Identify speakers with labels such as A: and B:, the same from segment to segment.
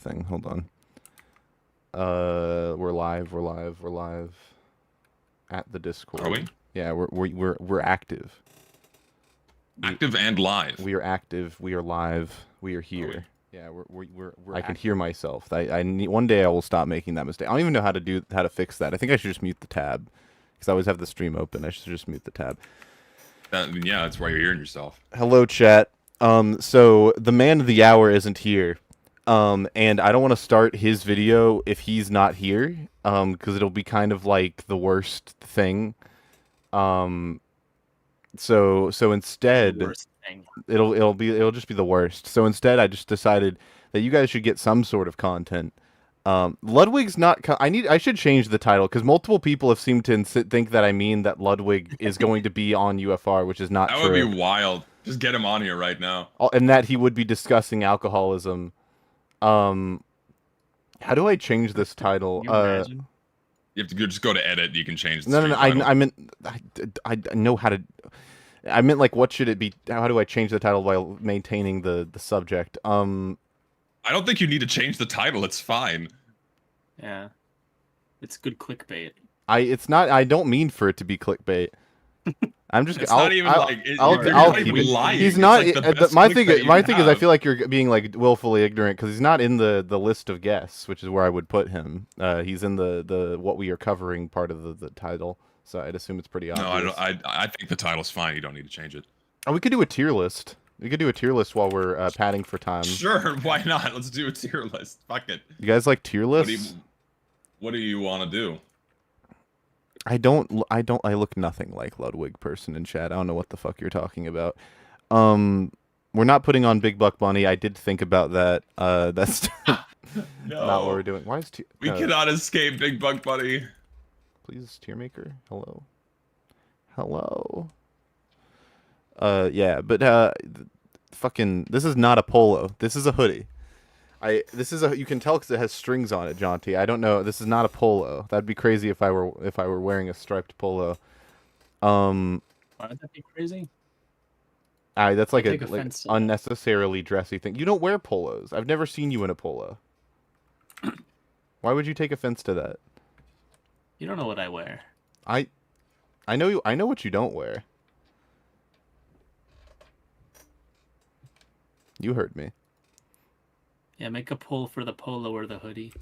A: thing. Hold on. We're live. At the Discord.
B: Are we?
A: Yeah, we're active.
B: Active and live.
A: We are active. We are live. We are here.
B: Are we?
A: Yeah, we're I can hear myself. I need, one day I will stop making that mistake. I don't even know how to fix that. I think I should just mute the tab because I always have the stream open. I should just mute the tab.
B: Yeah, that's why you're hearing yourself.
A: Hello, chat. So the man of the hour isn't here. And I don't want to start his video if he's not here. Because it'll be kind of like the worst thing. So instead, it'll just be the worst. So instead, I just decided that you guys should get some sort of content. Ludwig's not. I should change the title because multiple people have seemed to think that I mean that Ludwig is going to be on UFR, which is not true.
B: That would be wild. Just get him on here right now.
A: And that he would be discussing alcoholism. How do I change this title?
B: You have to just go to edit. You can change.
A: No. I meant I know how to. I meant like what should it be? How do I change the title while maintaining the subject?
B: I don't think you need to change the title. It's fine.
C: Yeah, it's good clickbait.
A: It's not. I don't mean for it to be clickbait. I'm just.
B: It's not even like.
A: He's not. Like my thing is, I feel like you're being like willfully ignorant because he's not in the list of guests, which is where I would put him. He's in the what we are covering part of the title, so I'd assume it's pretty obvious.
B: No, I think the title's fine. You don't need to change it.
A: Oh, we could do a tier list. We could do a tier list while we're padding for time.
B: Sure, why not? Let's do a tier list. Fuck it.
A: You guys like tier lists?
B: What do you want to do?
A: I look nothing like Ludwig person in chat. I don't know what the fuck you're talking about. We're not putting on Big Buck Bunny. I did think about that. That's
B: no.
A: not what we're doing. Why is
B: we cannot escape Big Buck Bunny.
A: Please, tier maker. Hello. Yeah, but fucking this is not a polo. This is a hoodie. You can tell because it has strings on it, Jonty. I don't know. This is not a polo. That'd be crazy if I were wearing a striped polo.
C: Why would that be crazy?
A: That's like a unnecessarily dressy thing. You don't wear polos. I've never seen you in a polo. Why would you take offense to that?
C: You don't know what I wear.
A: I know you. I know what you don't wear. You heard me.
C: Yeah, make a poll for the polo or the hoodie.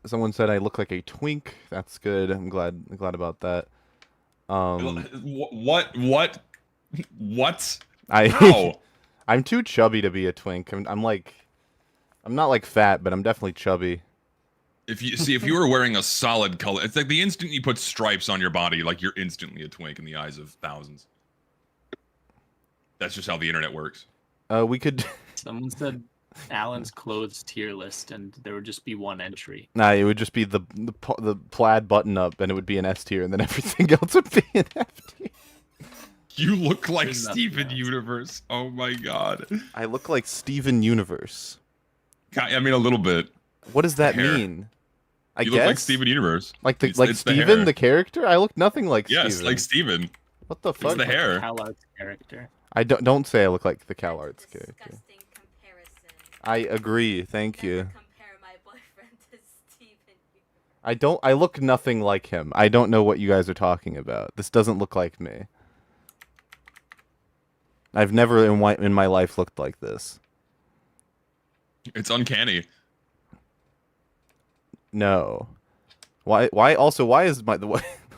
A: Someone said I look like a twink. That's good. I'm glad about that.
B: What?
A: I'm too chubby to be a twink. I'm not like fat, but I'm definitely chubby.
B: If you were wearing a solid color, it's like the instant you put stripes on your body, like you're instantly a twink in the eyes of thousands. That's just how the internet works.
A: We could.
C: Someone said Alan's clothes tier list, and there would just be one entry.
A: Nah, it would just be the plaid button up, and it would be an S tier, and then everything else would be an F tier.
B: You look like Steven Universe. Oh my god.
A: I look like Steven Universe.
B: I mean, a little bit.
A: What does that mean?
B: You look like Steven Universe.
A: Like Steven, the character? I look nothing like Steven.
B: Yes, like Steven.
A: What the fuck?
B: It's the hair.
C: CalArts character.
A: I don't say I look like the CalArts character. I agree. Thank you. I look nothing like him. I don't know what you guys are talking about. This doesn't look like me. I've never in my life looked like this.
B: It's uncanny.
A: No. Why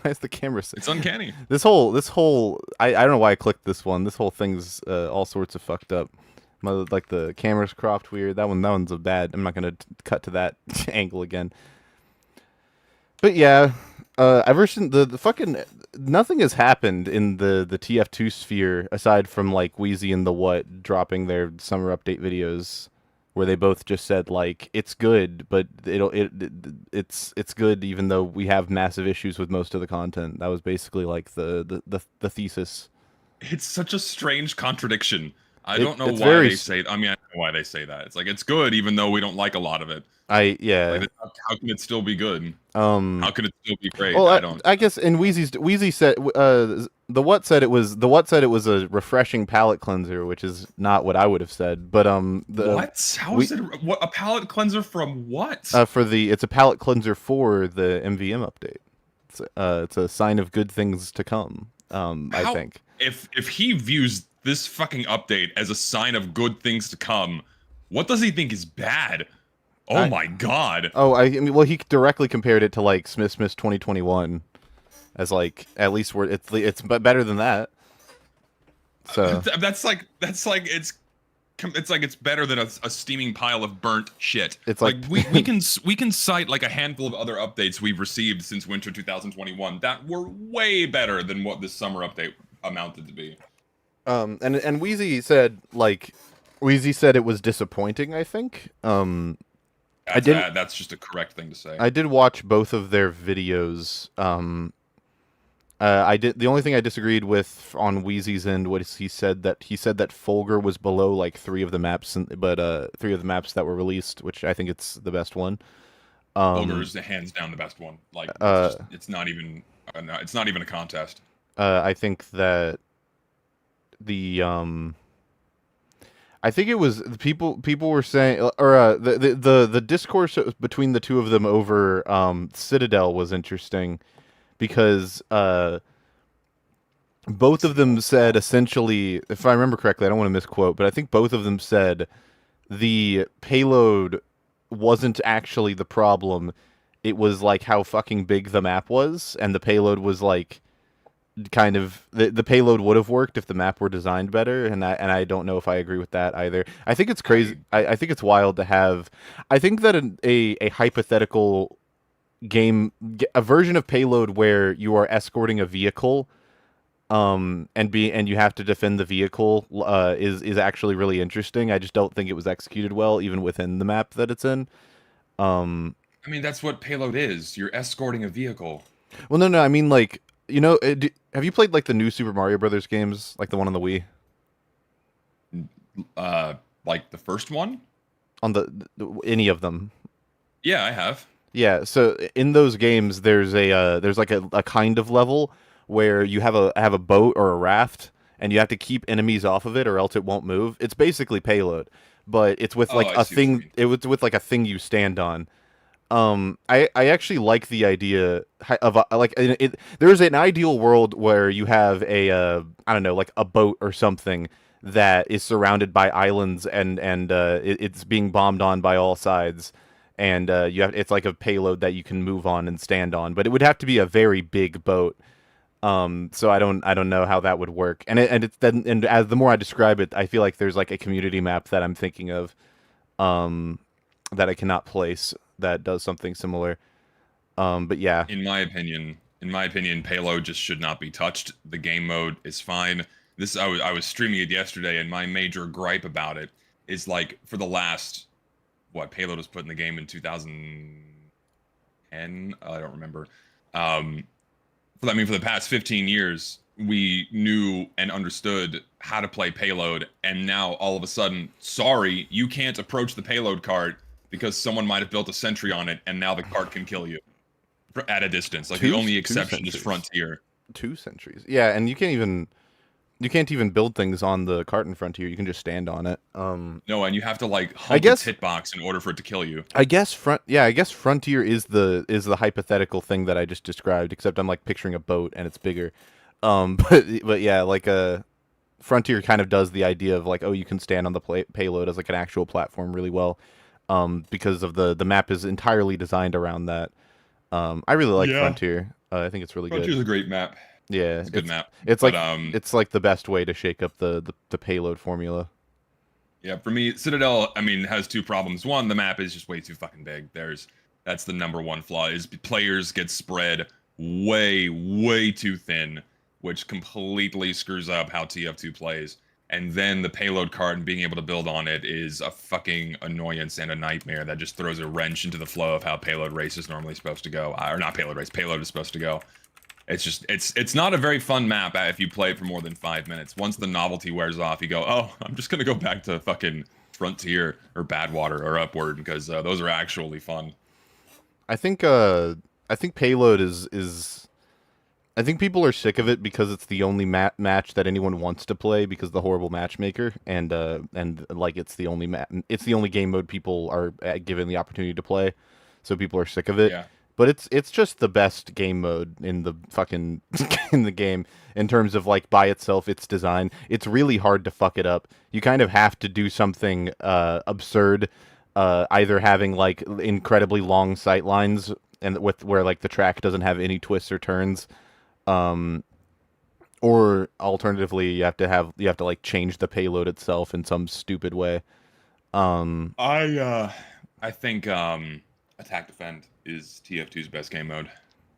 A: is the camera?
B: It's uncanny.
A: This whole I don't know why I clicked this one. This whole thing's all sorts of fucked up. Like the camera's cropped weird. That one's a bad. I'm not gonna cut to that angle again. But yeah, ever since the fucking nothing has happened in the TF2 sphere aside from like Wheezy and the What dropping their summer update videos, where they both just said like it's good, but it's good even though we have massive issues with most of the content. That was basically like the thesis.
B: It's such a strange contradiction. I don't know why they say. I mean, I know why they say that. It's like it's good even though we don't like a lot of it. Like, how can it still be good? How can it still be great?
A: Well, I guess in Wheezy said The what said it was a refreshing palate cleanser, which is not what I would have said. But
B: what? How is it what a palate cleanser from what?
A: It's a palate cleanser for the MVM update. It's a sign of good things to come. I think
B: if he views this fucking update as a sign of good things to come, what does he think is bad? Oh my god.
A: Oh, I mean, well, he directly compared it to like Smith's 2021. As like at least it's better than that. So
B: that's like it's better than a steaming pile of burnt shit.
A: It's like
B: we can cite like a handful of other updates we've received since winter 2021 that were way better than what this summer update amounted to be.
A: And Wheezy said it was disappointing, I think.
B: That's just a correct thing to say.
A: I did watch both of their videos. The only thing I disagreed with on Wheezy's end was he said that Folger was below like three of the maps that were released, which I think it's the best one.
B: Folger is hands down the best one. Like it's not even a contest.
A: I think that I think it was people were saying, or the discourse between the two of them over Citadel was interesting. Because both of them said essentially, if I remember correctly, I don't want to misquote, but I think both of them said the payload wasn't actually the problem. It was like how fucking big the map was, and the payload was like kind of the payload would have worked if the map were designed better, and I don't know if I agree with that either. I think it's crazy. I think it's wild to have. I think that a hypothetical game, a version of payload where you are escorting a vehicle and you have to defend the vehicle is actually really interesting. I just don't think it was executed well even within the map that it's in.
B: I mean, that's what payload is. You're escorting a vehicle.
A: Well, no, I mean, like, you know, have you played like the new Super Mario Brothers games, like the one on the Wii?
B: Like the first one?
A: On any of them?
B: Yeah, I have.
A: Yeah, so in those games, there's like a kind of level where you have a boat or a raft, and you have to keep enemies off of it, or else it won't move. It's basically payload, but it's with like a thing. It was with like a thing you stand on. I actually like the idea of there's an ideal world where you have I don't know, like a boat or something that is surrounded by islands and it's being bombed on by all sides. And it's like a payload that you can move on and stand on, but it would have to be a very big boat. So I don't know how that would work. And as the more I describe it, I feel like there's like a community map that I'm thinking of, that I cannot place that does something similar. But yeah.
B: In my opinion, payload just should not be touched. The game mode is fine. I was streaming it yesterday, and my major gripe about it is like for the last. What payload was put in the game in 2010? I don't remember. For the past 15 years, we knew and understood how to play payload, and now all of a sudden, sorry, you can't approach the payload cart because someone might have built a sentry on it, and now the cart can kill you at a distance. Like the only exception is Frontier.
A: 2 sentries. Yeah, and you can't even build things on the cart in Frontier. You can just stand on it.
B: No, and you have to like hump its hitbox in order for it to kill you.
A: I guess Frontier is the hypothetical thing that I just described, except I'm like picturing a boat and it's bigger. But yeah, like Frontier kind of does the idea of like, oh, you can stand on the payload as like an actual platform really well, because of the map is entirely designed around that. I really like Frontier. I think it's really good.
B: Frontier's a great map.
A: Yeah,
B: it's a good map.
A: It's like it's like the best way to shake up the payload formula.
B: Yeah, for me, Citadel, I mean, has 2 problems. One, the map is just way too fucking big. That's the number one flaw, is players get spread way too thin, which completely screws up how TF2 plays. And then the payload card and being able to build on it is a fucking annoyance and a nightmare that just throws a wrench into the flow of how payload race is normally supposed to go. Or not payload race, payload is supposed to go. It's just, it's not a very fun map if you play it for more than 5 minutes. Once the novelty wears off, you go, oh, I'm just going to go back to fucking Frontier or Badwater or Upward, because those are actually fun.
A: I think payload is I think people are sick of it because it's the only match that anyone wants to play because of the horrible matchmaker, and like it's the only it's the only game mode people are given the opportunity to play, so people are sick of it.
B: Yeah.
A: But it's just the best game mode in the fucking in the game in terms of like by itself, its design. It's really hard to fuck it up. You kind of have to do something absurd, either having like incredibly long sight lines and with where like the track doesn't have any twists or turns. Or alternatively, you have to like change the payload itself in some stupid way.
B: I think attack defend is TF2's best game mode.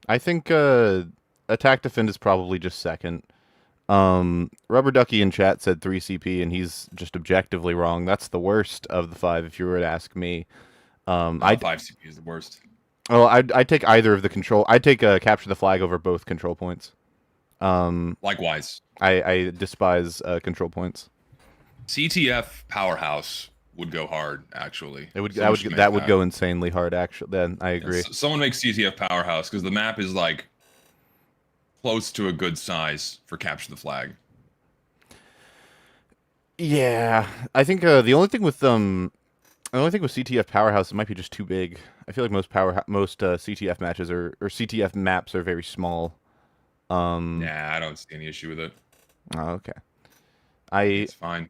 A: I think attack defend is probably just second. Rubber Ducky in chat said 3CP, and he's just objectively wrong. That's the worst of the 5, if you were to ask me.
B: 5CP is the worst.
A: Well, I'd take either of the control. I'd take capture the flag over both control points.
B: Likewise.
A: I despise control points.
B: CTF Powerhouse would go hard, actually.
A: It would that would go insanely hard. Actually, then I agree.
B: Someone makes CTF Powerhouse because the map is like close to a good size for capture the flag.
A: Yeah, I think the only thing with CTF Powerhouse, it might be just too big. I feel like most CTF matches or CTF maps are very small.
B: Nah, I don't see any issue with it.
A: Oh, okay.
B: It's fine.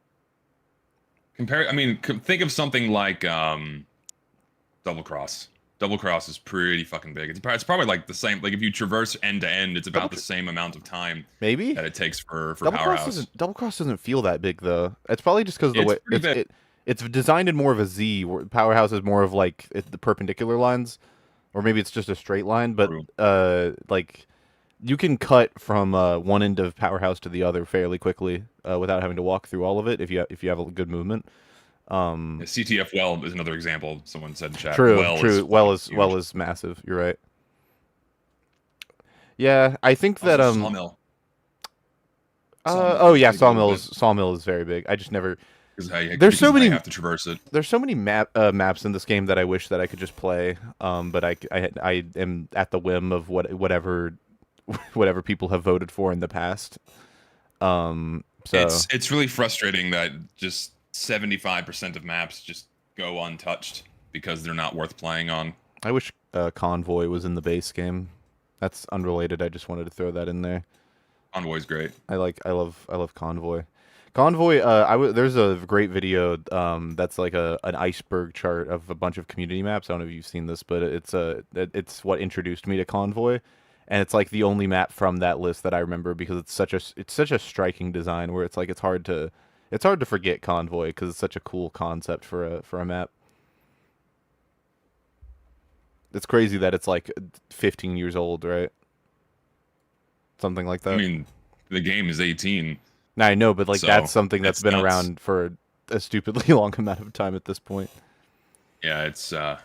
B: Think of something like Double Cross. Double Cross is pretty fucking big. It's probably like the same. Like if you traverse end to end, it's about the same amount of time.
A: Maybe
B: that it takes for
A: Double
B: Powerhouse.
A: Double Cross doesn't feel that big though. It's probably just because of the way it's designed in more of a Z. Where Powerhouse is more of like the perpendicular lines, or maybe it's just a straight line. But like you can cut from one end of Powerhouse to the other fairly quickly without having to walk through all of it if you have a good movement.
B: CTF Well is another example. Someone said in chat.
A: True. Well is massive. You're right. Yeah, I think that
B: Sawmill.
A: Sawmill is very big. I just never. There's so many.
B: I have to traverse it.
A: There's so many maps in this game that I wish that I could just play. But I am at the whim of whatever people have voted for in the past. So
B: it's really frustrating that just 75% of maps just go untouched because they're not worth playing on.
A: I wish Convoy was in the base game. That's unrelated. I just wanted to throw that in there.
B: Convoy's great.
A: I love Convoy. Convoy. There's a great video that's like an iceberg chart of a bunch of community maps. I don't know if you've seen this, but it's what introduced me to Convoy, and it's like the only map from that list that I remember because it's such a striking design where it's like it's hard to forget Convoy because it's such a cool concept for a map. It's crazy that it's like 15 years old, right? Something like that.
B: I mean, the game is 18.
A: Now, I know, but like that's something that's been around for a stupidly long amount of time at this point.
B: Yeah, it's God,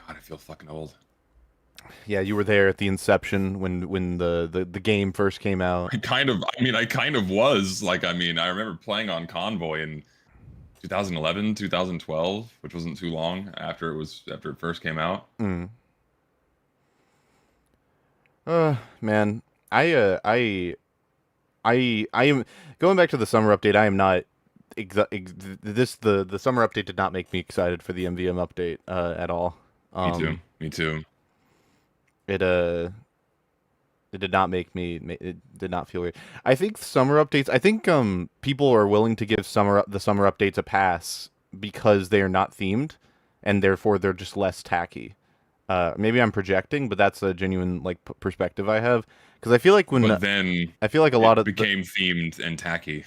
B: I feel fucking old.
A: Yeah, you were there at the inception when the game first came out.
B: I kind of was. Like, I remember playing on Convoy in 2011, 2012, which wasn't too long after it first came out.
A: Man, I am going back to the summer update. I am not the summer update did not make me excited for the MVM update at all.
B: Me too.
A: It did not make me. It did not feel weird. I think summer updates. I think people are willing to give the summer updates a pass because they are not themed, and therefore they're just less tacky. Maybe I'm projecting, but that's a genuine like perspective I have. Because I feel like I feel like a lot of
B: became themed and tacky.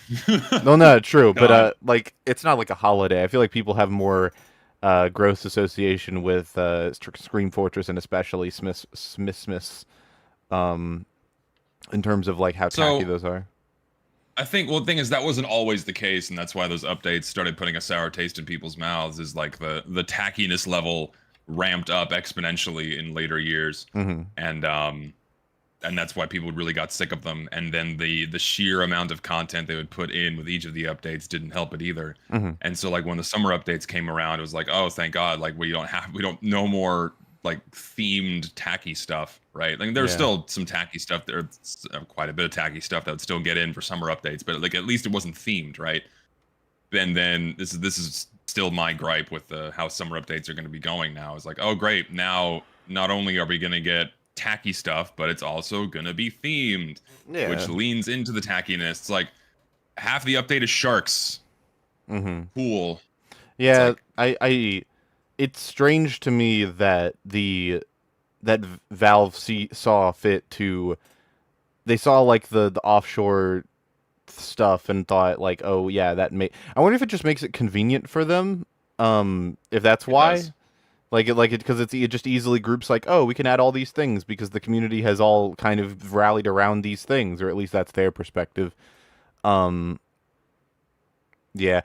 A: No, true, but like it's not like a holiday. I feel like people have more gross association with Scream Fortress and especially Smiths, in terms of like how tacky those are.
B: I think the thing is that wasn't always the case, and that's why those updates started putting a sour taste in people's mouths. Is like the tackiness level ramped up exponentially in later years, and that's why people really got sick of them. And then the sheer amount of content they would put in with each of the updates didn't help it either. And so like when the summer updates came around, it was like, oh, thank God, like we don't no more like themed tacky stuff, right? Like there's
A: Yeah.
B: still some tacky stuff there, quite a bit of tacky stuff that would still get in for summer updates, but like at least it wasn't themed, right? And then this is still my gripe with how summer updates are going to be going now. It's like, oh great, now not only are we going to get tacky stuff, but it's also going to be themed,
A: Yeah.
B: which leans into the tackiness. It's like half the update is sharks.
A: Mm-hmm.
B: Cool.
A: Yeah,
B: It's
A: it's strange to me that Valve saw fit to, they saw like the offshore stuff and thought like, oh yeah, I wonder if it just makes it convenient for them, if that's why.
B: does.
A: Like it because it just easily groups like, oh, we can add all these things because the community has all kind of rallied around these things, or at least that's their perspective. Yeah.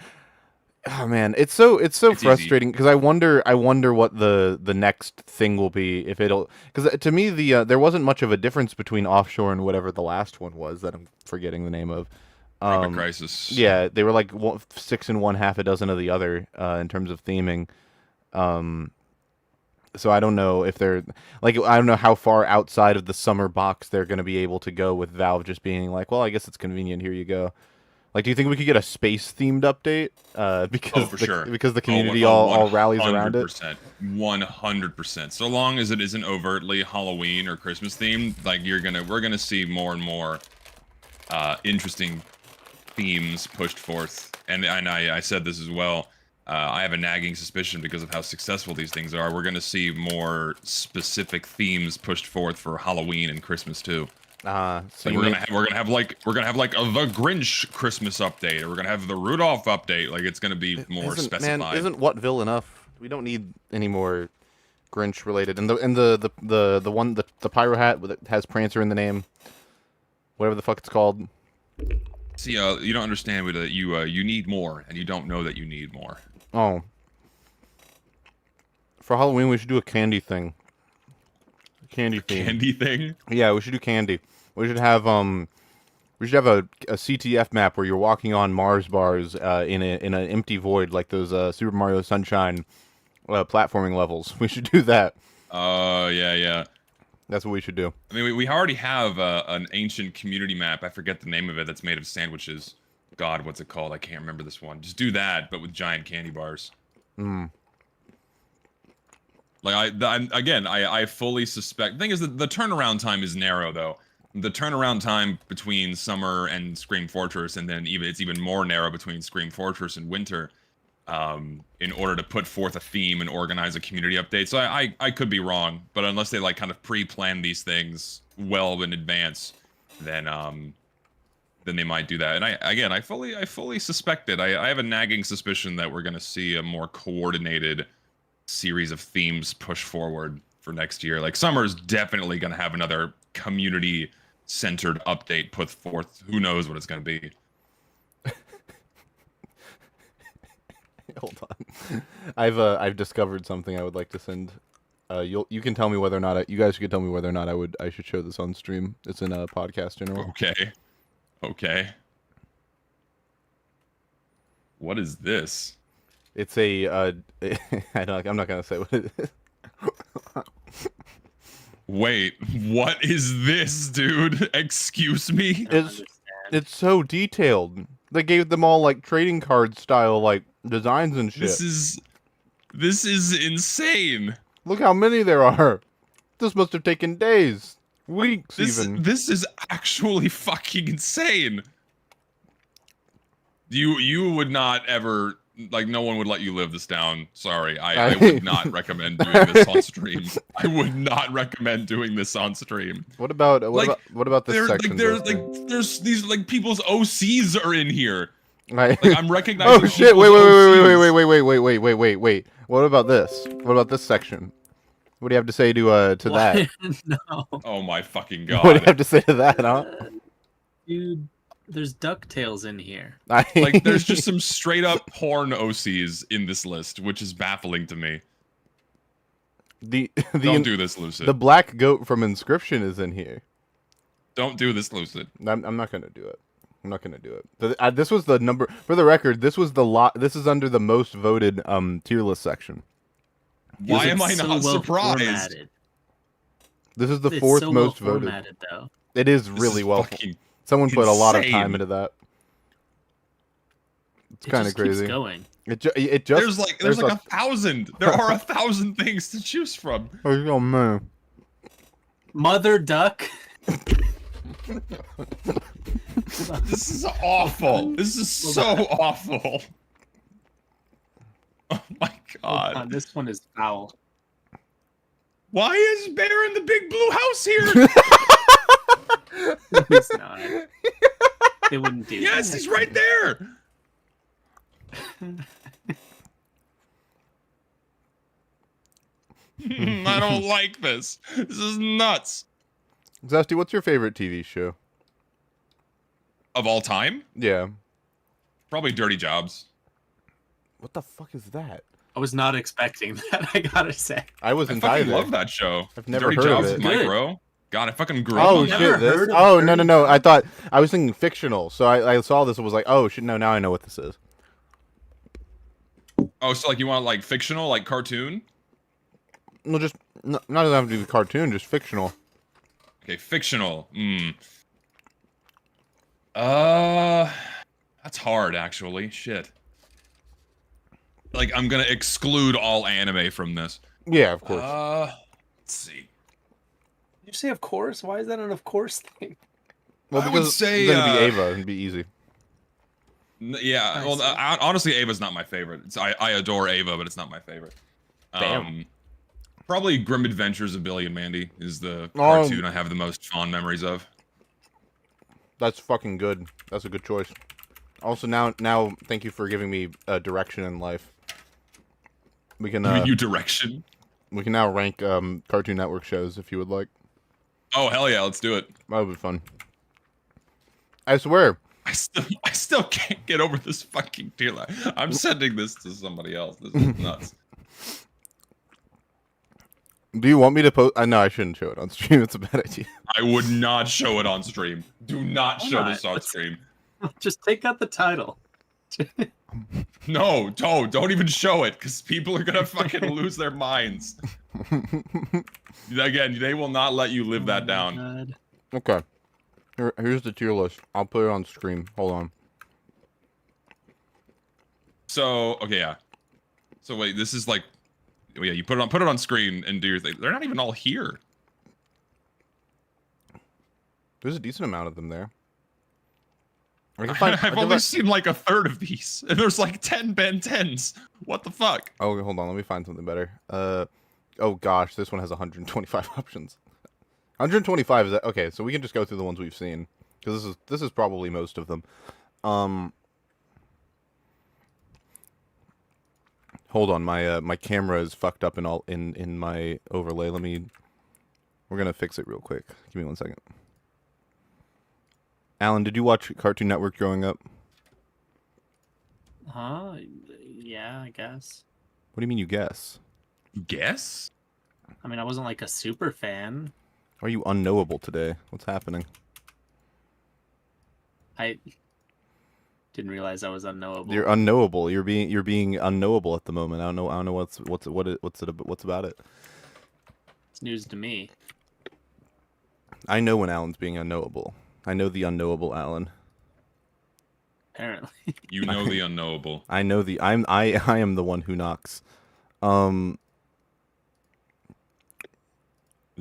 A: Oh man, it's so
B: It's
A: frustrating because I wonder what the next thing will be, if it'll, because to me there wasn't much of a difference between offshore and whatever the last one was that I'm forgetting the name of.
B: Tropic Crisis.
A: Yeah, they were like 6 and 1/2 a dozen of the other in terms of theming. So I don't know if they're like, I don't know how far outside of the summer box they're going to be able to go with Valve just being like, well, I guess it's convenient. Here you go. Like, do you think we could get a space-themed update? Because
B: for sure.
A: Because the community all rallies around it.
B: 100%. So long as it isn't overtly Halloween or Christmas themed, like we're gonna see more and more interesting themes pushed forth. And I said this as well. I have a nagging suspicion because of how successful these things are. We're gonna see more specific themes pushed forth for Halloween and Christmas too.
A: So
B: like we're gonna have like the Grinch Christmas update, or we're gonna have the Rudolph update. Like it's gonna be more specified.
A: Man, isn't Whatville enough? We don't need any more Grinch related. And the one, the pyro hat that has Prancer in the name, whatever the fuck it's called.
B: See, you don't understand that you need more, and you don't know that you need more.
A: Oh, for Halloween we should do a candy thing. Candy theme.
B: Candy thing?
A: Yeah, we should do candy. We should have a CTF map where you're walking on Mars bars in an empty void, like those Super Mario Sunshine platforming levels. We should do that.
B: Oh yeah.
A: That's what we should do.
B: I mean, we already have an ancient community map. I forget the name of it. That's made of sandwiches. God, what's it called? I can't remember this one. Just do that, but with giant candy bars.
A: Hmm.
B: Like I fully suspect. The thing is that the turnaround time is narrow, though. The turnaround time between summer and Scream Fortress, and then it's even more narrow between Scream Fortress and winter. In order to put forth a theme and organize a community update. So I could be wrong, but unless they like kind of pre-plan these things well in advance, then they might do that. And I fully suspect it. I have a nagging suspicion that we're gonna see a more coordinated series of themes push forward for next year. Like summer's definitely gonna have another community centered update put forth. Who knows what it's gonna be.
A: Hold on. I've discovered something I would like to send. You can tell me whether or not you guys could tell me whether or not I should show this on stream. It's in a podcast general.
B: Okay. What is this?
A: It's a I'm not gonna say what it is.
B: Wait, what is this, dude? Excuse me?
A: It's so detailed. They gave them all like trading card style like designs and shit.
B: This is insane.
A: Look how many there are. This must have taken days, weeks even.
B: This is actually fucking insane. You would not ever, like, no one would let you live this down. Sorry, I would not recommend doing this on stream. I would not recommend doing this on stream.
A: What about this section?
B: There's these like people's OCs are in here.
A: Right.
B: Like I'm recognizing.
A: Oh shit! Wait!
B: OCs.
A: Wait! What about this? What about this section? What do you have to say to that?
C: No.
B: Oh my fucking god!
A: What do you have to say to that, huh?
C: Dude, there's DuckTales in here.
B: Like, there's just some straight up porn OCs in this list, which is baffling to me. Don't do this, Lucid.
A: The black goat from Inscription is in here.
B: Don't do this, Lucid.
A: I'm not gonna do it. I'm not gonna do it. This was the number, for the record. This was the lot. This is under the most voted tier list section.
B: Why am I
C: It's
B: not
C: so well
B: surprised?
C: formatted.
A: This is the
C: It's
A: fourth
C: so
A: most
C: well
A: voted.
C: formatted, though.
A: It is
B: This
A: really
B: is
A: well.
B: fucking
A: Someone put a lot of time
B: insane.
A: into that. It's
C: It
A: kind of
C: just keeps
A: crazy.
C: going.
A: It just
B: There's like 1,000. There are 1,000 things to choose from.
A: Oh man.
C: Mother duck.
B: This is awful. This is so awful. Oh my
C: Hold
B: god.
C: on, this one is foul.
B: Why is Bear in the big blue house here?
C: He's not. They wouldn't do
B: Yes,
C: that.
B: he's right there. I don't like this. This is nuts.
A: Zesty, what's your favorite TV show?
B: Of all time?
A: Yeah.
B: Probably Dirty Jobs.
A: What the fuck is that?
C: I was not expecting that, I gotta say.
A: I
B: I
A: wasn't
B: fucking
A: either.
B: love that show.
A: I've never
B: Dirty
A: heard of
B: Jobs
A: it.
B: with Mike
C: Good.
B: Rowe. God, I fucking grew up
A: Oh
B: on
A: shit!
B: that.
C: Never
A: This.
C: heard of
A: Oh
C: Dirty
A: no! I
C: Jobs?
A: thought I was thinking fictional. So I saw this and was like, oh shit! No, now I know what this is.
B: Oh, so like you want like fictional, like cartoon?
A: No, just not doesn't have to be cartoon, just fictional.
B: Okay, fictional. That's hard actually. Shit. Like I'm gonna exclude all anime from this.
A: Yeah, of course.
B: Let's see.
C: You say of course? Why is that an of course thing?
A: Well,
B: I would
A: because
B: say,
A: then it'd be Ava and be easy.
B: Yeah,
C: I
B: well,
C: see.
B: honestly, Ava's not my favorite. I adore Ava, but it's not my favorite.
C: Damn.
B: Probably Grim Adventures of Billy and Mandy is the cartoon I have the most fond memories of.
A: That's fucking good. That's a good choice. Also, now, thank you for giving me a direction in life. We can
B: You direction.
A: we can now rank Cartoon Network shows if you would like.
B: Oh hell yeah, let's do it.
A: That would be fun. I swear.
B: I still can't get over this fucking tier line. I'm sending this to somebody else. This is nuts.
A: Do you want me to post? I know I shouldn't show it on stream. It's a bad idea.
B: I would not show it on stream. Do not
C: Why
B: show
C: not?
B: this on
C: Let's-
B: stream.
C: Just take out the title.
B: No, don't even show it, because people are gonna fucking lose their minds. Again, they will not let you live that down.
C: God.
A: Okay. Here's the tier list. I'll put it on screen. Hold on.
B: So, okay, yeah. So wait, this is like, yeah, you put it on screen and do your thing. They're not even all here.
A: There's a decent amount of them there. I can find,
B: I've only seen like a third of these, and there's like 10 Ben 10s. What the fuck?
A: Oh, hold on. Let me find something better. Oh gosh, this one has 125 options. 125 is that okay? So we can just go through the ones we've seen because this is probably most of them. Hold on, my camera is fucked up in my overlay. We're gonna fix it real quick. Give me 1 second. Alan, did you watch Cartoon Network growing up?
C: Huh? Yeah, I guess.
A: What do you mean you guess?
B: Guess?
C: I mean, I wasn't like a super fan.
A: Are you unknowable today? What's happening?
C: I didn't realize I was unknowable.
A: You're unknowable. You're being unknowable at the moment. I don't know what's about it.
C: It's news to me.
A: I know when Alan's being unknowable. I know the unknowable Alan.
C: Apparently.
B: You know the unknowable.
A: I know the I am the one who knocks.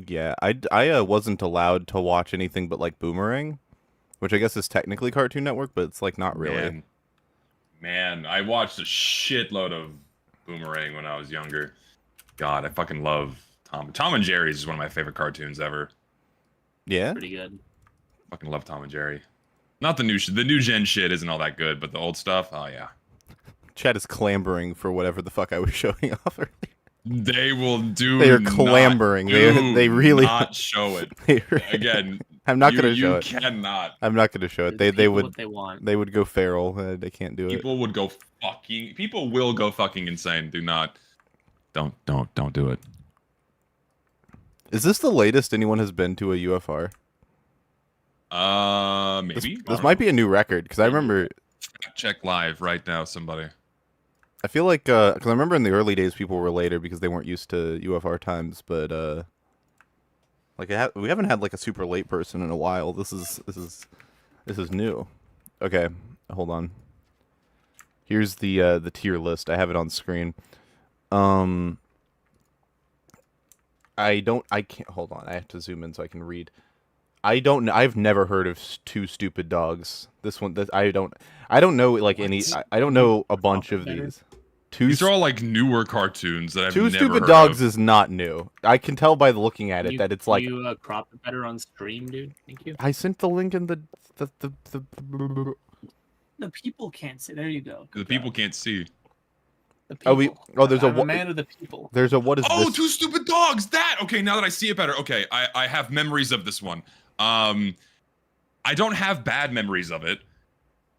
A: Yeah, I wasn't allowed to watch anything but like Boomerang, which I guess is technically Cartoon Network, but it's like not really.
B: Man, I watched a shitload of Boomerang when I was younger. God, I fucking love Tom and Jerry's is one of my favorite cartoons ever.
A: Yeah.
C: Pretty good.
B: Fucking love Tom and Jerry. Not the new gen shit isn't all that good, but the old stuff, oh yeah.
A: Chad is clambering for whatever the fuck I was showing off earlier.
B: They will do.
A: They are clambering. They really
B: not show it. Again,
A: I'm not gonna show it.
B: You cannot.
A: I'm not gonna show it.
C: Give
A: They
C: people
A: would.
C: what they want.
A: They would go feral. They can't do it.
B: People will go fucking insane. Do not. Don't do it.
A: Is this the latest anyone has been to a UFR?
B: Maybe.
A: This might be a new record because I remember.
B: Check live right now, somebody.
A: I feel like because I remember in the early days people were later because they weren't used to UFR times, but like we haven't had like a super late person in a while. This is new. Okay, hold on. Here's the tier list. I have it on screen. I can't hold on. I have to zoom in so I can read. I've never heard of Two Stupid Dogs. This one, I don't know like any. I don't know a bunch of these.
B: These are all like newer cartoons that I've
A: Two
B: never
A: Stupid
B: heard
A: Dogs
B: of.
A: is not new. I can tell by looking at it that it's like.
C: You crop it better on stream, dude. Thank you.
A: I sent the link in the.
C: The people can't see. There you go.
B: The people can't see.
C: The people.
A: There's
C: I'm a man of the people.
A: There's a what is
B: Oh,
A: this?
B: Two Stupid Dogs! That! Okay, now that I see it better. Okay, I have memories of this one. I don't have bad memories of it.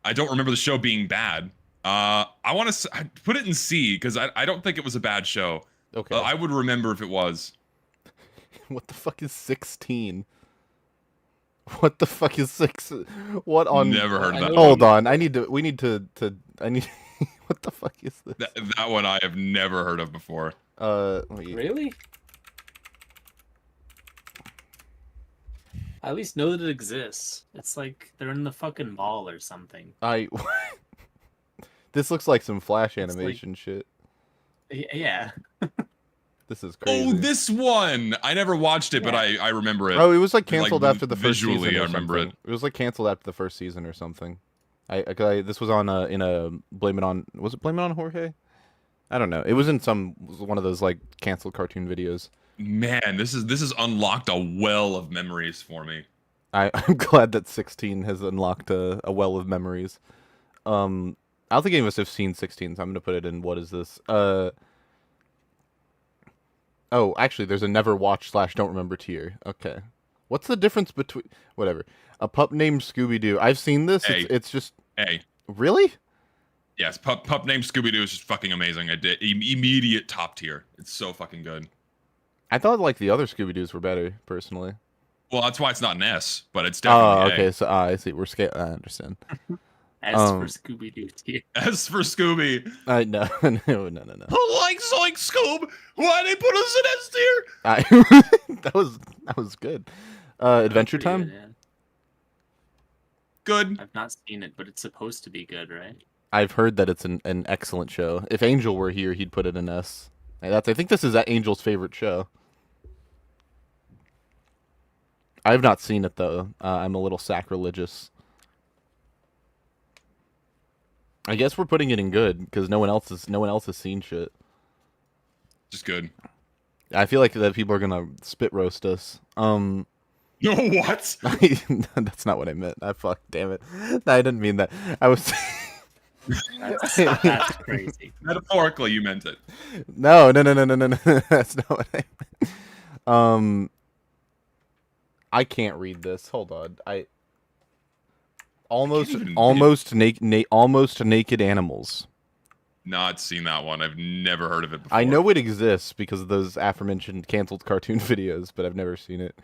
B: I don't remember the show being bad. I want to put it in C, because I don't think it was a bad show.
A: Okay.
B: I would remember if it was.
A: What the fuck is 16? What the fuck is 6? What on?
B: Never heard of that.
A: Hold on. We need to. I need. What the fuck is this?
B: That one I have never heard of before.
A: Wait.
C: Really? I at least know that it exists. It's like they're in the fucking mall or something.
A: This looks like some Flash
C: It's
A: animation shit.
C: Yeah.
A: This is crazy.
B: Oh, this one! I never watched it, but
C: Yeah.
B: I remember it.
A: Oh, it was like
B: Like,
A: canceled after the first
B: visually,
A: season.
B: I remember
A: something. It was like canceled after the first season or something. This was on in a Blame It On. Was it Blame It On Jorge? I don't know. It was in one of those like canceled cartoon videos.
B: Man, this has unlocked a well of memories for me.
A: I'm glad that 16 has unlocked a well of memories. I don't think any of us have seen 16, so I'm gonna put it in. What is this? Oh, actually, there's a never watch / don't remember tier. Okay, what's the difference between whatever? A pup named Scooby Doo. I've seen this.
B: Hey.
A: It's just
B: Hey.
A: really.
B: Yes, pup named Scooby Doo is just fucking amazing. I did immediate top tier. It's so fucking good.
A: I thought like the other Scooby Doos were better, personally.
B: Well, that's why it's not an S, but it's
A: Oh,
B: definitely
A: okay.
B: A.
A: So I see. We're scared. I understand.
C: As for Scooby Doo tier.
B: S for Scooby.
A: No, no.
B: Like Zoink Scoob. Why they put us in S tier?
A: That was good. Adventure
C: Pretty
A: Time.
C: good, yeah.
B: Good.
C: I've not seen it, but it's supposed to be good, right?
A: I've heard that it's an excellent show. If Angel were here, he'd put it in S. I think this is Angel's favorite show. I've not seen it though. I'm a little sacrilegious. I guess we're putting it in good because no one else has seen shit.
B: Just good.
A: I feel like that people are gonna spit roast us.
B: No, what?
A: That's not what I meant. Damn it. I didn't mean that. I was.
C: That's crazy.
B: Metaphorically, you meant it.
A: No. That's not what I meant. I can't read this. Hold on. Almost naked animals.
B: Not seen that one. I've never heard of it before.
A: I know it exists because of those aforementioned canceled cartoon videos, but I've never seen it.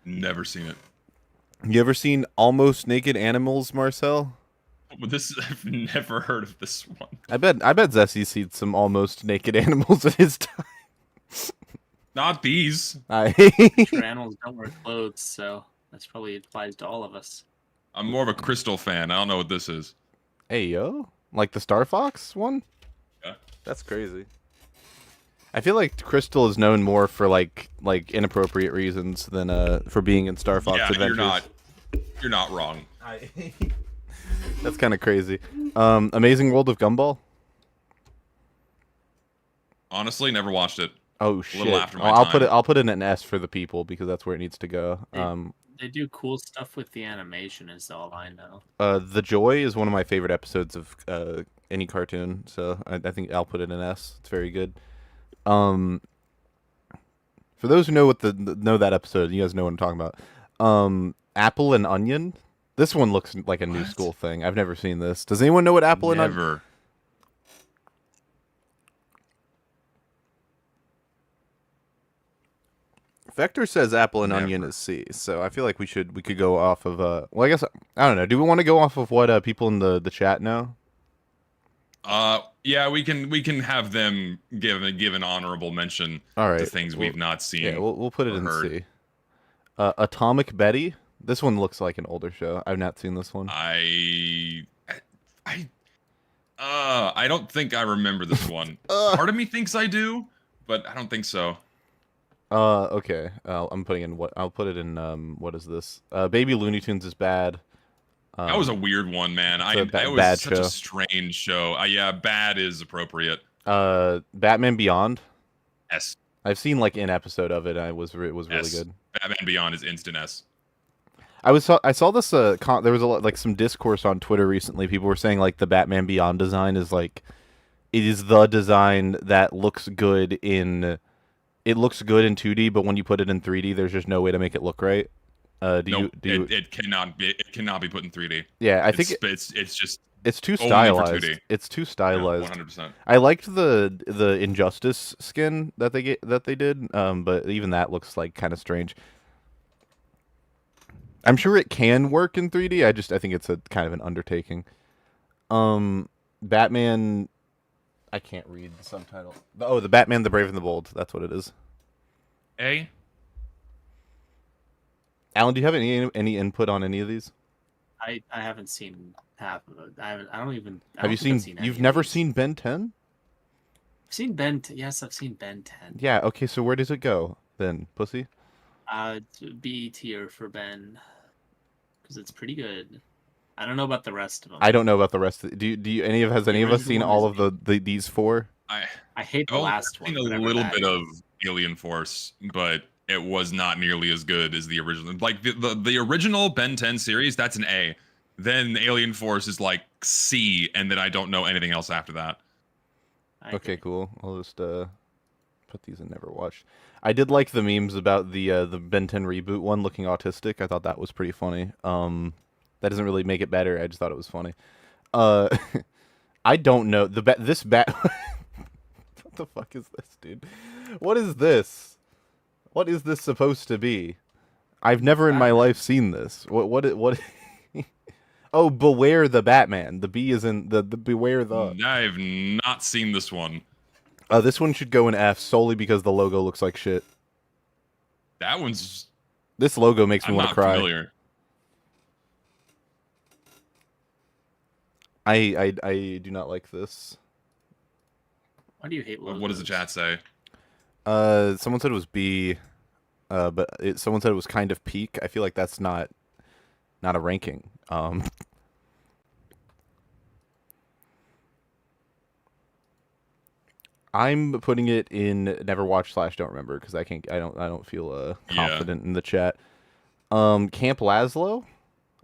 B: Never seen it.
A: You ever seen Almost Naked Animals, Marcel?
B: But I've never heard of this one.
A: I bet Zesty seen some almost naked animals in his time.
B: Not these.
C: Sure, animals don't wear clothes, so that's probably applies to all of us.
B: I'm more of a Crystal fan. I don't know what this is.
A: Hey yo, like the Star Fox one?
B: Yeah.
A: That's crazy. I feel like Crystal is known more for like inappropriate reasons than for being in Star Fox Adventures.
B: You're not wrong.
A: That's kind of crazy. Amazing World of Gumball.
B: Honestly, never watched it.
A: Oh shit!
B: little after my
A: I'll
B: time.
A: put it in an S for the people because that's where it needs to go.
C: They do cool stuff with the animation, is all I know.
A: The Joy is one of my favorite episodes of any cartoon, so I think I'll put it in S. It's very good. For those who know know that episode, you guys know what I'm talking about. Apple and Onion. This one looks like a new school thing. I've never seen this. Does anyone know what Apple and Onion?
B: Never.
A: Vector says Apple and Onion is C, so I feel like we could go off of well, I guess I don't know. Do we want to go off of what people in the chat know?
B: Yeah, we can have them give an honorable mention
A: All
B: to
A: right.
B: things
A: Well,
B: we've not seen
A: yeah, we'll put it
B: or
A: in
B: heard.
A: C. Atomic Betty. This one looks like an older show. I've not seen this one.
B: I I don't think I remember this one.
A: Uh,
B: Part of me thinks I do, but I don't think so.
A: okay. I'm putting in what I'll put it in. What is this? Baby Looney Tunes is bad.
B: That was a weird one, man.
A: It's a
B: It was
A: bad
B: such a
A: show.
B: strange show. Yeah, bad is appropriate.
A: Batman Beyond.
B: S.
A: I've seen like an episode of it. And it was really
B: S.
A: good.
B: Batman Beyond is instant S.
A: I saw this. There was like some discourse on Twitter recently. People were saying like the Batman Beyond design is like it is the design that looks good in. It looks good in 2D, but when you put it in 3D, there's just no way to make it look right.
B: No, it cannot be put in 3D.
A: Yeah, I think
B: it's just
A: it's too
B: only for
A: stylized.
B: 2D.
A: It's too stylized.
B: 100%.
A: I liked the Injustice skin that they did, but even that looks like kind of strange. I'm sure it can work in 3D. I think it's a kind of an undertaking. Batman. I can't read the subtitle. Oh, the Batman, the Brave and the Bold. That's what it is.
B: A.
A: Alan, do you have any input on any of these?
C: I haven't seen half of it. I don't even. I
A: Have you
C: don't think I've
A: seen?
C: any
A: You've
C: of
A: never
C: these.
A: seen Ben 10?
C: I've seen Ben. Yes, I've seen Ben 10.
A: Yeah. Okay. So where does it go then, pussy?
C: It's B tier for Ben, because it's pretty good. I don't know about the rest of them.
A: I don't know about the rest. Do you? Has any of us seen
C: original
A: all
C: one
A: of these four?
C: I hate the
B: I've
C: last one.
B: seen a
C: whatever
B: little
C: that
B: bit
C: is.
B: of Alien Force, but it was not nearly as good as the original. Like the original Ben 10 series, that's an A. Then Alien Force is like C, and then I don't know anything else after that.
A: Okay, cool. I'll just put these in never watched. I did like the memes about the Ben 10 reboot one looking autistic. I thought that was pretty funny. That doesn't really make it better. I just thought it was funny. Uh, I don't know this bat. What the fuck is this, dude? What is this? What is this supposed to be? I've never in my life seen this. What? Oh, beware the Batman. The B is in the beware the.
B: I've not seen this one.
A: This one should go in F solely because the logo looks like shit.
B: That one's.
A: This logo makes me
B: I'm
A: want to
B: not
A: cry.
B: familiar.
A: I do not like this.
C: Why do you hate logos?
B: What does the chat say?
A: Someone said it was B, but someone said it was kind of peak. I feel like that's not a ranking. I'm putting it in never watch / don't remember because I don't feel confident in the chat. Camp Laszlo.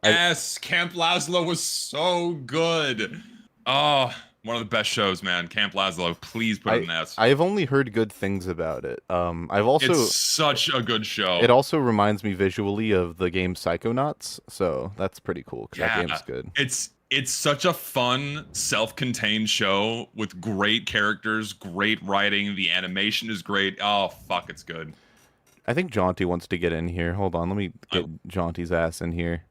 B: Yes, Camp Laszlo was so good. Oh, one of the best shows, man. Camp Laszlo. Please put it in S.
A: I've only heard good things about it. I've also.
B: It's such a good show.
A: It also reminds me visually of the game Psychonauts, so that's pretty cool because that game's good.
B: It's such a fun, self-contained show with great characters, great writing. The animation is great. Oh fuck, it's good.
A: I think Jaunty wants to get in here. Hold on, let me get Jaunty's ass in here.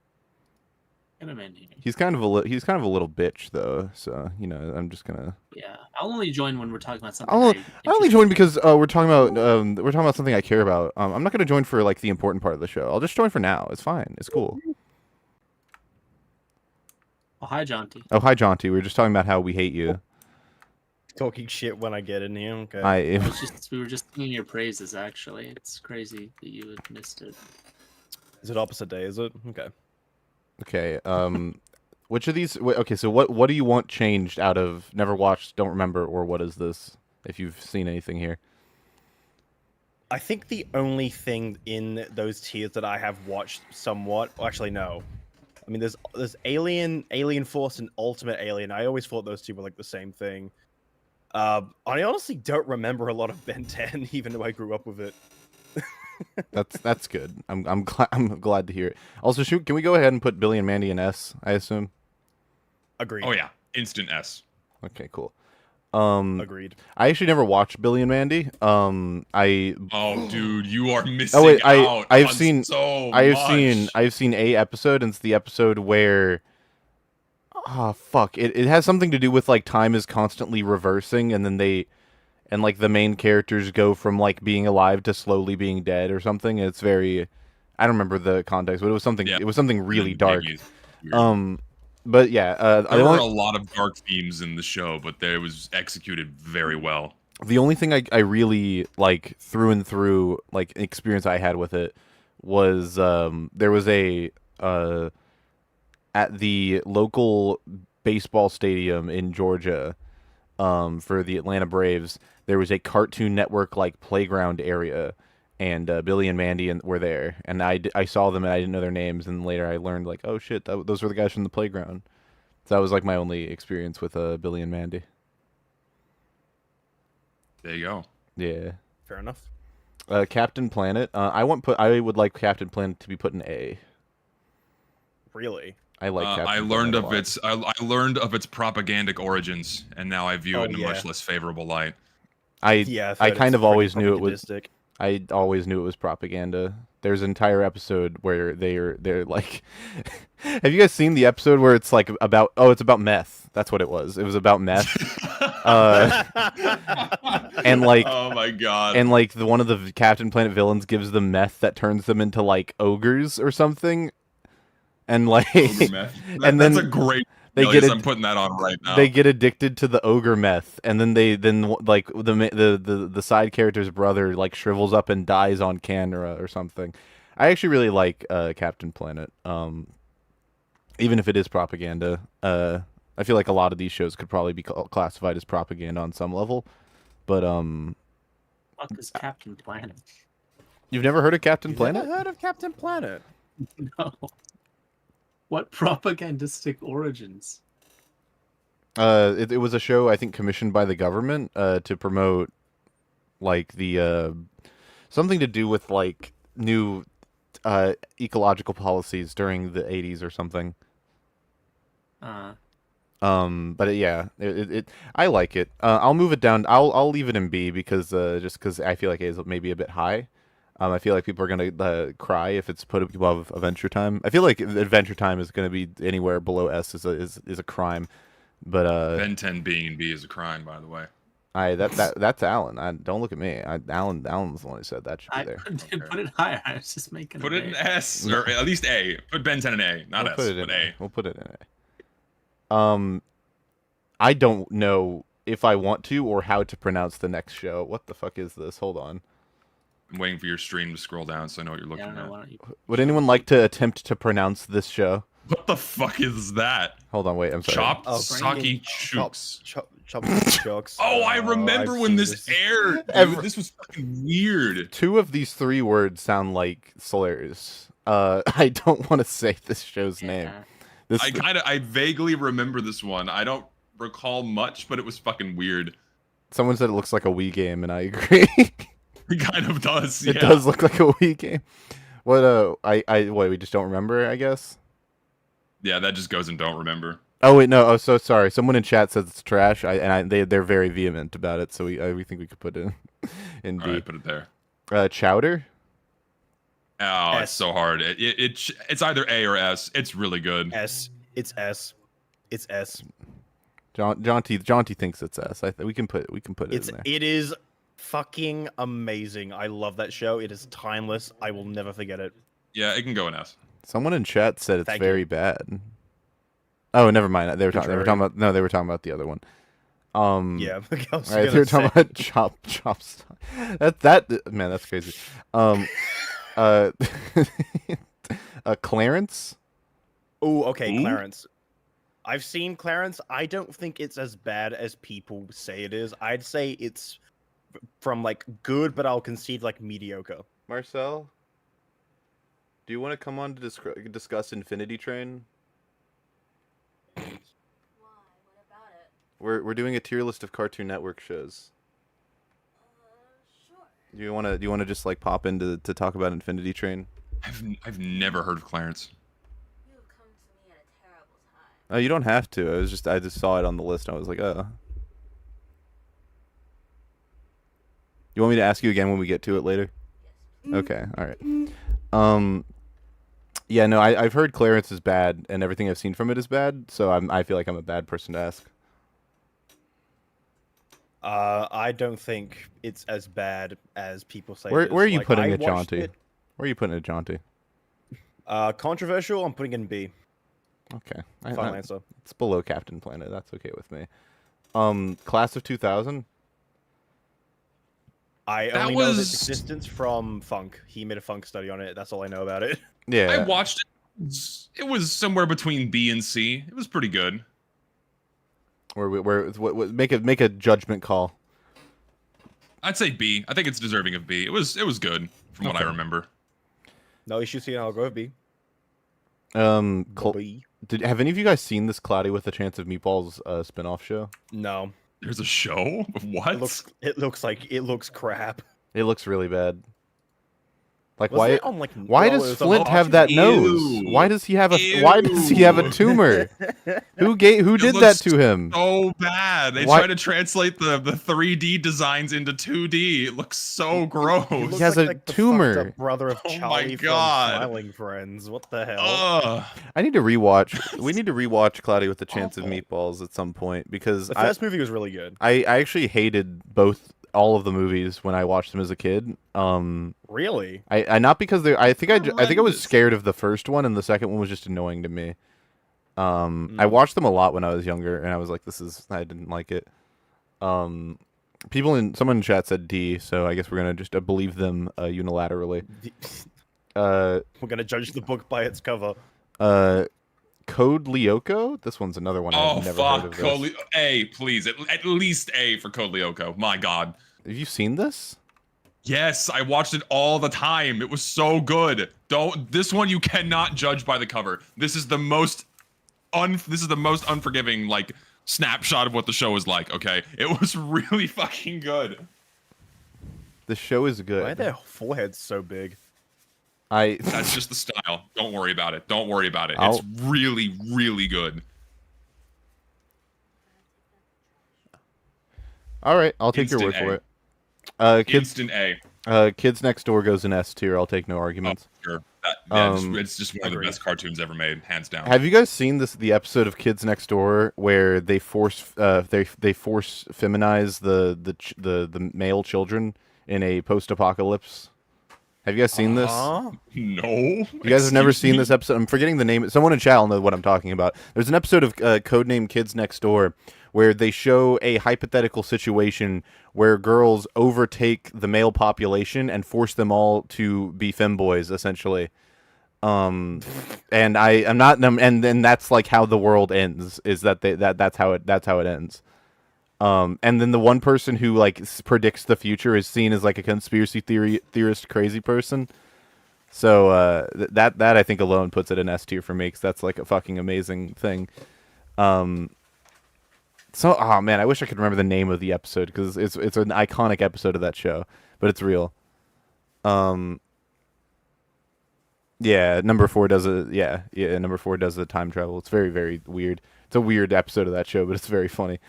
C: Get him in here.
A: He's kind of a little bitch though, so you know I'm just gonna.
C: Yeah, I'll only join when we're talking about something.
A: I only join because we're talking about something I care about. I'm not gonna join for like the important part of the show. I'll just join for now. It's fine. It's cool.
C: Oh, hi, Jaunty.
A: Oh, hi, Jaunty. We were just talking about how we hate you.
D: Talking shit when I get in here. Okay.
C: We were just singing your praises. Actually, it's crazy that you had missed it.
D: Is it opposite day? Is it? Okay.
A: Okay. Which of these? Okay. So what do you want changed out of never watched, don't remember, or what is this? If you've seen anything here.
D: I think the only thing in those tiers that I have watched somewhat. Well, actually, no. I mean, there's Alien Force, and Ultimate Alien. I always thought those two were like the same thing. I honestly don't remember a lot of Ben 10, even though I grew up with it.
A: That's good. I'm glad to hear it. Also, can we go ahead and put Billy and Mandy in S? I assume.
D: Agreed.
B: Oh yeah, instant S.
A: Okay, cool.
D: Agreed.
A: I actually never watched Billy and Mandy.
B: Oh, dude, you are missing
A: Oh wait,
B: out.
A: I've
B: on
A: seen
B: so
A: I've
B: much.
A: seen a episode, and it's the episode where Oh fuck! It has something to do with like time is constantly reversing, and then like the main characters go from like being alive to slowly being dead or something. It's very, I don't remember the context, but it was something.
B: Yeah.
A: It was something really
B: And
A: dark.
B: maybe it's weird.
A: But yeah,
B: There were a lot of dark themes in the show, but it was executed very well.
A: the only thing I really like through and through like experience I had with it was there was a at the local baseball stadium in Georgia for the Atlanta Braves, there was a Cartoon Network like playground area, and Billy and Mandy were there, and I saw them and I didn't know their names, and later I learned like, oh shit, those were the guys from the playground. So that was like my only experience with Billy and Mandy.
B: There you go.
A: Yeah.
D: Fair enough.
A: Captain Planet. I would like Captain Planet to be put in A.
D: Really?
A: I like. Captain
B: I
A: Planet
B: learned
A: a
B: of
A: lot.
B: I learned of its propagandic origins, and now I view
D: Oh,
B: it in a
D: yeah.
B: much less favorable light.
D: Yeah, I've
A: I
D: heard
A: kind
D: it's
A: of always
D: pretty
A: knew it was.
D: propagandistic.
A: I always knew it was propaganda. There's an entire episode where they're like, have you guys seen the episode where it's like about it's about meth? That's what it was. It was about meth. And like
B: oh my god.
A: and like one of the Captain Planet villains gives them meth that turns them into like ogres or something. And like
B: Ogre meth.
A: and
B: That's
A: then
B: a great.
A: they
B: Alias,
A: get
B: I'm putting that on right now.
A: they get addicted to the ogre meth, and then like the side character's brother like shrivels up and dies on camera or something. I actually really like Captain Planet, even if it is propaganda. I feel like a lot of these shows could probably be classified as propaganda on some level, but
C: What is Captain Planet?
A: you've never heard of Captain
D: You've
A: Planet?
D: never heard of Captain Planet?
C: No. What propagandistic origins?
A: It was a show I think commissioned by the government to promote like the something to do with like new ecological policies during the 80s or something. But yeah, I like it. I'll move it down. I'll leave it in B because just because I feel like it is maybe a bit high. I feel like people are gonna cry if it's put above Adventure Time. I feel like Adventure Time is gonna be anywhere below S is a crime. But
B: Ben 10 being in B is a crime, by the way.
A: that's Alan. Don't look at me. Alan's the one who said that should be
C: I
A: there.
C: put it higher. I was just making
B: Put
C: a
B: it in
C: big-
B: S, or at least A. Put Ben 10 in A, not
A: We'll
B: S,
A: put it
B: but
A: in
B: A.
A: We'll put it in A. I don't know if I want to or how to pronounce the next show. What the fuck is this? Hold on.
B: I'm waiting for your stream to scroll down so I know what you're
C: Yeah, I
B: looking
C: don't know,
B: at.
C: why don't you...
A: Would anyone like to attempt to pronounce this show?
B: What the fuck is that?
A: Hold on, wait. I'm sorry.
B: Chopped
D: Oh,
B: Saki
D: Chop,
B: Chooks.
D: chop, jokes.
B: Oh, I remember
D: I've
B: when
D: seen
B: this aired. Dude.
A: Ever-
B: This was fucking weird.
A: Two of these three words sound like slurs. I don't want to say this show's name.
C: Yeah.
A: This
B: I vaguely remember this one. I don't recall much, but it was fucking weird.
A: someone said it looks like a Wii game, and I agree.
B: It kind of does.
A: It
B: Yeah.
A: does look like a Wii game. What? What? We just don't remember, I guess.
B: Yeah, that just goes and don't remember.
A: Oh wait, no. Oh, so sorry. Someone in chat says it's trash. They're very vehement about it. So we think we could put it in
B: All
A: B.
B: right, put it there.
A: Chowder.
B: Oh,
D: S.
B: it's so hard. It's either A or S. It's really good.
D: S. It's S. It's S.
A: Jaunty thinks it's S. We can put it in there.
D: It is fucking amazing. I love that show. It is timeless. I will never forget it.
B: Yeah, it can go in S.
A: Someone in chat said it's
D: Thank
A: very bad. Oh, never mind. They were talking
D: Contrary.
A: about they were talking about the other one.
D: Yeah, I was
A: All right,
D: gonna
A: they were talking
D: say.
A: about chop stuff. That man, that's crazy. Uh, Clarence.
D: Oh, okay,
B: Ooh.
D: Clarence. I've seen Clarence. I don't think it's as bad as people say it is. I'd say it's from like good, but I'll concede like mediocre.
A: Marcel, do you want to come on to discuss Infinity Train?
E: Why? What about it?
A: We're doing a tier list of Cartoon Network shows.
E: Sure.
A: Do you want to just like pop in to talk about Infinity Train?
B: I've never heard of Clarence.
E: You have come to me at a terrible time.
A: Oh, you don't have to. I just saw it on the list and I was like, oh. You want me to ask you again when we get to it later?
E: Yes.
A: Okay, all right. Yeah, no, I've heard Clarence is bad, and everything I've seen from it is bad. So I feel like I'm a bad person to ask.
D: I don't think it's as bad as people say.
A: Where
D: it is.
A: are you
D: Like,
A: putting
D: I
A: it,
D: watched
A: Jaunty? Where are you putting it, Jaunty?
D: Controversial. I'm putting it in B.
A: Okay,
D: Final answer.
A: it's below Captain Planet. That's okay with me. Class of 2000.
D: I
B: That
D: only know its
B: was-
D: existence from Funk. He made a Funk study on it. That's all I know about it.
A: Yeah,
B: I watched it. It was somewhere between B and C. It was pretty good.
A: make a judgment call.
B: I'd say B. I think it's deserving of B. It was good from what I
A: Okay.
B: remember.
D: No issues here. I'll go with B.
A: Have any of you guys seen this Cloudy with a Chance of Meatballs spin-off show?
D: No.
B: There's a show? What?
D: It looks crap.
A: It looks really bad. Like
D: Was
A: why?
D: it on, like,
A: Why
D: no, it
A: does
D: was on
A: Flint have that
B: Ew.
A: nose? Why does he have a Why does he have a tumor? Who did that
B: looks
A: to him?
B: So bad. They
A: Why-
B: try to translate the 3D designs into 2D. It looks so gross.
D: He looks
A: has a
D: the fucked
A: tumor.
D: up brother of
B: Oh my
D: Charlie from
B: God.
D: Smiling Friends. What the hell?
B: Ugh.
A: I need to rewatch. We need to rewatch Cloudy with a Chance of
B: Awful.
A: Meatballs at some point because
D: The first movie was really good.
A: I actually hated all of the movies when I watched them as a kid.
D: Really?
A: I not because they. I think I was
B: Horrendous.
A: scared of the first one, and the second one was just annoying to me. I watched them a lot when I was younger, and I was like, I didn't like it. Someone in chat said D, so I guess we're gonna just believe them unilaterally.
D: We're gonna judge the book by its cover.
A: Code Lyoko. This one's another one
B: Oh,
A: I've never heard
B: fuck.
A: of.
B: Code
A: This.
B: A, please. At least A for Code Lyoko. My God.
A: Have you seen this?
B: Yes, I watched it all the time. It was so good. This one you cannot judge by the cover. This is the most unforgiving like snapshot of what the show is like, okay? It was really fucking good.
A: The show is good.
D: Why are their foreheads so big?
B: That's just the style. Don't worry about it. Don't worry about it. It's really, really good.
A: All right, I'll take your word
B: Instant
A: for
B: A.
A: it. Kids,
B: Instant A.
A: Kids Next Door goes in S tier. I'll take no arguments.
B: Sure. It's just one of the best cartoons ever made, hands down.
A: Have you guys seen the episode of Kids Next Door where they force feminize the male children in a post-apocalypse? Have you guys seen this?
D: Huh?
B: No.
A: You guys have never seen this episode? I'm forgetting the name. Someone in chat will know what I'm talking about. There's an episode of Codename Kids Next Door where they show a hypothetical situation where girls overtake the male population and force them all to be femboys, essentially. And I'm not, and then that's like how the world ends. Is that's how it ends. And then the one person who like predicts the future is seen as like a conspiracy theorist crazy person. So that I think alone puts it in S tier for me, because that's like a fucking amazing thing. So, oh man, I wish I could remember the name of the episode, because it's an iconic episode of that show, but it's real. Yeah, number 4 does it. Yeah, number 4 does the time travel. It's very, very weird. It's a weird episode of that show, but it's very funny.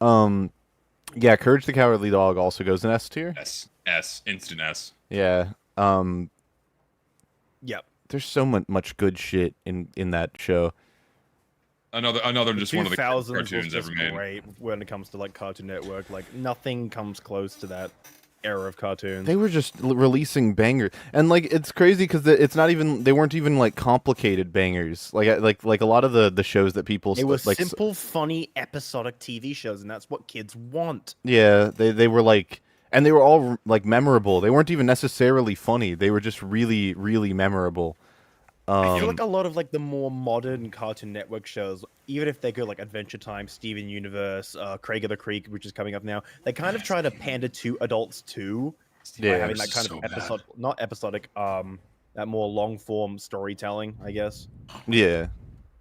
A: Yeah, Courage the Cowardly Dog also goes in S tier.
B: S, instant S.
A: Yeah.
D: Yep.
A: There's so much good shit in that show.
B: Another just one of the
D: 2000s was
B: cartoons
D: just
B: ever made.
D: great when it comes to like Cartoon Network. Like nothing comes close to that era of cartoons.
A: They were just releasing bangers, and like it's crazy because it's not even, they weren't even like complicated bangers. Like a lot of the shows that people
D: They were
A: like
D: simple, funny, episodic TV shows, and that's what kids want.
A: Yeah, they were like, and they were all like memorable. They weren't even necessarily funny. They were just really, really memorable.
D: I feel like a lot of like the more modern Cartoon Network shows, even if they go like Adventure Time, Steven Universe, Craig of the Creek, which is coming up now, they kind of try to pander to adults too, by
A: Yeah.
D: having that kind
B: So
D: of not episodic, that more long form storytelling, I guess,
A: Yeah.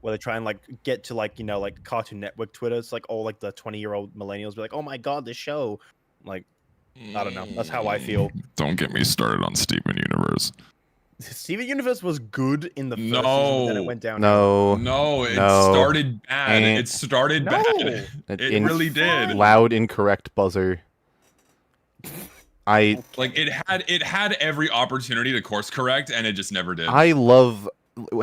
D: where they try and like get to like like Cartoon Network Twitter. It's like all like the 20-year-old millennials be like, oh my god, this show, like I don't know, that's how I feel.
B: Don't get me started on Steven Universe.
D: Steven Universe was good in the first season,
B: No.
D: then it went down.
A: No.
B: No, it
A: No.
B: started bad.
A: Eh.
B: It started
D: No.
B: bad. It really did.
A: Loud incorrect buzzer.
B: Like it had every opportunity to course correct, and it just never did.
A: I love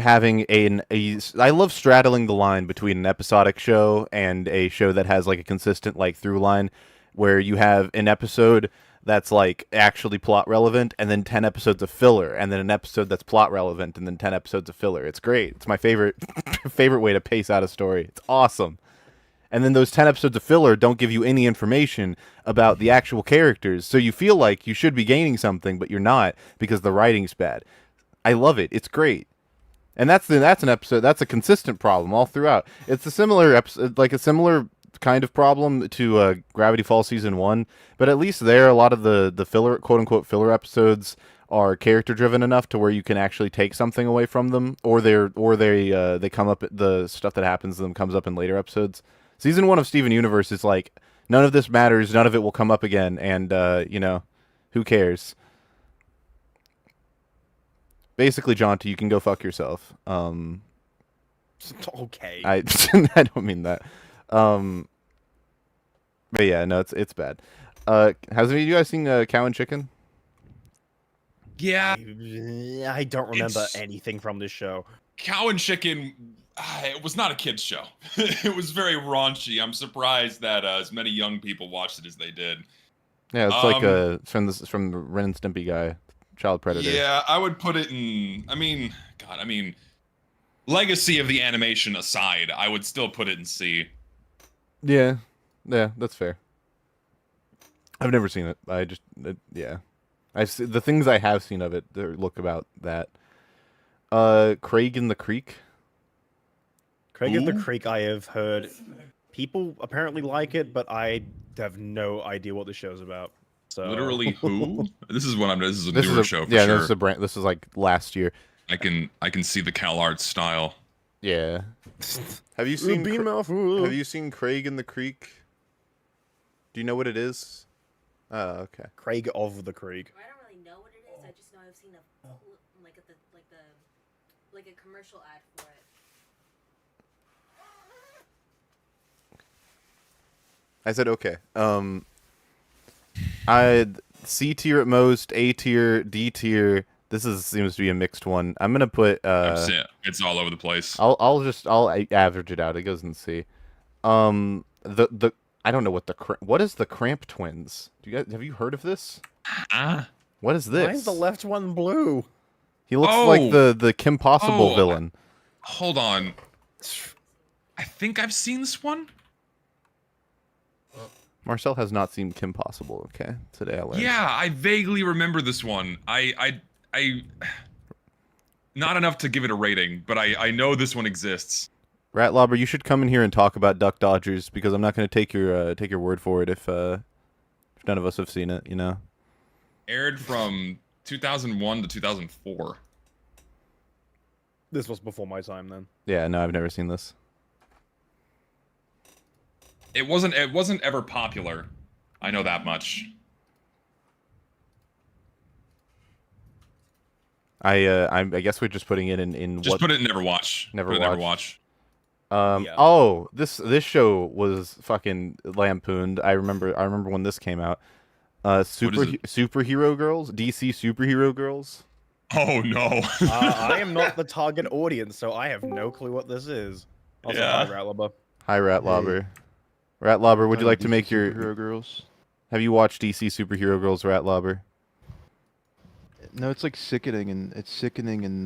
A: having I love straddling the line between an episodic show and a show that has like a consistent like through line, where you have an episode that's like actually plot relevant, and then 10 episodes of filler, and then an episode that's plot relevant, and then 10 episodes of filler. It's great. It's my favorite favorite way to pace out a story. It's awesome. And then those 10 episodes of filler don't give you any information about the actual characters, so you feel like you should be gaining something, but you're not because the writing's bad. I love it. It's great. And that's an episode. That's a consistent problem all throughout. It's a similar episode, like a similar kind of problem to Gravity Falls season 1, but at least there, a lot of the filler, quote unquote filler episodes are character driven enough to where you can actually take something away from them, or they come up, the stuff that happens to them comes up in later episodes. Season 1 of Steven Universe is like, none of this matters, none of it will come up again, and who cares? Basically, Jaunty, you can go fuck yourself.
D: Okay.
A: I I don't mean that. But yeah, no, it's bad. Has any of you guys seen Cow and Chicken?
B: Yeah,
D: I don't remember
B: It's-
D: anything from this show.
B: Cow and Chicken. It was not a kids show. It was very raunchy. I'm surprised that as many young people watched it as they did.
A: Yeah, it's like it's from the Ren and Stimpy guy, Child Predator.
B: Yeah, I would put it in. I mean, legacy of the animation aside, I would still put it in C.
A: Yeah, that's fair. I've never seen it. I just yeah, the things I have seen of it look about that. Craig in the Creek.
D: Craig of the
B: Ooh.
D: Creek, I have heard people apparently like it, but I have no idea what the show's about. So
B: Literally, who? This is what I'm. This is a
A: This
B: newer
A: is
B: show for
A: yeah,
B: sure.
A: this is a brand. This is like last year.
B: I can see the CalArts style.
A: Yeah. Have you seen Have you seen Craig in the Creek? Do you know what it is? Oh, okay.
D: Craig of the Creek?
E: I don't really know what it is. I just know I've seen a commercial ad for it.
A: I said okay. I C tier at most, A tier, D tier. This seems to be a mixed one. I'm gonna put.
B: It's all over the place.
A: I'll average it out. It goes in C. The I don't know what is the Cramp Twins? Have you heard of this? What is this?
D: Why is the left one blue?
A: He looks like the Kim Possible villain.
B: Hold on. I think I've seen this one.
A: Marcel has not seen Kim Possible. Okay, today I learned.
B: Yeah, I vaguely remember this one. I not enough to give it a rating, but I know this one exists.
A: Ratlobber, you should come in here and talk about Duck Dodgers because I'm not going to take your word for it if none of us have seen it. You know.
B: Aired from 2001 to 2004.
D: This was before my time then.
A: Yeah, no, I've never seen this.
B: It wasn't ever popular. I know that much.
A: I guess we're just putting it in
B: Just
A: what
B: put it in never watch.
A: Never
B: Put it in
A: watch.
B: never watch.
D: Yeah.
A: Oh, this show was fucking lampooned. I remember when this came out. Superhero Girls, DC Superhero Girls.
B: Oh no.
D: I am not the target audience, so I have no clue what this is. Also,
B: Yeah.
D: hi, Ratlubber.
A: Hi, Ratlobber. Ratlobber, would you like to make your?
F: Superhero Girls?
A: Have you watched DC Superhero Girls, Ratlobber?
F: No, it's like sickening and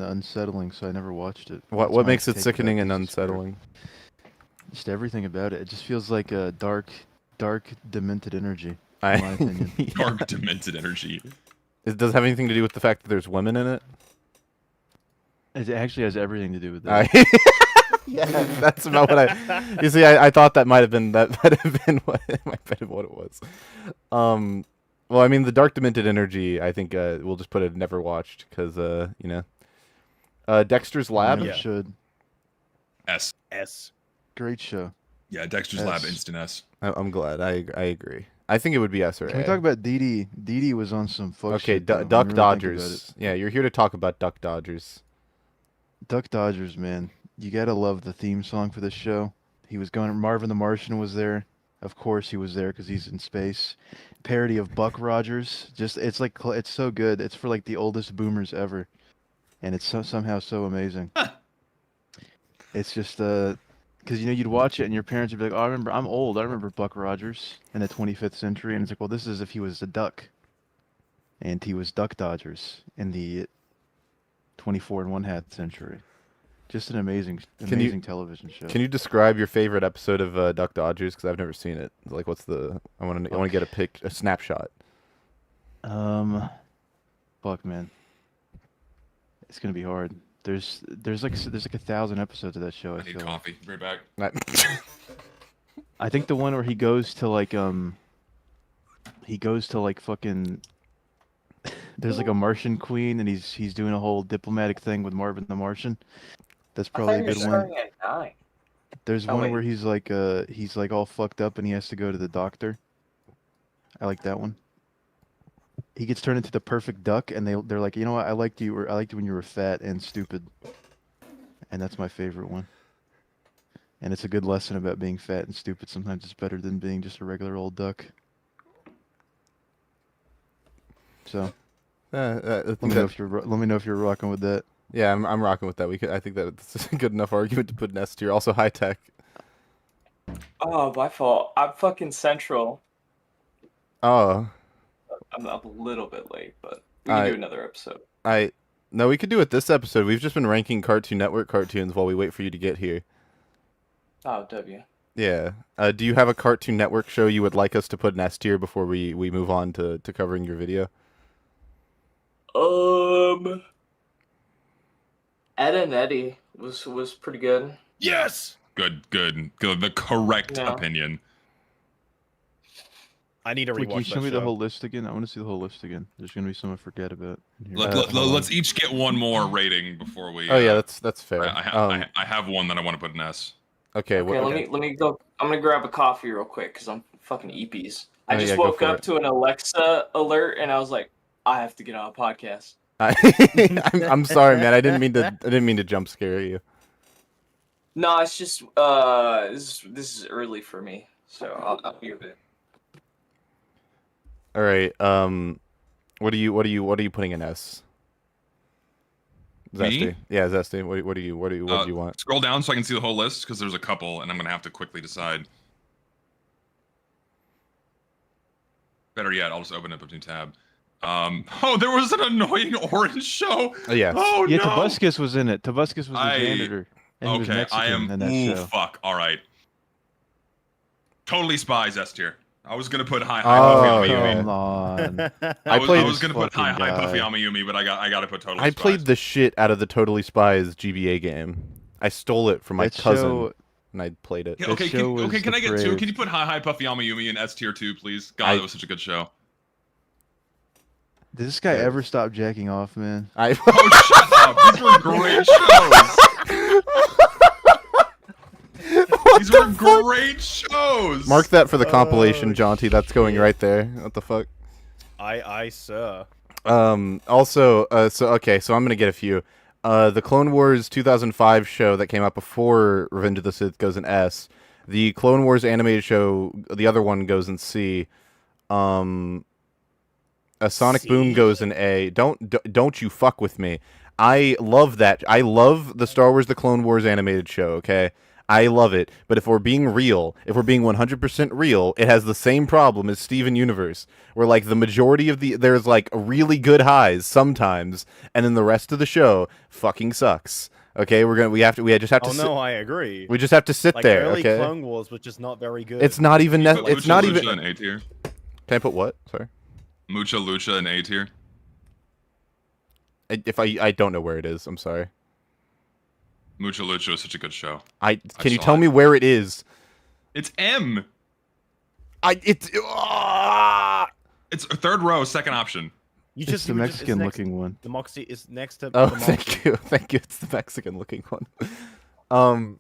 F: unsettling. So I never watched it.
A: What
F: That's my
A: makes it
F: take
A: sickening
F: about
A: and
F: DC Superhero.
A: unsettling?
F: Just everything about it. It just feels like a dark, demented energy. In my opinion.
B: Dark demented energy.
A: Does it have anything to do with the fact that there's women in it?
F: It actually has everything to do with
A: I,
F: that.
A: yeah, that's about what I. You see, I thought that might have been what it was. Well, I mean, the dark demented energy. I think we'll just put it never watched because Dexter's Lab.
F: Never
D: Yeah.
F: should.
B: S.
D: S.
F: Great show.
B: Yeah, Dexter's Lab
F: S.
B: instant S.
A: I'm glad. I agree. I think it would be S or
F: Can we
A: A.
F: talk about Dee Dee? Dee Dee was on some fuck
A: Okay,
F: shit. though, when
A: Duck
F: you really think about
A: Dodgers. Yeah, you're here to talk about Duck Dodgers.
F: it. Duck Dodgers, man. You gotta love the theme song for this show. He was going. Marvin the Martian was there. Of course, he was there because he's in space. Parody of Buck Rogers. Just it's like it's so good. It's for like the oldest boomers ever. and it's somehow so amazing. It's just because you'd watch it and your parents would be like, "Oh, I'm old. I remember Buck Rogers in the 25th century," and it's like, "Well, this is if he was a duck, and he was Duck Dodgers in the 24 and 1/2 century." Just an amazing television show.
A: Can you describe your favorite episode of Duck Dodgers? Because I've never seen it. Like, what's the? I want to get a snapshot.
F: Fuck, man, it's gonna be hard. There's like 1,000 episodes of that show.
B: I need
F: feel like.
B: coffee. Right back.
F: I think the one where he goes to like fucking. There's like a Martian queen, and he's doing a whole diplomatic thing with Marvin the Martian. That's probably a good one.
G: Starting at 9.
F: There's
G: Oh,
F: one
G: wait.
F: where he's like all fucked up and he has to go to the doctor. I like that one. He gets turned into the perfect duck, and they're like, you know what? I liked you when you were fat and stupid, and that's my favorite one. And it's a good lesson about being fat and stupid. Sometimes it's better than being just a regular old duck. So let me know if you're rocking with that.
A: Yeah, I'm rocking with that. I think that it's a good enough argument to put an S tier. Also, high tech.
G: Oh, my fault. I'm fucking central.
A: Oh,
G: I'm a little bit late, but we can do another episode.
A: No, we could do it this episode. We've just been ranking Cartoon Network cartoons while we wait for you to get here.
G: Oh, W.
A: Yeah. Do you have a Cartoon Network show you would like us to put an S tier before we move on to covering your video?
G: Ed and Eddie was pretty good.
B: Yes. Good. The correct
G: Yeah.
B: opinion.
D: I need to
F: Wait, can you
D: rewatch
F: show
D: that
F: me
D: show.
F: the whole list again? I want to see the whole list again. There's gonna be some I forget about. in here.
B: Let's each get one more rating before we.
A: Oh yeah, that's fair.
B: I have one that I want to put an S.
A: Okay.
G: Okay, let me go. I'm gonna grab a coffee real quick because I'm fucking eepies. I
A: Oh,
G: just
A: yeah, go
G: woke
A: for
G: up
A: it.
G: to an Alexa alert and I was like, I have to get on a podcast.
A: I'm sorry, man. I didn't mean to jump scare you.
G: No, it's just this is early for me, so I'll be a bit.
A: All right. What are you putting in S? Zesty.
B: Me?
A: Yeah, Zesty. What do you want?
B: Scroll down so I can see the whole list because there's a couple, and I'm gonna have to quickly decide. Better yet, I'll just open up a new tab. Oh, there was an annoying orange show.
A: Oh, yes.
B: Oh
F: Yeah,
B: no.
F: Tobuscus was in it. Tobuscus was the janitor. And he was
B: Okay,
F: Mexican
B: I am.
F: in that
B: Ooh,
F: show.
B: fuck. All right. Totally Spies S tier. I was gonna put high
A: Oh,
B: Puffy
A: yeah.
B: Yumi.
F: Come on.
B: I
A: played
B: was gonna put high
F: fucking
B: Puffy
F: guy.
B: Yumi, but I gotta put Totally
A: I
B: Spies.
A: played the shit out of the Totally Spies GBA game. I stole it from my
F: That
A: cousin,
F: show-
A: and I played it.
B: Yeah,
F: That
B: okay,
F: show was
B: can I get two?
F: depraved.
B: Can you put high Puffy Yumi in S tier 2, please? God, that was such a good show.
F: Did this guy ever stop jacking off, man?
A: I
B: Oh, shut up! These were great shows. These were great shows.
A: Mark that for the compilation, Jaunty. That's going right there. What the fuck?
D: I sir.
A: Also, so I'm gonna get a few. The Clone Wars 2005 show that came out before Revenge of the Sith goes in S. The Clone Wars animated show, the other one goes in C. A Sonic Boom
D: C?
A: goes in A. Don't you fuck with me. I love that. I love the Star Wars The Clone Wars animated show, okay? I love it. But if we're being real, if we're being 100% real, it has the same problem as Steven Universe, where like the majority of there's like really good highs sometimes, and then the rest of the show fucking sucks. Okay, we just have to
D: Oh
A: sit,
D: no, I agree.
A: we just have to sit
D: Like
A: there,
D: early
A: okay?
D: Clone Wars was just not very good.
A: It's not even
B: Can you put
A: it's
B: Lucha
A: not
B: Lucha
A: even
B: in A tier.
A: Can I put what? Sorry.
B: Mucha Lucha in A tier.
A: I don't know where it is. I'm sorry.
B: Mucha Lucha is such a good show.
A: Can you
B: saw
A: tell
B: it.
A: me where it is?
B: It's M.
A: It's
B: It's third row, second option.
D: You
F: It's
D: just
F: the
D: you were just- it's next-
F: Mexican-looking one.
D: The Moxie is next to.
A: Oh,
D: the Moxie.
A: thank you. It's the Mexican looking one.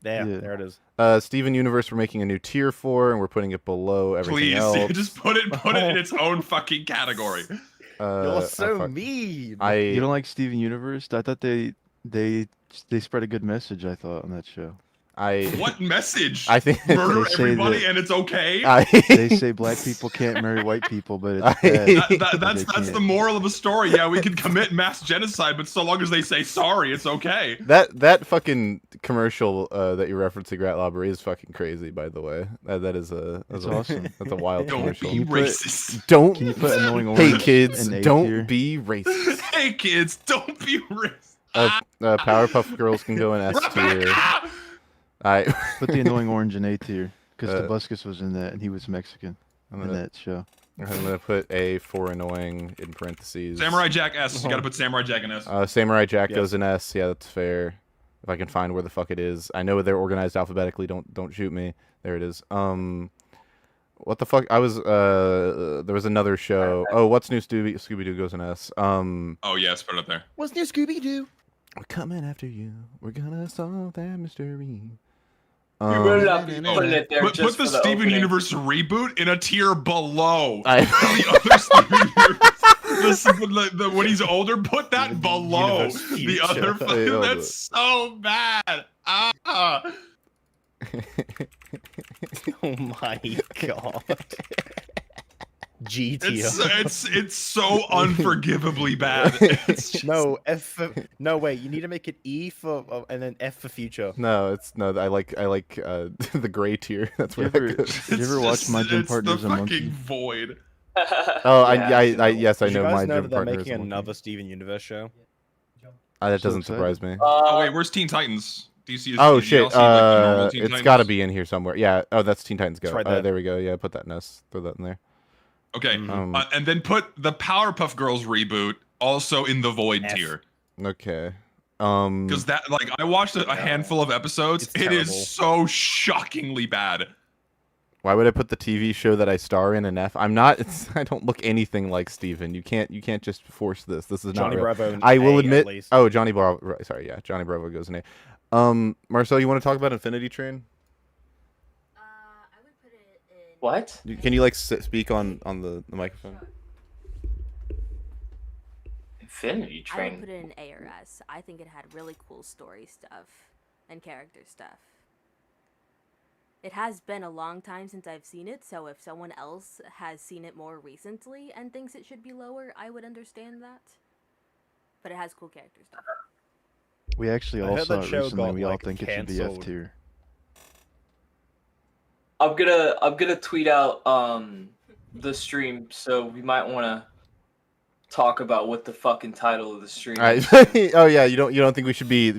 D: There,
F: Yeah.
D: there it is.
A: Steven Universe, we're making a new tier for, and we're putting it below everything
B: Please,
A: else.
B: just put it in its own fucking category.
D: You're so
A: fuck.
D: mean.
F: You
A: I
F: don't like Steven Universe? I thought they spread a good message. I thought on that show.
B: What message?
A: I think
B: Murder
F: They say
B: everybody
F: that-
B: and it's okay.
F: They say black people can't marry white people, but it's bad.
B: That's
F: They
B: the
F: can't.
B: moral of the story. Yeah, we can commit mass genocide, but so long as they say sorry, it's okay.
A: that fucking commercial that you're referencing, Rat Lobbery, is fucking crazy. By the way, that's
F: It's awesome.
A: That's a wild
B: Don't
A: commercial.
B: be
F: you put-
B: racist.
A: Don't.
F: Can you put annoying
A: Hey
F: orange
A: kids,
F: in A
A: don't
F: tier?
A: be racist.
B: Hey kids, don't be racist.
A: Powerpuff Girls can go in S tier.
B: Rebecca!
A: I.
F: Put the annoying orange in A tier because
A: Uh,
F: Tobuscus was in that and he was Mexican
A: I'm
F: in
A: gonna,
F: that show.
A: I'm gonna put A for annoying in parentheses.
B: Samurai Jack S. You gotta put Samurai Jack in S.
A: Samurai Jack
D: Yes.
A: goes in S. Yeah, that's fair. If I can find where the fuck it is, I know they're organized alphabetically. Don't shoot me. There it is. What the fuck? I was there was another show. Oh, what's new? Scooby Doo goes in S.
B: Oh yes, put it up there.
D: What's new, Scooby Doo?
A: We're coming after you. We're gonna solve that mystery.
G: You better not be putting it there
B: Put
G: just
B: the
G: for the
B: Steven
G: opening.
B: Universe reboot in a tier below
A: I-
B: the other Steven Universe. When he's older, put that
D: The
B: below
D: universe
B: the
D: future.
B: other.
A: Hey, hold
B: That's so bad. Ah.
D: Oh my god. G tier.
B: It's so unforgivably bad. It's just-
D: No, F for, no wait, you need to make it E for and then F for future.
A: No, it's no. I like the gray tier. That's
F: Did
A: where
F: you
A: that
F: ever,
A: goes.
F: did you ever watch My Gym
B: it's
F: Partner's
B: the
F: a
B: fucking
F: Monkey?
B: void.
A: Oh,
G: Yeah,
A: yes, I
D: Did you
A: know
D: guys
A: my
D: know
A: gym
D: that they're
A: partner is
D: making
A: a monkey.
D: another Steven Universe show?
A: That
F: So
A: doesn't
F: excited.
A: surprise me.
B: Oh wait, where's Teen Titans? Do you see?
A: Oh
B: do y'all
A: shit!
B: see, like, the normal Teen
A: It's
B: Titans?
A: got to be in here somewhere. Yeah. Oh, that's Teen Titans Go.
D: It's right there.
A: There we go. Yeah, put that in S. Throw that in there.
B: Okay,
A: Um,
B: and then put the Powerpuff Girls reboot also in the void
D: F.
B: tier.
A: Okay.
B: Because that, like, I watched a handful of episodes.
D: It's
B: It is
D: terrible.
B: so shockingly bad.
A: Why would I put the TV show that I star in an F? I'm not. I don't look anything like Steven. You can't just force this. This is
D: Johnny
A: not real.
D: Bravo. and
A: I will
D: A, at
A: admit.
D: least.
A: Oh, Johnny Bravo. Right, sorry, yeah, Johnny Bravo goes in A. Marcel, you want to talk about Infinity Train?
E: I would put it in.
G: What?
A: Can you like speak on the microphone?
G: Infinity
E: I would
G: Train.
E: put it in A or S. I think it had really cool story stuff and character stuff. It has been a long time since I've seen it, so if someone else has seen it more recently and thinks it should be lower, I would understand that. But it has cool character stuff.
F: We actually
D: I
F: all
D: heard
F: saw
D: that
F: it
D: show
F: recently.
D: got,
F: We all
D: like,
F: think it should be F
D: cancelled.
F: tier.
G: I'm gonna tweet out the stream, so we might want to talk about what the fucking title of the stream
A: All
G: is.
A: right. Oh yeah, you don't think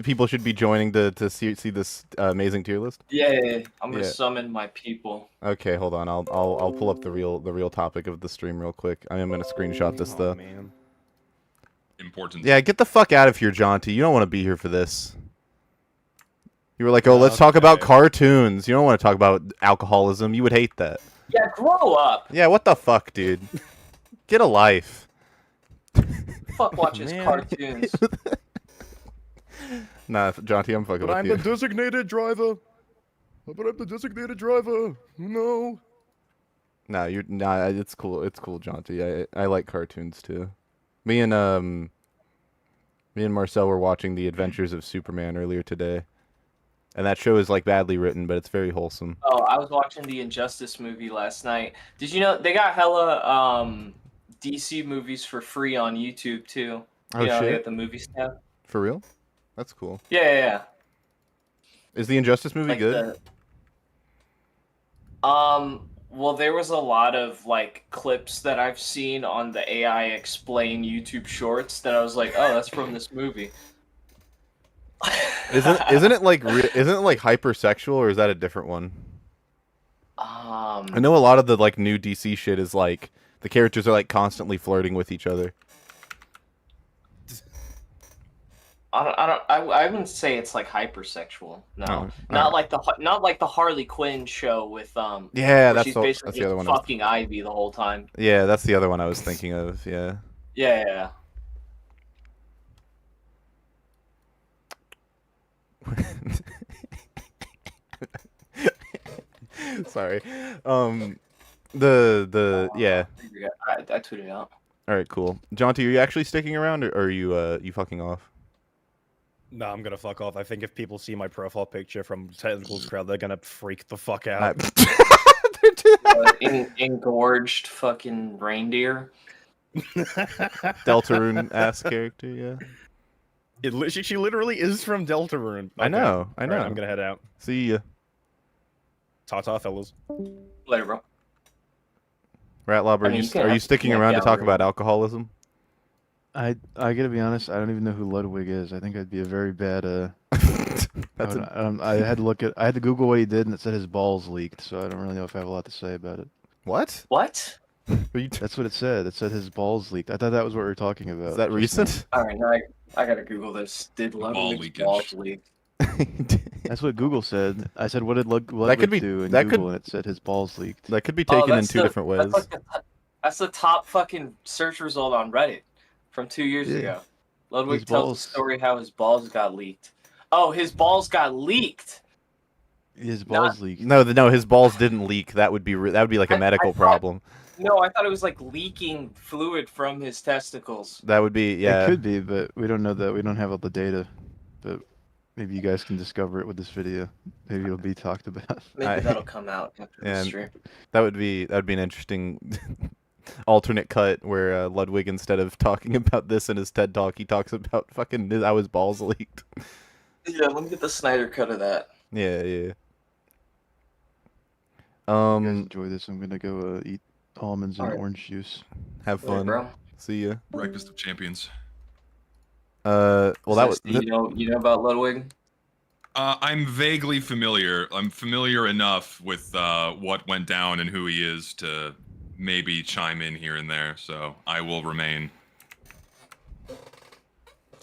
A: people should be joining to see this amazing tier list?
G: Yeah, I'm gonna
A: Yeah.
G: summon my people.
A: Okay, hold on. I'll pull up the real topic of the stream real quick. I am gonna screenshot this
D: Oh,
A: though.
D: man.
B: Important.
A: Yeah, get the fuck out of here, Jaunty. You don't want to be here for this. You were like, oh, let's talk about
D: Okay.
A: cartoons. You don't want to talk about alcoholism. You would hate that.
G: Yeah, grow up.
A: Yeah, what the fuck, dude? Get a life.
G: Fuck watches
D: Man.
G: cartoons.
A: Nah, Jaunty, I'm fucking
D: But
A: with
D: I'm
A: you.
D: the designated driver. But I'm the designated driver. No.
A: Nah, it's cool. It's cool, Jaunty. I like cartoons too. Me and Marcel were watching The Adventures of Superman earlier today. And that show is like badly written, but it's very wholesome.
G: Oh, I was watching the Injustice movie last night. Did you know they got hella DC movies for free on YouTube too?
A: Oh
G: You know, they
A: shit.
G: got the movie stuff.
A: For real? That's cool.
G: Yeah.
A: Is the Injustice movie
G: Like
A: good?
G: well, there was a lot of like clips that I've seen on the AI Explain YouTube Shorts that I was like, oh, that's from this movie.
A: Isn't it like hypersexual, or is that a different one? I know a lot of the like new DC shit is like the characters are like constantly flirting with each other.
G: I wouldn't say it's like hypersexual. No,
A: Oh,
G: not like the Harley Quinn show with
A: Yeah,
G: where
A: that's
G: she's
A: the
G: basically
A: other
G: just
A: one.
G: fucking Ivy the whole time.
A: Yeah, that's the other one I was thinking of. Yeah.
G: Yeah.
A: Sorry. Yeah.
G: I tweeted out.
A: All right, cool. Jaunty, are you actually sticking around, or are you fucking off?
D: No, I'm gonna fuck off. I think if people see my profile picture from Technicals Crowd, they're gonna freak the fuck
A: I-
D: out.
G: Engorged fucking reindeer.
A: Deltarune ass character, yeah.
D: She literally is from Deltarune.
A: I know, I know.
D: Alright, I'm gonna head out.
A: See ya.
D: Ta-ta, fellas.
G: Later, bro.
A: Ratlob,
G: I mean, you can
A: are you
G: have
A: sticking
G: Nick
A: around to talk
G: Gallery.
A: about alcoholism?
F: I gotta be honest. I don't even know who Ludwig is. I think I'd be a very bad.
A: That's
F: I had to look at. I had to Google what he did, and it said his balls leaked. So I don't really know if I have a lot to say about it.
A: what?
G: What?
A: Are you
F: That's what it said. It said his balls leaked. I thought that was what we were talking about.
A: is that
F: just now.
A: recent?
G: All right, now I gotta Google this. Did
B: ball
G: Ludwig's
B: leakage.
G: balls leak?
F: That's what Google said. I said, "What did Ludwig
A: That could be-
F: do?" in
A: that could-
F: Google, and it said his balls leaked.
A: That could be
G: Oh,
A: taken in
G: that's
A: two different ways.
G: That's the top fucking search result on Reddit from 2 years
F: Yeah.
G: ago. Ludwig
F: His
G: tells
F: balls.
G: the story how his balls got leaked. Oh, his balls got leaked.
F: His balls leaked.
A: No, his balls didn't leak. That would be like a
G: I
A: medical
G: thought-
A: problem.
G: No, I thought it was like leaking fluid from his testicles.
A: That would be yeah.
F: It could be, but we don't know that. We don't have all the data. But maybe you guys can discover it with this video. Maybe it'll be talked about.
G: Maybe that'll come out after the
A: And-
G: stream.
A: That would be an interesting alternate cut where Ludwig, instead of talking about this in his TED talk, he talks about fucking how his balls leaked.
G: Yeah, let me get the Snyder cut of that.
A: Yeah.
F: You guys enjoy this. I'm gonna go eat almonds and
G: Alright.
F: orange juice.
A: Have
G: Later,
A: fun.
G: bro.
A: See ya.
B: Breakfast of champions.
A: Well, that was
G: Zesty, you know about Ludwig?
B: I'm vaguely familiar. I'm familiar enough with what went down and who he is to maybe chime in here and there. So I will remain.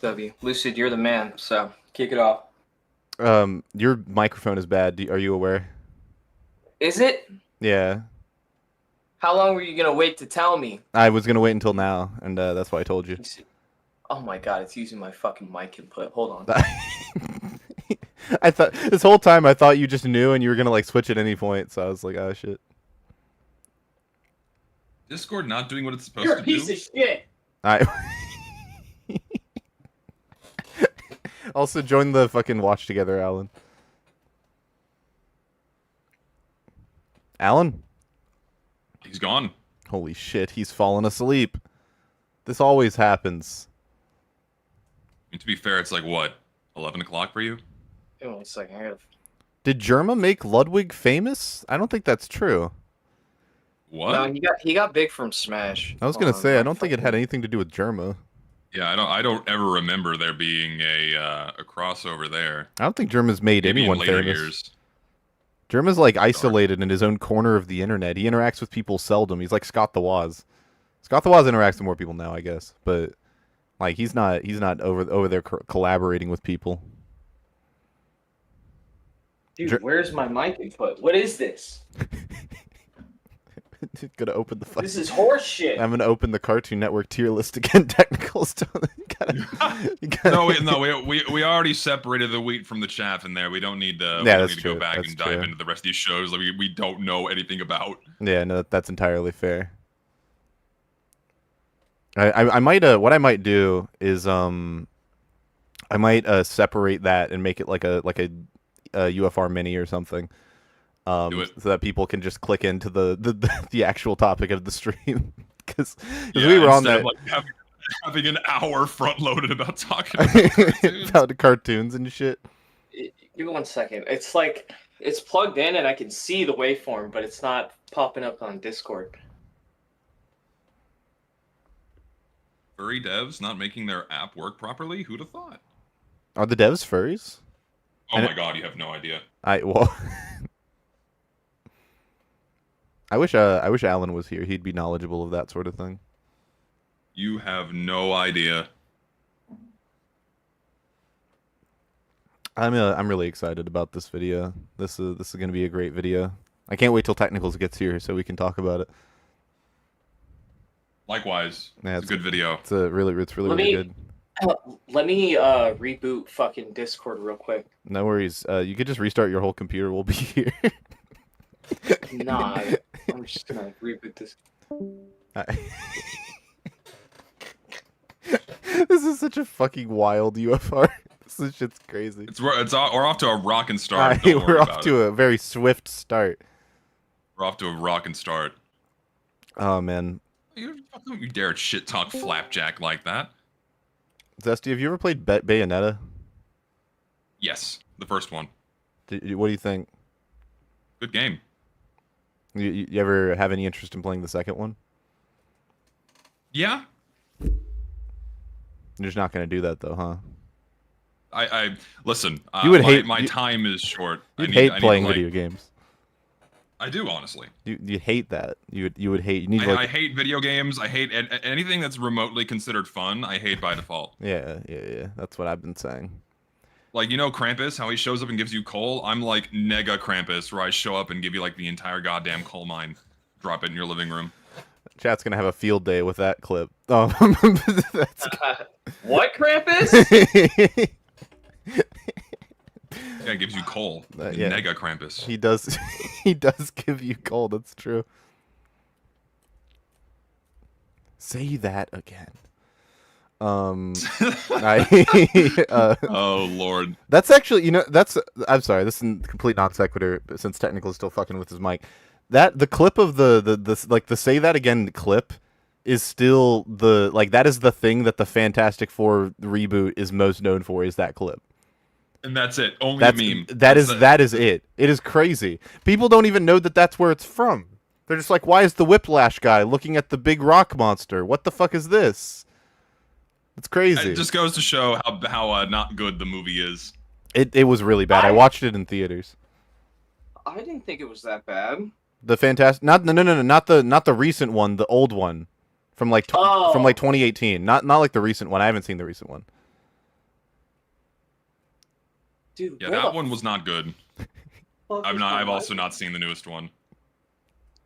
G: W. Lucid, you're the man, so kick it off.
A: your microphone is bad. Are you aware?
G: Is it?
A: Yeah.
G: How long were you gonna wait to tell me?
A: I was gonna wait until now, and that's why I told you.
G: Oh my god, it's using my fucking mic input. Hold on.
A: I thought this whole time I thought you just knew and you were gonna like switch at any point, so I was like, oh shit.
B: Discord not doing what it's supposed
G: You're
B: to
G: a piece
B: do.
G: of shit.
A: I also join the fucking watch together, Alan. Alan?
B: He's gone.
A: Holy shit, he's fallen asleep. This always happens.
B: I mean, to be fair, it's like what, 11 o'clock for you?
G: Give me 1 second. I gotta...
A: Did Germa make Ludwig famous? I don't think that's true.
B: What?
G: No, he got big from Smash.
A: I was
G: Hold
A: gonna
G: on,
A: say I
G: my
A: don't think it had
G: fucking-
A: anything to do with Germa.
B: Yeah, I don't ever remember there being a crossover there.
A: I don't think Germa's made
B: Maybe
A: anyone
B: in later
A: famous.
B: years.
A: Germa's like isolated in his own corner of the internet. He interacts with people seldom. He's like Scott the Woz. Scott the Woz interacts with more people now, I guess, but like he's not over there collaborating with people.
G: Dude, where's my mic input? What is this?
A: Gonna open the
G: This is horse shit.
A: I'm gonna open the Cartoon Network tier list again. Technical stuff. You gotta-
B: No, we already separated the wheat from the chaff in there. We don't need to.
A: Yeah,
B: we don't
A: that's
B: need to
A: true.
B: go back
A: That's
B: and dive
A: true.
B: into the rest of these shows that we don't know anything about.
A: Yeah, no, that's entirely fair. I might what I might do is I might separate that and make it like a UFR mini or something.
B: Do it.
A: So that people can just click into the actual topic of the stream because
B: Yeah,
A: we were on
B: instead
A: that
B: of, like, having an hour front loaded about talking about cartoons.
A: about the cartoons and shit.
G: Give me 1 second. It's like it's plugged in and I can see the waveform, but it's not popping up on Discord.
B: Furry devs not making their app work properly? Who'd have thought?
A: Are the devs furries?
B: Oh
A: And
B: my god, you have no idea.
A: Well, I wish Alan was here. He'd be knowledgeable of that sort of thing.
B: You have no idea.
A: I'm really excited about this video. This is gonna be a great video. I can't wait till Technicals gets here so we can talk about it.
B: Likewise,
A: Yeah,
B: it's a good video.
A: It's really
G: Let
A: really
G: me-
A: good.
G: Let me reboot fucking Discord real quick.
A: No worries. You could just restart your whole computer. We'll be here.
G: Nah, I'm just gonna reboot this.
A: This is such a fucking wild UFR This shit's crazy.
B: We're off to a rockin' start.
A: We're
B: Don't worry
A: off
B: about
A: to
B: it.
A: a very swift start.
B: We're off to a rockin' start.
A: Oh man,
B: You dare shit talk Flapjack like that?
A: Zesty, have you ever played Bayonetta?
B: Yes, the first one.
A: What do you think?
B: Good game.
A: You ever have any interest in playing the second one?
B: Yeah,
A: You're just not gonna do that though, huh?
B: I listen.
A: You would
B: my,
A: hate-
B: my
A: you-
B: time is short.
A: You'd
B: I
A: hate
B: need
A: playing
B: to, like,
A: video games.
B: I do honestly.
A: You hate that. You would hate. You need
B: I hate video games. I hate anything that's remotely considered fun. I hate by default.
A: Yeah. That's what I've been saying.
B: Like, you know Krampus, how he shows up and gives you coal? I'm like Nega Krampus, where I show up and give you like the entire goddamn coal mine. Drop it in your living room.
A: Chat's gonna have a field day with that clip. That's
G: What, Krampus?
B: Yeah, it gives you coal.
A: Yeah.
B: Nega Krampus.
A: He does. He does give you cold. That's true. Say that again.
B: Oh Lord.
A: That's actually, that's. I'm sorry. This is a complete non sequitur. Since Technical is still fucking with his mic. That the clip of the say that again clip is still that is the thing that the Fantastic Four reboot is most known for, is that clip.
B: And that's it. Only
A: That's
B: a meme.
A: that is it. It is crazy. People don't even know that that's where it's from. They're just like, why is the Whiplash guy looking at the big rock monster? What the fuck is this? It's crazy.
B: It just goes to show how not good the movie is.
A: It was really bad. I watched it in theaters.
G: I didn't think it was that bad.
A: The fantastic, not the recent one, the old one, from like 2018. Not like the recent one. I haven't seen the recent one.
G: Dude,
B: Yeah,
G: where
B: that
G: the
B: one was not good.
G: fuck is
B: I've
G: my
B: also
G: mic?
B: not seen the newest one.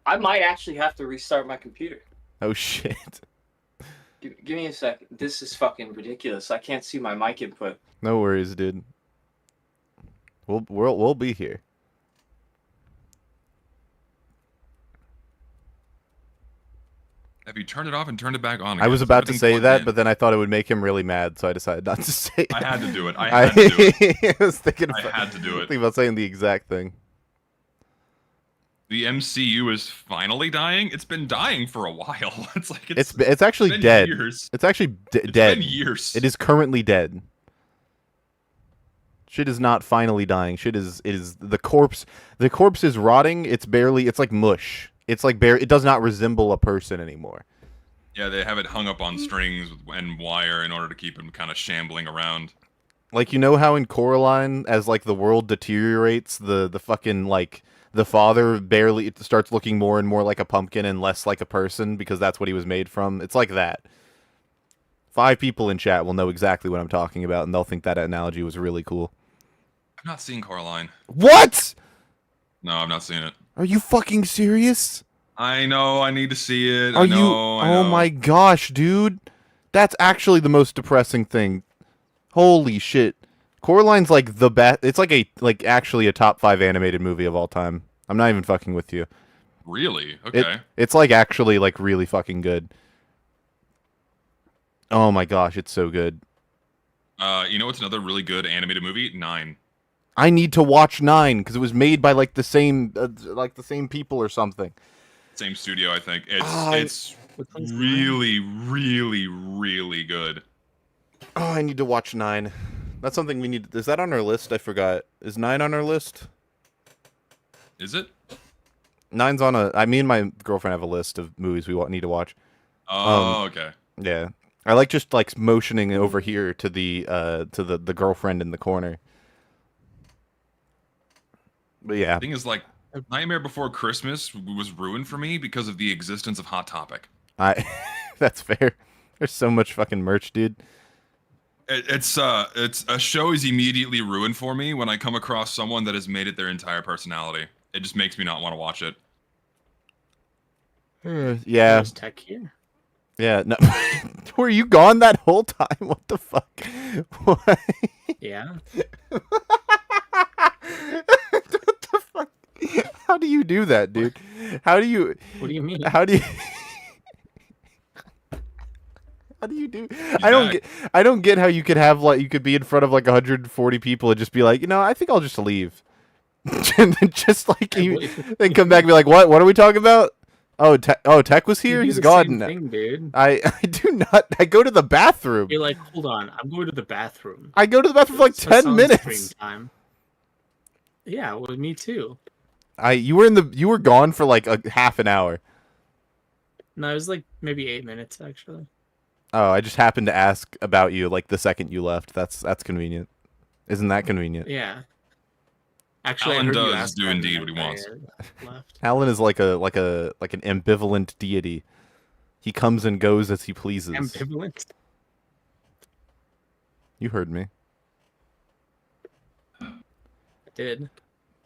G: I might actually have to restart my computer.
A: Oh shit.
G: Give me a second. This is fucking ridiculous. I can't see my mic input.
A: No worries, dude. We'll be here.
B: Have you turned it off and turned it back on?
A: I was
B: again?
A: about to
B: Everything's
A: say
B: plugged
A: that,
B: in.
A: but then I thought it would make him really mad, so I decided not to say it.
B: I had to do it. I had to do it.
A: I was thinking
B: I had to do it.
A: thinking about saying the exact thing.
B: The MCU is finally dying. It's been dying for a while. It's like
A: It's actually
B: been
A: dead.
B: Years.
A: It's actually
B: It's
A: dead.
B: been years.
A: It is currently dead. Shit is not finally dying. Shit is the corpse. The corpse is rotting. It's like mush. It's like it does not resemble a person anymore.
B: Yeah, they have it hung up on strings and wire in order to keep him kind of shambling around.
A: Like, you know how in Coraline, as like the world deteriorates, the fucking like the father barely starts looking more and more like a pumpkin and less like a person because that's what he was made from. It's like that. 5 people in chat will know exactly what I'm talking about, and they'll think that analogy was really cool.
B: I've not seen Coraline.
A: What?
B: No, I've not seen it.
A: Are you fucking serious?
B: I know. I need to see it.
A: Are
B: I
A: you?
B: know. I know.
A: Oh my gosh, dude. That's actually the most depressing thing. Holy shit. Coraline's like the best. It's like actually a top 5 animated movie of all time. I'm not even fucking with you.
B: Really? Okay.
A: It's like actually like really fucking good. Oh my gosh, it's so good.
B: You know what's another really good animated movie? 9.
A: I need to watch 9 because it was made by like the same people or something.
B: Same studio, I think.
A: Ah,
B: It's really, really, really good.
A: Oh, I need to watch 9. That's something we need. Is that on our list? I forgot. Is 9 on our list?
B: Is it?
A: 9's on me and my girlfriend have a list of movies we need to watch.
B: Oh, okay.
A: Yeah. I like just like motioning over here to the girlfriend in the corner. But yeah.
B: The thing is, like, Nightmare Before Christmas was ruined for me because of the existence of Hot Topic.
A: That's fair. There's so much fucking merch, dude.
B: It's a show is immediately ruined for me when I come across someone that has made it their entire personality. It just makes me not want to watch it.
A: Yeah.
C: There's tech here.
A: Yeah. No. Were you gone that whole time? What the fuck? What?
C: Yeah.
A: What the fuck? How do you do that, dude? How do you?
C: What do you mean?
A: How do you? How do you do?
B: He's
A: I don't get how you could have like you could be in front of like 140 people and just be like, I think I'll just leave, and then just like then come back and be like, what are we talking about? Oh, Tech was here.
C: You do
A: He's
C: the
A: gone.
C: same thing, dude.
A: I do not. I go to the bathroom.
C: You're like, hold on, I'm going to the bathroom.
A: I go to the bathroom for like
C: So it's
A: 10
C: on
A: minutes.
C: screen time. Yeah, well, me too.
A: You were gone for like a half an hour.
C: No, it was like maybe 8 minutes actually.
A: Oh, I just happened to ask about you like the second you left. That's convenient. Isn't that convenient?
C: Yeah. Actually,
B: Alan
C: I heard you
B: does
C: ask
B: do
C: that
B: indeed
C: and
B: what he
C: I,
B: wants.
C: left.
A: Alan is like an ambivalent deity. He comes and goes as he pleases.
C: Ambivalent.
A: You heard me.
C: I did.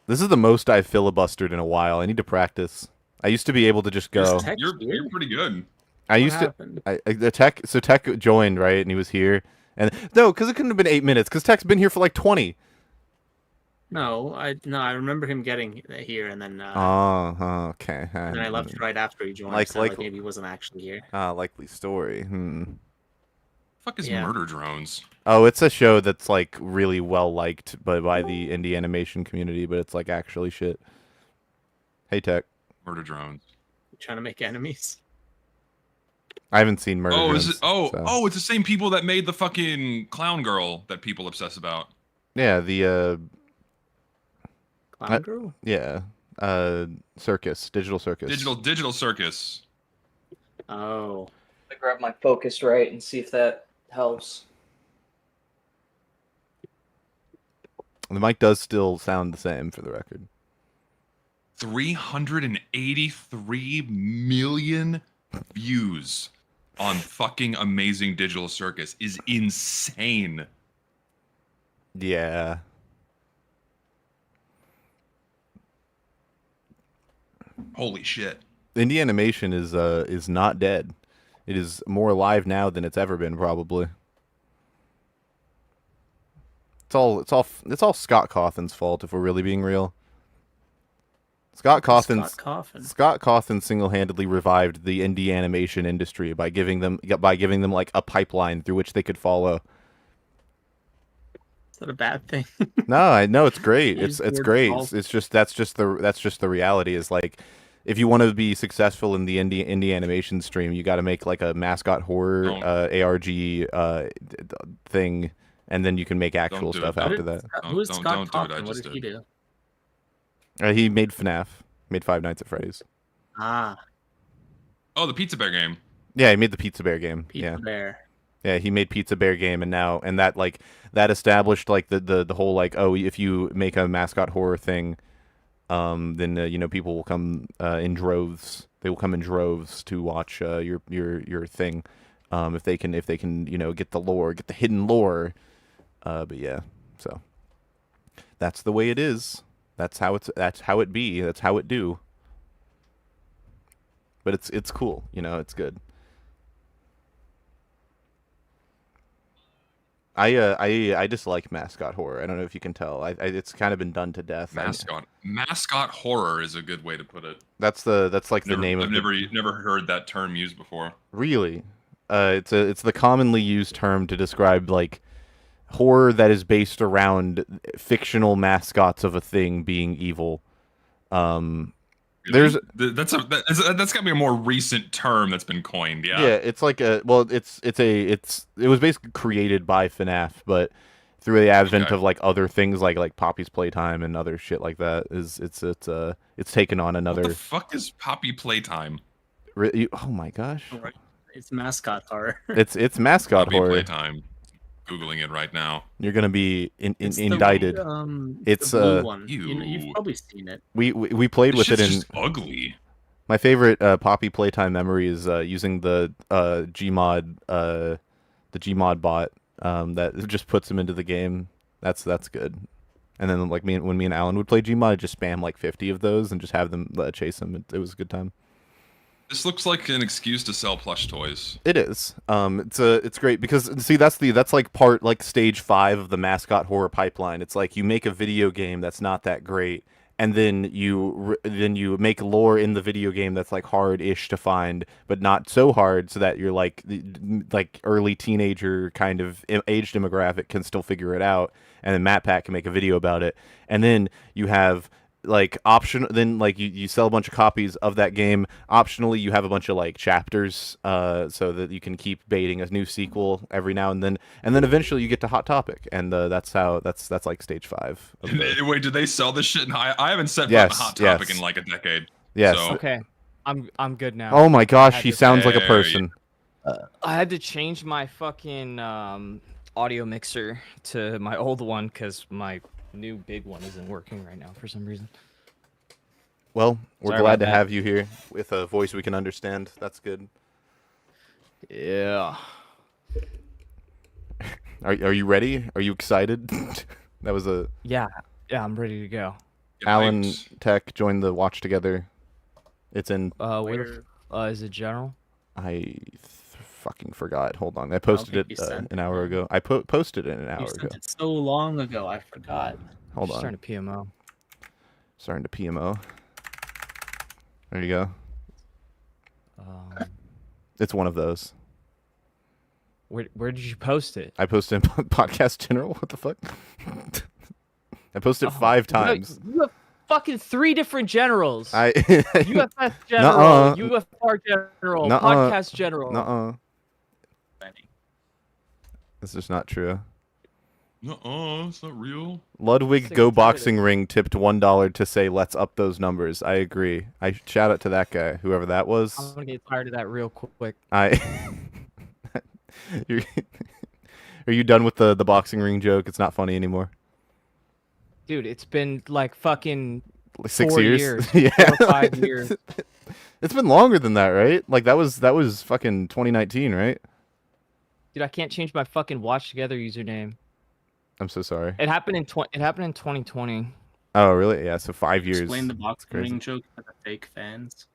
A: This is the most I've filibustered in a while. I need to practice. I used to be able to just go.
C: Is Tech
B: You're
C: here?
B: pretty good.
A: I
C: What
A: used
C: happened?
A: to. The Tech. So Tech joined, right, and he was here. And no, because it couldn't have been 8 minutes. Because Tech's been here for like 20.
C: No, I remember him getting here and then
A: Okay.
C: and then I left right after he joined.
A: Like-
C: so like
A: like-
C: maybe he wasn't actually here.
A: Likely story.
B: Fuck is
C: Yeah.
B: Murder Drones?
A: Oh, it's a show that's like really well liked by the indie animation community, but it's like actually shit. Hey, Tech.
B: Murder Drones.
C: Trying to make enemies.
A: I haven't seen Murder.
B: Oh, is
A: Drones,
B: it? Oh,
A: so-
B: it's the same people that made the fucking clown girl that people obsess about.
A: Yeah, the
C: Clown Girl?
A: circus, digital circus.
B: Digital circus.
C: Oh.
G: I grab my focus right and see if that helps.
A: The mic does still sound the same for the record.
B: 383 million views on fucking Amazing Digital Circus is insane.
A: Yeah.
B: Holy shit.
A: Indie animation is not dead. It is more alive now than it's ever been, probably. It's all Scott Cawthon's fault if we're really being real. Scott Cawthon single-handedly revived the indie animation industry by giving them like a pipeline through which they could follow.
C: Is that a bad thing?
A: No, I know it's great.
C: Use
A: It's
C: the word
A: great.
C: fault.
A: It's just that's just the reality is like if you want to be successful in the indie animation stream, you got to make like a mascot horror
B: Don't.
A: ARG thing, and then you can make actual
B: do it.
A: stuff
B: Don't.
A: after that.
C: Who is
B: Don't
C: Scott
B: do it. I
C: Cawthon? What
B: just
C: did he
B: did.
C: do?
A: He made FNAF, made Five Nights at Freddy's.
C: Ah,
B: Oh, the Pizza Bear game.
A: Yeah, he made the Pizza Bear game.
C: Pizza Bear.
A: Yeah, he made Pizza Bear game, and that like that established like the whole like if you make a mascot horror thing, then people will come in droves. They will come in droves to watch your thing, if they can get the lore, get the hidden lore. But yeah, so that's the way it is. That's how it be. That's how it do. But it's cool. It's good. I dislike mascot horror. I don't know if you can tell. It's kind of been done to death.
B: Mascot horror is a good way to put it.
A: That's like the name of
B: I've never heard that term used before.
A: Really, it's the commonly used term to describe like horror that is based around fictional mascots of a thing being evil.
B: Really? That's got to be a more recent term that's been coined. Yeah.
A: Yeah, it's like it was basically created by FNAF, but through the advent
B: Okay.
A: of like other things like Poppy's Playtime and other shit like that it's taken on another.
B: What the fuck is Poppy Playtime?
A: Oh my gosh,
C: Right. It's mascot horror.
A: it's mascot
B: Poppy
A: horror.
B: Playtime. Googling it right now.
A: You're gonna be
C: It's
A: indicted. It's,
C: the blue one.
B: Ew.
C: You've probably seen it.
A: We played with it
B: It's
A: in.
B: just ugly.
A: My favorite Poppy Playtime memory is using the Gmod bot that just puts him into the game. That's good. And then like when me and Alan would play Gmod, I'd just spam like 50 of those and just have them chase him. It was a good time.
B: This looks like an excuse to sell plush toys.
A: It is. It's great because see that's like stage 5 of the mascot horror pipeline. It's like you make a video game that's not that great, and then you make lore in the video game that's like hard-ish to find, but not so hard so that you're like early teenager kind of age demographic can still figure it out, and then MatPat can make a video about it, and then you have like option then like you sell a bunch of copies of that game. Optionally you have a bunch of like chapters so that you can keep baiting a new sequel every now and then eventually you get to Hot Topic, and that's like stage 5 of the...
B: Wait, did they sell this shit? I haven't said
A: Yes,
B: Hot Topic
A: yes.
B: in like a decade.
A: Yes.
B: So,
H: Okay, I'm good now.
A: Oh my gosh,
H: had
A: he
H: to-
A: sounds like a
B: There
A: person.
H: I had to change my fucking audio mixer to my old one because my new big one isn't working right now for some reason.
A: Well, we're
H: Sorry
A: glad
H: about
A: to
H: that.
A: have you here with a voice we can understand. That's good.
H: Yeah.
A: Are you ready? Are you excited? That was a
H: Yeah, I'm ready to go.
B: get
A: Alan
B: hyped.
A: Tech joined the watch together. It's in...
H: Where is it general?
A: fucking forgot. Hold on. I posted
C: think
A: it
C: you sent
A: an
C: it,
A: hour
C: man.
A: ago. I posted it an hour
C: You
A: ago.
C: sent it so long ago, I forgot.
A: Hold
H: Just
A: on.
H: starting to PMO.
A: Starting to PMO. There you go.
H: Um,
A: It's one of those.
H: where did you post it?
A: I posted in podcast general. What the fuck? I posted
H: Oh,
A: 5
H: you have-
A: times.
H: You have fucking 3 different generals.
A: I
H: UFS general,
A: Nuh-uh.
H: UFR general,
A: Nuh-uh.
H: podcast general.
A: Nuh-uh. This is not true.
B: It's not real.
A: Ludwig
H: Sick
A: Go
H: and tired of
A: Boxing Ring tipped $1 to say let's up those numbers. I agree. I shout out to that guy, whoever that was.
H: I'm gonna get tired of that real quick.
A: You're... Are you done with the boxing ring joke? It's not funny anymore.
H: Dude, it's been like fucking
A: Like 6
H: 4
A: years.
H: years,
A: Yeah.
H: 4 or 5 years.
A: It's been longer than that, right? Like that was fucking 2019, right?
H: Dude, I can't change my fucking watch together username.
A: I'm so sorry.
H: It happened in 2020.
A: Oh, really? Yeah, so 5 years.
C: Explain the boxing
A: crazy.
C: ring joke to the fake fans.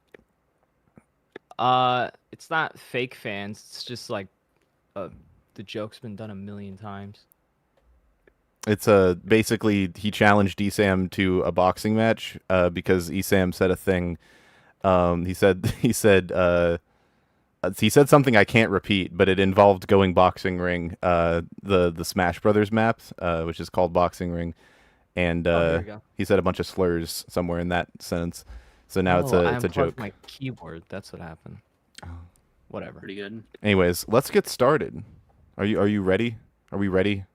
H: It's not fake fans. It's just like the joke's been done a million times.
A: It's basically he challenged Esam to a boxing match because Esam said a thing. He said something I can't repeat, but it involved going boxing ring, the Smash Brothers map, which is called Boxing Ring, and
H: There we go.
A: he said a bunch of slurs somewhere in that sentence. So now it's
H: I
A: a
H: unplugged
A: joke.
H: my keyboard. That's what happened. Whatever.
C: Pretty good.
A: Anyways, let's get started. Are you ready? Are we ready?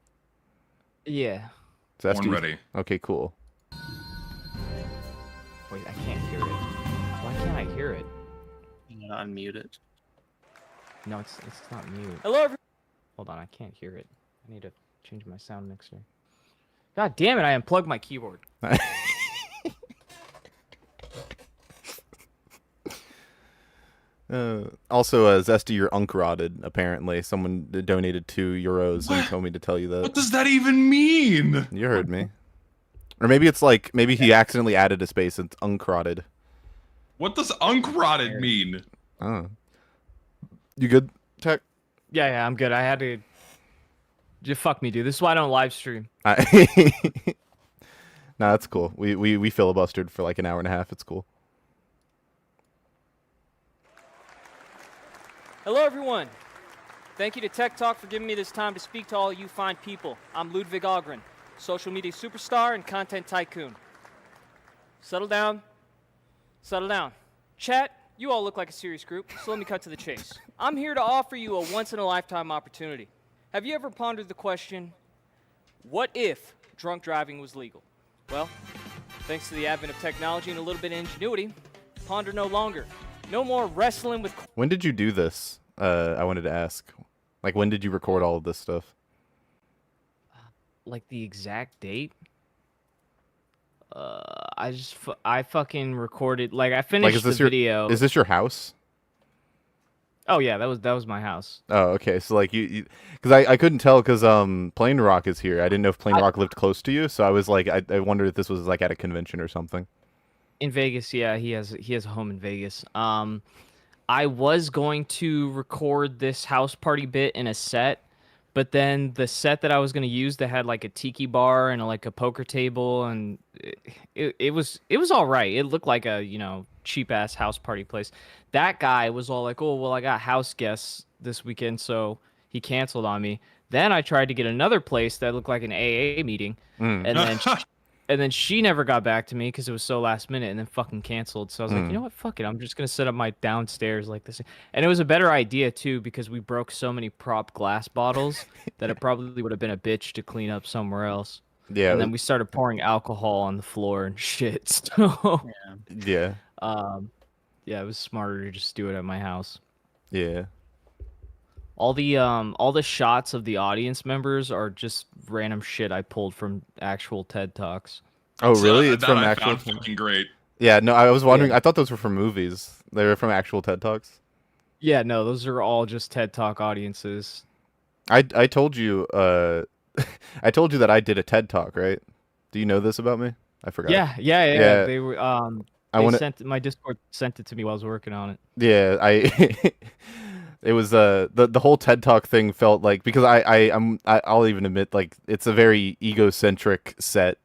H: Yeah.
A: Zesty?
B: Born ready.
A: Okay, cool.
H: Wait, I can't hear it. Why can't I hear it?
C: You gotta unmute it.
H: No, it's not mute. Hello, everyone. Hold on, I can't hear it. I need to change my sound mixer. God damn it! I unplugged my keyboard.
A: Also, Zesty, you're unk-rotted, apparently. Someone donated €2 and told me to tell you
B: What
A: that.
B: does that even mean?
A: You heard me. Or maybe it's like, maybe he accidentally added a space. It's unk-rotted.
B: What does unkrotted mean?
A: Oh. You good, Tech?
H: Yeah, I'm good. I had to. Just fuck me, dude. This is why I don't live stream.
A: Nah, that's cool. We filibustered for like an hour and a half. It's cool.
H: Hello, everyone. Thank you to Tech Talk for giving me this time to speak to all you fine people. I'm Ludwig Ogren, social media superstar and content tycoon. Settle down. Settle down. Chat, you all look like a serious group, so let me cut to the chase. I'm here to offer you a once-in-a-lifetime opportunity. Have you ever pondered the question, what if drunk driving was legal? Well, thanks to the advent of technology and a little bit of ingenuity, ponder no longer. No more wrestling with...
A: When did you do this? I wanted to ask. Like, when did you record all of this stuff?
H: Like the exact date? I fucking recorded, like I finished
A: Like, is this
H: the
A: your
H: video.
A: Is this your house?
H: Oh yeah, that was my house.
A: Oh, okay. So like you because I couldn't tell because Plain Rock is here. I didn't know if Plain Rock lived close to you, so I was like I wondered if this was like at a convention or something.
H: In Vegas, yeah, he has a home in Vegas. I was going to record this house party bit in a set, but then the set that I was going to use that had like a tiki bar and like a poker table and
I: it was all right. It looked like a cheap ass house party place. That guy was all like, "Oh well, I got house guests this weekend, so he canceled on me." Then I tried to get another place that looked like an AA meeting, and then she never got back to me because it was so last minute, and then fucking canceled. So I was like, you know what, fuck it, I'm just gonna set up my downstairs like this. And it was a better idea too because we broke so many prop glass bottles that it probably would have been a bitch to clean up somewhere else.
A: Yeah.
I: And then we started pouring alcohol on the floor and shit. So
A: Yeah.
I: yeah, it was smarter to just do it at my house.
A: Yeah.
I: All the shots of the audience members are just random shit I pulled from actual TED Talks.
A: Oh, really?
B: So
A: It's from
B: I
A: actual.
B: found fucking great.
A: Yeah. No, I was wondering. I thought those were from movies. They were from actual TED Talks.
I: Yeah, no, those are all just TED Talk audiences.
A: I told you. I told you that I did a TED Talk, right? Do you know this about me? I forgot.
I: Yeah. They were my Discord sent it to me while I was working on it.
A: Yeah, it was the whole TED Talk thing felt like, because I'll even admit, like, it's a very egocentric set.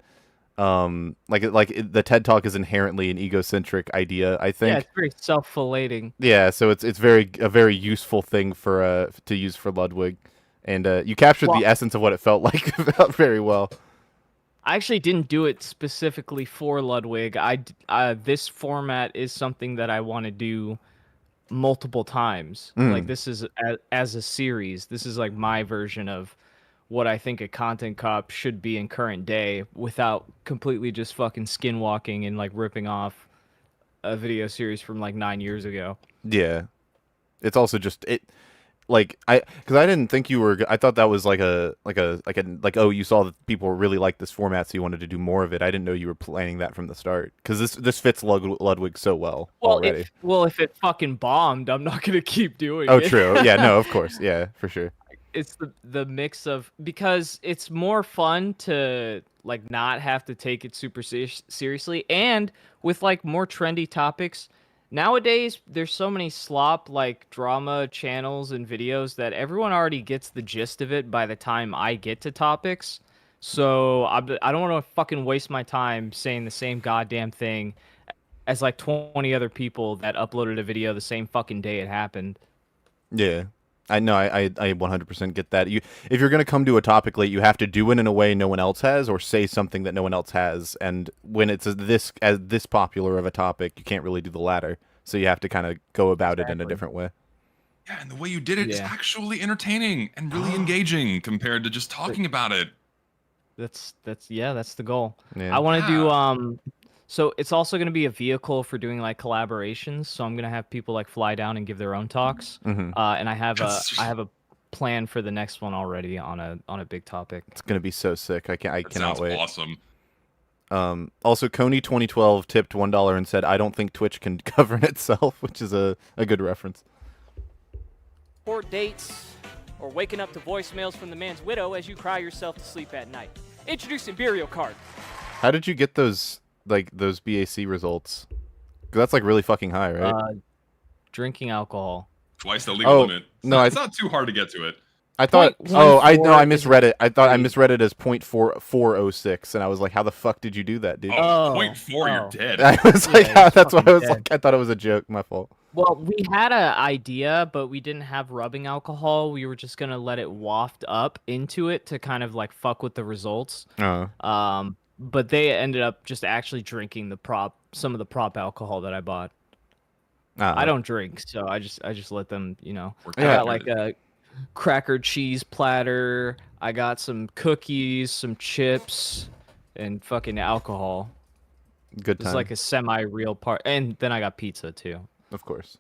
A: The TED Talk is inherently an egocentric idea, I think.
I: Yeah, it's very self-flating.
A: Yeah, so it's a very useful thing to use for Ludwig, and you captured the essence of what it felt like very well.
I: I actually didn't do it specifically for Ludwig. This format is something that I want to do multiple times. Like, this is as a series. This is like my version of what I think a content cop should be in current day, without completely just fucking skinwalking and like ripping off a video series from like 9 years ago.
A: Yeah, it's also just because I didn't think you were. I thought that was like oh, you saw that people really like this format, so you wanted to do more of it. I didn't know you were planning that from the start, because this fits Ludwig so well already.
I: If it fucking bombed, I'm not gonna keep doing it.
A: Oh, true. Yeah, no, of course. Yeah, for sure.
I: It's the mix of, because it's more fun to like not have to take it super seriously, and with like more trendy topics. Nowadays, there's so many slop like drama channels and videos that everyone already gets the gist of it by the time I get to topics. So I don't want to fucking waste my time saying the same goddamn thing as like 20 other people that uploaded a video the same fucking day it happened.
A: Yeah. I know, I 100% get that. If you're going to come to a topic late, you have to do it in a way no one else has, or say something that no one else has. And when it's this popular of a topic, you can't really do the latter. So you have to kind of go about it in a different way.
B: Yeah, and the way you did it is actually entertaining and really engaging compared to just talking about it.
I: That's the goal.
A: Yeah.
I: I want to do so it's also going to be a vehicle for doing like collaborations. So I'm going to have people like fly down and give their own talks. And I have a plan for the next one already on a big topic.
A: It's going to be so sick. I cannot wait.
B: Awesome.
A: Also, Coney 2012 tipped $1 and said, "I don't think Twitch can govern itself," which is a good reference.
H: Court dates, or waking up to voicemails from the man's widow as you cry yourself to sleep at night. Introducing burial card.
A: How did you get those BAC results? Because that's like really fucking high, right?
I: Drinking alcohol.
B: Twice the legal limit.
A: No,
B: it's not too hard to get to it.
A: I thought. I misread it. I thought I misread it as 0.4406, and I was like, "How the fuck did you do that, dude?"
B: 0.4, you're dead.
A: I was like, "That's why I was like, I thought it was a joke." My fault.
I: Well, we had an idea, but we didn't have rubbing alcohol. We were just gonna let it waft up into it to kind of like fuck with the results. But they ended up just actually drinking some of the prop alcohol that I bought. I don't drink, so I just let them, I got like a cracker cheese platter. I got some cookies, some chips, and fucking alcohol.
A: Good time.
I: It's like a semi-real part, and then I got pizza too.
A: Of course.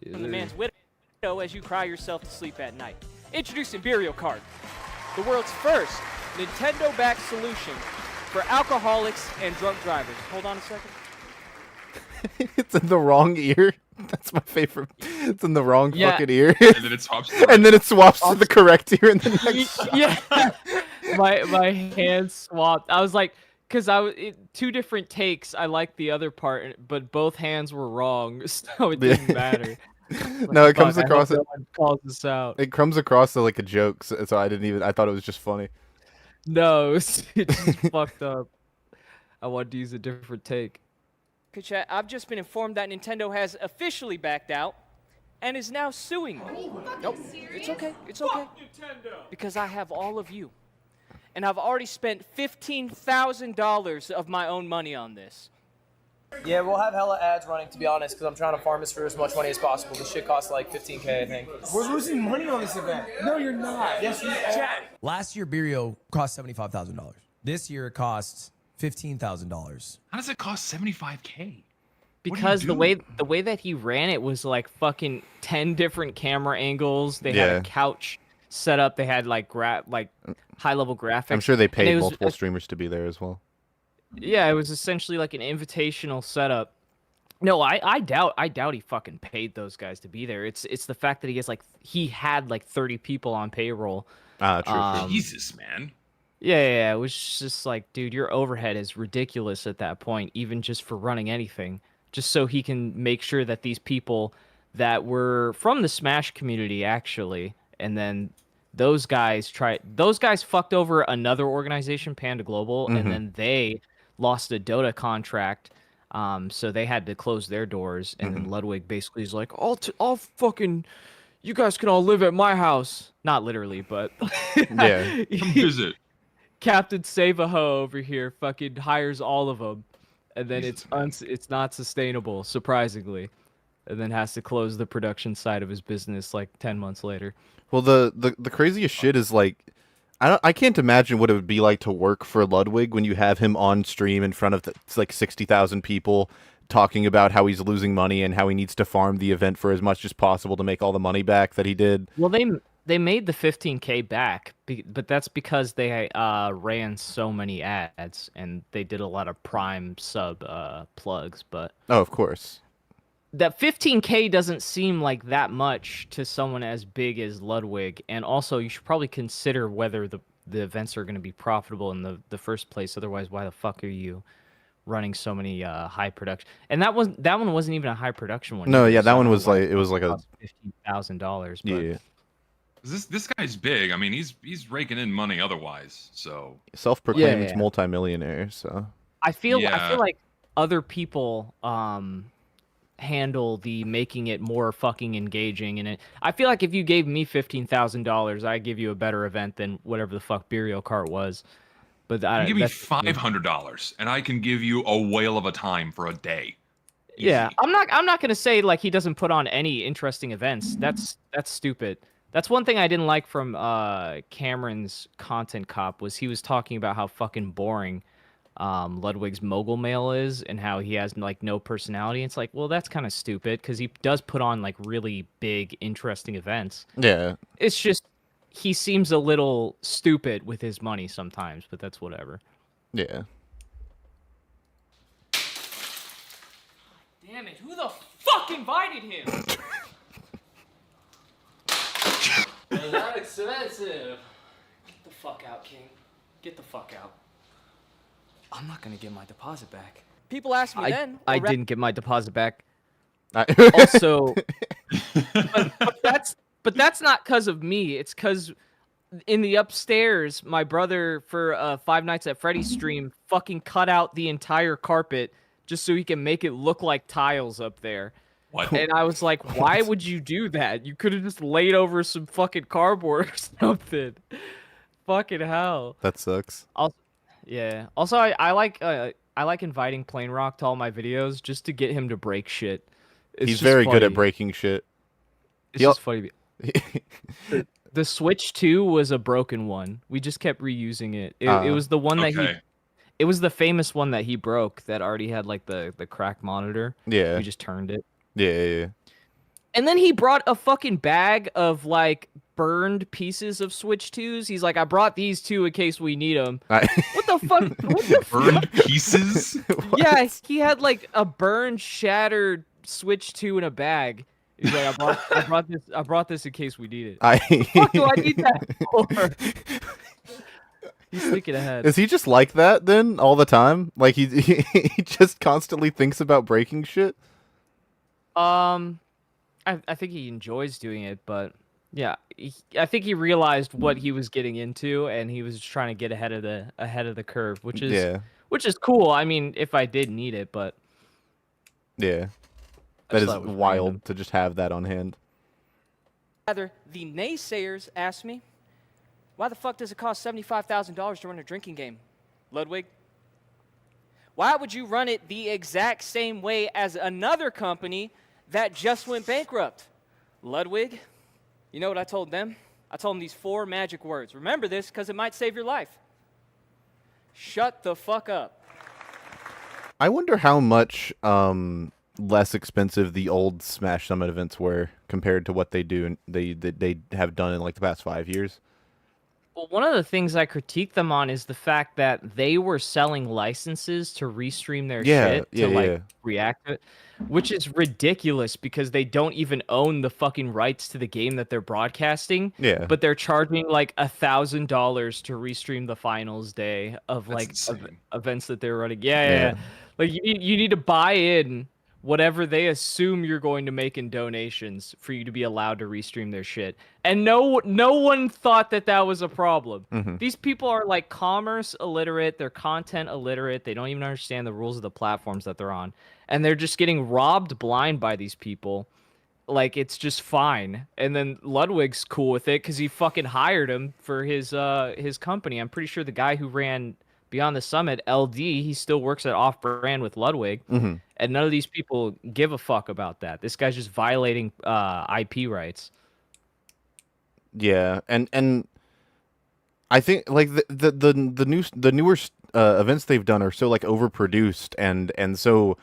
H: From the man's widow as you cry yourself to sleep at night. Introducing burial card, the world's first Nintendo-backed solution for alcoholics and drunk drivers. Hold on a second.
A: It's in the wrong ear. That's my favorite. It's in the wrong fucking ear.
B: And then it swaps.
A: To the correct ear in the next.
I: Yeah. my hands swapped. I was like, because two different takes. I liked the other part, but both hands were wrong, so it didn't matter.
A: No, it comes across.
I: No one calls this out.
A: It comes across like a joke, so I didn't even. I thought it was just funny.
I: No, it's just fucked up. I wanted to use a different take.
H: Chat, I've just been informed that Nintendo has officially backed out and is now suing me. Nope, it's okay, it's okay. Because I have all of you. And I've already spent $15,000 of my own money on this.
J: Yeah, we'll have hella ads running, to be honest, because I'm trying to farm this for as much money as possible. This shit costs like 15K, I think.
K: We're losing money on this event.
J: No, you're not.
K: Yes, we are. Last year, Burial cost $75,000. This year, it costs $15,000.
B: How does it cost 75K?
I: Because the way that he ran it was like fucking 10 different camera angles. They had a couch set up. They had like high level graphics.
A: I'm sure they paid multiple streamers to be there as well.
I: Yeah, it was essentially like an invitational setup. No, I doubt he fucking paid those guys to be there. It's the fact that he had like 30 people on payroll.
A: True.
B: Jesus, man.
I: Yeah, it was just like, dude, your overhead is ridiculous at that point, even just for running anything. Just so he can make sure that these people that were from the Smash community, actually, and then those guys fucked over another organization, Panda Global, and then they lost a Dota contract, so they had to close their doors, and then Ludwig basically is like, I'll fucking, you guys can all live at my house. Not literally, but
A: yeah,
B: come visit.
I: Captain Save-A-Ho over here fucking hires all of them, and then it's not sustainable, surprisingly, and then has to close the production side of his business like 10 months later.
A: Well, the craziest shit is like, I can't imagine what it would be like to work for Ludwig when you have him on stream in front of like 60,000 people talking about how he's losing money and how he needs to farm the event for as much as possible to make all the money back that he did.
I: Well, they made the 15K back, but that's because they ran so many ads and they did a lot of Prime sub plugs. But
A: oh, of course.
I: That 15K doesn't seem like that much to someone as big as Ludwig, and also you should probably consider whether the events are going to be profitable in the first place. Otherwise, why the fuck are you running so many high production? And that one wasn't even a high production one.
A: No, yeah, that one was like, it was like a
I: $15,000.
A: Yeah.
B: This guy's big. I mean, he's raking in money otherwise. So
A: self-proclaimed multimillionaire. So
I: I feel like other people handle the making it more fucking engaging, and I feel like if you gave me $15,000, I'd give you a better event than whatever the fuck Burial Cart was. But
B: give me $500, and I can give you a whale of a time for a day. Easy.
I: Yeah, I'm not gonna say like he doesn't put on any interesting events. That's stupid. That's one thing I didn't like from Cameron's Content Cop was he was talking about how fucking boring Ludwig's mogul mail is and how he has like no personality. It's like, well, that's kind of stupid because he does put on like really big, interesting events.
A: Yeah.
I: It's just he seems a little stupid with his money sometimes, but that's whatever.
A: Yeah.
H: Damn it, who the fuck invited him?
C: They're not expensive.
H: Get the fuck out, King. Get the fuck out. I'm not gonna get my deposit back. People ask me
I: I didn't get my deposit back.
A: Also,
I: but that's not because of me. It's because in the upstairs, my brother for Five Nights at Freddy's stream fucking cut out the entire carpet just so he can make it look like tiles up there.
B: What?
I: And I was like, why would you do that? You could have just laid over some fucking cardboard or something. Fucking hell.
A: That sucks.
I: Yeah. Also, I like inviting Plain Rock to all my videos just to get him to break shit.
A: He's very good at breaking shit.
I: It's just funny. The Switch 2 was a broken one. We just kept reusing it. It was the one that it was the famous one that he broke that already had like the cracked monitor.
A: Yeah.
I: We just turned it.
A: Yeah.
I: And then he brought a fucking bag of like burned pieces of Switch 2s. He's like, I brought these two in case we need them. What the fuck? What the
B: burned pieces?
I: Yeah, he had like a burned, shattered Switch 2 in a bag. He's like, I brought this in case we need it. What the fuck do I need that for? He's thinking ahead.
A: Is he just like that then all the time? Like he just constantly thinks about breaking shit?
I: I think he enjoys doing it, but Yeah, I think he realized what he was getting into, and he was just trying to get ahead of the curve, which is cool. I mean, if I did need it, but
A: yeah,
I: I
A: that
I: just
A: is
I: thought it was
A: wild
I: random.
A: to just have that on hand.
H: Rather, the naysayers asked me, why the fuck does it cost $75,000 to run a drinking game, Ludwig? Why would you run it the exact same way as another company that just went bankrupt? Ludwig, you know what I told them? I told them these 4 magic words. Remember this, because it might save your life. Shut the fuck up.
A: I wonder how much less expensive the old Smash Summit events were compared to what they have done in like the past 5 years.
I: Well, one of the things I critique them on is the fact that they were selling licenses to restream their shit to react to it, which is ridiculous because they don't even own the fucking rights to the game that they're broadcasting.
A: Yeah.
I: But they're charging like $1,000 to restream the finals day of events that they're running. Yeah. Like you need to buy in whatever they assume you're going to make in donations for you to be allowed to restream their shit. And no one thought that was a problem.
A: Mm-hmm.
I: These people are like commerce illiterate, they're content illiterate, they don't even understand the rules of the platforms that they're on. And they're just getting robbed blind by these people. Like it's just fine. And then Ludwig's cool with it because he fucking hired him for his company. I'm pretty sure the guy who ran Beyond the Summit, LD, he still works at Off-Brand with Ludwig.
A: Mm-hmm.
I: And none of these people give a fuck about that. This guy's just violating IP rights.
A: Yeah, and I think like the newer events they've done are so like overproduced and so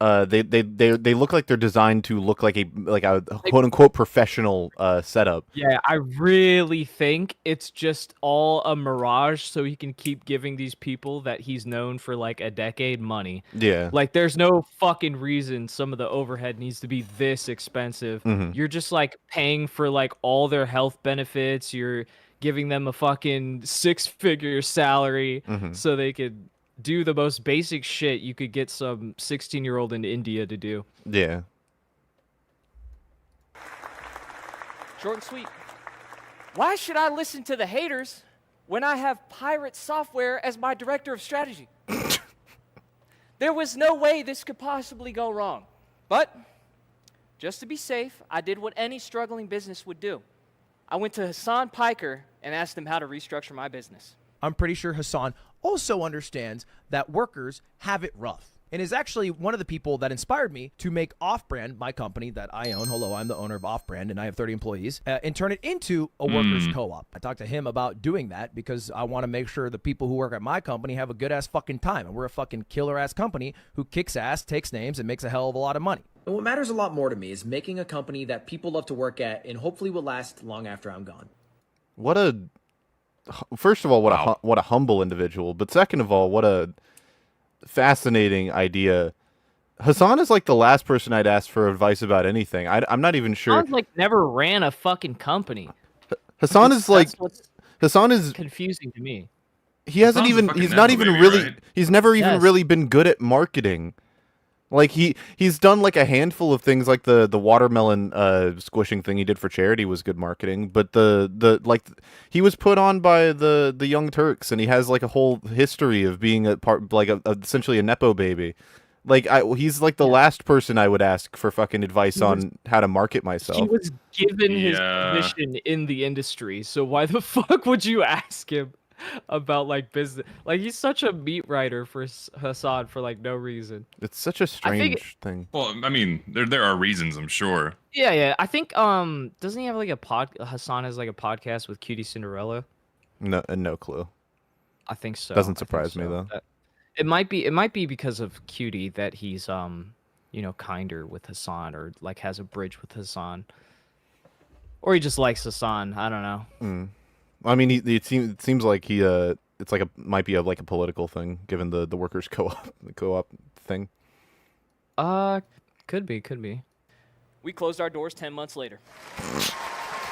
A: they look like they're designed to look like a quote unquote professional setup.
I: Yeah, I really think it's just all a mirage so he can keep giving these people that he's known for like a decade money.
A: Yeah.
I: Like there's no fucking reason some of the overhead needs to be this expensive.
A: Mm-hmm.
I: You're just like paying for like all their health benefits. You're giving them a fucking 6-figure salary so they could do the most basic shit you could get some 16-year-old in India to do.
A: Yeah.
H: Short and sweet. Why should I listen to the haters when I have Pirate Software as my director of strategy? There was no way this could possibly go wrong. But just to be safe, I did what any struggling business would do. I went to Hassan Piker and asked him how to restructure my business.
K: I'm pretty sure Hassan also understands that workers have it rough and is actually one of the people that inspired me to make Off-Brand, my company that I own. Hello, I'm the owner of Off-Brand and I have 30 employees, and turn it into a workers co-op. I talked to him about doing that because I want to make sure the people who work at my company have a good ass fucking time. And we're a fucking killer ass company who kicks ass, takes names, and makes a hell of a lot of money.
L: And what matters a lot more to me is making a company that people love to work at and hopefully will last long after I'm gone.
A: First of all, what a humble individual, but second of all, what a fascinating idea. Hassan is like the last person I'd ask for advice about anything. I'm not even sure.
I: Hassan's like never ran a fucking company.
A: Hassan is
I: confusing to me.
A: He hasn't even. He's not even really. Right? He's never even really been good at marketing. Like he's done like a handful of things, like the watermelon squishing thing he did for charity was good marketing, but he was put on by the Young Turks, and he has like a whole history of being essentially a nepo baby. Like he's like the last person I would ask for fucking advice on how to market myself.
I: He was given his position in the industry, so why the fuck would you ask him about like business? Like he's such a meat writer for Hassan for like no reason.
A: It's such a strange thing.
B: Well, I mean, there are reasons, I'm sure.
I: Yeah. I think doesn't he have like Hassan has like a podcast with Cutie Cinderella?
A: No clue.
I: I think so.
A: Doesn't surprise me though.
I: It might be because of Cutie that he's kinder with Hassan, or like has a bridge with Hassan, or he just likes Hassan. I don't know.
A: I mean, it seems like it's like might be like a political thing, given the workers co-op thing.
I: Could be.
H: We closed our doors 10 months later.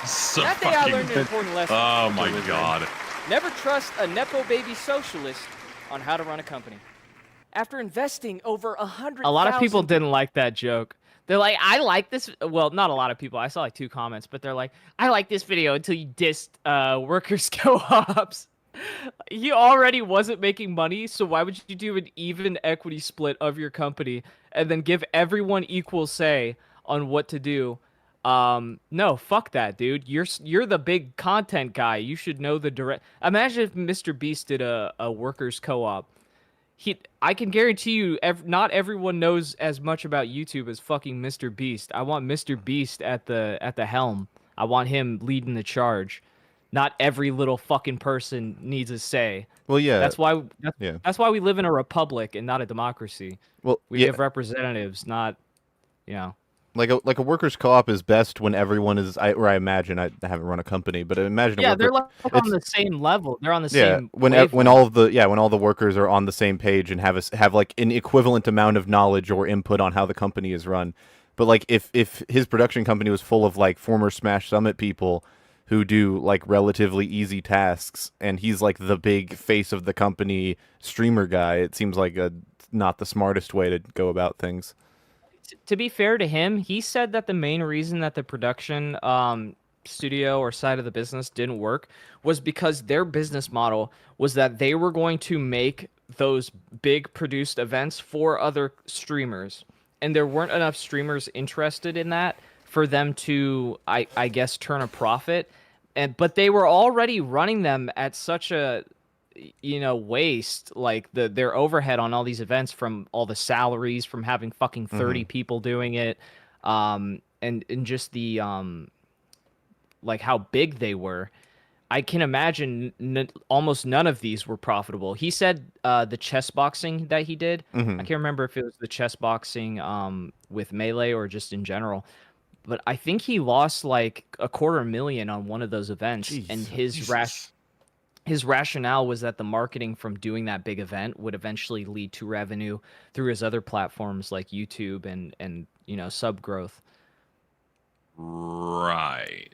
B: So
H: that day I learned an important lesson.
B: Oh my god.
H: Never trust a nepo baby socialist on how to run a company. After investing over $100,000.
I: A lot of people didn't like that joke. They're like, I like this. Well, not a lot of people. I saw like 2 comments, but they're like, I like this video until you dissed workers co-ops. He already wasn't making money, so why would you do an even equity split of your company and then give everyone equal say on what to do? No, fuck that, dude. You're the big content guy. You should know the direct. Imagine if Mr. Beast did a workers co-op. I can guarantee you, not everyone knows as much about YouTube as fucking Mr. Beast. I want Mr. Beast at the helm. I want him leading the charge. Not every little fucking person needs a say.
A: Well, yeah.
I: That's why we live in a republic and not a democracy.
A: Well,
I: we have representatives, not,
A: Like a workers' co-op is best when everyone is. I imagine I haven't run a company, but imagine.
I: They're like on the same level. They're on the same.
A: when all the workers are on the same page and have like an equivalent amount of knowledge or input on how the company is run. But like if his production company was full of like former Smash Summit people who do like relatively easy tasks, and he's like the big face of the company streamer guy, it seems like not the smartest way to go about things.
I: To be fair to him, he said that the main reason that the production studio or side of the business didn't work was because their business model was that they were going to make those big produced events for other streamers, and there weren't enough streamers interested in that for them to, I guess, turn a profit. But they were already running them at such a waste, like their overhead on all these events, from all the salaries, from having fucking 30 people doing it, and just the like how big they were. I can imagine almost none of these were profitable. He said the chess boxing that he did, I can't remember if it was the chess boxing with Melee or just in general, but I think he lost like $250,000 on one of those events. Jeez, and his rationale was that the marketing from doing that big event would eventually lead to revenue through his other platforms like YouTube and sub growth.
B: Right.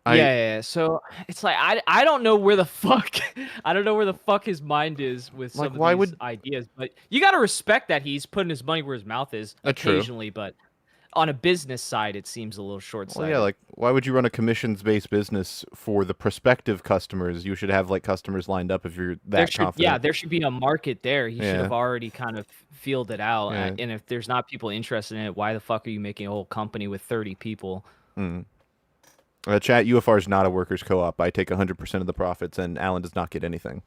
I: Yeah. So it's like I don't know where the fuck his mind is with some of these ideas, but you got to respect that he's putting his money where his mouth is occasionally, but on a business side, it seems a little short-sighted.
A: Well, yeah, like, why would you run a commissions-based business for the prospective customers? You should have, like, customers lined up if you're confident.
I: Yeah, there should be a market there. He should have already kind of fielded out. And if there's not people interested in it, why the fuck are you making a whole company with 30 people?
A: Chat, UFR is not a workers' co-op. I take 100% of the profits, and Alan does not get anything.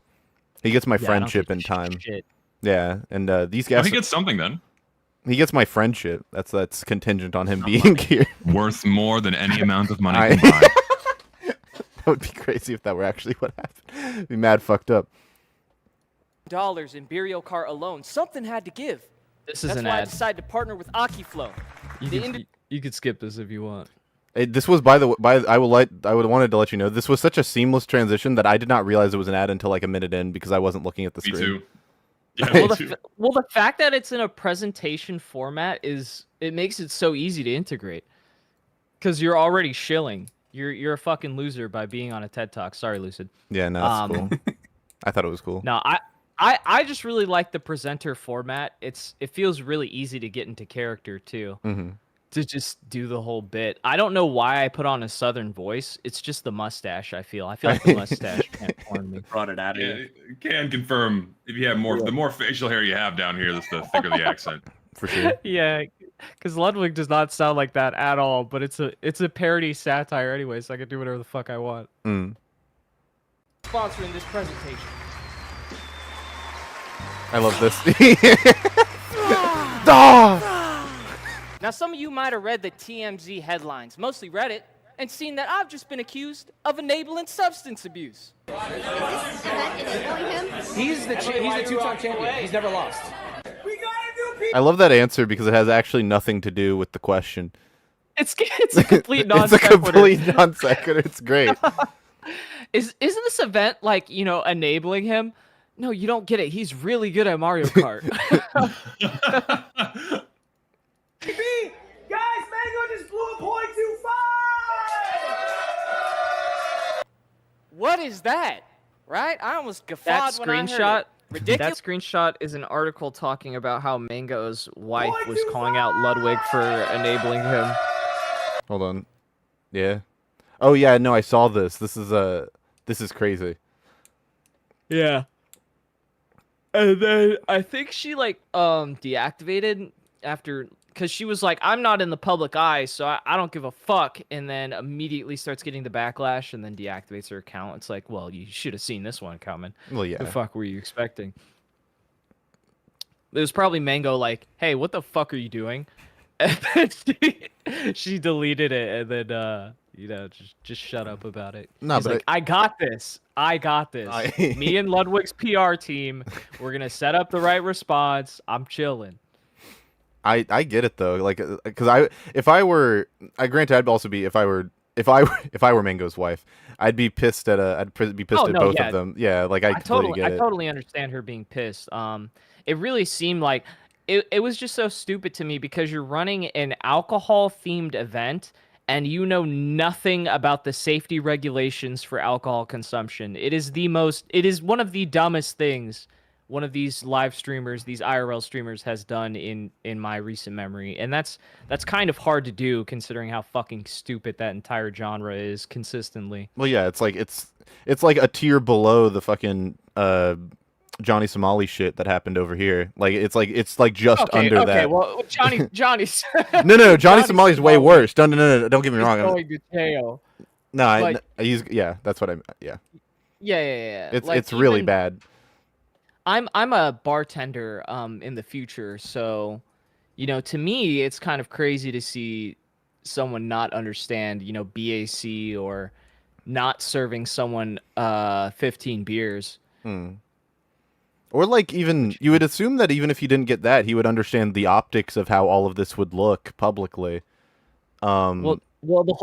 A: He gets my friendship and time.
I: Shit.
A: Yeah, and these guys...
B: he gets something, then.
A: He gets my friendship. That's contingent on him being here.
B: Worth more than any amount of money can buy.
A: That would be crazy if that were actually what happened. It'd be mad fucked up.
H: $1 in burial car alone. Something had to give.
I: This is
H: That's
I: an
H: why
I: ad.
H: I decided to partner with AkiFlow.
I: You could skip this if you want.
A: This was I wanted to let you know, this was such a seamless transition that I did not realize it was an ad until like a minute in because I wasn't looking at the screen.
B: Me too. Yeah,
I: well, the fact that it's in a presentation format it makes it so easy to integrate, because you're already shilling. You're a fucking loser by being on a TED Talk. Sorry, Lucid.
A: Yeah, no, that's cool. I thought it was cool.
I: No, I just really like the presenter format. It feels really easy to get into character too. To just do the whole bit. I don't know why I put on a southern voice. It's just the mustache. I feel like the mustache can't corn me.
C: Brought it out of you.
B: Can confirm if you have more. The more facial hair you have down here, the thicker the accent.
A: For sure.
I: Yeah, because Ludwig does not sound like that at all. But it's a parody satire anyway, so I can do whatever the fuck I want.
H: Sponsoring this presentation.
A: I love this.
H: Now, some of you might have read the TMZ headlines, mostly Reddit, and seen that I've just been accused of enabling substance abuse.
J: He's the two-time champion. He's never lost.
A: I love that answer because it has actually nothing to do with the question.
I: It's a complete non sequitur.
A: It's a complete non sequitur. It's great.
I: Isn't this event like, enabling him? No, you don't get it. He's really good at Mario Kart.
J: Guys, Mango just blew a .25!
H: What is that? Right? I almost
I: That
H: guffawed when I heard
I: screenshot
H: it.
I: That screenshot is an article talking about how Mango's wife was calling out Ludwig for enabling him.
A: Hold on. Yeah. Oh yeah, no, I saw this. This is crazy.
I: Yeah. And then I think she like deactivated after, because she was like, I'm not in the public eye, so I don't give a fuck, and then immediately starts getting the backlash and then deactivates her account. It's like, well, you should have seen this one coming.
A: Well, yeah.
I: The fuck were you expecting? It was probably Mango like, hey, what the fuck are you doing? And then she deleted it, and then just shut up about it.
A: No,
I: He's
A: but
I: like, I got this. Me and Ludwig's PR team, we're gonna set up the right response. I'm chilling.
A: I get it though, like, because granted, I'd also be if I were Mango's wife, I'd be pissed at both of them. Yeah, like I completely get it.
I: I totally understand her being pissed. It really seemed like it was just so stupid to me because you're running an alcohol themed event and you know nothing about the safety regulations for alcohol consumption. It is one of the dumbest things one of these live streamers, these IRL streamers, has done in my recent memory, and that's kind of hard to do considering how fucking stupid that entire genre is consistently.
A: Well, yeah, it's like a tier below the fucking Johnny Somali shit that happened over here. Like it's just under that.
I: Okay, well, Johnny's
A: no, Johnny Somali's way worse. No, don't get me wrong.
I: Going to jail.
A: No, that's what yeah.
I: Yeah.
A: It's really bad.
I: I'm a bartender in the future, so to me it's kind of crazy to see someone not understand BAC or not serving someone 15 beers.
A: Or like even you would assume that even if he didn't get that, he would understand the optics of how all of this would look publicly.
I: Well,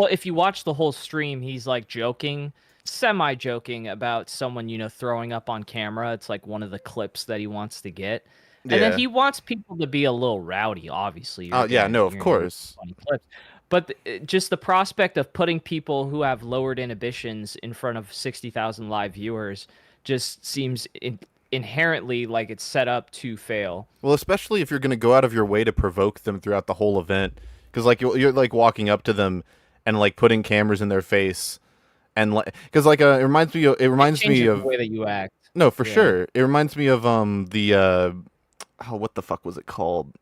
I: if you watch the whole stream, he's like semi-joking about someone, throwing up on camera. It's like one of the clips that he wants to get. And then he wants people to be a little rowdy, obviously.
A: Oh, yeah, no, of course.
I: Funny clips. But just the prospect of putting people who have lowered inhibitions in front of 60,000 live viewers just seems inherently like it's set up to fail.
A: Well, especially if you're going to go out of your way to provoke them throughout the whole event. Because like you're like walking up to them and like putting cameras in their face. And like, because like it reminds me of
I: the way that you act.
A: No, for sure. It reminds me of what the fuck was it called?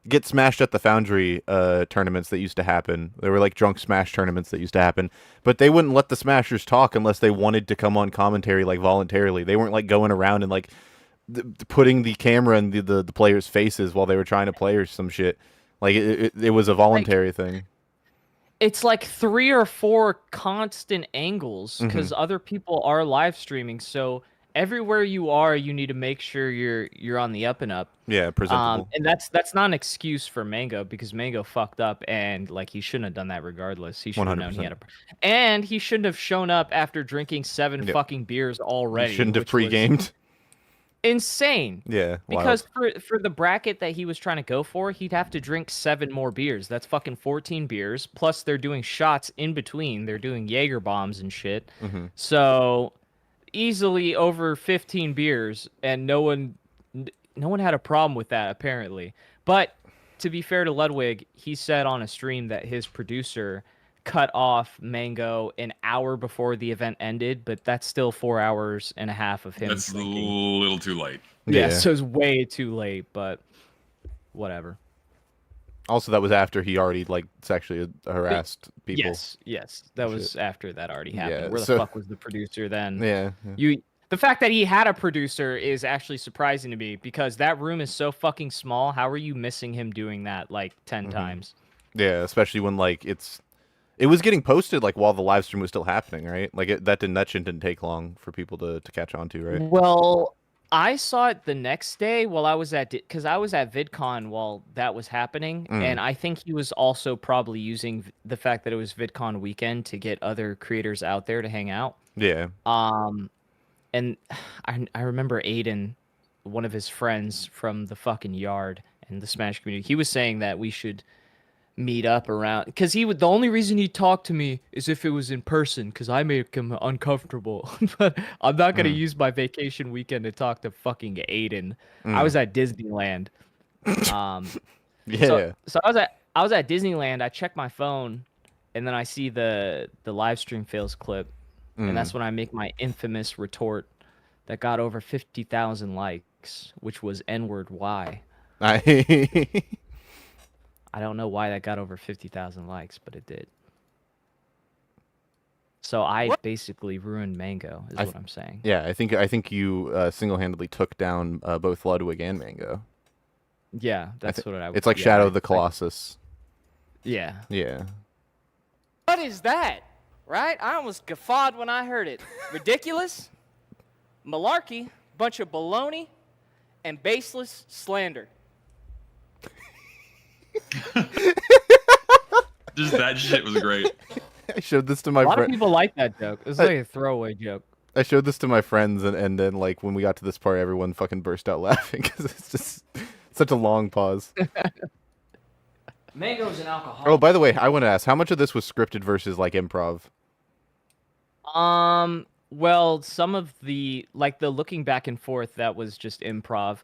A: Get Smashed at the Foundry tournaments that used to happen. They were like drunk smash tournaments that used to happen, but they wouldn't let the smashers talk unless they wanted to come on commentary like voluntarily. They weren't like going around and like putting the camera in the players' faces while they were trying to play or some shit. Like it was a voluntary thing.
I: It's like 3 or 4 constant angles because other people are live streaming. So everywhere you are, you need to make sure you're on the up and up.
A: Yeah, presentable.
I: And that's not an excuse for Mango because Mango fucked up and like he shouldn't have done that regardless. He should have known he had and he shouldn't have shown up after drinking 7 fucking beers already.
A: He shouldn't have pre-gamed.
I: Insane.
A: Yeah.
I: Because for the bracket that he was trying to go for, he'd have to drink 7 more beers. That's fucking 14 beers. Plus they're doing shots in between. They're doing Jaeger bombs and shit. So easily over 15 beers, and no one had a problem with that apparently. But to be fair to Ludwig, he said on a stream that his producer cut off Mango an hour before the event ended, but that's still 4 hours and a half of him.
B: That's
I: drinking.
B: a little too late.
I: Yeah, so it's way too late, but whatever.
A: Also, that was after he already like sexually harassed people.
I: Yes, that was after that already happened.
A: Yeah,
I: Where the fuck was the producer then?
A: Yeah.
I: The fact that he had a producer is actually surprising to me because that room is so fucking small. How are you missing him doing that like 10 times?
A: Yeah, especially when like it was getting posted like while the live stream was still happening, right? Like that shit didn't take long for people to catch on to, right?
I: Well, I saw it the next day while I was at VidCon while that was happening, and I think he was also probably using the fact that it was VidCon weekend to get other creators out there to hang out.
A: Yeah.
I: And I remember Aiden, one of his friends from the fucking yard and the Smash community, he was saying that we should meet up around, because he would, the only reason he'd talk to me is if it was in person, because I make him uncomfortable. But I'm not gonna use my vacation weekend to talk to fucking Aiden. I was at Disneyland.
A: Yeah.
I: So I was at Disneyland. I checked my phone, and then I see the live stream fails clip, and that's when I make my infamous retort that got over 50,000 likes, which was N-word why. I don't know why that got over 50,000 likes, but it did. So I basically ruined Mango, is what I'm saying.
A: Yeah, I think you single-handedly took down both Ludwig and Mango.
I: Yeah, that's what I would.
A: It's like Shadow of the Colossus.
I: Yeah.
A: Yeah.
H: What is that? Right? I almost guffawed when I heard it. Ridiculous, malarkey, bunch of baloney, and baseless slander.
B: Just that shit was great.
A: I showed this to my
I: A lot
A: friend.
I: of people like that joke. It's like a throwaway joke.
A: I showed this to my friends, and then like when we got to this part, everyone fucking burst out laughing because it's just such a long pause.
L: Mango's an alcoholic.
A: Oh, by the way, I want to ask, how much of this was scripted versus like improv?
I: Well, some of the, like the looking back and forth, that was just improv,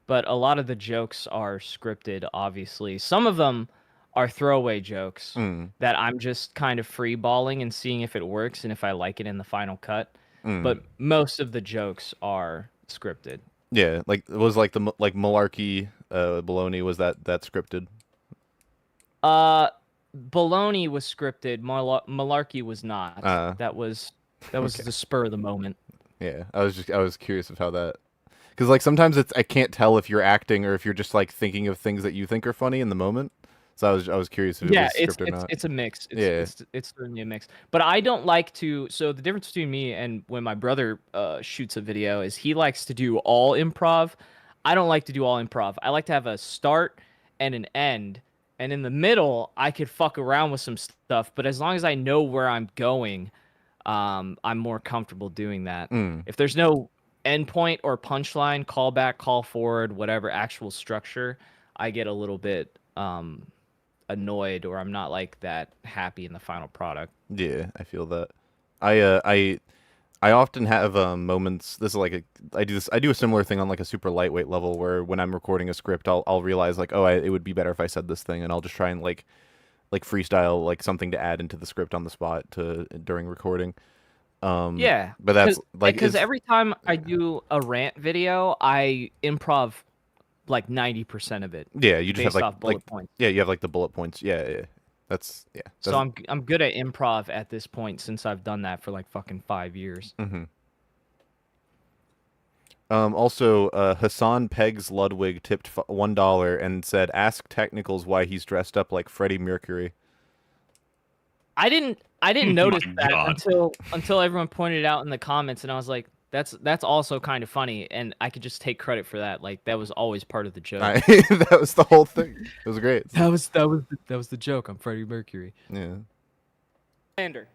I: but a lot of the jokes are scripted, obviously. Some of them are throwaway jokes that I'm just kind of freeballing and seeing if it works and if I like it in the final cut. But most of the jokes are scripted.
A: Yeah, like it was like the malarkey, baloney, was that scripted?
I: Baloney was scripted. Malarkey was not. That was
A: Okay.
I: the spur of the moment.
A: Yeah, I was curious of how that, because like sometimes I can't tell if you're acting or if you're just like thinking of things that you think are funny in the moment. So I was curious if it was scripted or not.
I: It's a mix. It's certainly a mix. But I don't like to. So the difference between me and when my brother shoots a video is he likes to do all improv. I don't like to do all improv. I like to have a start and an end, and in the middle I could fuck around with some stuff. But as long as I know where I'm going, I'm more comfortable doing that. If there's no endpoint or punchline, callback, call forward, whatever actual structure, I get a little bit annoyed, or I'm not like that happy in the final product.
A: Yeah, I feel that. I often have moments. This is like I do a similar thing on like a super lightweight level where when I'm recording a script, I'll realize like, oh, it would be better if I said this thing, and I'll just try and like freestyle like something to add into the script on the spot during recording.
I: Yeah,
A: but that's like
I: because every time I do a rant video, I improv like 90% of it.
A: Yeah, you just have
I: based off bullet points.
A: Yeah, you have like the bullet points. Yeah. That's
I: So I'm good at improv at this point since I've done that for like fucking 5 years.
A: Also, Hassan Pegs Ludwig tipped $1 and said, "Ask Technicals why he's dressed up like Freddie Mercury."
I: I didn't notice that
B: God.
I: until everyone pointed it out in the comments, and I was like, that's also kind of funny, and I could just take credit for that. Like that was always part of the joke.
A: That was the whole thing. It was great.
I: That was the joke. I'm Freddie Mercury.
A: Yeah.
H: Slander.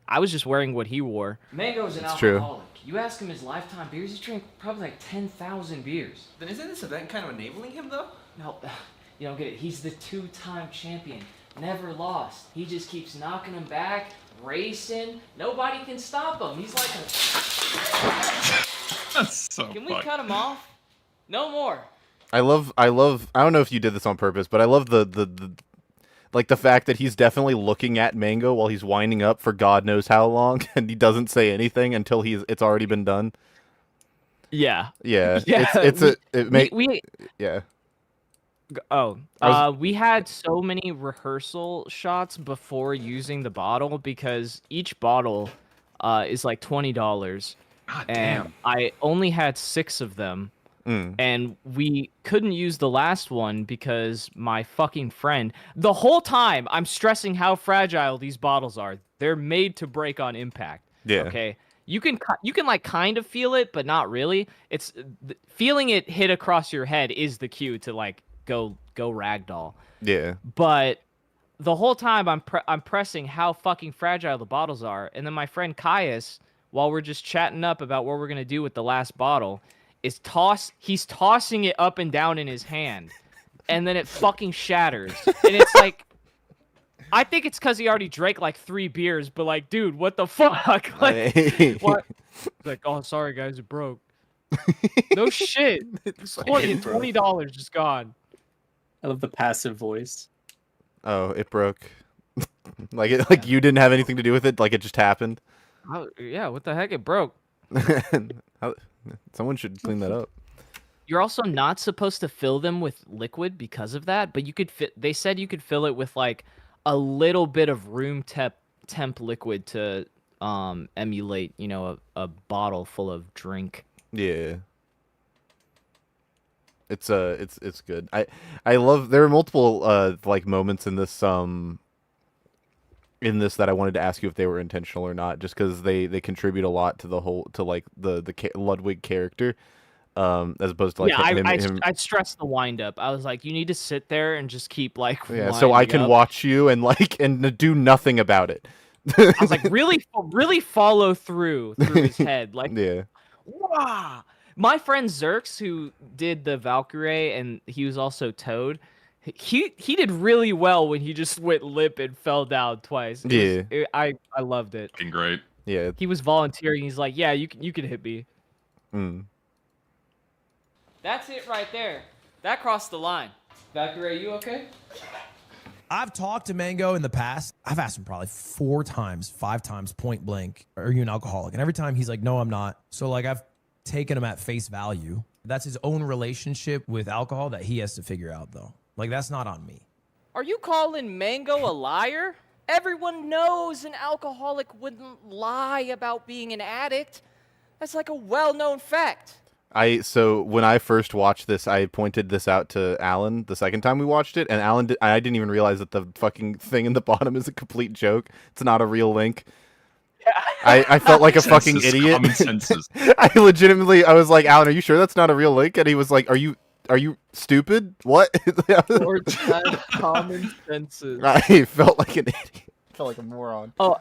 I: I was just wearing what he wore.
L: Mango's an
A: It's true.
L: alcoholic. You ask him his lifetime beers, he's drank probably like 10,000 beers.
J: Then isn't this event kind of enabling him, though?
L: No, you don't get it. He's the 2-time champion. Never lost. He just keeps knocking him back, racing. Nobody can stop him. He's like a...
B: That's so
H: Can we
B: fucked.
H: cut him off? No more.
A: I love. I don't know if you did this on purpose, but I love the like the fact that he's definitely looking at Mango while he's winding up for God knows how long, and he doesn't say anything until it's already been done.
I: Yeah.
A: Yeah.
I: Yeah.
A: We yeah.
I: We had so many rehearsal shots before using the bottle because each bottle is like $20, and I only had 6 of them. And we couldn't use the last one because my fucking friend, the whole time I'm stressing how fragile these bottles are. They're made to break on impact.
A: Yeah.
I: Okay. You can like kind of feel it, but not really. It's feeling it hit across your head is the cue to like go ragdoll.
A: Yeah.
I: But the whole time I'm pressing how fucking fragile the bottles are, and then my friend Caius, while we're just chatting up about what we're gonna do with the last bottle, he's tossing it up and down in his hand, and then it fucking shatters. And it's like, I think it's because he already drank like 3 beers, but like, dude, what the fuck? Like, what? Like, oh, sorry guys, it broke. No shit. $20 just gone.
C: I love the passive voice.
A: Oh, it broke. like you didn't have anything to do with it. Like it just happened.
I: Oh, yeah, what the heck? It broke.
A: Someone should clean that up.
I: You're also not supposed to fill them with liquid because of that, but you could fit. They said you could fill it with like a little bit of room temp liquid to emulate, you know, a bottle full of drink.
A: Yeah. It's good. I love, there are multiple like moments in this that I wanted to ask you if they were intentional or not, just because they contribute a lot to the whole, to like the Ludwig character, as opposed to like him.
I: I stressed the wind up. I was like, you need to sit there and just keep like
A: so I can
I: up.
A: watch you and like and do nothing about it.
I: I was like, really follow through his head, like
A: yeah.
I: Wow. My friend Zerx, who did the Valkyrie, and he was also Toad, he did really well when he just went limp and fell down twice. I loved it.
B: Great.
A: Yeah.
I: He was volunteering. He's like, yeah, you can hit me.
H: That's it right there. That crossed the line. Valkyrie, you okay?
K: I've talked to Mango in the past. I've asked him probably 4 times, 5 times point blank, are you an alcoholic? And every time he's like, no, I'm not. So like I've taken him at face value. That's his own relationship with alcohol that he has to figure out though. Like that's not on me.
H: Are you calling Mango a liar? Everyone knows an alcoholic wouldn't lie about being an addict. That's like a well-known fact.
A: So when I first watched this, I pointed this out to Alan the second time we watched it, and I didn't even realize that the fucking thing in the bottom is a complete joke. It's not a real link. I felt like a fucking idiot. I legitimately, I was like, Alan, are you sure that's not a real link? And he was like, are you stupid? What?
I: Or common senses.
A: I felt like an idiot. I felt like a moron.
I: Oh,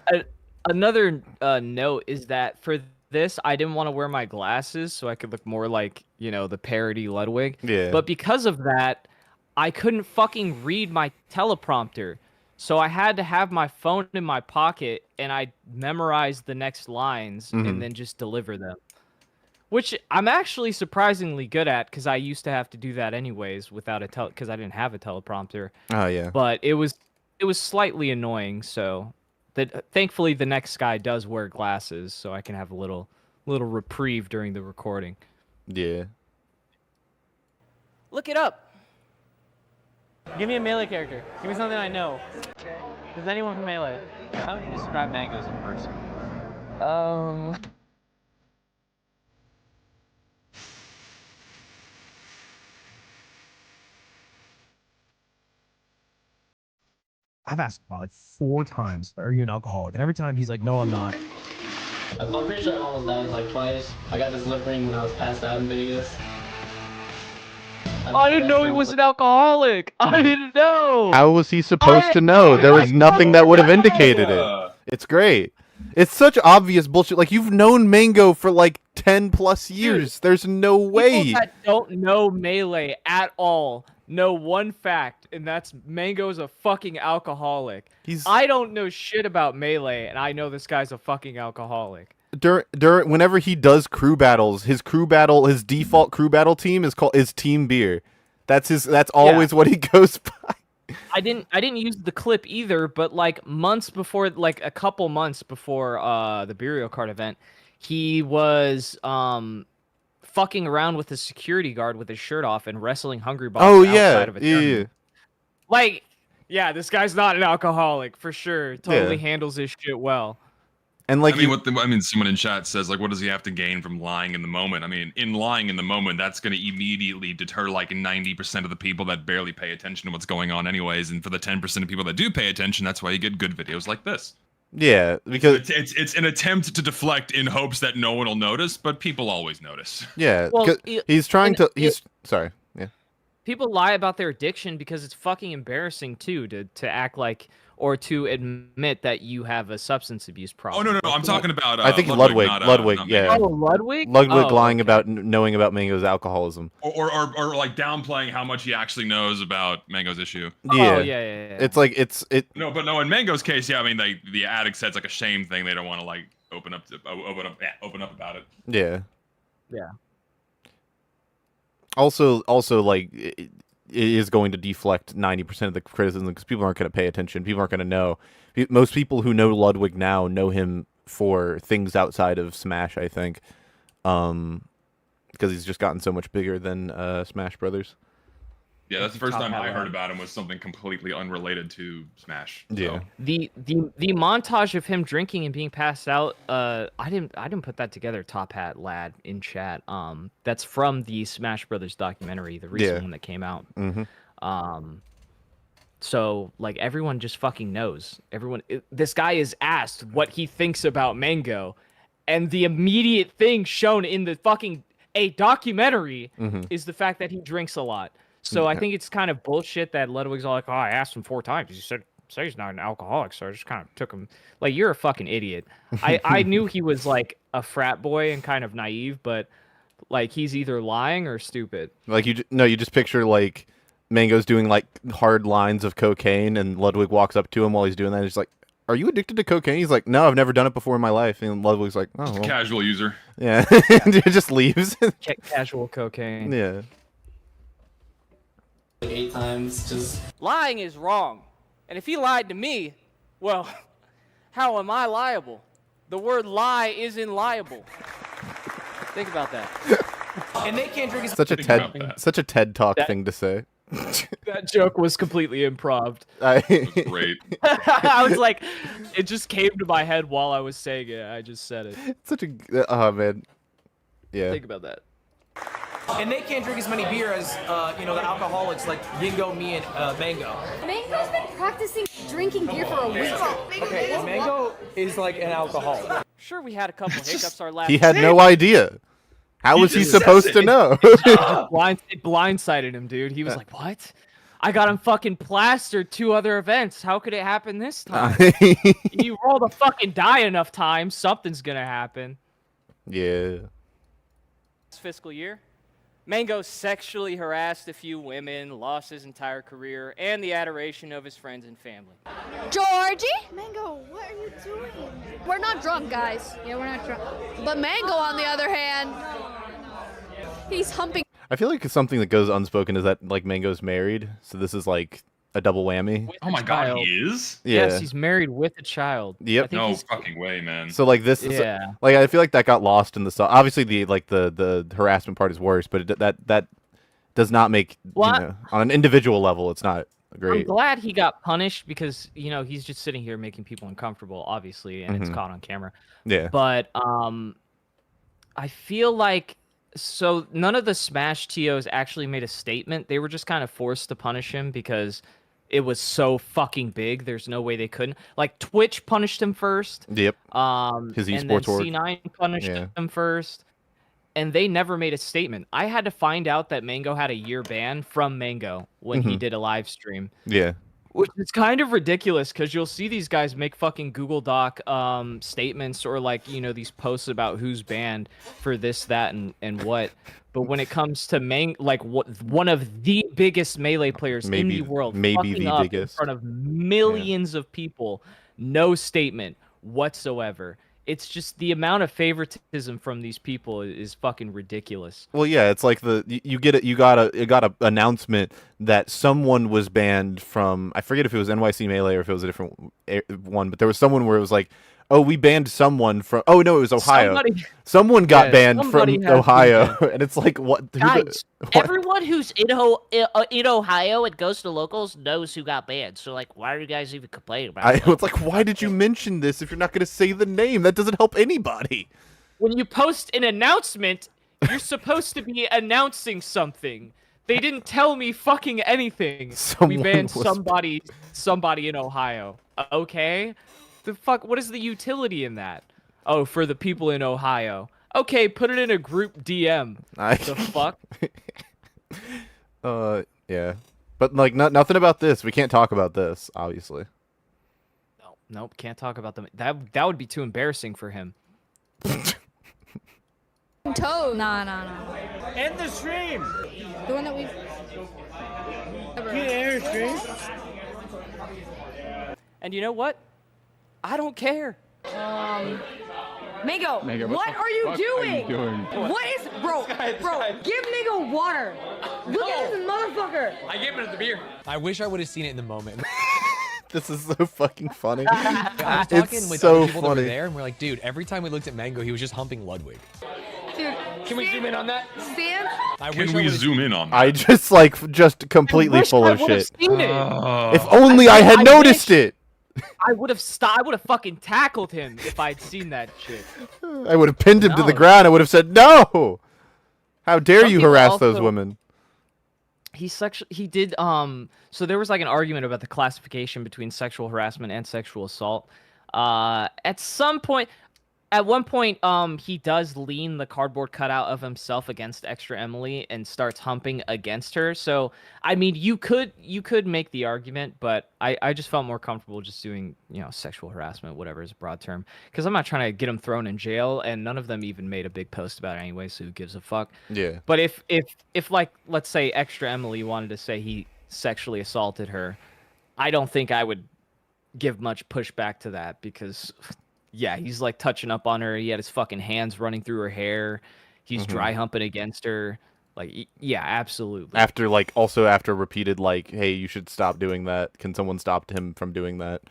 I: another note is that for this, I didn't want to wear my glasses so I could look more like, you know, the parody Ludwig.
A: Yeah.
I: But because of that, I couldn't fucking read my teleprompter. So I had to have my phone in my pocket and I memorized the next lines and then just deliver them. Which I'm actually surprisingly good at because I used to have to do that anyways without because I didn't have a teleprompter.
A: Oh yeah.
I: But it was slightly annoying, so that thankfully the next guy does wear glasses, so I can have a little reprieve during the recording.
A: Yeah.
H: Look it up.
M: Give me a Melee character. Give me something I know. Does anyone from Melee? How would you describe Mangoes in person?
K: I've asked him probably 4 times, are you an alcoholic? And every time he's like, no, I'm not.
M: I'm pretty sure I almost died like twice. I got this lip ring when I was passed out in Vegas.
I: I didn't know he was an alcoholic. I didn't know.
A: How was he supposed to know? There was nothing that would have indicated it. It's great. It's such obvious bullshit. Like, you've known Mango for like 10 plus years. There's no way.
I: People that don't know Melee at all know one fact, and that's Mango's a fucking alcoholic. I don't know shit about Melee, and I know this guy's a fucking alcoholic.
A: Whenever he does crew battles, his default crew battle team is Team Beer. That's always what he goes by.
I: I didn't use the clip either, but like a couple months before the burial card event, he was fucking around with a security guard with his shirt off and wrestling Hungry Box outside of a tournament.
A: Yeah.
I: Like, yeah, this guy's not an alcoholic for sure. Totally handles his shit well.
A: And like,
B: someone in chat says, like, what does he have to gain from lying in the moment? I mean, in lying in the moment, that's going to immediately deter like 90% of the people that barely pay attention to what's going on anyways. And for the 10% of people that do pay attention, that's why you get good videos like this.
A: Yeah, because
B: it's an attempt to deflect in hopes that no one will notice, but people always notice.
A: Yeah,
I: well,
A: he's trying to. Sorry. Yeah.
I: People lie about their addiction because it's fucking embarrassing too to act like, or to admit that you have a substance abuse
B: Oh
I: problem.
B: no, I'm talking about.
A: I think Ludwig.
B: not,
A: Ludwig,
B: not
A: yeah.
B: Mango.
I: Oh, Ludwig.
A: Ludwig
I: Oh,
A: lying
I: okay.
A: about knowing about Mango's alcoholism.
B: Or like downplaying how much he actually knows about Mango's issue.
A: Yeah.
I: Oh, yeah.
A: It's like it.
B: No, but no. In Mango's case, yeah, I mean, the addict said it's like a shame thing. They don't want to like open up about it.
A: Yeah.
I: Yeah.
A: Also, like it is going to deflect 90% of the criticism because people aren't going to pay attention. People aren't going to know. Most people who know Ludwig now know him for things outside of Smash, I think, because he's just gotten so much bigger than Smash Brothers.
B: Yeah, that's the first
I: Top
B: time I
I: hat.
B: heard about him was something completely unrelated to Smash. So.
A: Yeah.
I: The montage of him drinking and being passed out. I didn't put that together. Top hat lad in chat. That's from the Smash Brothers documentary, the recent one that came out.
A: Mm-hmm.
I: So like everyone just fucking knows. This guy is asked what he thinks about Mango, and the immediate thing shown in the fucking documentary is the fact that he drinks a lot. So I think it's kind of bullshit that Ludwig's all like, oh, I asked him 4 times. He said he's not an alcoholic, so I just kind of took him. Like, you're a fucking idiot. I knew he was like a frat boy and kind of naive, but like he's either lying or stupid.
A: Like you just picture like Mango's doing like hard lines of cocaine, and Ludwig walks up to him while he's doing that. And he's like, "Are you addicted to cocaine?" He's like, "No, I've never done it before in my life." And Ludwig's like, "Oh,
B: Just a
A: well.
B: casual user."
A: Yeah, and it just leaves.
I: Casual cocaine.
A: Yeah.
N: 8 times, just
H: Lying is wrong. And if he lied to me, well, how am I liable? The word lie isn't liable. Think about that.
J: And they can't drink as
A: Such a TED Talk thing to say.
I: That joke was completely improv.
B: Great.
I: I was like, it just came to my head while I was saying it. I just said it.
A: Such a oh man. Yeah.
I: Think about that.
J: And they can't drink as many beer as the alcoholics like Yingo, me, and Mango.
O: Mango's been practicing drinking beer for a week.
J: Okay, Mango is like an alcoholic.
H: Sure, we had a couple hiccups our last.
A: He had no idea. How was he supposed to know?
I: It blindsided him, dude. He was like, "What? I got him fucking plastered 2 other events. How could it happen this time?" You roll the fucking die enough times, something's gonna happen.
A: Yeah.
H: This fiscal year, Mango sexually harassed a few women, lost his entire career, and the adoration of his friends and family.
O: Georgie? Mango, what are you doing? We're not drunk, guys. Yeah, we're not drunk. But Mango, on the other hand, he's humping.
A: I feel like something that goes unspoken is that like Mango's married, so this is like a double whammy.
B: Oh my god, he is?
A: Yeah.
I: Yes, he's married with a child.
A: Yep.
B: No fucking way, man.
A: So like this,
I: Yeah.
A: like I feel like that got lost in the song. Obviously, the harassment part is worse, but that does not make on an individual level, it's not great.
I: I'm glad he got punished because he's just sitting here making people uncomfortable, obviously, and it's caught on camera.
A: Yeah.
I: But I feel like none of the Smash TOs actually made a statement. They were just kind of forced to punish him because it was so fucking big. There's no way they couldn't. Like Twitch punished him first.
A: Yep. His
I: and then
A: esports org.
I: C9 punished him first. And they never made a statement. I had to find out that Mango had a year ban from Mango when he did a live stream.
A: Yeah.
I: Which is kind of ridiculous because you'll see these guys make fucking Google Doc statements or like, these posts about who's banned for this, that, and what. But when it comes to one of the biggest Melee players in the world, fucking up in front of millions of people, no statement whatsoever. It's just the amount of favoritism from these people is fucking ridiculous.
A: Well, yeah, it's like you got a announcement that someone was banned from, I forget if it was NYC Melee or if it was a different one, but there was someone where it was like, oh, we banned someone from. Oh no, it was Ohio. Someone got banned from Ohio, and it's like, what?
P: Guys, everyone who's in Ohio and goes to locals knows who got banned. So like, why are you guys even complaining about it?
A: It's like, why did you mention this if you're not going to say the name? That doesn't help anybody.
I: When you post an announcement, you're supposed to be announcing something. They didn't tell me fucking anything. We banned somebody in Ohio. Okay. The fuck? What is the utility in that? Oh, for the people in Ohio. Okay, put it in a group DM. The fuck?
A: Yeah. But like, nothing about this. We can't talk about this, obviously.
I: Nope, can't talk about them. That would be too embarrassing for him.
O: Toad. Nah.
M: End the stream.
O: The one that we.
H: And you know what? I don't care.
N: Mango, what are you doing? What is, bro, give Mango water. Look at this motherfucker.
M: I gave it the beer. I wish I would have seen it in the moment.
A: This is so fucking funny.
M: I was talking
A: It's
M: with
A: so
M: other people that were
A: funny.
M: there, and we're like, dude, every time we looked at Mango, he was just humping Ludwig.
N: Dude,
M: Can we zoom in on that?
N: Stan?
B: Can we zoom in on that?
A: I just completely full of shit.
I: Seen it.
A: If only I had noticed it.
I: I would have fucking tackled him if I'd seen that shit.
A: I would have pinned him to the
I: No.
A: ground. I would have said, "No! How dare
I: Some
A: you
I: people
A: harass those
I: also-
A: women?"
I: He did so there was like an argument about the classification between sexual harassment and sexual assault. At one point he does lean the cardboard cutout of himself against Extra Emily and starts humping against her. So I mean you could make the argument, but I just felt more comfortable just doing, sexual harassment, whatever is a broad term, because I'm not trying to get him thrown in jail, and none of them even made a big post about it anyway, so who gives a fuck.
A: Yeah.
I: But if like, let's say Extra Emily wanted to say he sexually assaulted her, I don't think I would give much pushback to that, because yeah, he's like touching up on her. He had his fucking hands running through her hair. He's dry humping against her. Like, yeah, absolutely.
A: After repeated like, "Hey, you should stop doing that." Can someone stop him from doing that?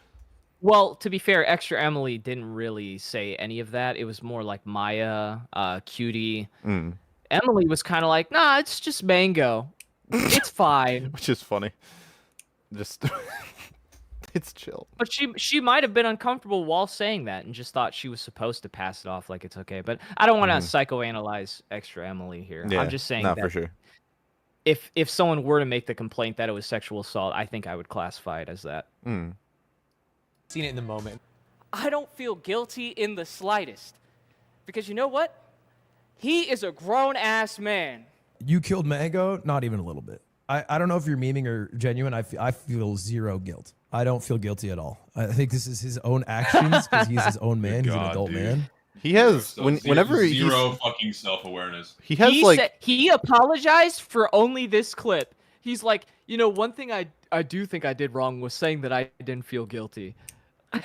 I: Well, to be fair, Extra Emily didn't really say any of that. It was more like Maya, Cutie. Emily was kind of like, "Nah, it's just Mango. It's fine."
A: Which is funny. Just it's chill.
I: But she might have been uncomfortable while saying that and just thought she was supposed to pass it off like it's okay. But I don't want to psychoanalyze Extra Emily here.
A: Yeah,
I: I'm just saying
A: no,
I: that
A: for sure.
I: If someone were to make the complaint that it was sexual assault, I think I would classify it as that.
M: Seen it in the moment.
H: I don't feel guilty in the slightest. Because you know what? He is a grown-ass man.
K: You killed Mango? Not even a little bit. I don't know if you're memeing or genuine. I feel zero guilt. I don't feel guilty at all. I think this is his own actions because he's his own man. He's an adult man.
A: He has whenever
B: zero fucking self-awareness.
A: He has
H: he apologized for only this clip. He's like, one thing I do think I did wrong was saying that I didn't feel guilty.
B: You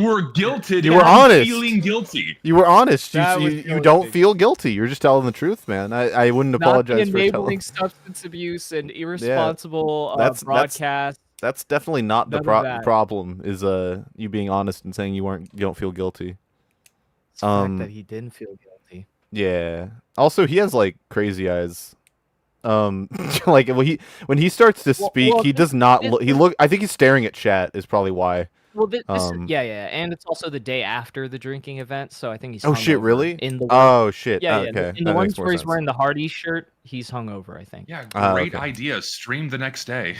B: were guilted.
A: You were honest.
B: Feeling guilty.
A: You were honest.
K: That was
A: You don't feel guilty. You're just telling the truth, man. I wouldn't apologize for
I: enabling
A: telling.
I: substance abuse and irresponsible broadcast.
A: That's definitely not the
I: None of that.
A: problem. Is you being honest and saying you don't feel guilty.
I: It's the fact that he didn't feel guilty.
A: Yeah. Also, he has like crazy eyes. Like when he starts to speak, he does not look. I think he's staring at chat. Is probably why.
I: Well, yeah, and it's also the day after the drinking event, so I think he's.
A: Oh shit!
I: hungover.
A: Really?
I: In the
A: oh shit!
I: Yeah,
A: okay.
I: In the ones where he's wearing the Hardy shirt, he's hungover. I think.
B: Yeah, great idea. Stream the next day.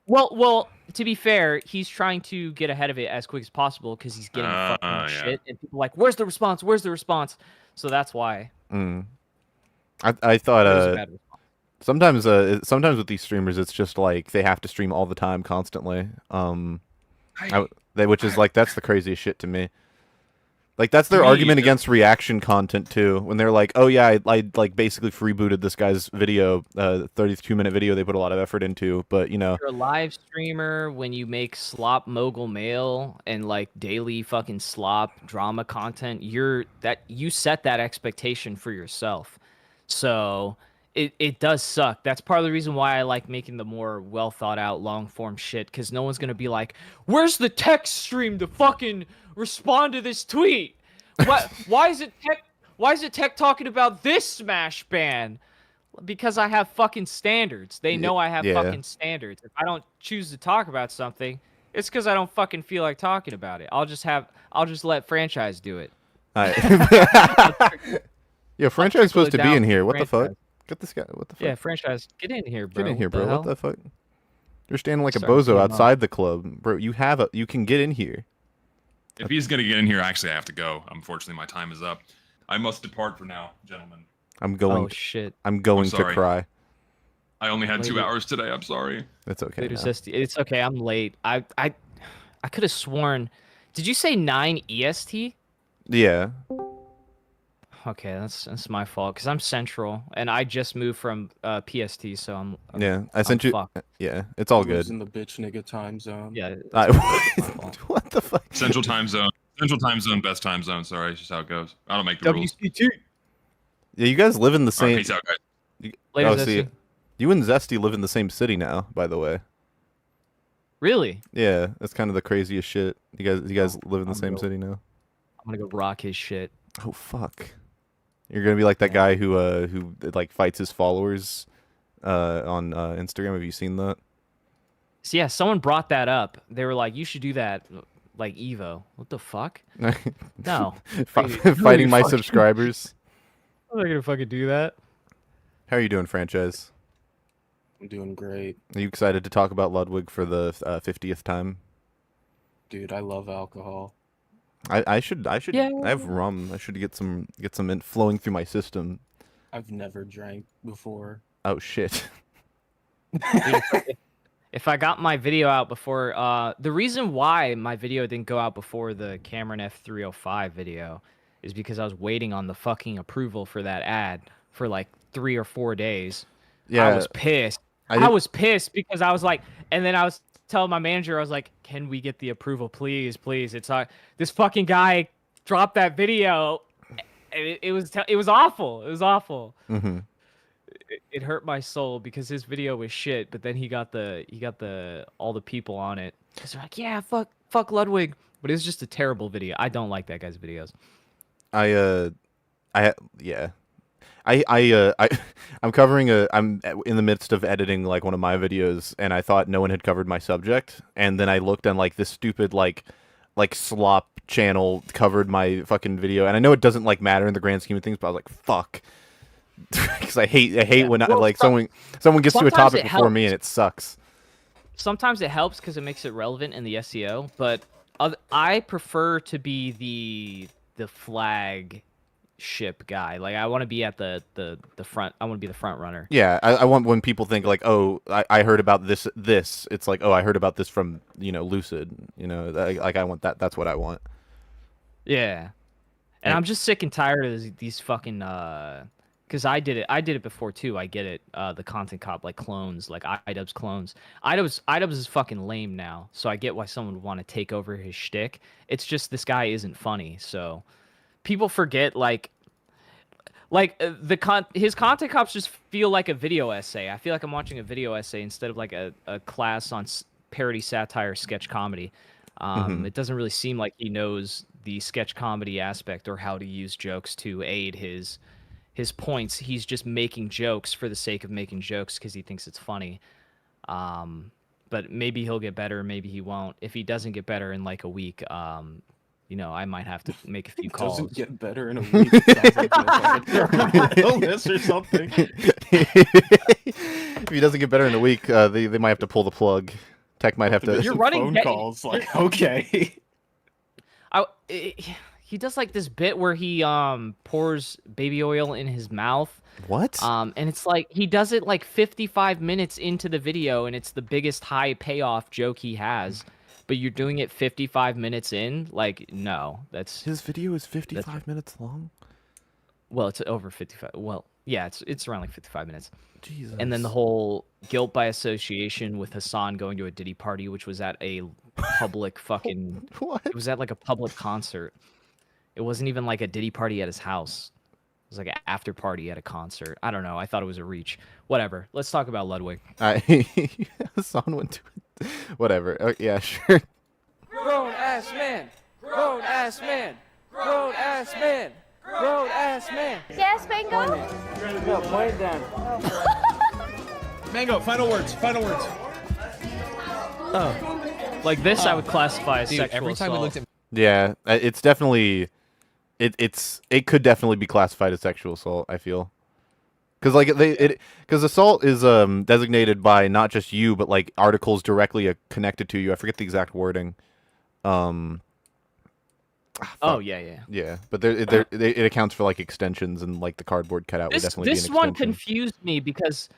I: Well, to be fair, he's trying to get ahead of it as quick as possible because he's getting fucking shit, and people are like, "Where's the response? Where's the response?" So that's why.
A: I thought sometimes with these streamers, it's just like they have to stream all the time, constantly. Which is like that's the craziest shit to me. Like that's their argument against reaction content too. When they're like, "Oh yeah, I like basically freebooted this guy's video, 32-minute video they put a lot of effort into." But
I: you're a live streamer when you make slop mogul mail and like daily fucking slop drama content. You set that expectation for yourself. So it does suck. That's part of the reason why I like making the more well thought out long form shit, because no one's gonna be like, "Where's the text stream to fucking respond to this tweet? Why is it tech talking about this Smash ban?" Because I have fucking standards. They know I have fucking standards. If I don't choose to talk about something, it's because I don't fucking feel like talking about it. I'll just let franchise do it.
A: Yeah, franchise is supposed to be in here. What the fuck? Get this guy. What the fuck?
I: Yeah, franchise, get in here, bro.
A: Get in here, bro. What the fuck? You're standing like a
I: Sorry,
A: bozo outside the club, bro. You can get in here.
B: If he's gonna get in here, actually, I have to go. Unfortunately, my time is up. I must depart for now, gentlemen.
A: I'm going.
I: Oh shit.
A: I'm going to
B: sorry.
A: cry.
B: I only had 2 hours today. I'm sorry.
A: It's okay.
I: Later, Zesty. It's okay. I'm late. I could have sworn. Did you say 9 EST?
A: Yeah.
I: Okay, that's my fault because I'm Central and I just moved from PST, so I'm
A: Yeah, I sent
I: I'm
A: you.
I: fucked.
A: Yeah, it's all good.
Q: Losing the bitch nigga time zone.
I: Yeah.
A: What the fuck?
B: Central time zone. Central time zone. Best time zone. Sorry, it's just how it goes. I don't make the rules.
I: WC2.
A: Yeah, you guys live in the
B: All right,
A: same.
B: peace out, guys.
I: Later,
A: oh,
I: Zesty.
A: see, you and Zesty live in the same city now. By the way.
I: Really?
A: Yeah, that's kind of the craziest shit. You guys live in the same city now.
I: I'm gonna go rock his shit.
A: Oh fuck. You're gonna be like that guy who like fights his followers on Instagram. Have you seen that?
I: So yeah, someone brought that up. They were like, "You should do that, like Evo." What the fuck? No.
A: Fighting my subscribers.
I: I'm not gonna fucking do that.
A: How are you doing, franchise?
Q: I'm doing great.
A: Are you excited to talk about Ludwig for the 50th time?
Q: Dude, I love alcohol.
A: I should
I: Yeah.
A: I have rum. I should get some in flowing through my system.
Q: I've never drank before.
A: Oh shit.
I: If I got my video out before, the reason why my video didn't go out before the Cameron F305 video is because I was waiting on the fucking approval for that ad for like 3 or 4 days.
A: Yeah.
I: I was pissed. I was pissed because I was like, and then I was telling my manager, I was like, can we get the approval, please, please? It's like this fucking guy dropped that video. It was awful. It was awful.
A: Mm-hmm.
I: It hurt my soul because his video was shit, but then he got all the people on it. Cause they're like, yeah, fuck Ludwig, but it was just a terrible video. I don't like that guy's videos.
A: I'm covering I'm in the midst of editing like one of my videos, and I thought no one had covered my subject, and then I looked and like this stupid like slop channel covered my fucking video, and I know it doesn't like matter in the grand scheme of things, but I was like, fuck. Because I hate when someone gets to a topic before me and it sucks.
I: Sometimes it helps because it makes it relevant in the SEO, but I prefer to be the flagship guy. Like I want to be at the front. I want to be the front runner.
A: Yeah, I want when people think like, oh, I heard about this. It's like, oh, I heard about this from Lucid. Like I want that. That's what I want.
I: Yeah, and I'm just sick and tired of these fucking. Because I did it before too. I get it. The content cop like clones, like iDubbbz clones. iDubbbz is fucking lame now, so I get why someone would want to take over his shtick. It's just this guy isn't funny, so people forget his content cops just feel like a video essay. I feel like I'm watching a video essay instead of like a class on parody, satire, sketch comedy. It doesn't really seem like he knows the sketch comedy aspect or how to use jokes to aid his points. He's just making jokes for the sake of making jokes because he thinks it's funny. But maybe he'll get better, maybe he won't. If he doesn't get better in like a week, I might have to make a few calls.
Q: Doesn't get better in a week. It sounds like a illness or something.
A: If he doesn't get better in a week, they might have to pull the plug. Tech might have to.
I: You're running
Q: phone calls. Like, okay.
I: He does like this bit where he pours baby oil in his mouth.
A: What?
I: And it's like he does it like 55 minutes into the video, and it's the biggest high payoff joke he has. But you're doing it 55 minutes in? Like, no, that's
A: his video is 55 minutes long.
I: Well, it's over 55. Well, yeah, it's around like 55 minutes.
A: Jesus.
I: And then the whole guilt by association with Hassan going to a Diddy party, which was at a public fucking.
A: What?
I: It was at like a public concert. It wasn't even like a Diddy party at his house. It was like an after party at a concert. I don't know. I thought it was a reach. Whatever. Let's talk about Ludwig.
A: Hassan went to it. Whatever. Oh, yeah, sure.
H: Grown ass man. Grown ass man. Grown ass man. Grown ass man.
O: Yes, Mango?
H: No, point it down.
K: Mango, final words. Final words.
I: Oh. Like this, I would classify as sexual
K: every time
I: assault.
K: we looked at
A: Yeah, it's definitely. It could definitely be classified as sexual assault. I feel, because like because assault is designated by not just you, but like articles directly connected to you. I forget the exact wording.
I: Oh yeah.
A: But it accounts for like extensions, and like the cardboard cutout would definitely be an extension.
I: This one confused me because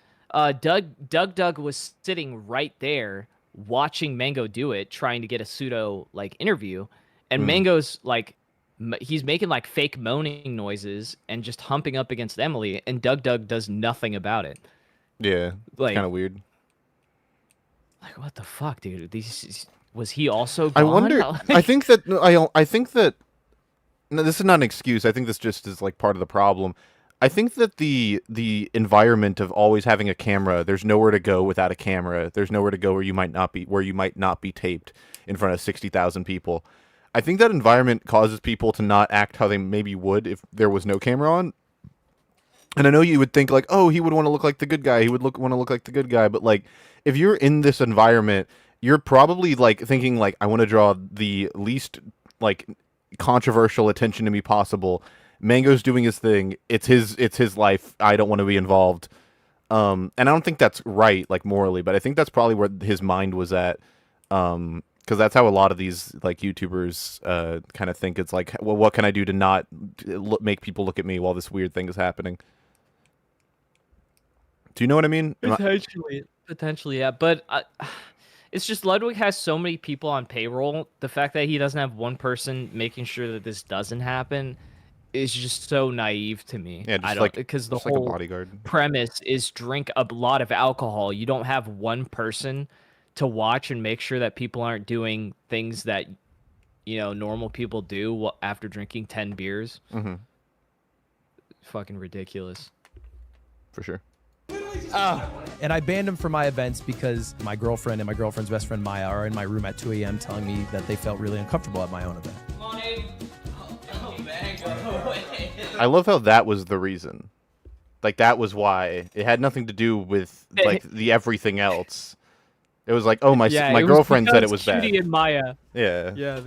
I: Doug was sitting right there, watching Mango do it, trying to get a pseudo like interview, and
A: Mm.
I: Mango's like he's making like fake moaning noises and just humping up against Emily, and Doug does nothing about it.
A: Yeah,
I: Like,
A: kind of weird.
I: Like, what the fuck, dude? Was he also gone?
A: I wonder. I think that I think that. No, this is not an excuse. I think this just is like part of the problem. I think that the environment of always having a camera, there's nowhere to go without a camera. There's nowhere to go where you might not be taped in front of 60,000 people. I think that environment causes people to not act how they maybe would if there was no camera on. And I know you would think like, oh, he would want to look like the good guy. He would want to look like the good guy. But like, if you're in this environment, you're probably like thinking like, I want to draw the least like controversial attention to me possible. Mango's doing his thing. It's his life. I don't want to be involved. And I don't think that's right, like morally, but I think that's probably where his mind was at. Because that's how a lot of these like YouTubers kind of think. It's like, well, what can I do to not make people look at me while this weird thing is happening? Do you know what I mean?
I: Potentially, yeah. But it's just Ludwig has so many people on payroll. The fact that he doesn't have one person making sure that this doesn't happen is just so naive to me.
A: Yeah,
I: I don't, because the whole
A: bodyguard
I: premise is drink a lot of alcohol. You don't have one person to watch and make sure that people aren't doing things that, you know, normal people do after drinking 10 beers.
A: Mm-hmm.
I: Fucking ridiculous.
A: For sure.
K: And I banned him from my events because my girlfriend and my girlfriend's best friend Maya are in my room at 2 a.m. telling me that they felt really uncomfortable at my own event.
A: I love how that was the reason. Like, that was why. It had nothing to do with, like, the everything else. It was like, oh, my girlfriend said it was bad.
I: Cutie and Maya.
A: Yeah.
I: Yeah,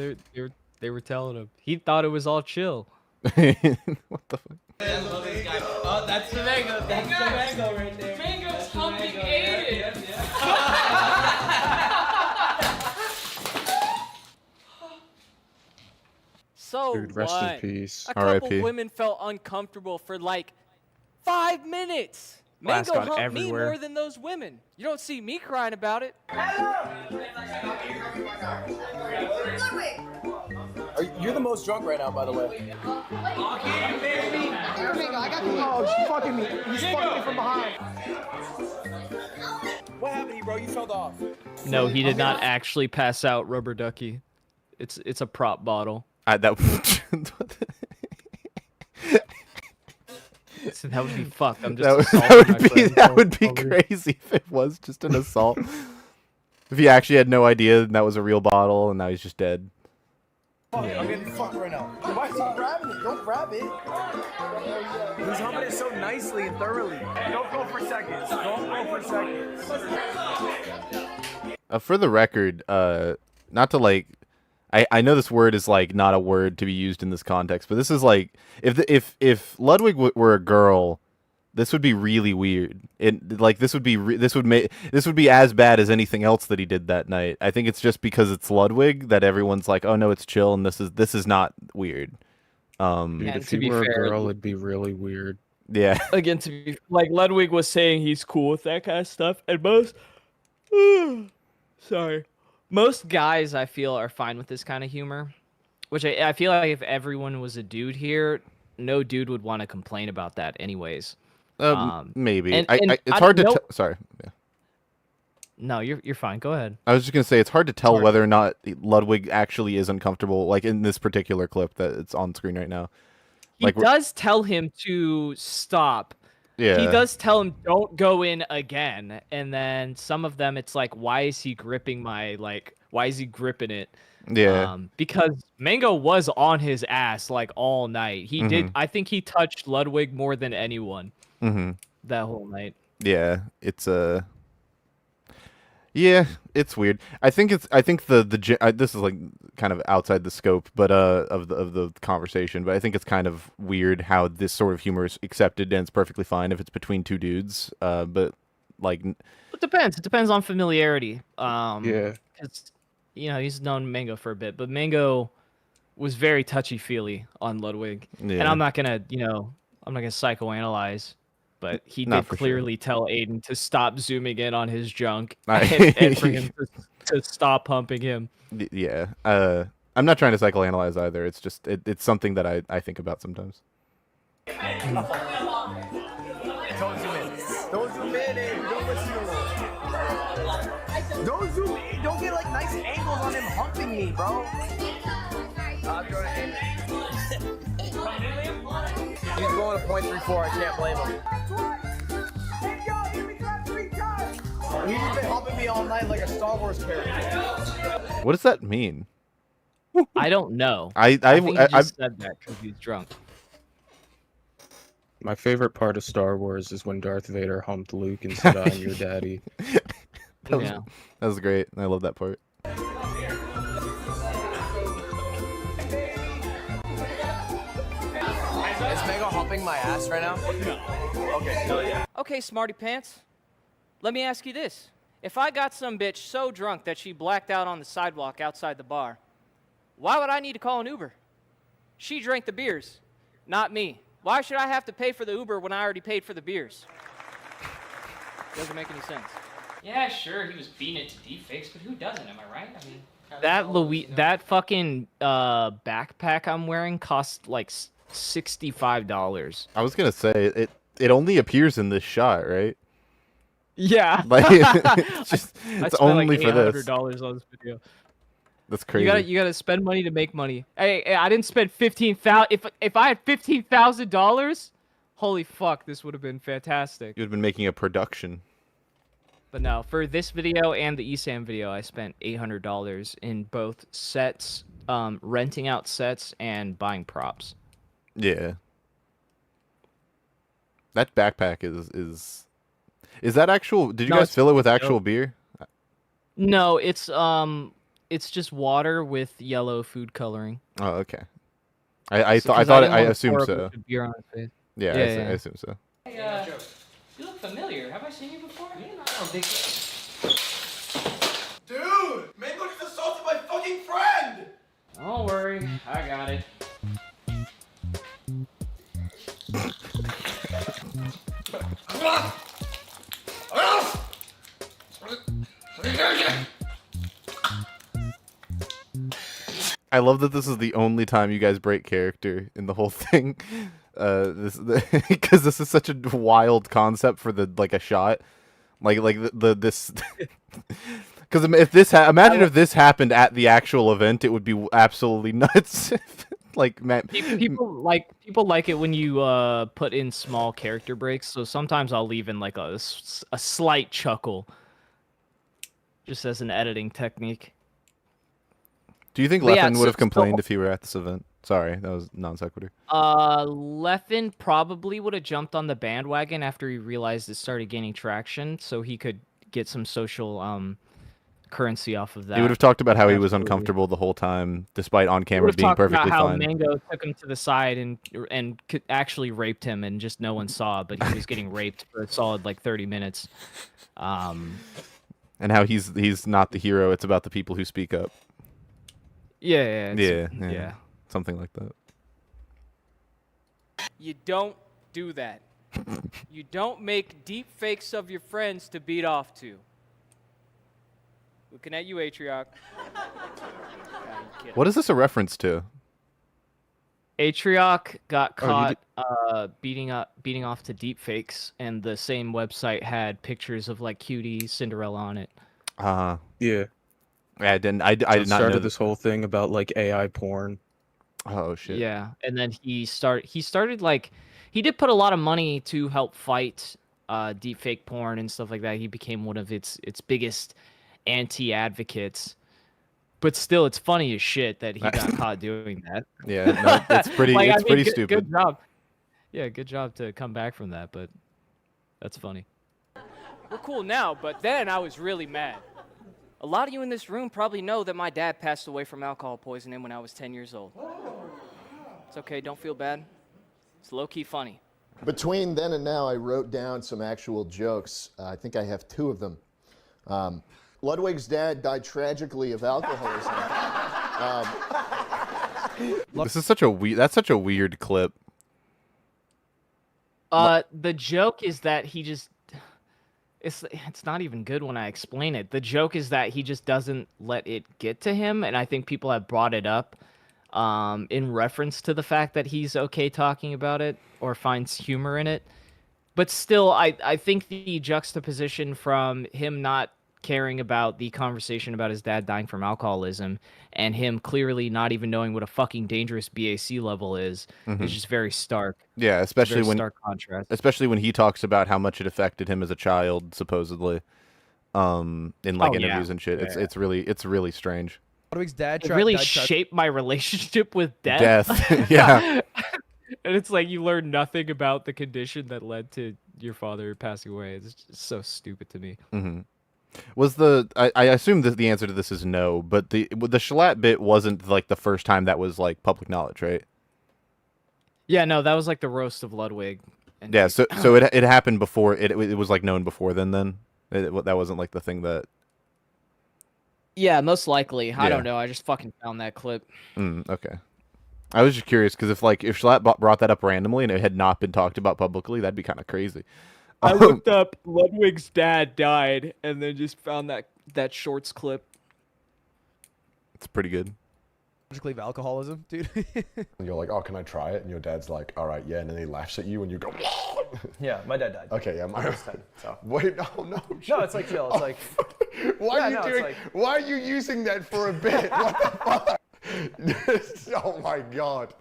I: they were telling him. He thought it was all chill.
A: What the fuck?
L: Oh, that's the mango. That's the mango right there. Mango's humping Aiden.
H: So
Q: Dude, rest in
H: what?
Q: peace.
H: A couple
A: R.I.P.
H: women felt uncomfortable for like 5 minutes.
I: Glass
H: Mango
I: got
H: humped me
I: everywhere.
H: more than those women. You don't see me crying about it.
J: You're the most drunk right now, by the way.
N: Oh, he's fucking me. He's fucking me from behind.
J: What happened to you, bro? You fell off.
I: No, he did not actually pass out, Rubber Ducky. It's a prop bottle. So that would be fucked. I'm just
A: that would be crazy if it was just an assault. If he actually had no idea and that was a real bottle and now he's just dead.
J: I'm getting fucked right now. Why is he grabbing it? Don't grab it. He's humming it so nicely and thoroughly. Don't go for seconds. Don't go for seconds.
A: For the record, not to like, I know this word is like not a word to be used in this context, but this is like if Ludwig were a girl, this would be really weird. This would be as bad as anything else that he did that night. I think it's just because it's Ludwig that everyone's like, oh no, it's chill, and this is not weird.
Q: Dude, if he were a girl, it'd be really weird.
A: Yeah.
I: Again, to be like Ludwig was saying, he's cool with that kind of stuff, and most guys I feel are fine with this kind of humor, which I feel like if everyone was a dude here, no dude would want to complain about that anyways.
A: Maybe.
I: and
A: It's hard to tell. Sorry. Yeah.
I: No, you're fine. Go ahead.
A: I was just gonna say it's hard to tell whether or not Ludwig actually is uncomfortable, like in this particular clip that it's on screen right now.
I: He does tell him to stop.
A: Yeah.
I: He does tell him don't go in again, and then some of them it's like, why is he gripping why is he gripping it?
A: Yeah.
I: Because Mango was on his ass like all night. He did. I think he touched Ludwig more than anyone that whole night.
A: Yeah, it's yeah, it's weird. I think this is like kind of outside the scope, but of the conversation. But I think it's kind of weird how this sort of humor is accepted, and it's perfectly fine if it's between two dudes. But like,
I: it depends. It depends on familiarity.
Q: Yeah.
I: Because he's known Mango for a bit, but Mango was very touchy feely on Ludwig, and
A: Yeah.
I: I'm not gonna psychoanalyze. But he
A: Not
I: did
A: for
I: clearly tell Aiden to stop zooming in on his junk
A: I-
I: and for him to stop humping him.
A: Yeah. I'm not trying to psychoanalyze either. It's just it's something that I think about sometimes.
J: Don't zoom in. Don't zoom in, Andrew. Don't listen to him. Don't zoom in. Don't get like nice angles on him humping me, bro. He's going to .34. I can't blame him. He's just been humping me all night like a Star Wars character.
A: What does that mean?
I: I don't know.
A: I
I: think he just said that because he's drunk.
Q: My favorite part of Star Wars is when Darth Vader humped Luke and said, "I'm your daddy."
A: That was great. I love that part.
J: Is Mego humping my ass right now? No. Okay, hell yeah.
H: Okay, smarty pants. Let me ask you this. If I got some bitch so drunk that she blacked out on the sidewalk outside the bar, why would I need to call an Uber? She drank the beers, not me. Why should I have to pay for the Uber when I already paid for the beers? Doesn't make any sense.
L: Yeah, sure, he was beating it to deepfakes, but who doesn't? Am I right? I mean,
I: That fucking backpack I'm wearing cost like $65.
A: I was gonna say it only appears in this shot, right?
I: Yeah.
A: Like it's
I: I
A: it's
I: spent
A: only
I: like
A: for this.
I: $800 on this video.
A: That's crazy.
I: You gotta spend money to make money. Hey, I didn't spend $15,000. If I had $15,000, holy fuck, this would have been fantastic.
A: You'd have been making a production.
I: But no, for this video and the ESAM video, I spent $800 in both sets, renting out sets and buying props.
A: Yeah. That backpack is that actual? Did you guys fill it with actual beer?
I: No, it's just water with yellow food coloring.
A: Oh, okay. I assumed so.
I: Beer on his face.
A: Yeah, I assume so.
L: Hey, you look familiar. Have I seen you before? I don't think
J: Dude, Mango just assaulted my fucking friend.
L: Don't worry, I got it.
A: I love that this is the only time you guys break character in the whole thing. Because this is such a wild concept for a shot, this. Because if this imagine if this happened at the actual event, it would be absolutely nuts.
I: People like it when you put in small character breaks. So sometimes I'll leave in like a slight chuckle, just as an editing technique.
A: Do you think Leffen would have complained if he were at this event? Sorry, that was non sequitur.
I: Leffen probably would have jumped on the bandwagon after he realized it started gaining traction, so he could get some social currency off of that.
A: He would have talked about how he was uncomfortable the whole time, despite on camera being perfectly
I: how
A: fine.
I: Mango took him to the side and actually raped him, and just no one saw, but he was getting raped for a solid 30 minutes.
A: And how he's not the hero; it's about the people who speak up.
I: Yeah.
A: Something like that.
H: You don't do that. You don't make deep fakes of your friends to beat off to. Looking at you, Atrioc.
A: What is this a reference to?
I: Atrioc got caught beating off to deepfakes, and the same website had pictures of cutie Cinderella on it.
Q: Yeah.
A: I did not
Q: started
A: know
Q: this whole thing about AI porn.
A: Oh shit.
I: Yeah, and then he started he did put a lot of money to help fight deepfake porn and stuff like that. He became one of its biggest anti-advocates. But still, it's funny as shit that he got caught doing that.
A: Yeah, no, it's pretty. Pretty stupid.
I: Good job. Yeah, good job to come back from that, but that's funny.
H: We're cool now, but then I was really mad. A lot of you in this room probably know that my dad passed away from alcohol poisoning when I was 10 years old. It's okay, don't feel bad. It's low-key funny.
R: Between then and now, I wrote down some actual jokes. I think I have 2 of them. Ludwig's dad died tragically of alcoholism.
A: This is such a that's such a weird clip.
I: The joke is that it's not even good when I explain it. The joke is that he just doesn't let it get to him, and I think people have brought it up in reference to the fact that he's okay talking about it or finds humor in it. But still, I think the juxtaposition from him not caring about the conversation about his dad dying from alcoholism and him clearly not even knowing what a fucking dangerous BAC level is just very stark.
A: Yeah, especially when
I: stark contrast.
A: especially when he talks about how much it affected him as a child, supposedly, in like interviews and shit. It's really strange.
K: Ludwig's dad
I: It really shaped my relationship with death.
A: Death, yeah.
I: And it's like you learn nothing about the condition that led to your father passing away. It's just so stupid to me.
A: Was I assume that the answer to this is no, but the Shalat bit wasn't like the first time that was like public knowledge, right?
I: Yeah, no, that was like the roast of Ludwig. And
A: Yeah, so it happened before it was like known before then. That wasn't like the thing that.
I: Yeah, most likely. I
A: Yeah.
I: don't know. I just fucking found that clip.
A: Okay. I was just curious because if Shalat brought that up randomly and it had not been talked about publicly, that'd be kind of crazy.
I: I looked up Ludwig's dad died and then just found that shorts clip.
A: It's pretty good.
K: Logically of alcoholism, dude.
S: And you're like, oh, can I try it? And your dad's like, all right, yeah. And then he laughs at you and you go,
K: Yeah, my dad died.
S: okay, yeah,
K: I was 10, so.
S: Wait, no.
K: No, it's like chill. It's like.
S: Why
K: Yeah,
S: are you
K: no, it's
S: doing?
K: like-
S: Why are you using that for a bit? What the fuck? Oh my god.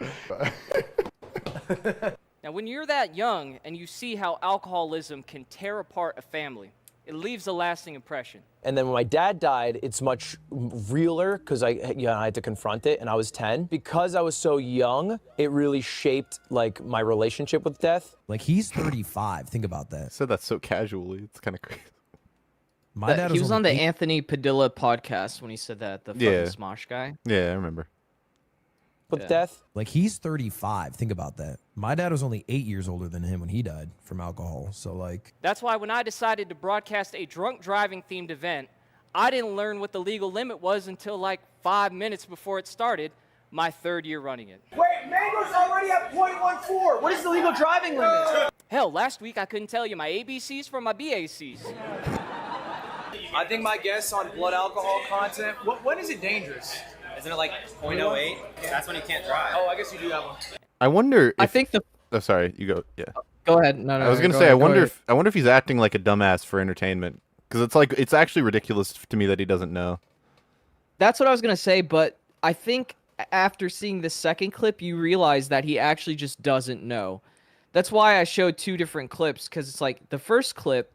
H: Now, when you're that young and you see how alcoholism can tear apart a family, it leaves a lasting impression.
J: And then when my dad died, it's much realer because I had to confront it, and I was 10. Because I was so young, it really shaped like my relationship with death.
K: Like he's 35. Think about that.
A: Said that so casually. It's kind of crazy.
K: My dad
I: He was on the
K: only 8
I: Anthony Padilla podcast when he said that. The fucking Smosh guy.
A: Yeah, I remember.
J: With death.
K: Like he's 35. Think about that. My dad was only 8 years older than him when he died from alcohol. So like.
H: That's why when I decided to broadcast a drunk driving themed event, I didn't learn what the legal limit was until like 5 minutes before it started, my 3rd year running it.
J: Wait, Mango's already at .14. What is the legal driving limit?
H: Hell, last week I couldn't tell you my ABCs from my BACs.
J: I think my guess on blood alcohol content. When is it dangerous?
T: Isn't it like 0.08? That's when you can't drive.
J: Oh, I guess you do have one.
A: I wonder.
I: I think the.
A: Oh, sorry. You go. Yeah.
I: Go ahead. No.
A: I was gonna say. I wonder if he's acting like a dumbass for entertainment because it's actually ridiculous to me that he doesn't know.
I: That's what I was gonna say, but I think after seeing the second clip, you realize that he actually just doesn't know. That's why I showed 2 different clips because it's like the first clip,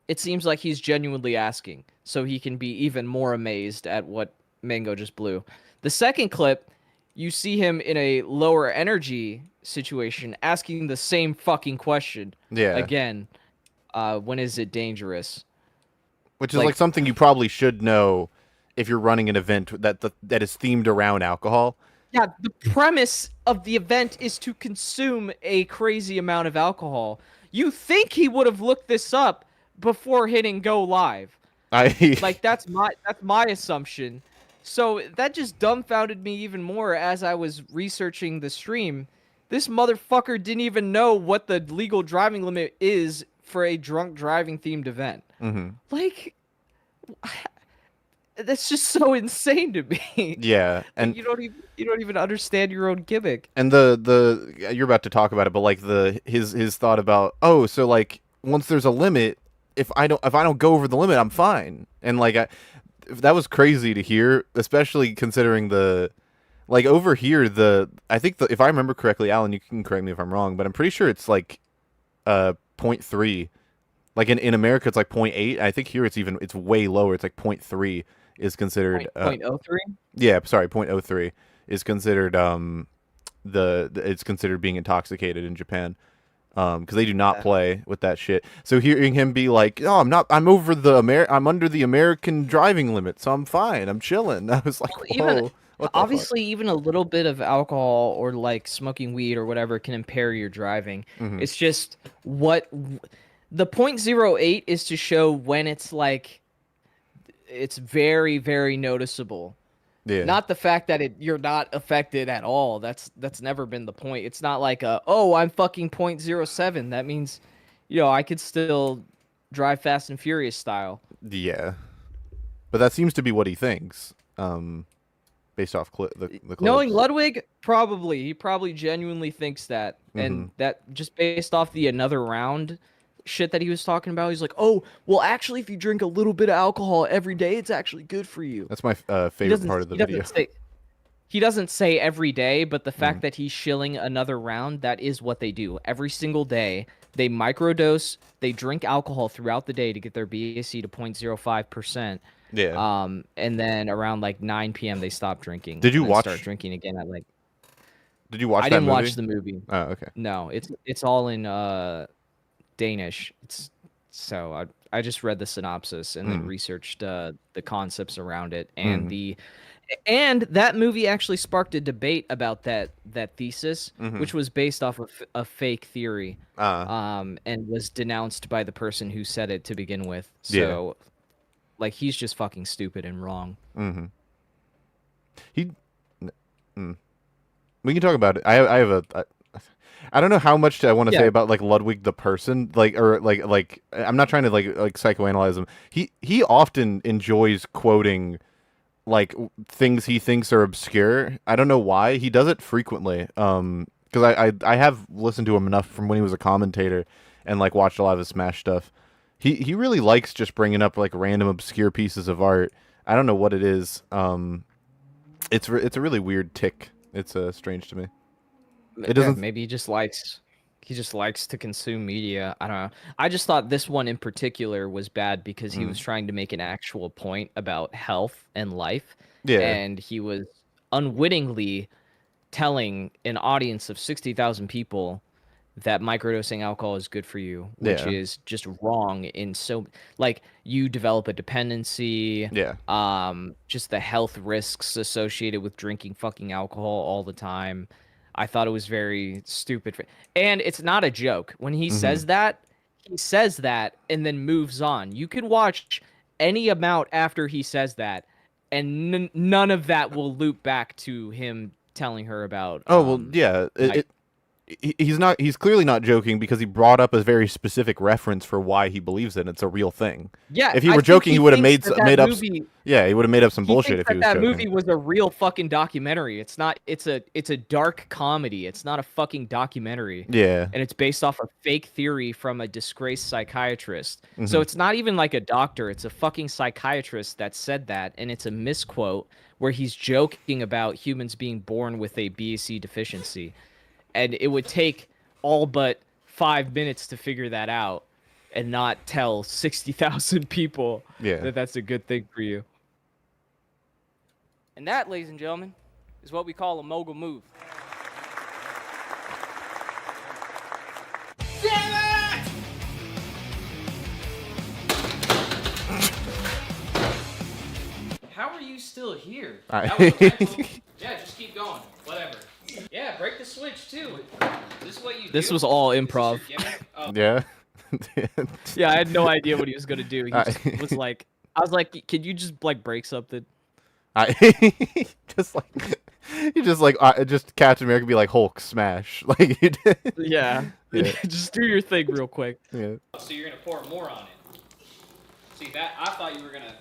I: it seems like he's genuinely asking, so he can be even more amazed at what Mango just blew. The second clip, you see him in a lower energy situation asking the same fucking question.
A: Yeah.
I: Again, when is it dangerous?
A: Which is like something you probably should know if you're running an event that is themed around alcohol.
I: Yeah, the premise of the event is to consume a crazy amount of alcohol. You think he would have looked this up before hitting go live. Like that's my assumption. So that just dumbfounded me even more as I was researching the stream. This motherfucker didn't even know what the legal driving limit is for a drunk driving themed event. Like, that's just so insane to me.
A: Yeah, and
I: you don't even understand your own gimmick.
A: And the you're about to talk about it, but like his thought about, oh, so like once there's a limit, if I don't go over the limit, I'm fine. And like that was crazy to hear, especially considering like over here I think if I remember correctly, Alan, you can correct me if I'm wrong, but I'm pretty sure it's like 0.3. Like in America it's like 0.8. I think here it's way lower. It's like 0.3 is considered
I: 0.03?
A: Yeah, sorry, 0.03 is considered it's considered being intoxicated in Japan. Because they do not play with that shit. So hearing him be like, "Oh, I'm I'm under the American driving limit, so I'm fine. I'm chilling." I was like, "Whoa."
I: Obviously, even a little bit of alcohol or like smoking weed or whatever can impair your driving. It's just the 0.08 is to show when it's like it's very, very noticeable.
A: Yeah.
I: Not the fact that you're not affected at all. That's never been the point. It's not like I'm fucking 0.07. That means, I could still Drive Fast and Furious style.
A: Yeah, but that seems to be what he thinks. Based off the clips.
I: Knowing Ludwig, probably he probably genuinely thinks that, and that just based off the another round shit that he was talking about, he's like, oh, well, actually, if you drink a little bit of alcohol every day, it's actually good for you.
A: That's my favorite part of the video.
I: He doesn't say every day, but the fact that he's shilling another round, that is what they do every single day. They microdose, they drink alcohol throughout the day to get their BAC to 0.05%.
A: Yeah.
I: And then around like 9 p.m. they stop drinking.
A: Did you watch?
I: Start drinking again at like.
A: Did you watch?
I: I
A: that
I: didn't
A: movie?
I: watch the movie.
A: Oh, okay.
I: No, it's all in Danish. So I just read the synopsis and then researched the concepts around it, and that movie actually sparked a debate about that thesis, which was based off of a fake theory, and was denounced by the person who said it to begin with. So. Yeah. Like, he's just fucking stupid and wrong.
A: We can talk about it. I don't know how much I want to say about like Ludwig the person, like I'm not trying to like psychoanalyze him. He often enjoys quoting like things he thinks are obscure. I don't know why he does it frequently. Because I have listened to him enough from when he was a commentator and like watched a lot of his Smash stuff. He really likes just bringing up like random obscure pieces of art. I don't know what it is. It's a really weird tick. It's strange to me. It doesn't.
I: Maybe he just likes to consume media. I don't know. I just thought this one in particular was bad because he was trying to make an actual point about health and life.
A: Yeah.
I: And he was unwittingly telling an audience of 60,000 people that microdosing alcohol is good for you, which is just wrong in so like you develop a dependency. Just the health risks associated with drinking fucking alcohol all the time. I thought it was very stupid. And it's not a joke. When he says that, and then moves on. You can watch any amount after he says that, and none of that will loop back to him telling her about.
A: He's clearly not joking because he brought up a very specific reference for why he believes it. It's a real thing.
I: Yeah,
A: if he were joking, he would have made up. Yeah, he would have made up some bullshit if he was joking.
I: That movie was a real fucking documentary. It's not. It's a dark comedy. It's not a fucking documentary.
A: Yeah,
I: and it's based off a fake theory from a disgraced psychiatrist. So it's not even like a doctor. It's a fucking psychiatrist that said that, and it's a misquote where he's joking about humans being born with a BAC deficiency. And it would take all but 5 minutes to figure that out and not tell 60,000 people that that's a good thing for you.
H: And that, ladies and gentlemen, is what we call a mogul move.
J: Damn it!
H: How are you still here?
A: That
H: was yeah, just keep going. Whatever. Yeah, break the switch too. Is this what you do?
I: This was all improv.
A: Yeah.
I: Yeah, I had no idea what he was gonna do. He just was like, I was like, "Can you just like break something?"
A: Just Captain America be like Hulk smash like you did.
I: Yeah. Just do your thing real quick.
A: Yeah.
H: So you're gonna pour more on it. See that? I thought you were gonna.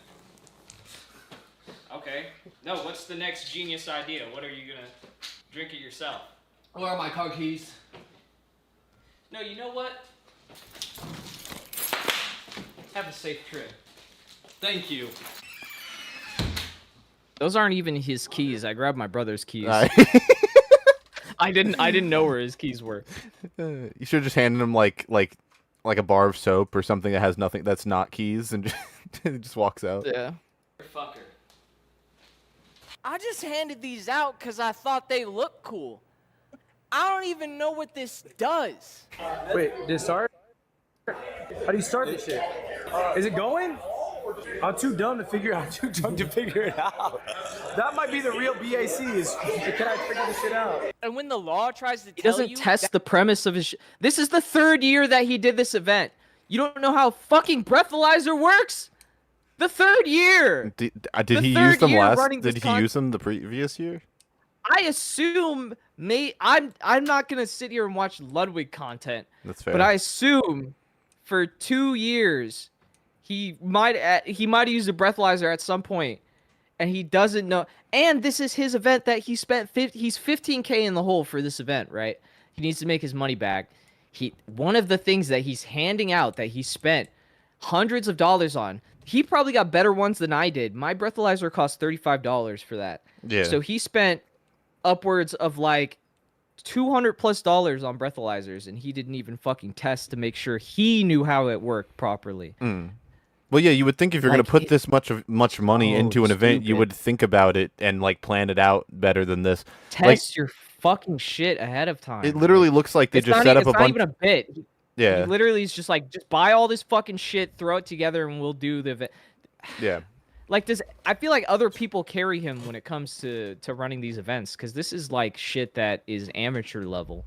H: Okay. No. What's the next genius idea? What are you gonna? Drink it yourself.
M: Where are my car keys?
H: No, you know what? Have a safe trip.
M: Thank you.
I: Those aren't even his keys. I grabbed my brother's keys. I didn't know where his keys were.
A: You should have just handed him like a bar of soap or something that has nothing that's not keys and just walks out.
I: Yeah.
H: Fucker.
L: I just handed these out because I thought they looked cool. I don't even know what this does.
J: Wait, did it start? How do you start this shit? Is it going? I'm too drunk to figure it out. That might be the real BAC. Is can I figure this shit out?
L: And when the law tries to
I: He
L: tell
I: doesn't
L: you
I: test the premise of his. This is the 3rd year that he did this event. You don't know how fucking breathalyzer works. The 3rd year.
A: Did he use them last? Did he use them the previous year?
I: I assume I'm not gonna sit here and watch Ludwig content.
A: That's fair.
I: But I assume for 2 years. He might have used a breathalyzer at some point, and he doesn't know. And this is his event that he spent. He's 15K in the hole for this event, right? He needs to make his money back. One of the things that he's handing out that he spent hundreds of dollars on. He probably got better ones than I did. My breathalyzer cost $35 for that.
A: Yeah.
I: So he spent upwards of like $200+ on breathalyzers, and he didn't even fucking test to make sure he knew how it worked properly.
A: Well, yeah, you would think if you're
I: Like,
A: gonna put this much money into an event, you
I: stupid.
A: would think about it and like plan it out better than this.
I: Test your fucking shit ahead of time.
A: It literally looks like they
I: It's
A: just
I: not
A: set
I: e-
A: up a
I: it's not
A: bunch.
I: even a bit.
A: Yeah.
I: He literally is just like, just buy all this fucking shit, throw it together, and we'll do the event.
A: Yeah.
I: Like, I feel like other people carry him when it comes to running these events, because this is like shit that is amateur level.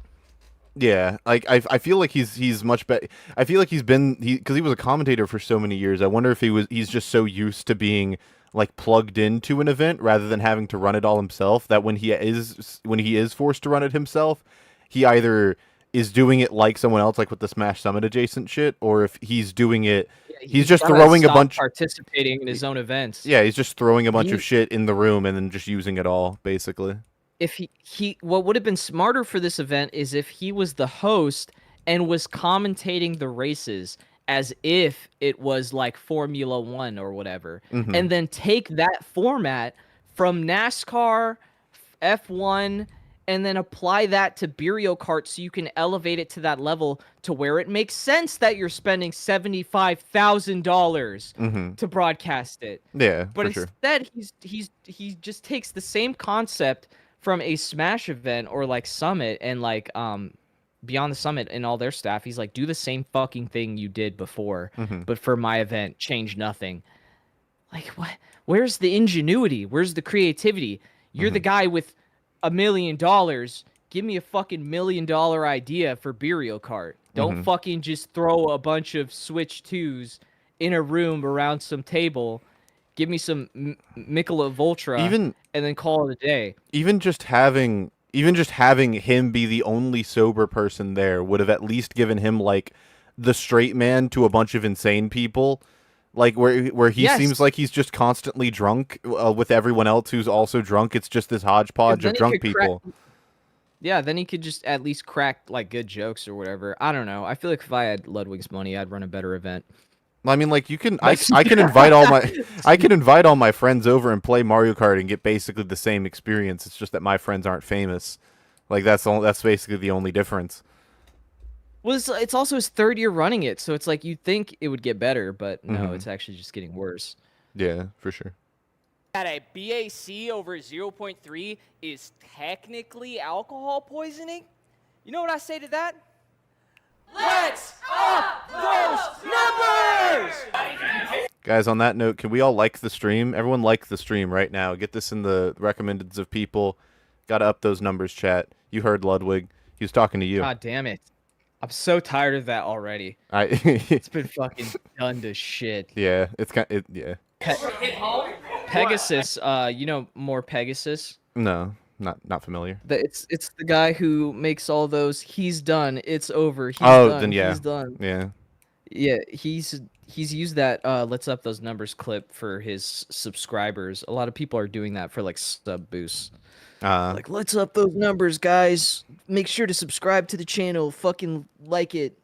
A: Yeah, like I feel like he's much better. I feel like because he was a commentator for so many years. I wonder if he's just so used to being like plugged into an event rather than having to run it all himself, that when he is forced to run it himself, he either is doing it like someone else, like with the Smash Summit adjacent shit, or if he's doing it, he's just
I: gotta
A: throwing a
I: stop
A: bunch.
I: participating in his own events.
A: Yeah, he's just throwing a bunch
I: He-
A: of shit in the room and then just using it all, basically.
I: If he what would have been smarter for this event is if he was the host and was commentating the races as if it was like Formula 1 or whatever,
A: Mhm.
I: and then take that format from NASCAR, F1, and then apply that to Burial Kart so you can elevate it to that level to where it makes sense that you're spending $75,000
A: Mhm.
I: to broadcast it.
A: Yeah,
I: But
A: for sure.
I: instead he just takes the same concept from a Smash event or like Summit and like Beyond the Summit and all their staff. He's like, do the same fucking thing you did before,
A: Mhm.
I: but for my event, change nothing. Like, what? Where's the ingenuity? Where's the creativity? You're the guy with $1 million. Give me a fucking $1 million idea for Burial Kart. Don't
A: Mhm.
I: fucking just throw a bunch of Switch 2s in a room around some table. Give me some Michelob Ultra,
A: Even-
I: and then call it a day.
A: Even just having him be the only sober person there would have at least given him like the straight man to a bunch of insane people, like where he
I: Yes.
A: seems like he's just constantly drunk with everyone else who's also drunk. It's just this hodgepodge
I: Then
A: of
I: he
A: drunk
I: could crack-
A: people.
I: Yeah, then he could just at least crack like good jokes or whatever. I don't know. I feel like if I had Ludwig's money, I'd run a better event.
A: I mean, like I can invite all my friends over and play Mario Kart and get basically the same experience. It's just that my friends aren't famous. Like that's basically the only difference.
I: Well, it's also his 3rd year running it, so it's like you'd think it would get better, but no,
A: Mhm.
I: it's actually just getting worse.
A: Yeah, for sure.
H: That a BAC over 0.3 is technically alcohol poisoning? You know what I say to that? Let's up those numbers!
A: Guys, on that note, can we all like the stream? Everyone like the stream right now. Get this in the recommendeds of people. Gotta up those numbers, chat. You heard Ludwig. He was talking to you.
I: God damn it. I'm so tired of that already.
A: It's
I: been fucking done to shit.
A: Yeah, yeah.
I: Pegasus, you know more Pegasus?
A: No, not familiar.
I: It's the guy who makes all those. He's done. It's over. He's
A: Oh,
I: done.
A: then yeah.
I: He's done.
A: Yeah.
I: Yeah, he's used that let's up those numbers clip for his subscribers. A lot of people are doing that for like sub boosts. Like, let's up those numbers, guys. Make sure to subscribe to the channel. Fucking like it.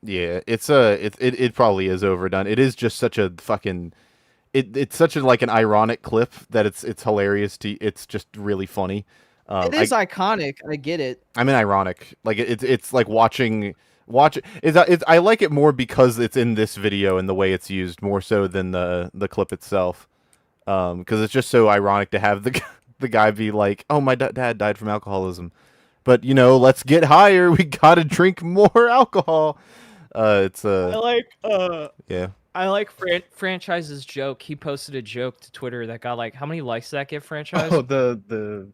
A: Yeah, it probably is overdone. It is just such a fucking it's such a like an ironic clip that it's hilarious it's just really funny.
I: It is iconic. I get it.
A: I mean ironic. Like it's like watching I like it more because it's in this video and the way it's used more so than the clip itself. Because it's just so ironic to have the guy be like, "Oh, my dad died from alcoholism." But, you know, let's get higher. We got to drink more alcohol. It's yeah.
I: I like Franchise's joke. He posted a joke to Twitter that got like, how many likes did that get, Franchise?
Q: Oh, the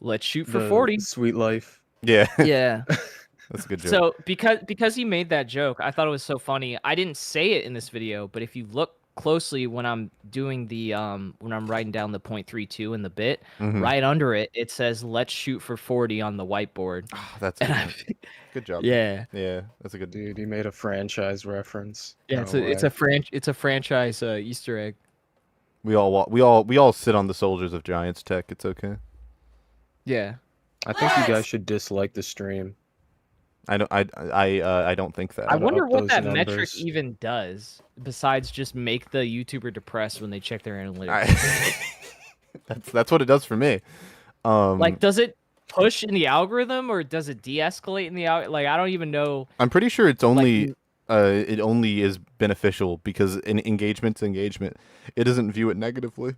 I: let's shoot for
Q: the
I: 40.
Q: Sweet life.
A: Yeah.
I: Yeah.
A: That's a good joke.
I: So because he made that joke, I thought it was so funny. I didn't say it in this video, but if you look closely when I'm doing the when I'm writing down the 0.32 in the bit,
A: Mhm.
I: right under it, it says "Let's shoot for 40" on the whiteboard.
A: That's
I: And
A: good job.
I: Yeah.
A: Yeah, that's a good.
Q: Dude, he made a franchise reference.
I: Yeah,
Q: No
I: it's
Q: way.
I: a franchise Easter egg.
A: We all sit on the Soldiers of Giants tech. It's okay.
I: Yeah.
Q: I think you guys should dislike the stream.
A: I don't think that.
I: I wonder what
Q: those
I: that metric
Q: numbers.
I: even does, besides just make the YouTuber depressed when they check their analytics.
A: That's what it does for me.
I: Like, does it push in the algorithm or does it de-escalate in the like? I don't even know.
A: I'm pretty sure it's only it only is beneficial because engagement's engagement. It doesn't view it negatively.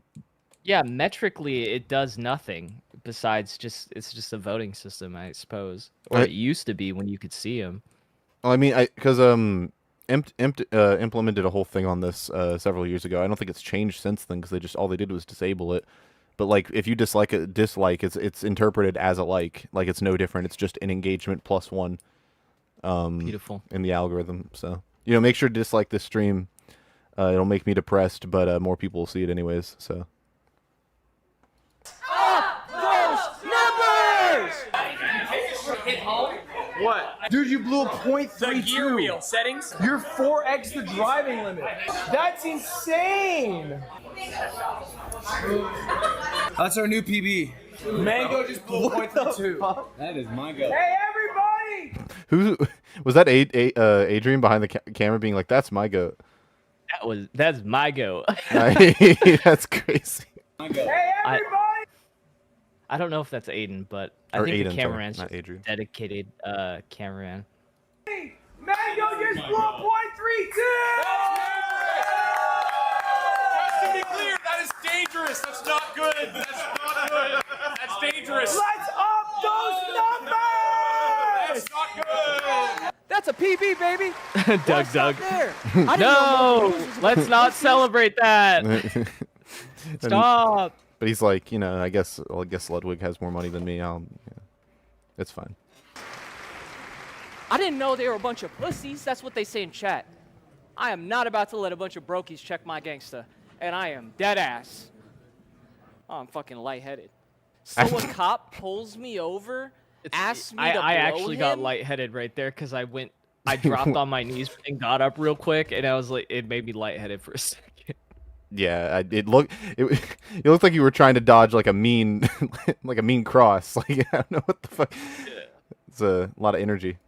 I: Yeah, metrically it does nothing besides it's just a voting system, I suppose, or it used to be when you could see them.
A: Well, I mean, because implemented a whole thing on this several years ago. I don't think it's changed since then because all they did was disable it. But like, if you dislike it's interpreted as a like it's no different. It's just an engagement plus one.
I: Beautiful.
A: In the algorithm. So make sure to dislike this stream. It'll make me depressed, but more people will see it anyways. So.
J: Hit home. What? Dude, you blew a .32.
U: The gear wheel settings.
J: You're 4x the driving limit. That's insane. That's our new PB. Mango just blew a .32.
U: That is my go.
J: Hey, everybody!
A: Who was that? Adrian behind the camera being like, "That's my goat."
I: That's my go.
A: That's crazy.
J: Hey, everybody!
I: I don't know if that's Aiden, but I
A: Or
I: think
A: Aiden,
I: the
A: sorry,
I: cameraman's
A: not
I: just
A: Adrian.
I: dedicated cameraman.
J: Mango just blew a .32!
U: Just to be clear, that is dangerous. That's not good. That's not good. That's dangerous.
J: Let's up those numbers!
U: That's not good.
H: That's a PB, baby.
I: Doug.
H: There.
I: No, let's not celebrate that. Stop.
A: But he's like, I guess Ludwig has more money than me. It's fine.
H: I didn't know they were a bunch of pussies. That's what they say in chat. I am not about to let a bunch of brokies check my gangsta, and I am dead ass. Oh, I'm fucking lightheaded. So a cop pulls me over, asks me to blow
I: I actually got
H: him?
I: lightheaded right there because I dropped on my knees and got up real quick, and I was like, it made me lightheaded for a second.
A: Yeah, it looked like you were trying to dodge like a mean cross. Like, I don't know what the fuck. It's a lot of energy.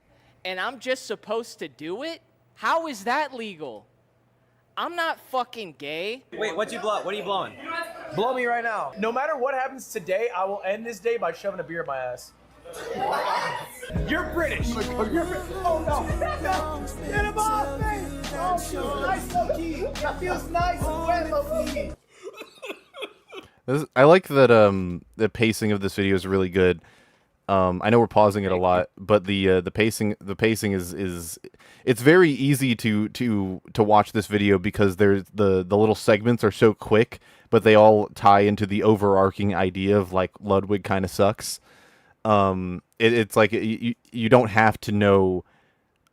H: And I'm just supposed to do it? How is that legal? I'm not fucking gay.
T: Wait, what'd you blow? What are you blowing?
J: Blow me right now. No matter what happens today, I will end this day by shoving a beer in my ass. You're British. Oh no. Get him off me. Oh, feels nice, low-key. It feels nice and wet, low-key.
A: I like that the pacing of this video is really good. I know we're pausing it a lot, but the pacing is it's very easy to watch this video because there's the little segments are so quick, but they all tie into the overarching idea of like Ludwig kind of sucks. It's like you don't have to know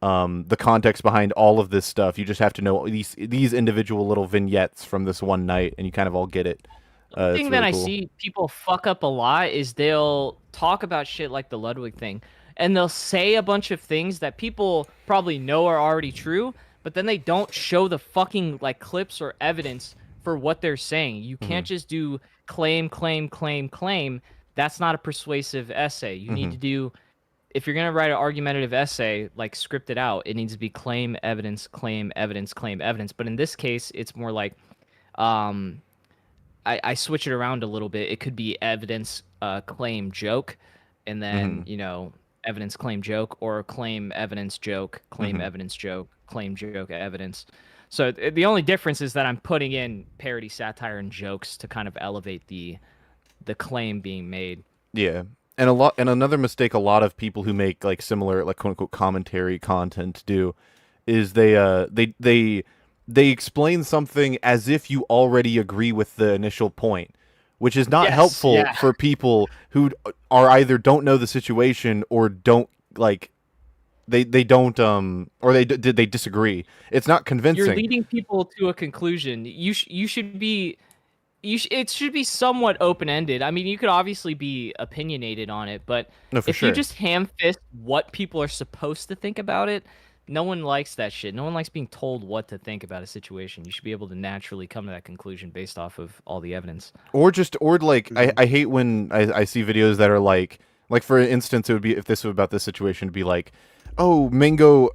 A: the context behind all of this stuff. You just have to know these individual little vignettes from this one night, and you kind of all get it.
I: The thing that I see people fuck up a lot is they'll talk about shit like the Ludwig thing, and they'll say a bunch of things that people probably know are already true, but then they don't show the fucking like clips or evidence for what they're saying. You can't just do claim. That's not a persuasive essay. You need to do, if you're going to write an argumentative essay, like script it out, it needs to be claim, evidence, claim, evidence, claim, evidence. But in this case, it's more like, I switch it around a little bit. It could be evidence, claim, joke, and then, evidence, claim, joke, or claim, evidence, joke, claim, evidence, joke, claim, joke, evidence. So the only difference is that I'm putting in parody, satire, and jokes to kind of elevate the claim being made.
A: Yeah. And another mistake a lot of people who make like similar like quote unquote commentary content do is they explain something as if you already agree with the initial point, which is not helpful for people who are either don't know the situation or don't like they don't or they disagree. It's not convincing.
I: You're leading people to a conclusion. You should be. It should be somewhat open-ended. I mean, you could obviously be opinionated on it, but
A: No, for
I: if
A: sure.
I: you just ham-fist what people are supposed to think about it, no one likes that shit. No one likes being told what to think about a situation. You should be able to naturally come to that conclusion based off of all the evidence.
A: Or like I hate when I see videos that are like for instance, it would be if this was about this situation, it'd be like, oh Mango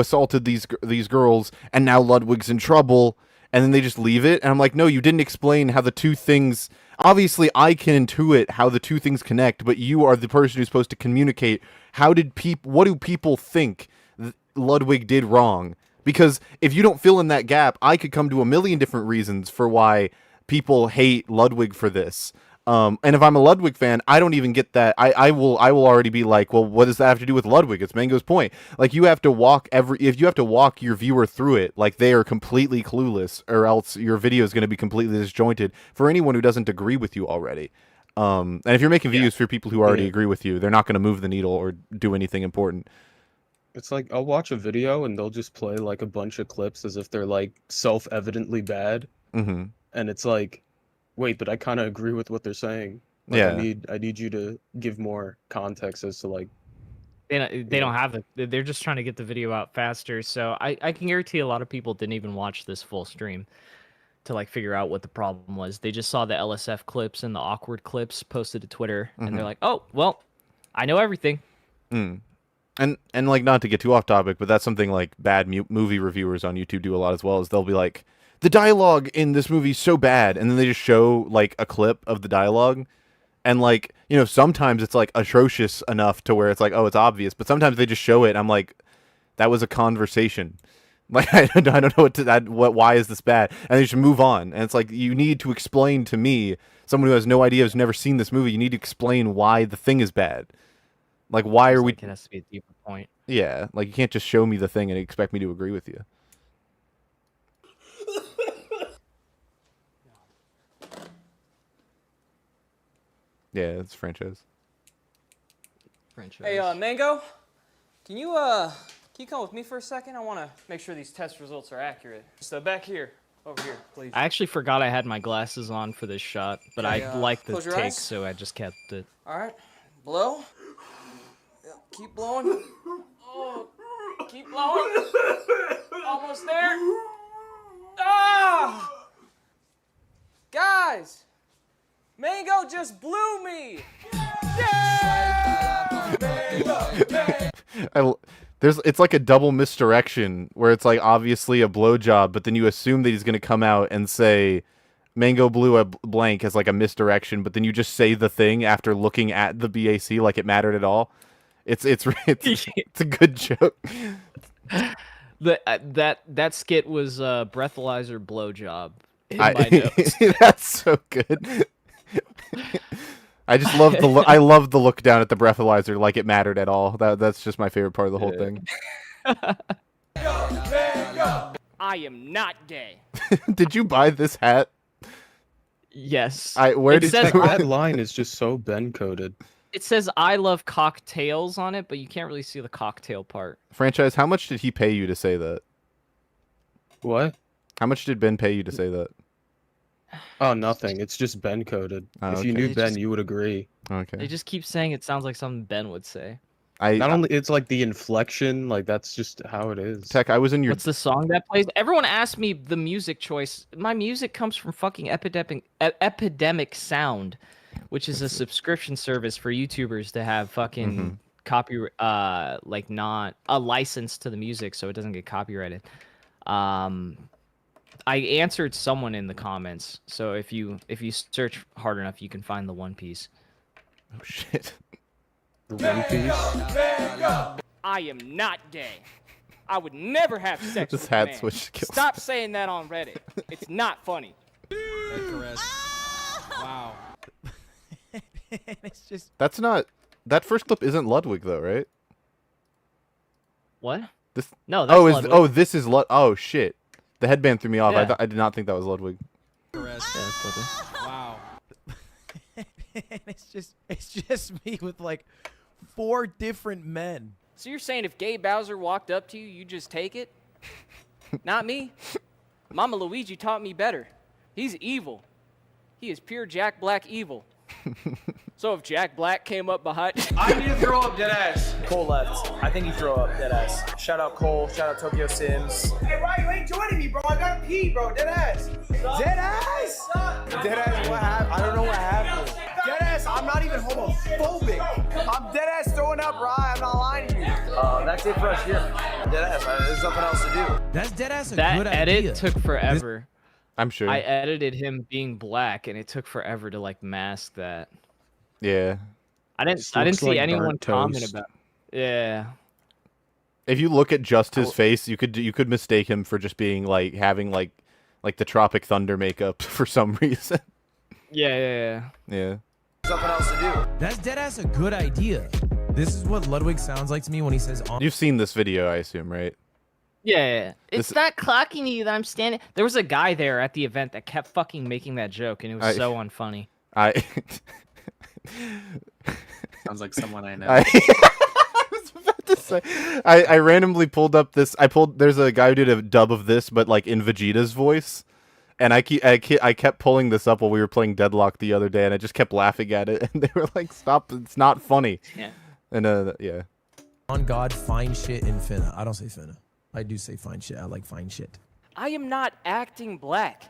A: assaulted these girls and now Ludwig's in trouble, and then they just leave it, and I'm like, no, you didn't explain how the two things. Obviously, I can intuit how the two things connect, but you are the person who's supposed to communicate. What do people think Ludwig did wrong? Because if you don't fill in that gap, I could come to a million different reasons for why people hate Ludwig for this. And if I'm a Ludwig fan, I don't even get that. I will already be like, well, what does that have to do with Ludwig? It's Mango's point. Like, you have to walk your viewer through it, like they are completely clueless, or else your video is going to be completely disjointed for anyone who doesn't agree with you already. And if you're making videos for people who already agree with you, they're not going to move the needle or do anything important.
E: It's like, I'll watch a video and they'll just play like a bunch of clips as if they're like self-evidently bad.
A: Mm-hmm.
E: And it's like, wait, but I kind of agree with what they're saying. Like,
A: Yeah.
E: I need you to give more context as to like.
I: They don't have they're just trying to get the video out faster. So I can guarantee a lot of people didn't even watch this full stream to like figure out what the problem was. They just saw the LSF clips and the awkward clips posted to Twitter, and they're
A: Mhm.
I: like, oh, well, I know everything.
A: Mm. And like, not to get too off topic, but that's something like bad movie reviewers on YouTube do a lot as well, is they'll be like, the dialogue in this movie is so bad, and then they just show like a clip of the dialogue, and like, you know, sometimes it's like atrocious enough to where it's like, oh, it's obvious, but sometimes they just show it and I'm like, that was a conversation. Like, I don't know why is this bad, and they just move on. And it's like, you need to explain to me, someone who has no idea, who's never seen this movie, you need to explain why the thing is bad. Like, why are we?
I: It has to be a deeper point.
A: Yeah, like, you can't just show me the thing and expect me to agree with you. Yeah, it's franchise.
H: Hey, Mango, can you come with me for a second? I want to make sure these test results are accurate. So back here, over here, please.
I: I actually forgot I had my glasses on for this shot, but
H: Okay,
I: I liked the
H: close your
I: take,
H: eyes.
I: so I just kept it.
H: All right, blow. Yeah, keep blowing. Oh, keep blowing. Almost there. Ah! Guys, Mango just blew me.
A: It's like a double misdirection where it's like obviously a blowjob, but then you assume that he's gonna come out and say Mango blew a blank as like a misdirection, but then you just say the thing after looking at the BAC like it mattered at all. It's a good joke.
I: That skit was breathalyzer blowjob. In my notes.
A: That's so good. I just love I love the look down at the breathalyzer like it mattered at all. That's just my favorite part of the whole thing.
H: I am not gay.
A: Did you buy this hat?
I: Yes.
E: That line is just so Ben coded.
I: It says I love cocktails on it, but you can't really see the cocktail part.
A: Franchise, how much did he pay you to say that?
E: What?
A: How much did Ben pay you to say that?
E: Oh, nothing. It's just Ben coded.
A: Oh,
E: if you
A: okay.
E: knew
I: They
E: Ben,
I: just-
E: you would agree.
A: Okay.
I: They just keep saying it sounds like something Ben would say.
E: Not only it's like the inflection, like that's just how it is.
A: Tech, I was in your.
I: What's the song that plays? Everyone asked me the music choice. My music comes from fucking Epidemic Sound, which is a subscription service for YouTubers to have fucking like not a license to the music, so it doesn't get copyrighted. I answered someone in the comments, so if you search hard enough, you can find the One Piece.
A: Oh shit.
E: The One Piece.
H: I am not gay. I would never have sex
A: This
H: with a
A: hat
H: man.
A: switch skills.
H: Stop saying that on Reddit. It's not funny.
K: Wow. It's just
A: That's not. That first clip isn't Ludwig though, right?
I: What?
A: This.
I: No, that's
A: Ludwig.
I: Ludwig.
A: This is Oh shit. The headband threw me off.
I: Yeah.
A: I did not think that was Ludwig.
I: Yeah, that's Ludwig.
K: wow. It's just me with like 4 different men.
H: So you're saying if Gabe Bowser walked up to you, you just take it? Not me. Mama Luigi taught me better. He's evil. He is pure Jack Black evil. So if Jack Black came up behind...
J: I need to throw up, deadass. Cole left. I think he throw up, deadass. Shout out Cole. Shout out Tokyo Sims. Hey, Ryan, you ain't joining me, bro. I gotta pee, bro. Deadass. Deadass. Deadass, what happened? I don't know what happened. Deadass, I'm not even homophobic. I'm deadass throwing up, Ryan. I'm not lying to you. That's it for us here. Deadass, there's nothing else to do.
K: That's deadass a
I: That
K: good
I: edit
K: idea.
I: took forever.
A: I'm sure.
I: I edited him being black, and it took forever to like mask that.
A: Yeah.
I: I didn't
E: Looks
I: see
E: like
I: anyone
E: burnt
I: comment
E: toast.
I: about. Yeah.
A: If you look at just his face, you could mistake him for just being like having like the Tropic Thunder makeup for some reason.
I: Yeah.
A: Yeah.
J: There's nothing else to do.
K: That's deadass a good idea. This is what Ludwig sounds like to me when he says on.
A: You've seen this video, I assume, right?
I: Yeah. It's
A: This-
I: not clocking you that I'm standing. There was a guy there at the event that kept fucking making that joke, and it was so unfunny.
C: Sounds like someone I know.
A: I was about to say, I randomly pulled up this. There's a guy who did a dub of this, but like in Vegeta's voice, and I kept pulling this up while we were playing Deadlock the other day, and I just kept laughing at it, and they were like, "Stop! It's not funny."
I: Yeah.
A: And yeah.
K: On God, find shit in finna. I don't say finna. I do say find shit. I like find shit.
H: I am not acting black.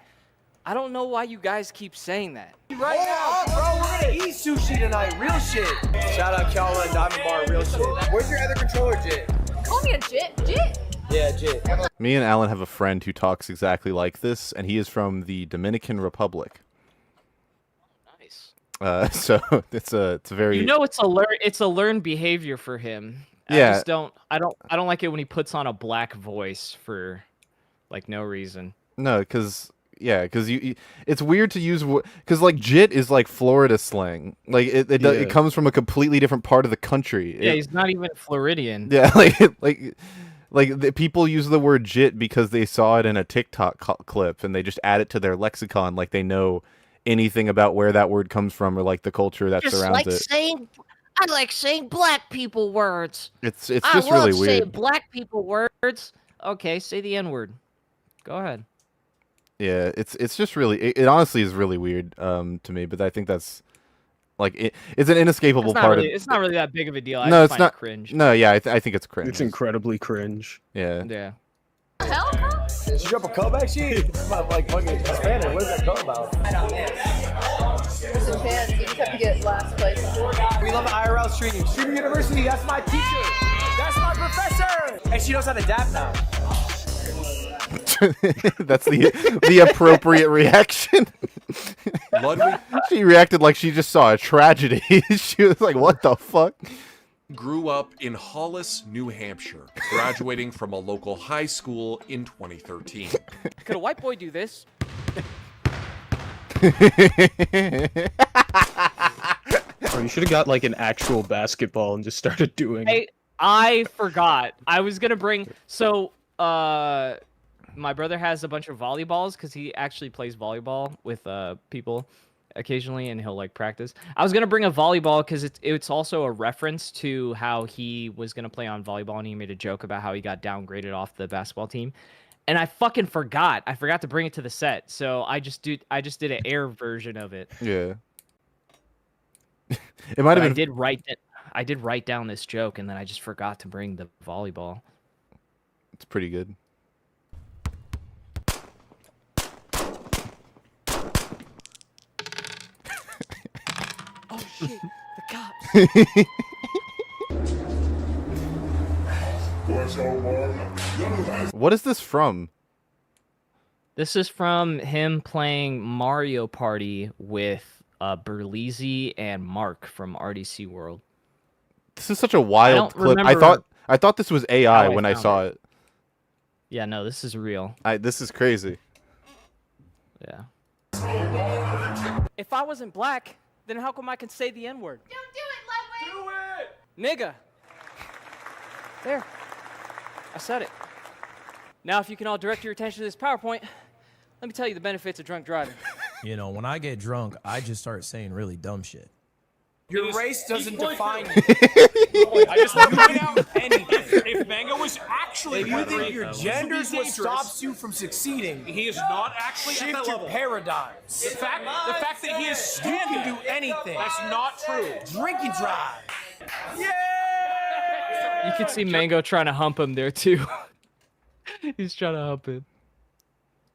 H: I don't know why you guys keep saying that.
J: Right now, bro, we're gonna eat sushi tonight. Real shit. Shout out Kyala and Diamond Bar. Real shit. Where's your other controller, Jit?
O: Call me a jit. Jit.
J: Yeah, Jit.
A: Me and Alan have a friend who talks exactly like this, and he is from the Dominican Republic.
I: Nice.
A: So it's a very.
I: You know, it's a learned behavior for him.
A: Yeah.
I: I don't like it when he puts on a black voice for like no reason.
A: No, because it's weird to use because like jit is like Florida slang. Like it comes from a completely different part of the country.
I: Yeah, he's not even Floridian.
A: Yeah, like people use the word jit because they saw it in a TikTok clip and they just add it to their lexicon like they know anything about where that word comes from or like the culture that
P: Just
A: surrounds
P: like
A: it.
P: I like saying black people words.
A: It's
P: I
A: just
P: love
A: really
P: saying
A: weird.
P: black people words.
I: Okay, say the N word. Go ahead.
A: Yeah, it's just really it honestly is really weird to me, but I think that's like it's an inescapable part of
I: It's not really that big of a deal. I
A: No,
I: just
A: it's
I: find
A: not
I: it cringe.
A: No, yeah, I think it's cringe.
E: It's incredibly cringe.
A: Yeah.
I: Yeah.
O: Hell,
J: Did you drop a comeback sheet? It's not like fucking Spanish. What is that code about?
O: Listen, fans, you just have to get last place.
J: We love IRL streaming. Streaming University, that's my teacher. That's my professor. And she knows how to dap now.
A: That's the appropriate reaction.
U: Ludwig
A: She reacted like she just saw a tragedy. She was like, "What the fuck?"
U: grew up in Hollis, New Hampshire, graduating from a local high school in 2013.
H: Could a white boy do this?
E: Bro, you should have got like an actual basketball and just started doing it.
I: Hey, I forgot. I was gonna bring my brother has a bunch of volleyballs because he actually plays volleyball with people occasionally, and he'll like practice. I was gonna bring a volleyball because it's also a reference to how he was gonna play on volleyball, and he made a joke about how he got downgraded off the basketball team. And I fucking forgot. I forgot to bring it to the set, so I just did an air version of it.
A: Yeah. It might have been.
I: I did write down this joke, and then I just forgot to bring the volleyball.
A: It's pretty good.
H: Oh shit! The cops.
A: What is this from?
I: This is from him playing Mario Party with Berlizzi and Mark from RDC World.
A: This is such a wild
I: don't
A: clip.
I: remember
A: I thought this was AI
I: how I
A: when I
I: found
A: saw
I: it.
A: it.
I: Yeah, no, this is real.
A: This is crazy.
I: Yeah.
H: If I wasn't black, then how come I can say the N word?
O: Don't do it, Ludwig.
H: Do it, nigga. There. I said it. Now, if you can all direct your attention to this PowerPoint, let me tell you the benefits of drunk driving.
K: You know, when I get drunk, I just start saying really dumb shit.
J: Your race doesn't define you.
U: I just want to point out if Mango was actually
J: If you
U: Puerto
J: think
U: Rico,
J: your
U: this would
J: gender
U: be
J: is what
U: dangerous.
J: stops you from succeeding,
U: He is not actually
J: shift
U: at that
J: your
U: level.
J: paradigms.
U: The fact that he is
J: You
U: standing,
J: can do anything.
U: that's not true.
J: Drink and drive.
I: You can see Mango trying to hump him there too. He's trying to hump him.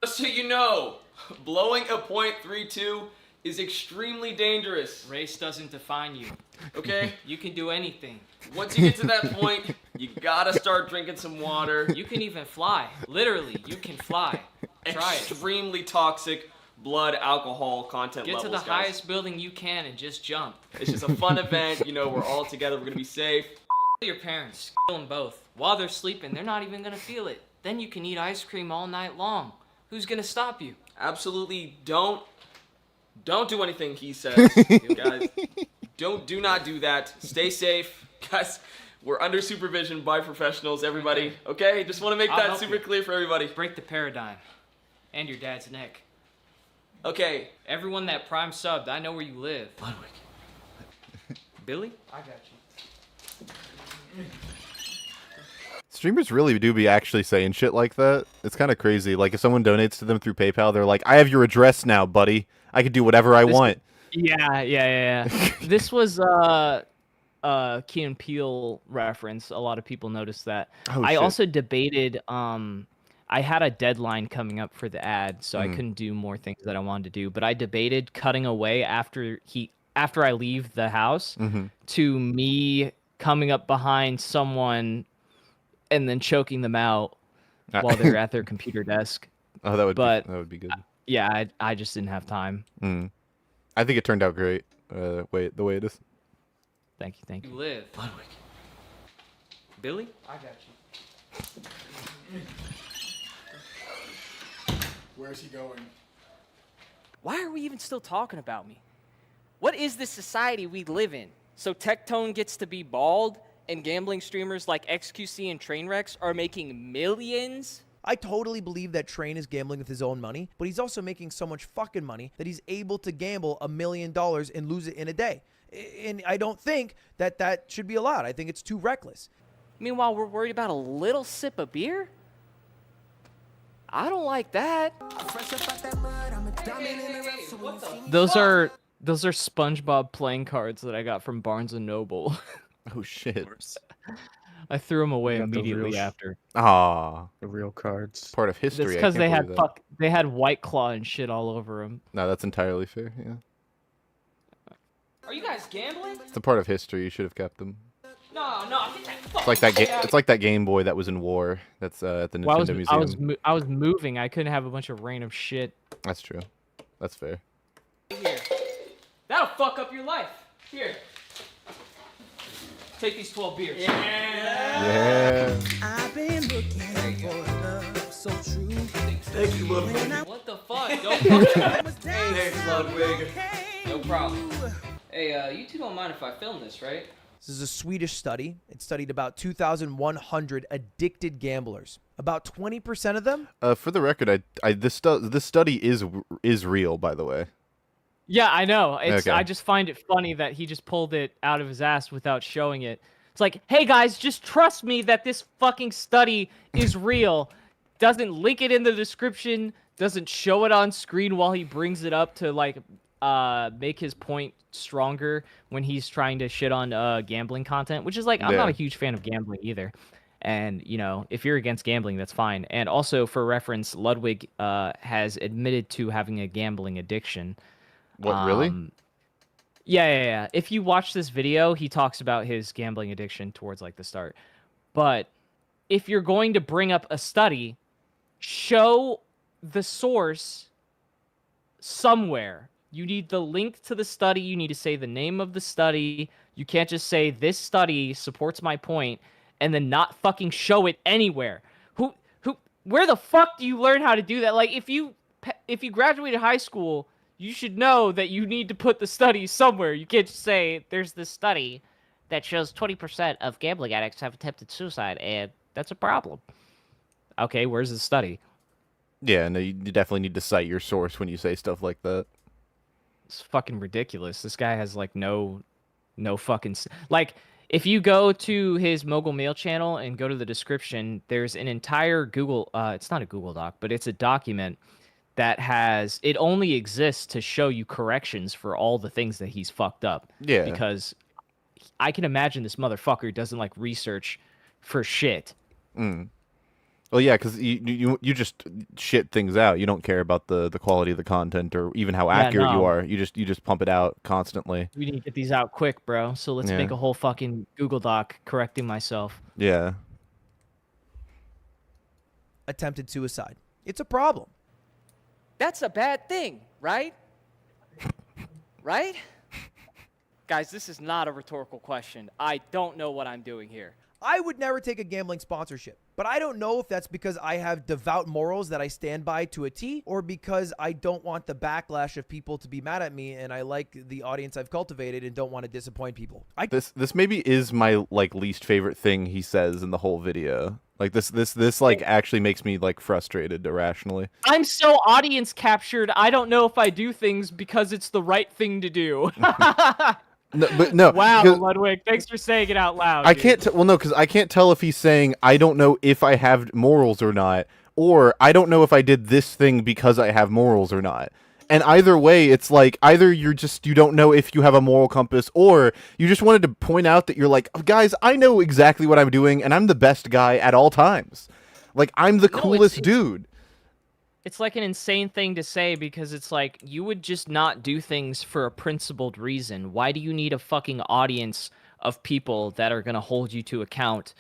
D: Just so you know, blowing a .32 is extremely dangerous.
L: Race doesn't define you.
D: Okay?
L: You can do anything.
D: Once you get to that point, you gotta start drinking some water.
L: You can even fly. Literally, you can fly. Try it.
D: Extremely toxic blood alcohol content
L: Get
D: levels,
L: to the
D: guys.
L: highest building you can and just jump.
D: It's just a fun event. You know, we're all together. We're gonna be safe.
L: Your parents, kill them both. While they're sleeping, they're not even gonna feel it. Then you can eat ice cream all night long. Who's gonna stop you?
D: Absolutely don't do anything he says, guys. Do not do that. Stay safe, guys. We're under supervision by professionals, everybody. Okay, just want to make
L: I'll
D: that
L: help
D: super
L: you.
D: clear for everybody.
L: Break the paradigm. And your dad's neck.
D: Okay.
L: Everyone that prime subbed, I know where you live.
D: Ludwig.
L: Billy? I got you.
A: Streamers really do be actually saying shit like that. It's kind of crazy. Like if someone donates to them through PayPal, they're like, "I have your address now, buddy. I can do whatever I want."
I: Yeah. This was Key and Peele reference. A lot of people noticed that.
A: Oh,
I: I
A: shit.
I: also debated. I had a deadline coming up for the ad, so I
A: Mhm.
I: couldn't do more things that I wanted to do. But I debated cutting away after I leave the house
A: Mhm.
I: to me coming up behind someone and then choking them out while they're at their computer desk.
A: Oh, that would be good.
I: Yeah, I just didn't have time.
A: Mm. I think it turned out great. The way it is.
I: Thank you.
L: You live.
D: Ludwig.
L: Billy? I got you.
U: Where's he going?
H: Why are we even still talking about me? What is this society we live in? So Tectone gets to be bald, and gambling streamers like XQC and Trainwrecks are making millions?
K: I totally believe that Train is gambling with his own money, but he's also making so much fucking money that he's able to gamble $1 million and lose it in a day. And I don't think that should be allowed. I think it's too reckless.
H: Meanwhile, we're worried about a little sip of beer? I don't like that.
I: Those are SpongeBob playing cards that I got from Barnes and Noble.
A: Oh shit!
I: I threw them away
E: got the
I: immediately
E: real
I: after.
A: Ah,
E: the real cards.
A: Part of history.
I: That's
A: I
I: because
A: can't
I: they had
A: believe that.
I: they had White Claw and shit all over them.
A: No, that's entirely fair. Yeah,
H: Are you guys gambling?
A: it's a part of history. You should have kept them.
H: No, get that
A: It's like that game. It's like that Game Boy that was in war. That's at the Nintendo
I: Well,
A: Museum.
I: I was moving. I couldn't have a bunch of random shit.
A: That's true. That's fair.
H: Here. That'll fuck up your life. Here. Take these 12 beers.
A: Yeah.
V: I've been looking for love so true.
D: Thank you, Ludwig.
L: What the fuck? Don't fuck.
D: Thanks, Ludwig.
L: No problem. Hey, you two don't mind if I film this, right?
K: This is a Swedish study. It studied about 2,100 addicted gamblers. About 20% of them.
A: For the record, this study is real, by the way.
I: Yeah, I know.
A: Okay.
I: I just find it funny that he just pulled it out of his ass without showing it. It's like, hey guys, just trust me that this fucking study is real. Doesn't link it in the description. Doesn't show it on screen while he brings it up to like make his point stronger when he's trying to shit on gambling content, which is like, I'm not a huge fan of gambling either. And, you know, if you're against gambling, that's fine. And also, for reference, Ludwig has admitted to having a gambling addiction.
A: What, really?
I: Yeah. If you watch this video, he talks about his gambling addiction towards like the start. But if you're going to bring up a study, show the source somewhere. You need the link to the study. You need to say the name of the study. You can't just say this study supports my point and then not fucking show it anywhere. Where the fuck do you learn how to do that? Like if you graduated high school, you should know that you need to put the study somewhere. You can't just say there's this study
P: that shows 20% of gambling addicts have attempted suicide, and that's a problem.
I: Okay, where's the study?
A: Yeah, no, you definitely need to cite your source when you say stuff like that.
I: It's fucking ridiculous. This guy has like no No fucking like. If you go to his Mogul Mail channel and go to the description, there's an entire Google. It's not a Google Doc, but it's a document that has. It only exists to show you corrections for all the things that he's fucked up.
A: Yeah.
I: Because I can imagine this motherfucker doesn't like research for shit.
A: Mm. Well, yeah, because you just shit things out. You don't care about the quality of the content or even how accurate you are. You just pump it out constantly.
I: We need to get these out quick, bro. So let's make a whole fucking Google Doc correcting myself.
A: Yeah.
K: Attempted suicide. It's a problem.
H: That's a bad thing, right? Right? Guys, this is not a rhetorical question. I don't know what I'm doing here.
K: I would never take a gambling sponsorship, but I don't know if that's because I have devout morals that I stand by to a T, or because I don't want the backlash of people to be mad at me, and I like the audience I've cultivated and don't want to disappoint people.
A: This maybe is my like least favorite thing he says in the whole video. Like this like actually makes me like frustrated irrationally.
I: I'm so audience captured. I don't know if I do things because it's the right thing to do.
A: No, but no.
I: Wow, Ludwig, thanks for saying it out loud.
A: I can't. Well, no, because I can't tell if he's saying I don't know if I have morals or not, or I don't know if I did this thing because I have morals or not. And either way, it's like either you don't know if you have a moral compass, or you just wanted to point out that you're like, guys, I know exactly what I'm doing, and I'm the best guy at all times. Like I'm the coolest dude.
I: It's like an insane thing to say because it's like you would just not do things for a principled reason. Why do you need a fucking audience of people that are going to hold you to account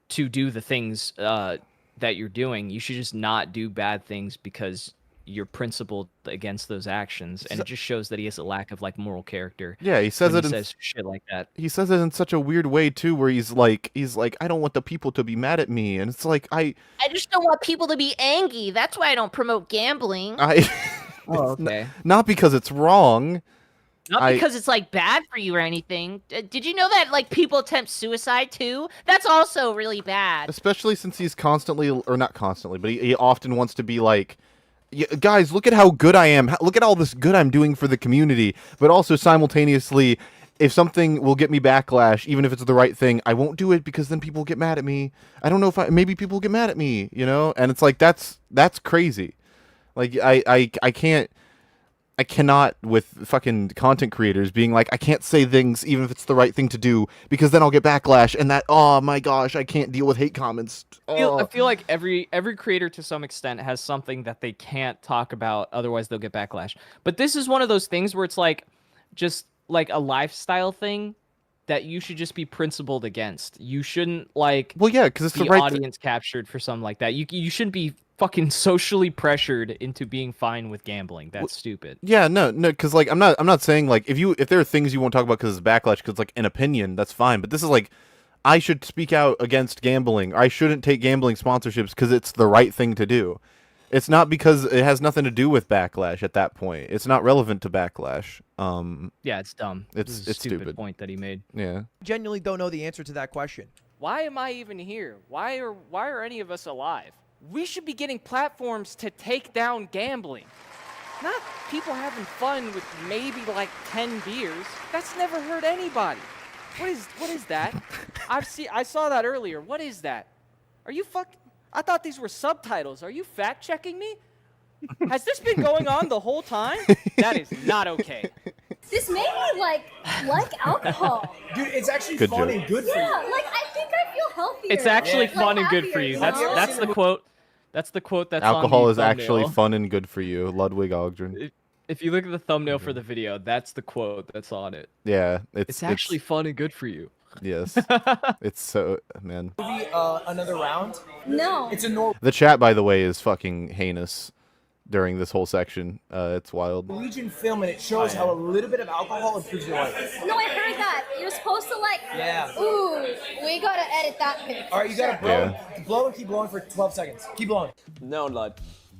I: to do the things that you're doing? You should just not do bad things because you're principled against those actions, and it just shows that he has a lack of like moral character.
A: Yeah, he says it.
I: Says shit like that.
A: He says it in such a weird way too, where he's like, I don't want the people to be mad at me, and it's like I
P: just don't want people to be angry. That's why I don't promote gambling.
I: Okay.
A: Not because it's wrong.
P: Not because it's like bad for you or anything. Did you know that like people attempt suicide too? That's also really bad.
A: Especially since he's constantly, or not constantly, but he often wants to be like, guys, look at how good I am. Look at all this good I'm doing for the community. But also simultaneously, if something will get me backlash, even if it's the right thing, I won't do it because then people get mad at me. I don't know if maybe people get mad at me, you know? And it's like, that's crazy. Like, I cannot with fucking content creators being like, I can't say things even if it's the right thing to do because then I'll get backlash, and that, oh my gosh, I can't deal with hate comments.
I: I feel like every creator to some extent has something that they can't talk about, otherwise they'll get backlash. But this is one of those things where it's like just like a lifestyle thing that you should just be principled against. You shouldn't like
A: because it's
I: the
A: the right
I: audience captured for something like that. You shouldn't be fucking socially pressured into being fine with gambling. That's stupid.
A: Yeah, no, because like I'm not saying like if there are things you won't talk about because it's backlash, because it's like an opinion, that's fine. But this is like, I should speak out against gambling. I shouldn't take gambling sponsorships because it's the right thing to do. It's not because it has nothing to do with backlash at that point. It's not relevant to backlash.
I: Yeah, it's dumb.
A: It's
I: a stupid point that he made.
A: Yeah.
K: Genuinely don't know the answer to that question.
H: Why am I even here? Why are any of us alive? We should be getting platforms to take down gambling. Not people having fun with maybe like 10 beers. That's never hurt anybody. What is that? I saw that earlier. What is that? Are you I thought these were subtitles. Are you fact checking me? Has this been going on the whole time? That is not okay.
O: This made me like alcohol.
J: Dude, it's actually
A: Good
J: fun
A: joke.
J: and good for
O: Yeah,
J: you.
O: like I think I feel healthier.
I: It's actually
O: like,
I: fun and good for
O: happier,
I: you.
O: know?
I: That's the quote. That's the quote that's
A: Alcohol
I: on the
A: is actually
I: thumbnail.
A: fun and good for you, Ludwig Ogden.
I: If you look at the thumbnail for the video, that's the quote that's on it.
A: Yeah,
I: It's actually fun and good for you.
A: Yes. It's so, man.
J: Movie, Another Round?
O: No.
J: It's a normal
A: The chat, by the way, is fucking heinous during this whole section. It's wild.
J: Norwegian film, and it shows how a little bit of alcohol improves your life.
O: No, I heard that. You're supposed to like.
J: Yeah.
O: Ooh, we gotta edit that pic.
J: All right, you gotta blow and keep blowing for 12 seconds. Keep blowing.
D: No, Lud.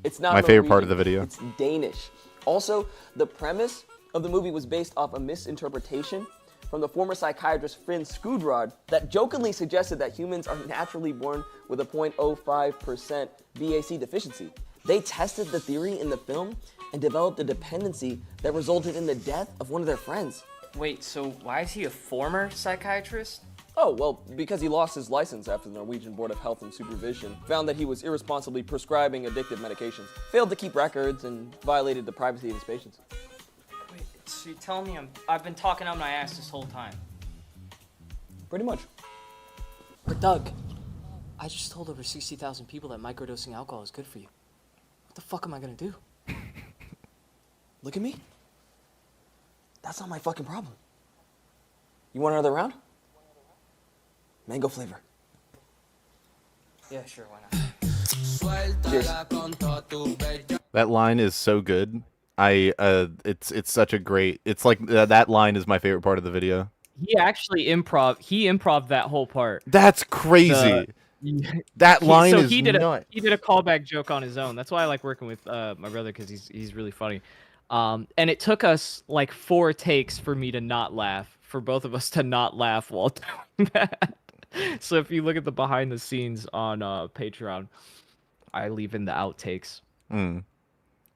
D: It's not
A: My favorite part of
D: Norwegian,
A: the video.
D: It's Danish. Also, the premise of the movie was based off a misinterpretation from the former psychiatrist Finn Skudrod that jokingly suggested that humans are naturally born with a 0.05% BAC deficiency. They tested the theory in the film and developed a dependency that resulted in the death of one of their friends.
H: Wait, so why is he a former psychiatrist?
D: Oh, well, because he lost his license after the Norwegian Board of Health and Supervision found that he was irresponsibly prescribing addictive medications, failed to keep records, and violated the privacy of his patients.
H: Wait, so you're telling me I've been talking out my ass this whole time?
D: Pretty much.
H: But Doug, I just told over 60,000 people that microdosing alcohol is good for you. What the fuck am I gonna do?
D: Look at me. That's not my fucking problem. You want another round? Mango flavor.
H: Yeah, sure, why not?
D: Cheers.
A: That line is so good. It's such a great. It's like that line is my favorite part of the video.
I: He actually improv that whole part.
A: That's crazy. That line is
I: he did
A: nuts.
I: He did a callback joke on his own. That's why I like working with my brother, because he's really funny. And it took us like 4 takes for me to not laugh, for both of us to not laugh while doing that. So if you look at the behind the scenes on Patreon, I leave in the outtakes.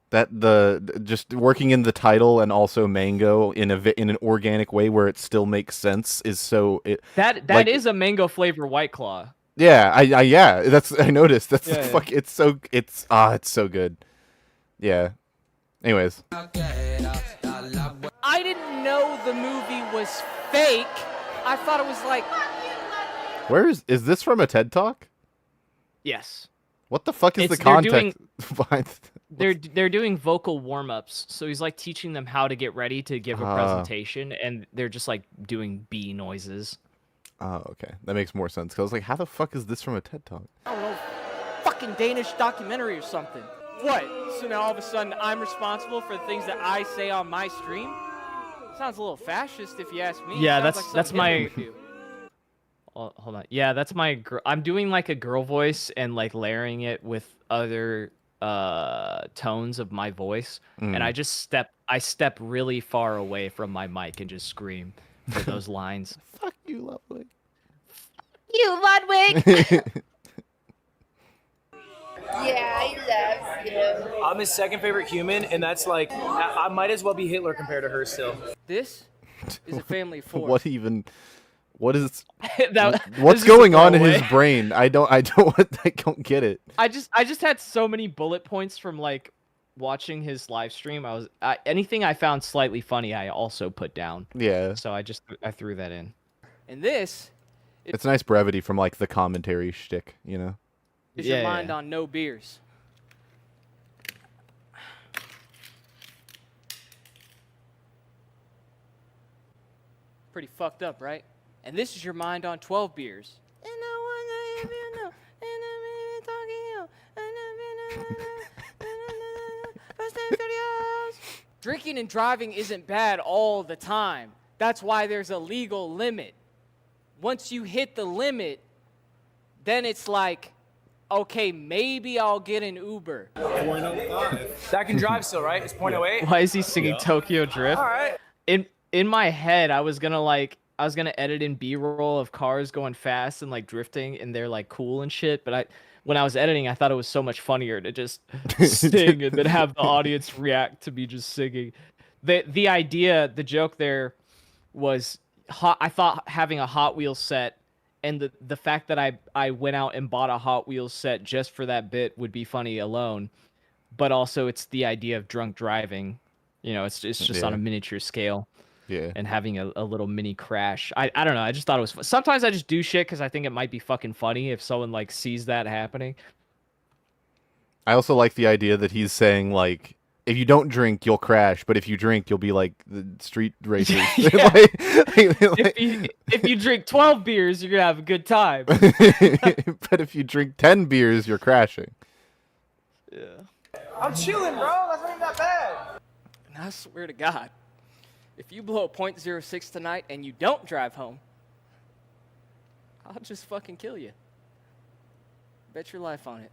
A: That just working in the title and also mango in an organic way where it still makes sense is so
I: That is a mango flavor White Claw.
A: Yeah, I noticed. That's
I: Yeah,
A: fuck. It's so good. Yeah. Anyways,
H: I didn't know the movie was fake. I thought it was like...
A: where is this from a TED Talk?
I: Yes.
A: What the fuck is the
I: They're
A: context behind?
I: They're doing vocal warm-ups, so he's like teaching them how to get ready to give a presentation, and they're just like doing bee noises.
A: Oh, okay, that makes more sense. Cause I was like, how the fuck is this from a TED Talk?
H: I don't know, fucking Danish documentary or something. What? So now all of a sudden I'm responsible for the things that I say on my stream? Sounds a little fascist if you ask me.
I: Yeah,
H: Sounds like
I: that's
H: something
I: my.
H: Hitler would do.
I: Oh, hold on. Yeah, that's my. I'm doing like a girl voice and like layering it with other tones of my voice, and I just step really far away from my mic and just scream for those lines.
A: Fuck you, Ludwig.
P: You, Ludwig!
N: Yeah, I love you.
J: I'm his second favorite human, and that's like, I might as well be Hitler compared to her still.
H: This is a family of 4.
A: What even? What is?
I: This
A: What's
I: is a
A: going on in
I: throwaway.
A: his brain? I don't get it.
I: I just had so many bullet points from like watching his live stream. Anything I found slightly funny, I also put down.
A: Yeah.
I: So I threw that in.
H: And this
A: It's nice brevity from like the commentary shtick, you know.
H: is your mind on no beers. Pretty fucked up, right? And this is your mind on 12 beers. Drinking and driving isn't bad all the time. That's why there's a legal limit. Once you hit the limit, then it's like, okay, maybe I'll get an Uber.
J: 0.05. That can drive still, right? It's 0.08.
I: Why is he singing Tokyo Drift?
J: All right.
I: In my head, I was gonna edit in B-roll of cars going fast and like drifting, and they're like cool and shit. But when I was editing, I thought it was so much funnier to just sing and then have the audience react to me just singing. The idea, the joke there was I thought having a Hot Wheels set, and the fact that I went out and bought a Hot Wheels set just for that bit would be funny alone. But also, it's the idea of drunk driving. You know, it's just on a miniature scale.
A: Yeah.
I: And having a little mini crash. I don't know. I just thought it was fun. Sometimes I just do shit because I think it might be fucking funny if someone like sees that happening.
A: I also like the idea that he's saying like, if you don't drink, you'll crash, but if you drink, you'll be like the street racers.
I: If you drink 12 beers, you're gonna have a good time.
A: But if you drink 10 beers, you're crashing.
I: Yeah.
J: I'm chilling, bro. That's not even that bad.
H: And I swear to God, if you blow a .06 tonight and you don't drive home, I'll just fucking kill you. Bet your life on it.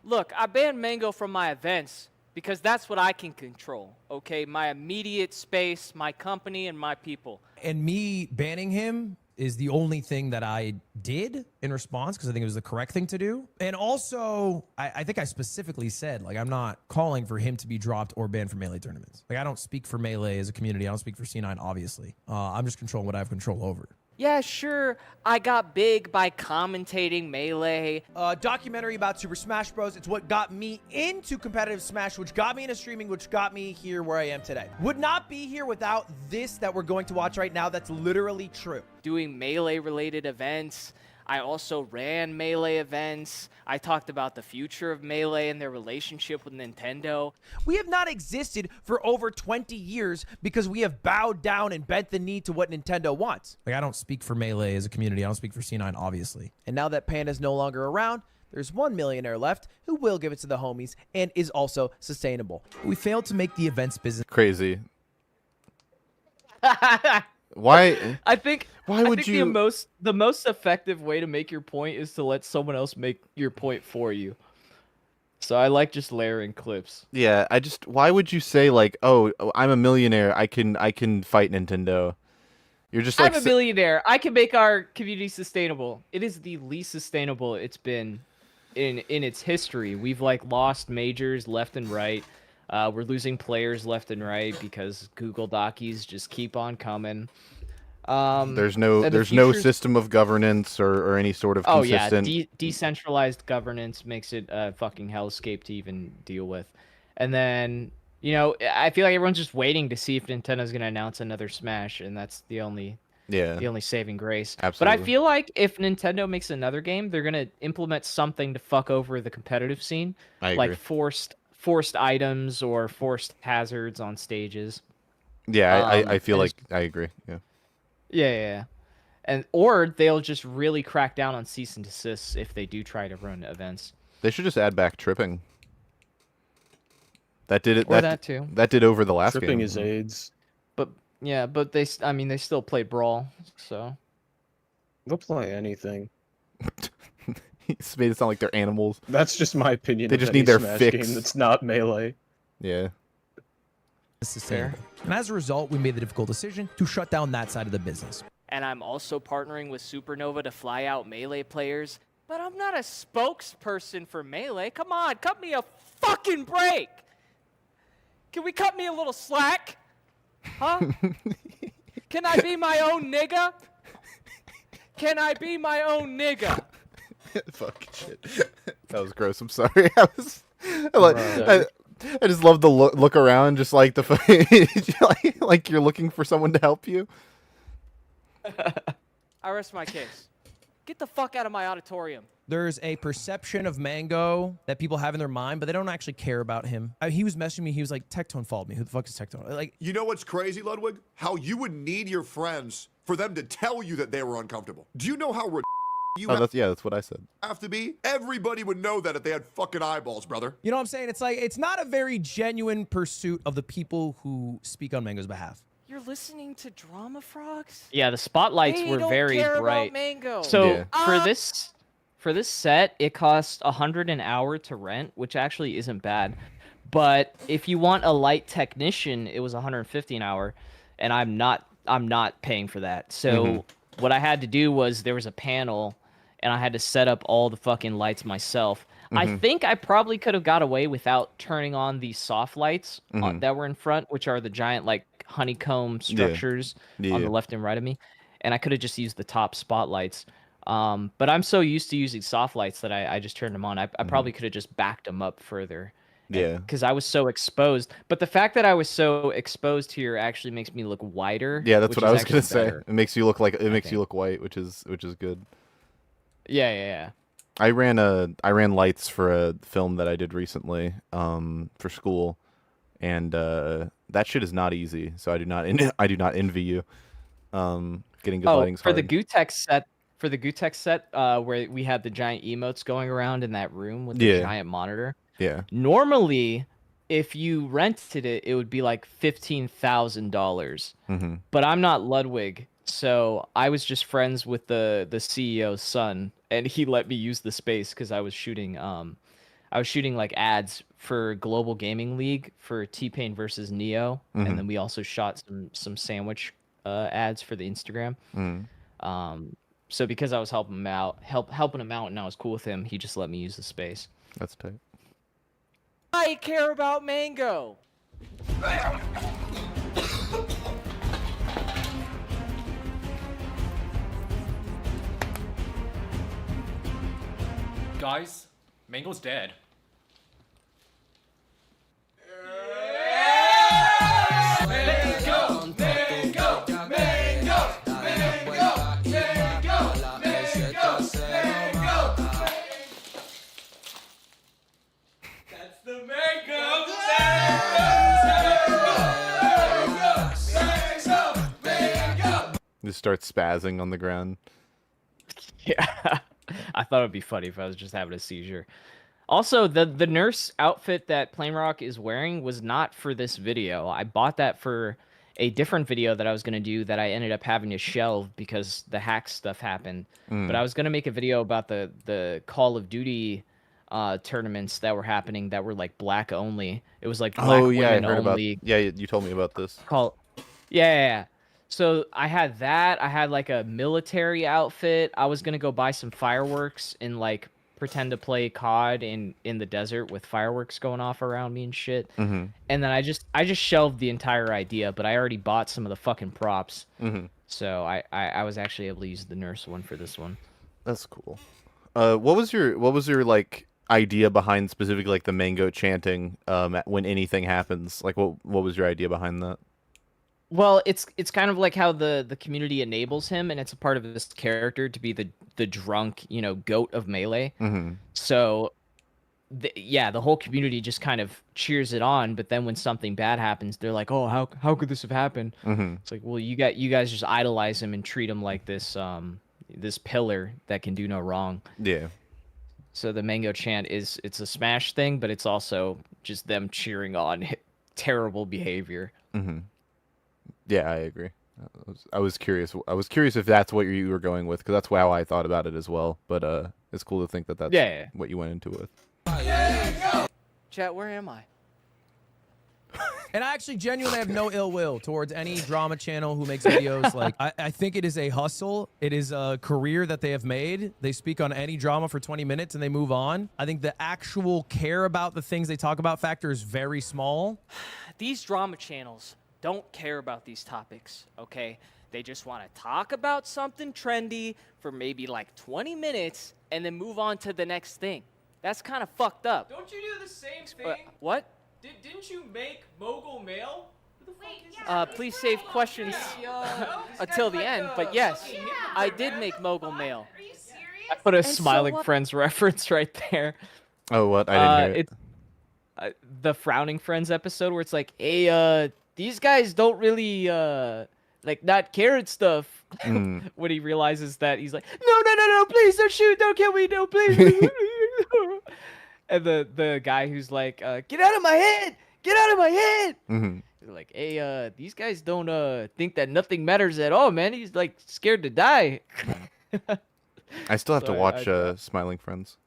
H: Look, I banned Mango from my events because that's what I can control, okay? My immediate space, my company, and my people.
K: And me banning him is the only thing that I did in response because I think it was the correct thing to do. And also, I think I specifically said, like, I'm not calling for him to be dropped or banned from Melee tournaments. Like, I don't speak for Melee as a community. I don't speak for C9, obviously. I'm just controlling what I have control over.
H: Yeah, sure, I got big by commentating Melee.
K: Documentary about Super Smash Bros. It's what got me into competitive Smash, which got me into streaming, which got me here where I am today. Would not be here without this that we're going to watch right now. That's literally true.
H: Doing Melee-related events. I also ran Melee events. I talked about the future of Melee and their relationship with Nintendo.
K: We have not existed for over 20 years because we have bowed down and bent the knee to what Nintendo wants. Like, I don't speak for Melee as a community. I don't speak for C9, obviously. And now that Panda's no longer around, there's one millionaire left who will give it to the homies and is also sustainable. We failed to make the events business.
A: Crazy. Why?
I: I think.
A: Why
I: I
A: would
I: think
A: you?
I: the most effective way to make your point is to let someone else make your point for you. So I like just layering clips.
A: Yeah, why would you say like, oh, I'm a millionaire, I can fight Nintendo? You're just like
I: I'm a millionaire. I can make our community sustainable. It is the least sustainable it's been in its history. We've like lost majors left and right. We're losing players left and right because Google Docies just keep on coming.
A: There's no system of governance or any sort of consistent.
I: Decentralized governance makes it a fucking hellscape to even deal with. And then, you know, I feel like everyone's just waiting to see if Nintendo's going to announce another Smash, and that's the only saving grace.
A: Absolutely.
I: But I feel like if Nintendo makes another game, they're going to implement something to fuck over the competitive scene, like forced items or forced hazards on stages.
A: Yeah, I feel like I agree. Yeah.
I: Yeah. And or they'll just really crack down on cease and desists if they do try to run events.
A: They should just add back tripping. That did it.
I: Or that too.
A: That did over the last game.
E: Tripping is AIDS.
I: But yeah, but they still play Brawl, so
E: they'll play anything.
A: He's made it sound like they're animals.
E: That's just my opinion.
A: They
E: of
A: just
E: any
A: need their
E: Smash
A: fix.
E: game that's not Melee.
A: Yeah.
K: This is fair. And as a result, we made the difficult decision to shut down that side of the business.
H: And I'm also partnering with Supernova to fly out Melee players. But I'm not a spokesperson for Melee. Come on, cut me a fucking break. Can we cut me a little slack? Huh? Can I be my own nigga? Can I be my own nigga?
A: Fuck shit. That was gross. I'm sorry. I just love the look around, just like like you're looking for someone to help you.
H: I rest my case. Get the fuck out of my auditorium.
K: There's a perception of Mango that people have in their mind, but they don't actually care about him. He was messaging me. He was like, Tectone followed me. Who the fuck is Tectone? Like,
F: you know what's crazy, Ludwig? How you would need your friends for them to tell you that they were uncomfortable. Do you know how
A: that's what I said.
F: have to be? Everybody would know that if they had fucking eyeballs, brother.
K: You know what I'm saying? It's like, it's not a very genuine pursuit of the people who speak on Mango's behalf.
H: You're listening to Drama Frogs?
I: Yeah, the spotlights
H: They
I: were
H: don't
I: very
H: care
I: bright.
H: about Mango.
I: So for this set, it costs $100 an hour to rent, which actually isn't bad. But if you want a light technician, it was $150 an hour, and I'm not paying for that. So what I had to do was there was a panel, and I had to set up all the fucking lights myself. I think I probably could have got away without turning on the soft lights that were in front, which are the giant like honeycomb structures on the left and right of me, and I could have just used the top spotlights. But I'm so used to using soft lights that I just turned them on. I probably could have just backed them up further.
A: Yeah.
I: Because I was so exposed. But the fact that I was so exposed here actually makes me look whiter.
A: Yeah, that's what I was gonna
I: actually
A: say.
I: better.
A: It makes you look like you look white, which is good.
I: Yeah.
A: I ran lights for a film that I did recently for school, and that shit is not easy. So I do not envy you. Getting good lighting's
I: for
A: hard.
I: the Gutex set, where we had the giant emotes going around in that room with the giant monitor.
A: Yeah.
I: Normally, if you rented it, it would be like $15,000. But I'm not Ludwig, so I was just friends with the CEO's son, and he let me use the space because I was shooting like ads for Global Gaming League for T-Pain versus Neo, and then we also shot some sandwich ads for the Instagram. So because I was helping him out, and I was cool with him, he just let me use the space.
A: That's tight.
H: I care about Mango.
U: Guys, Mango's dead.
D: That's the mango.
A: Just starts spazzing on the ground.
I: Yeah, I thought it'd be funny if I was just having a seizure. Also, the nurse outfit that Plain Rock is wearing was not for this video. I bought that for a different video that I was gonna do that I ended up having to shelve because the hack stuff happened. But I was gonna make a video about the Call of Duty tournaments that were happening that were like black only. It was like black women only.
A: Yeah, you told me about this.
I: Yeah. So I had that. I had like a military outfit. I was gonna go buy some fireworks and like pretend to play COD in the desert with fireworks going off around me and shit.
A: Mhm.
I: And then I just shelved the entire idea, but I already bought some of the fucking props. So I was actually able to use the nurse one for this one.
A: That's cool. What was your like idea behind specifically like the Mango chanting when anything happens? Like what was your idea behind that?
I: Well, it's kind of like how the community enables him, and it's a part of this character to be the drunk, goat of Melee. So, the whole community just kind of cheers it on. But then when something bad happens, they're like, "Oh, how could this have happened?" It's like, well, you guys just idolize him and treat him like this this pillar that can do no wrong.
A: Yeah.
I: So the Mango chant it's a Smash thing, but it's also just them cheering on terrible behavior.
A: Yeah, I agree. I was curious. I was curious if that's what you were going with, because that's how I thought about it as well. But it's cool to think that that's what you went into with.
H: Chat, where am I?
K: And I actually genuinely have no ill will towards any drama channel who makes videos. Like, I think it is a hustle. It is a career that they have made. They speak on any drama for 20 minutes and they move on. I think the actual care about the things they talk about factor is very small.
H: These drama channels don't care about these topics, okay? They just want to talk about something trendy for maybe like 20 minutes and then move on to the next thing. That's kind of fucked up.
D: Don't you do the same thing?
H: What?
D: Didn't you make Mogul Mail? Who the fuck is
H: Please save questions until the end. But yes, I did make Mogul Mail.
I: I put a Smiling Friends reference right there.
A: Oh, what? I didn't hear it.
I: The Frowning Friends episode where it's like, hey, these guys don't really like not care and stuff. When he realizes that, he's like, no, please don't shoot, don't kill me, no, please. And the guy who's like, get out of my head, get out of my head. They're like, hey, these guys don't think that nothing matters at all, man. He's like scared to die.
A: I still have to watch Smiling Friends.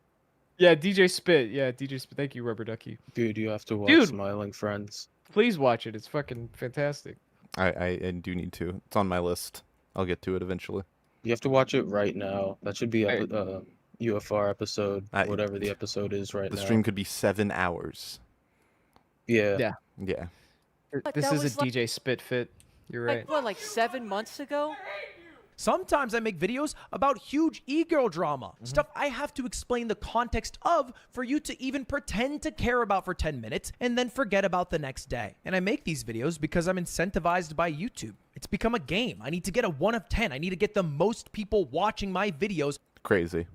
I: Yeah, DJ Spit. Yeah, DJ Spit. Thank you, Rubber Ducky.
E: Dude, you have to watch Smiling Friends.
I: Please watch it. It's fucking fantastic.
A: I do need to. It's on my list. I'll get to it eventually.
E: You have to watch it right now. That should be UFR episode, whatever the episode is right now.
A: The stream could be 7 hours.
E: Yeah.
A: Yeah.
I: This is a DJ Spit fit. You're right.
H: Like what, like 7 months ago?
K: Sometimes I make videos about huge e-girl drama, stuff I have to explain the context of for you to even pretend to care about for 10 minutes and then forget about the next day. And I make these videos because I'm incentivized by YouTube. It's become a game. I need to get a 1 of 10. I need to get the most people watching my videos.
A: Crazy.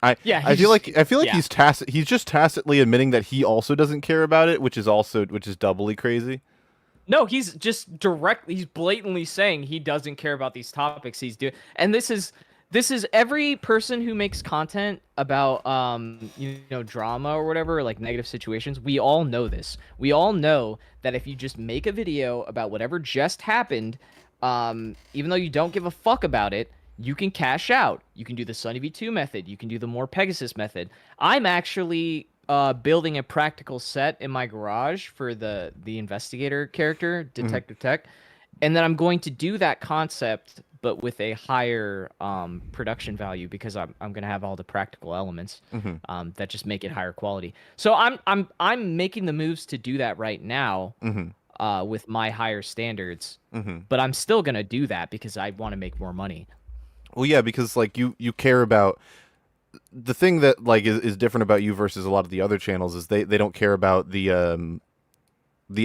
A: I feel like he's just tacitly admitting that he also doesn't care about it, which is doubly crazy.
I: No, he's just he's blatantly saying he doesn't care about these topics he's doing. And this is every person who makes content about drama or whatever, like negative situations. We all know this. We all know that if you just make a video about whatever just happened, even though you don't give a fuck about it, you can cash out. You can do the Sunny V2 method. You can do the more Pegasus method. I'm actually building a practical set in my garage for the investigator character, Detective Tech, and then I'm going to do that concept, but with a higher production value because I'm gonna have all the practical elements that just make it higher quality. So I'm making the moves to do that right now with my higher standards, but I'm still gonna do that because I want to make more money.
A: Well, yeah, because like you care about the thing that like is different about you versus a lot of the other channels is they don't care about the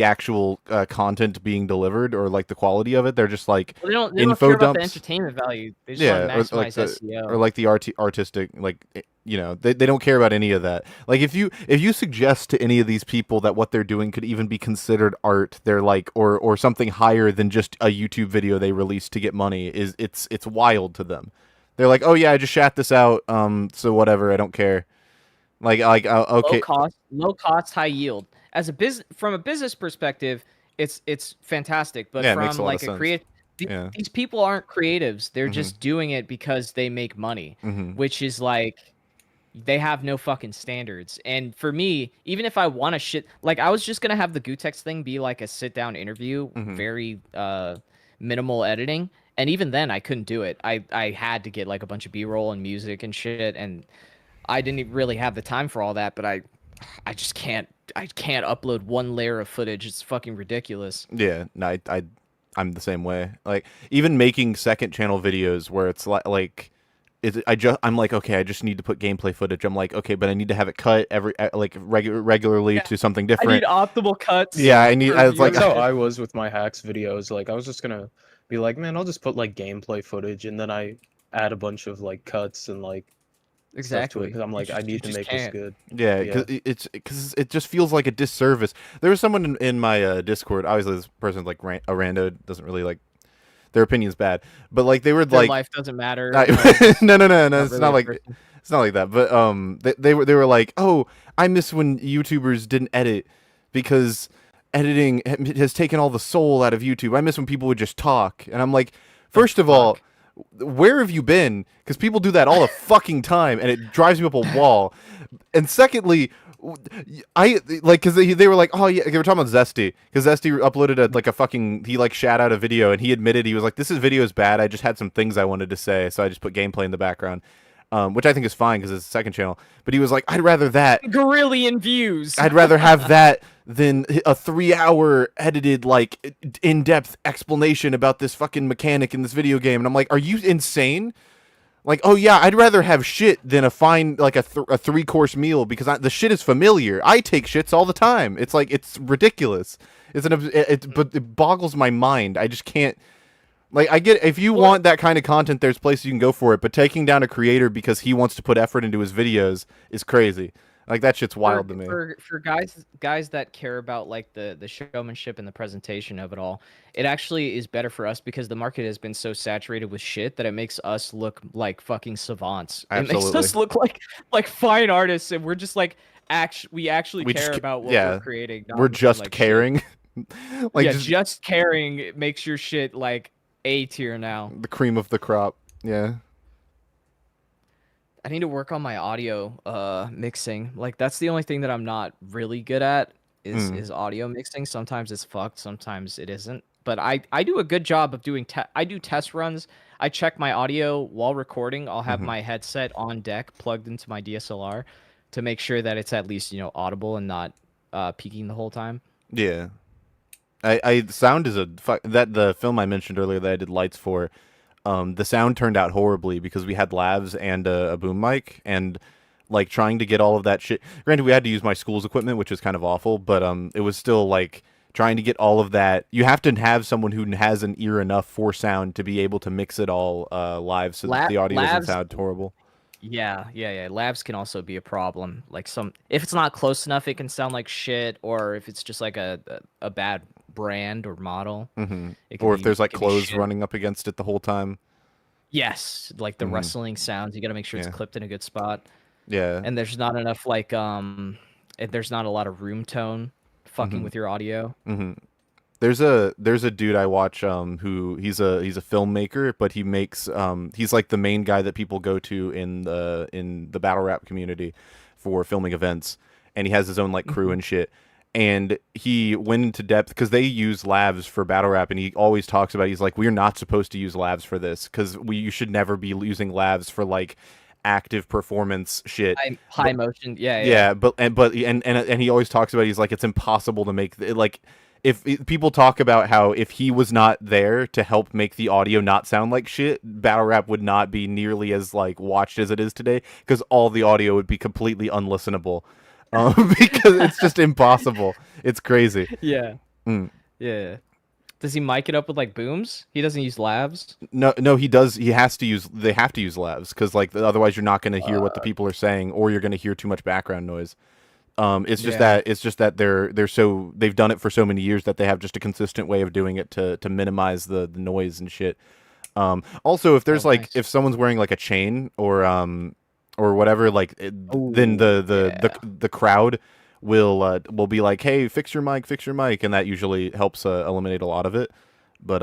A: actual content being delivered or like the quality of it. They're just like
I: Well, they don't
A: info
I: care about the
A: dumps.
I: entertainment value. They just want to
A: or like
I: maximize
A: the
I: SEO.
A: or like the artistic, like, you know, they don't care about any of that. Like if you suggest to any of these people that what they're doing could even be considered art, they're like or something higher than just a YouTube video they released to get money, it's wild to them. They're like, oh yeah, I just shat this out, so whatever, I don't care. Like okay,
I: low cost, high yield. As a from a business perspective, it's fantastic. But
A: Yeah, it makes
I: from
A: a lot
I: like
A: of
I: a
A: sense.
I: creative,
A: Yeah.
I: these people aren't creatives. They're just doing it because they make money, which is like they have no fucking standards. And for me, even if I want to shit, like I was just gonna have the Gutex thing be like a sit down interview, very minimal editing. And even then, I couldn't do it. I had to get like a bunch of B-roll and music and shit, and I didn't really have the time for all that. But I just can't. I can't upload one layer of footage. It's fucking ridiculous.
A: Yeah, no, I'm the same way. Like even making second channel videos where it's like I'm like, okay, I just need to put gameplay footage. I'm like, okay, but I need to have it cut regularly to something different.
I: I need optimal cuts.
A: Yeah, I was like,
E: That's how I was with my hacks videos. Like I was just gonna be like, man, I'll just put like gameplay footage, and then I add a bunch of like cuts and like
I: exactly.
E: Because I'm like, I need to make this good.
A: Yeah, because it just feels like a disservice. There was someone in my Discord. Obviously, this person's like a rando, doesn't really like their opinion's bad, but like they were
I: Their
A: like
I: life doesn't matter.
A: no, it's
I: really
A: not
I: a
A: like
I: person.
A: it's not like that. But they were like, oh, I miss when YouTubers didn't edit because editing has taken all the soul out of YouTube. I miss when people would just talk, and I'm like, first of all, where have you been? Because people do that all the fucking time, and it drives me up a wall. And secondly, I like because they were like, oh yeah, they were talking about Zesty because Zesty uploaded he like shat out a video, and he admitted he was like, this video is bad. I just had some things I wanted to say, so I just put gameplay in the background. Which I think is fine because it's a second channel. But he was like, I'd rather that.
I: Gorillion views.
A: I'd rather have that than a 3-hour edited, like, in-depth explanation about this fucking mechanic in this video game. And I'm like, are you insane? Like, oh yeah, I'd rather have shit than a 3-course meal because the shit is familiar. I take shits all the time. It's like, it's ridiculous. But it boggles my mind. I just can't. Like, I get, if you want that kind of content, there's places you can go for it, but taking down a creator because he wants to put effort into his videos is crazy. Like, that shit's wild to me.
I: For guys that care about, like, the showmanship and the presentation of it all, it actually is better for us because the market has been so saturated with shit that it makes us look like fucking savants.
A: Absolutely.
I: It makes us look like fine artists, and we're just, like, we actually care about what we're creating.
A: We're just like caring.
I: Like, just caring makes your shit, like, A tier now.
A: The cream of the crop. Yeah.
I: I need to work on my audio mixing. Like that's the only thing that I'm not really good at is audio mixing. Sometimes it's fucked, sometimes it isn't. But I do a good job of doing I do test runs. I check my audio while recording. I'll have my headset on deck plugged into my DSLR to make sure that it's at least, audible and not peaking the whole time.
A: Yeah. Sound is the film I mentioned earlier that I did lights for. The sound turned out horribly because we had lavs and a boom mic, and like trying to get all of that shit. Granted, we had to use my school's equipment, which is kind of awful, but it was still like trying to get all of that. You have to have someone who has an ear enough for sound to be able to mix it all live so that the audio doesn't sound horrible.
I: Yeah. Lavs can also be a problem. Like if it's not close enough, it can sound like shit, or if it's just like a bad brand or model.
A: Or if there's like clothes running up against it the whole time.
I: Yes, like the rustling sounds. You got to make sure it's clipped in a good spot.
A: Yeah.
I: And there's not enough there's not a lot of room tone fucking with your audio.
A: There's a dude I watch who he's a filmmaker, but he makes he's like the main guy that people go to in the battle rap community for filming events, and he has his own like crew and shit. and he went into depth because they use lavs for battle rap, and he always talks about, he's like, we're not supposed to use lavs for this because you should never be using lavs for like active performance shit.
I: High motion, yeah.
A: Yeah, and he always talks about, he's like, it's impossible to make like, if people talk about how if he was not there to help make the audio not sound like shit, battle rap would not be nearly as like watched as it is today, because all the audio would be completely unlistenable. Because it's just impossible. It's crazy.
I: Yeah. Yeah. Does he mic it up with like booms? He doesn't use lavs?
A: No, he does. They have to use lavs because like otherwise you're not going to hear what the people are saying, or you're going to hear too much background noise. It's just that they've done it for so many years that they have just a consistent way of doing it to minimize the noise and shit. Also, if there's if someone's wearing like a chain or whatever, then the crowd will be like, hey, fix your mic, and that usually helps eliminate a lot of it. But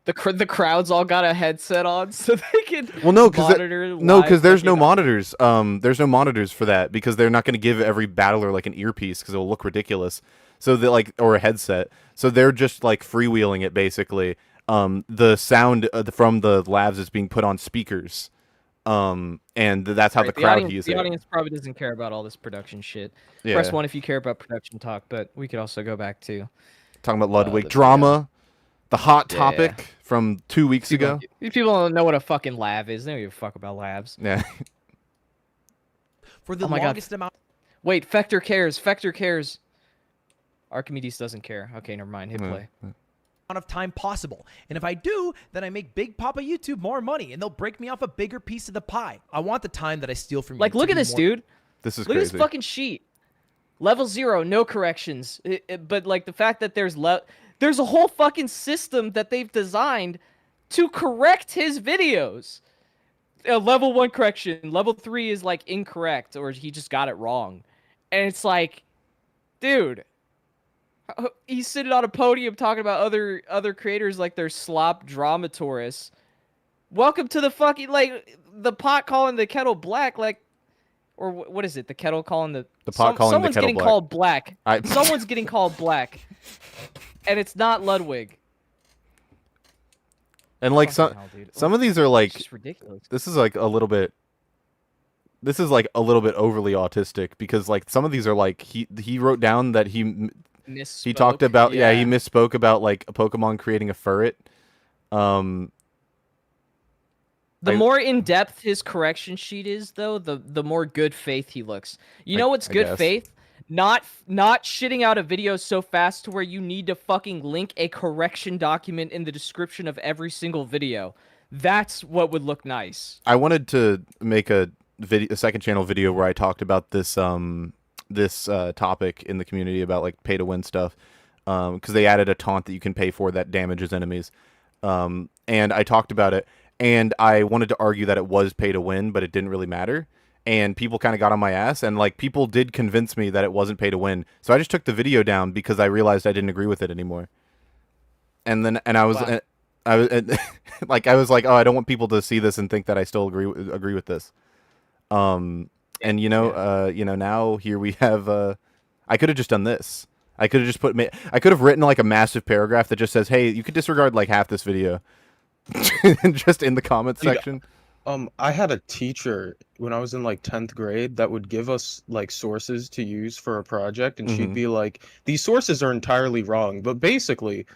I: the crowd's all got a headset on so they can
A: monitor. Because there's no monitors. There's no monitors for that because they're not going to give every battler like an earpiece because it'll look ridiculous. So they or a headset. So they're just like freewheeling it basically. The sound from the lavs is being put on speakers. And that's how the crowd hears it.
I: The audience probably doesn't care about all this production shit.
A: Yeah.
I: Press 1 if you care about production talk, but we could also go back to
A: talking about Ludwig drama, the hot topic from 2 weeks ago.
I: These people don't know what a fucking lav is. They don't give a fuck about lavs.
A: Yeah.
K: For the longest amount.
I: Wait, Fector cares. Archimedes doesn't care. Okay, never mind. Hit play.
K: Of time possible, and if I do, then I make Big Papa YouTube more money, and they'll break me off a bigger piece of the pie. I want the time that I steal from you.
I: Like, look at this, dude.
A: This is
I: look
A: crazy.
I: At this fucking sheet. Level 0, no corrections. But like the fact that there's a whole fucking system that they've designed to correct his videos. Level 1 correction, level 3 is like incorrect, or he just got it wrong, and it's like, dude. He's sitting on a podium talking about other creators like they're slop drama tourists. Welcome to the fucking, like, the pot calling the kettle black, like, or what is it? The kettle calling the
A: pot calling the kettle black.
I: Someone's getting called black. Someone's getting called black, and it's not Ludwig.
A: And like some of these are like,
I: it's ridiculous.
A: This is like a little bit overly autistic because like some of these are like he wrote down that he talked about he misspoke about like a Pokemon creating a furret.
I: The more in depth his correction sheet is, though, the more good faith he looks. You know what's good faith? Not shitting out a video so fast to where you need to fucking link a correction document in the description of every single video. That's what would look nice.
A: I wanted to make a second channel video where I talked about this topic in the community about like pay to win stuff, because they added a taunt that you can pay for that damages enemies, and I talked about it, and I wanted to argue that it was pay to win, but it didn't really matter, and people kind of got on my ass, and like people did convince me that it wasn't pay to win, so I just took the video down because I realized I didn't agree with it anymore, and I was like, oh, I don't want people to see this and think that I still agree with this. And now here we have. I could have just done this. I could have just I could have written like a massive paragraph that just says, "Hey, you could disregard like half this video," just in the comments section.
E: I had a teacher when I was in like 10th grade that would give us like sources to use for a project, and she'd be like, "These sources are entirely wrong," but basically.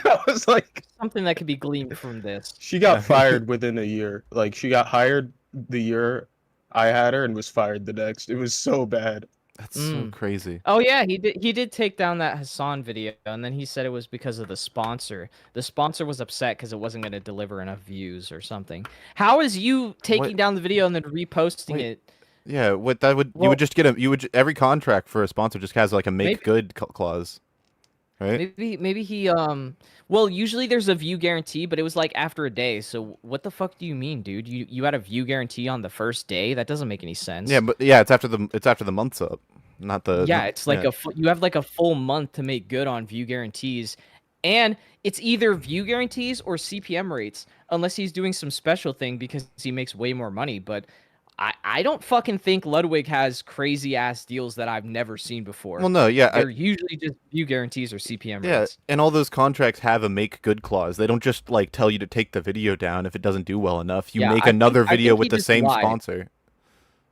E: I was like,
I: something that could be gleaned from this.
E: She got fired within a year. Like, she got hired the year I had her and was fired the next. It was so bad.
A: That's so crazy.
I: Oh yeah, he did take down that Hassan video, and then he said it was because of the sponsor. The sponsor was upset because it wasn't going to deliver enough views or something. How is you taking down the video and then reposting it?
A: Yeah, every contract for a sponsor just has like a make good clause. Right?
I: Maybe he well, usually there's a view guarantee, but it was like after a day. So what the fuck do you mean, dude? You had a view guarantee on the first day? That doesn't make any sense.
A: Yeah, but yeah, it's after the month's up, not the.
I: Yeah, it's like you have like a full month to make good on view guarantees, and it's either view guarantees or CPM rates, unless he's doing some special thing because he makes way more money. But I don't fucking think Ludwig has crazy ass deals that I've never seen before.
A: Well, no, yeah,
I: they're usually just view guarantees or CPM
A: yeah,
I: rates.
A: and all those contracts have a make good clause. They don't just like tell you to take the video down if it doesn't do well enough. You
I: Yeah,
A: make
I: I
A: another
I: think
A: video
I: he
A: with the
I: just
A: same
I: lied.
A: sponsor.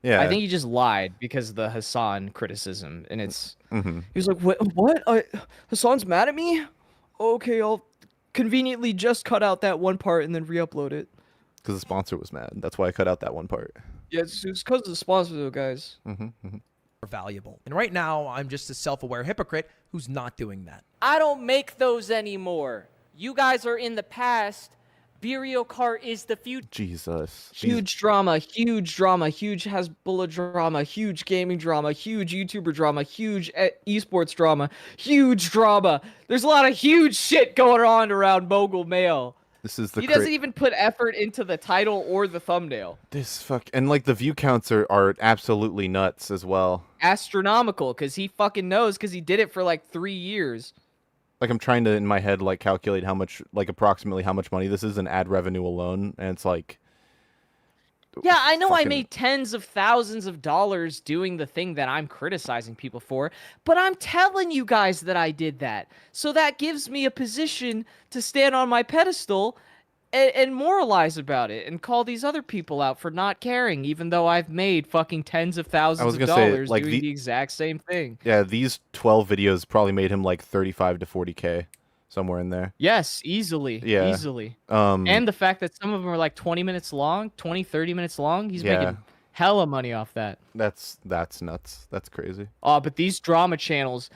A: Yeah,
I: I think he just lied because of the Hassan criticism, and it's
A: Mm-hmm.
I: he was like, what? Hassan's mad at me? Okay, I'll conveniently just cut out that one part and then re-upload it.
A: Because the sponsor was mad. That's why I cut out that one part.
I: Yeah, it's because of the sponsor, though, guys.
K: Valuable. And right now, I'm just a self-aware hypocrite who's not doing that.
H: I don't make those anymore. You guys are in the past. Burial Cart is the future.
A: Jesus.
I: Huge drama, huge Hezbollah drama, huge gaming drama, huge YouTuber drama, huge esports drama, huge drama. There's a lot of huge shit going on around Mogul Mail.
A: This is the
I: He doesn't even put effort into the title or the thumbnail.
A: This fuck and like the view counts are absolutely nuts as well.
I: Astronomical, because he fucking knows, because he did it for like 3 years.
A: Like I'm trying to in my head like calculate how much like approximately how much money this is in ad revenue alone, and it's like
I: Yeah, I know I
A: fucking-
I: made tens of thousands of dollars doing the thing that I'm criticizing people for, but I'm telling you guys that I did that. So that gives me a position to stand on my pedestal and moralize about it and call these other people out for not caring, even though I've made fucking tens of thousands of dollars
A: like
I: doing the exact same thing.
A: Yeah, these 12 videos probably made him like 35 to 40K somewhere in there.
I: Yes, easily.
A: Yeah.
I: Easily.
A: Um,
I: And the fact that some of them are like 20 minutes long, 20, 30 minutes long, he's
A: Yeah.
I: making hella money off that.
A: That's nuts. That's crazy.
I: Oh, but these drama channels,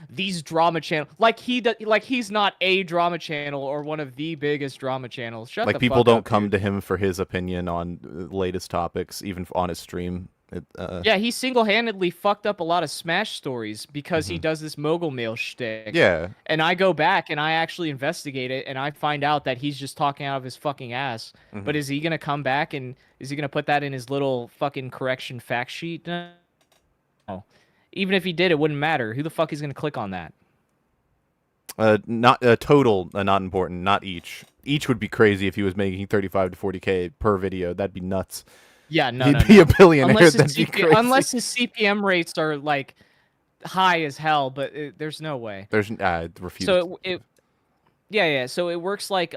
I: like he's not a drama channel or one of the biggest drama channels. Shut
A: Like
I: the
A: people
I: fuck
A: don't
I: up,
A: come
I: dude.
A: to him for his opinion on latest topics, even on his stream.
I: Yeah, he single-handedly fucked up a lot of Smash stories because he does this mogul mail shtick.
A: Yeah.
I: And I go back and I actually investigate it and I find out that he's just talking out of his fucking ass.
A: Mhm.
I: But is he gonna come back and is he gonna put that in his little fucking correction fact sheet? No. Even if he did, it wouldn't matter. Who the fuck is gonna click on that?
A: Not total, not important, not each. Each would be crazy if he was making 35 to 40K per video. That'd be nuts.
I: Yeah, no,
A: He'd
I: no,
A: be
I: no.
A: a billionaire.
I: Unless
A: That'd be crazy.
I: unless his CPM rates are like high as hell, but there's no way.
A: There's refuse.
I: So yeah. So it works like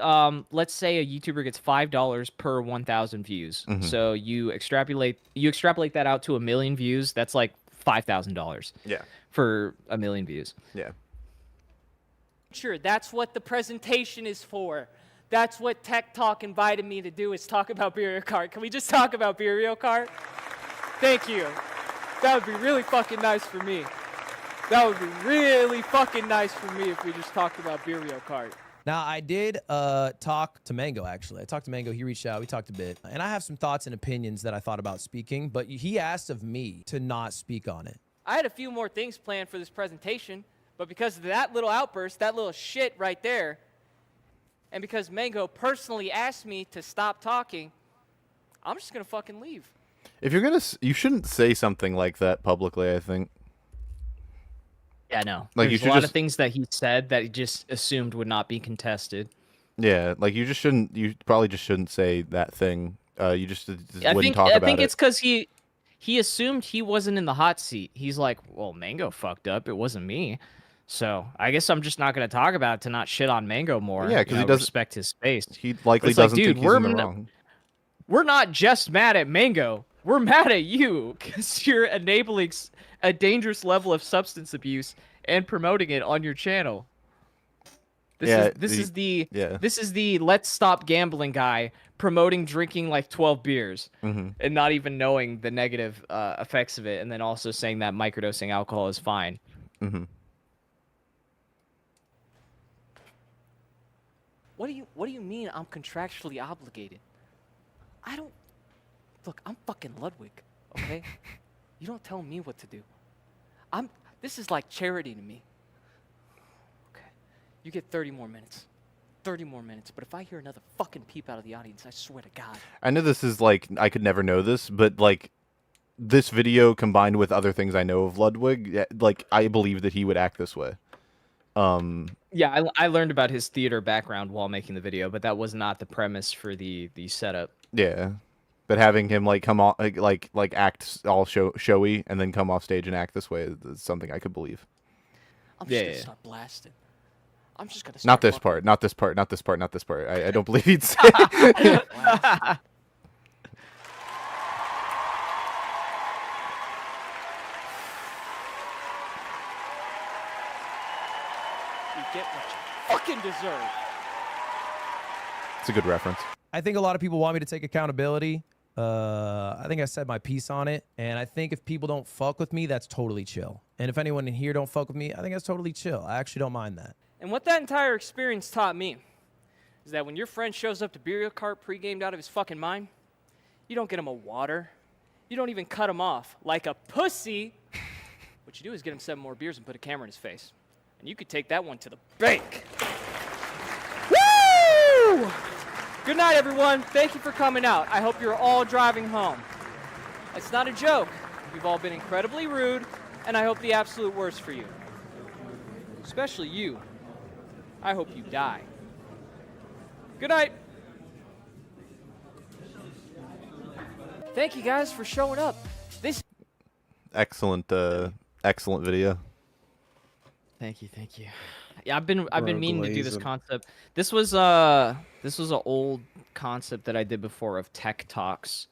I: let's say a YouTuber gets $5 per 1,000 views.
A: Mhm.
I: So you extrapolate that out to 1 million views. That's like $5,000.
A: Yeah.
I: For 1 million views.
A: Yeah.
H: Sure, that's what the presentation is for. That's what Tech Talk invited me to do, is talk about Burial Cart. Can we just talk about Burial Cart? Thank you. That would be really fucking nice for me. That would be really fucking nice for me if we just talked about Burial Cart.
K: Now, I did talk to Mango, actually. I talked to Mango. He reached out. We talked a bit. And I have some thoughts and opinions that I thought about speaking, but he asked of me to not speak on it.
H: I had a few more things planned for this presentation, but because of that little outburst, that little shit right there, and because Mango personally asked me to stop talking, I'm just gonna fucking leave.
A: If you're gonna, you shouldn't say something like that publicly. I think.
I: Yeah, no.
A: Like, you
I: There's
A: should
I: a lot
A: just-
I: of things that he said that he just assumed would not be contested.
A: Yeah, like you just shouldn't. You probably just shouldn't say that thing. You just
I: I
A: wouldn't
I: think
A: talk about
I: it's
A: it.
I: because he assumed he wasn't in the hot seat. He's like, well, Mango fucked up. It wasn't me. So I guess I'm just not going to talk about it to not shit on Mango more.
A: Yeah,
I: you
A: 'cause he
I: know,
A: doesn't-
I: respect his space.
A: He
I: But
A: likely
I: it's like,
A: doesn't
I: dude,
A: think he's in the wrong.
I: We're not just mad at Mango. We're mad at you because you're enabling a dangerous level of substance abuse and promoting it on your channel. This is the let's stop gambling guy promoting drinking like 12 beers
A: Mhm.
I: and not even knowing the negative effects of it, and then also saying that microdosing alcohol is fine.
A: Mm-hmm.
H: What do you mean I'm contractually obligated? I don't look, I'm fucking Ludwig, okay? You don't tell me what to do. This is like charity to me. Okay. You get 30 more minutes. 30 more minutes, but if I hear another fucking peep out of the audience, I swear to God.
A: I know this is like I could never know this, but like this video combined with other things I know of Ludwig, like I believe that he would act this way.
I: Yeah, I learned about his theater background while making the video, but that was not the premise for the setup.
A: Yeah. But having him like come on like act all showy and then come off stage and act this way is something I could believe.
H: I'm just gonna start blasting. I'm just gonna start
A: Not this
H: fucking-
A: part. Not this part. Not this part. Not this part. I don't believe he'd say.
H: You get what you fucking deserve.
A: It's a good reference.
K: I think a lot of people want me to take accountability. I think I said my piece on it, and I think if people don't fuck with me, that's totally chill. And if anyone in here don't fuck with me, I think that's totally chill. I actually don't mind that.
H: And what that entire experience taught me is that when your friend shows up to burial cart pre-gamed out of his fucking mind, you don't get him a water. You don't even cut him off like a pussy. What you do is get him 7 more beers and put a camera in his face. And you could take that one to the bank. Woo! Good night, everyone. Thank you for coming out. I hope you're all driving home. It's not a joke. You've all been incredibly rude, and I hope the absolute worst for you. Especially you. I hope you die. Good night. Thank you guys for showing up. This
A: Excellent, excellent video.
I: Thank you. Yeah, I've been meaning to do this
E: glazing.
I: concept. This was an old concept that I did before of tech talks,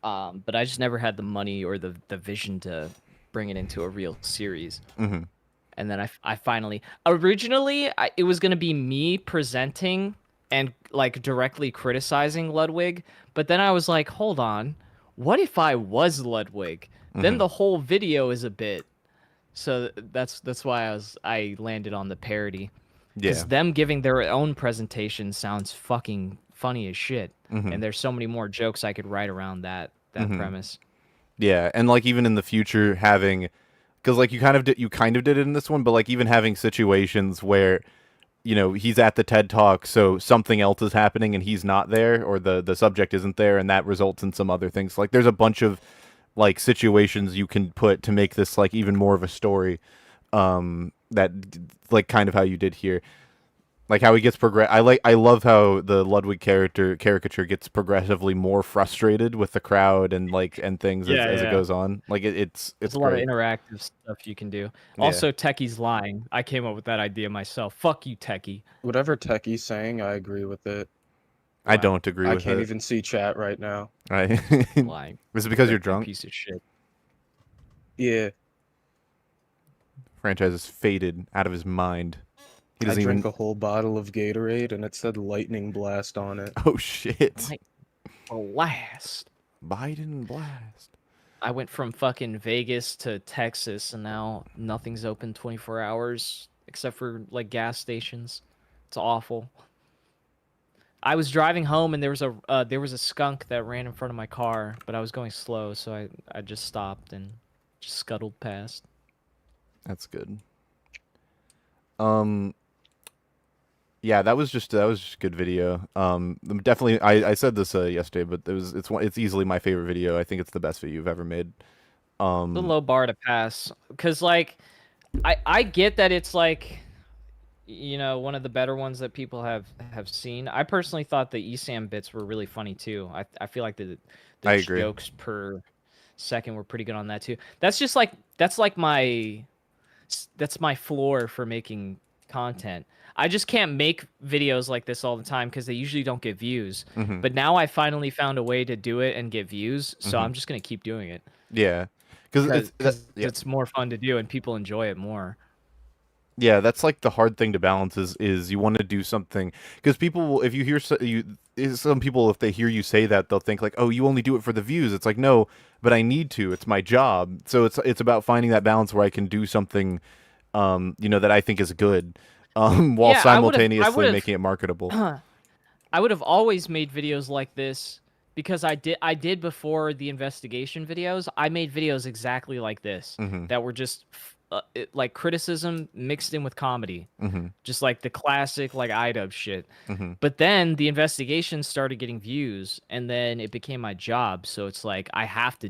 I: but I just never had the money or the vision to bring it into a real series.
A: Mhm.
I: And then I finally originally it was gonna be me presenting and like directly criticizing Ludwig, but then I was like, hold on, what if I was Ludwig? Then
A: Mhm.
I: the whole video is a bit. So that's why I landed on the parody. Because
A: Yeah.
I: them giving their own presentation sounds fucking funny as shit.
A: Mhm.
I: And there's so many more jokes I could write around that
A: Mhm.
I: premise.
A: Yeah, and like even in the future having, because like you kind of did it in this one, but like even having situations where, you know, he's at the TED Talk, so something else is happening and he's not there, or the subject isn't there, and that results in some other things. Like there's a bunch of like situations you can put to make this like even more of a story, that like kind of how you did here. Like how he gets I love how the Ludwig caricature gets progressively more frustrated with the crowd and like and things as it goes on. Like it's
I: There's a lot of
A: great.
I: interactive stuff you can do.
A: Yeah.
I: Also, Techie's lying. I came up with that idea myself. Fuck you, Techie.
E: Whatever Techie's saying, I agree with it.
A: I don't agree
E: I
A: with
E: can't
A: it.
E: even see chat right now.
A: Right.
I: Lying.
A: Is it because you're
I: You
A: drunk?
I: Piece of shit.
E: Yeah.
A: Franchise is faded out of his mind. He
E: I
A: doesn't
E: drank
A: even.
E: a whole bottle of Gatorade and it said lightning blast on it.
A: Oh shit!
I: Blast.
A: Biden blast.
I: I went from fucking Vegas to Texas, and now nothing's open 24 hours except for like gas stations. It's awful. I was driving home, and there was a skunk that ran in front of my car, but I was going slow, so I just stopped and just scuttled past.
A: That's good. Yeah, that was just a good video. Definitely, I said this yesterday, but it's easily my favorite video. I think it's the best video you've ever made.
I: The low bar to pass, because like, I get that it's like, you know, one of the better ones that people have seen. I personally thought the ESAM bits were really funny too. I feel like the
A: I agree.
I: jokes per second were pretty good on that too. That's my floor for making content. I just can't make videos like this all the time because they usually don't get views.
A: Mhm.
I: But now I finally found a way to do it and get views, so
A: Mhm.
I: I'm just gonna keep doing it.
A: Yeah, because
I: it's more fun to do and people enjoy it more.
A: Yeah, that's like the hard thing to balance is you want to do something because people will, if you hear some people, if they hear you say that, they'll think like, oh, you only do it for the views. It's like, no, but I need to. It's my job. So it's about finding that balance where I can do something, you know, that I think is good, while
I: Yeah,
A: simultaneously making it marketable.
I: I would have always made videos like this because I did before the investigation videos. I made videos exactly like this
A: Mhm.
I: that were just like criticism mixed in with comedy,
A: Mhm.
I: just like the classic like iDub shit.
A: Mhm.
I: But then the investigations started getting views, and then it became my job. So it's like I have to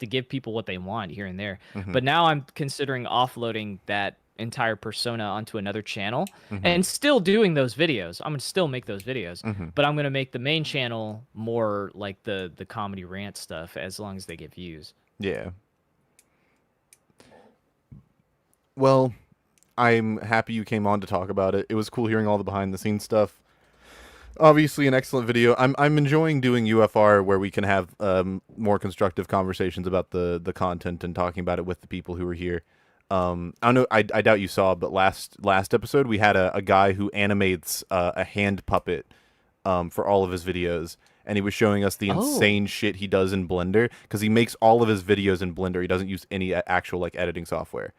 I: give people what they want here and there.
A: Mhm.
I: But now I'm considering offloading that entire persona onto another channel
A: Mhm.
I: and still doing those videos. I'm gonna still make those videos,
A: Mhm.
I: but I'm gonna make the main channel more like the comedy rant stuff as long as they get views.
A: Yeah. Well, I'm happy you came on to talk about it. It was cool hearing all the behind the scenes stuff. Obviously, an excellent video. I'm enjoying doing UFR where we can have more constructive conversations about the content and talking about it with the people who are here. I don't know. I doubt you saw, but last episode we had a guy who animates a hand puppet for all of his videos, and he was showing us the insane shit he does in Blender because he makes all of his videos in Blender. He doesn't use any actual like editing software.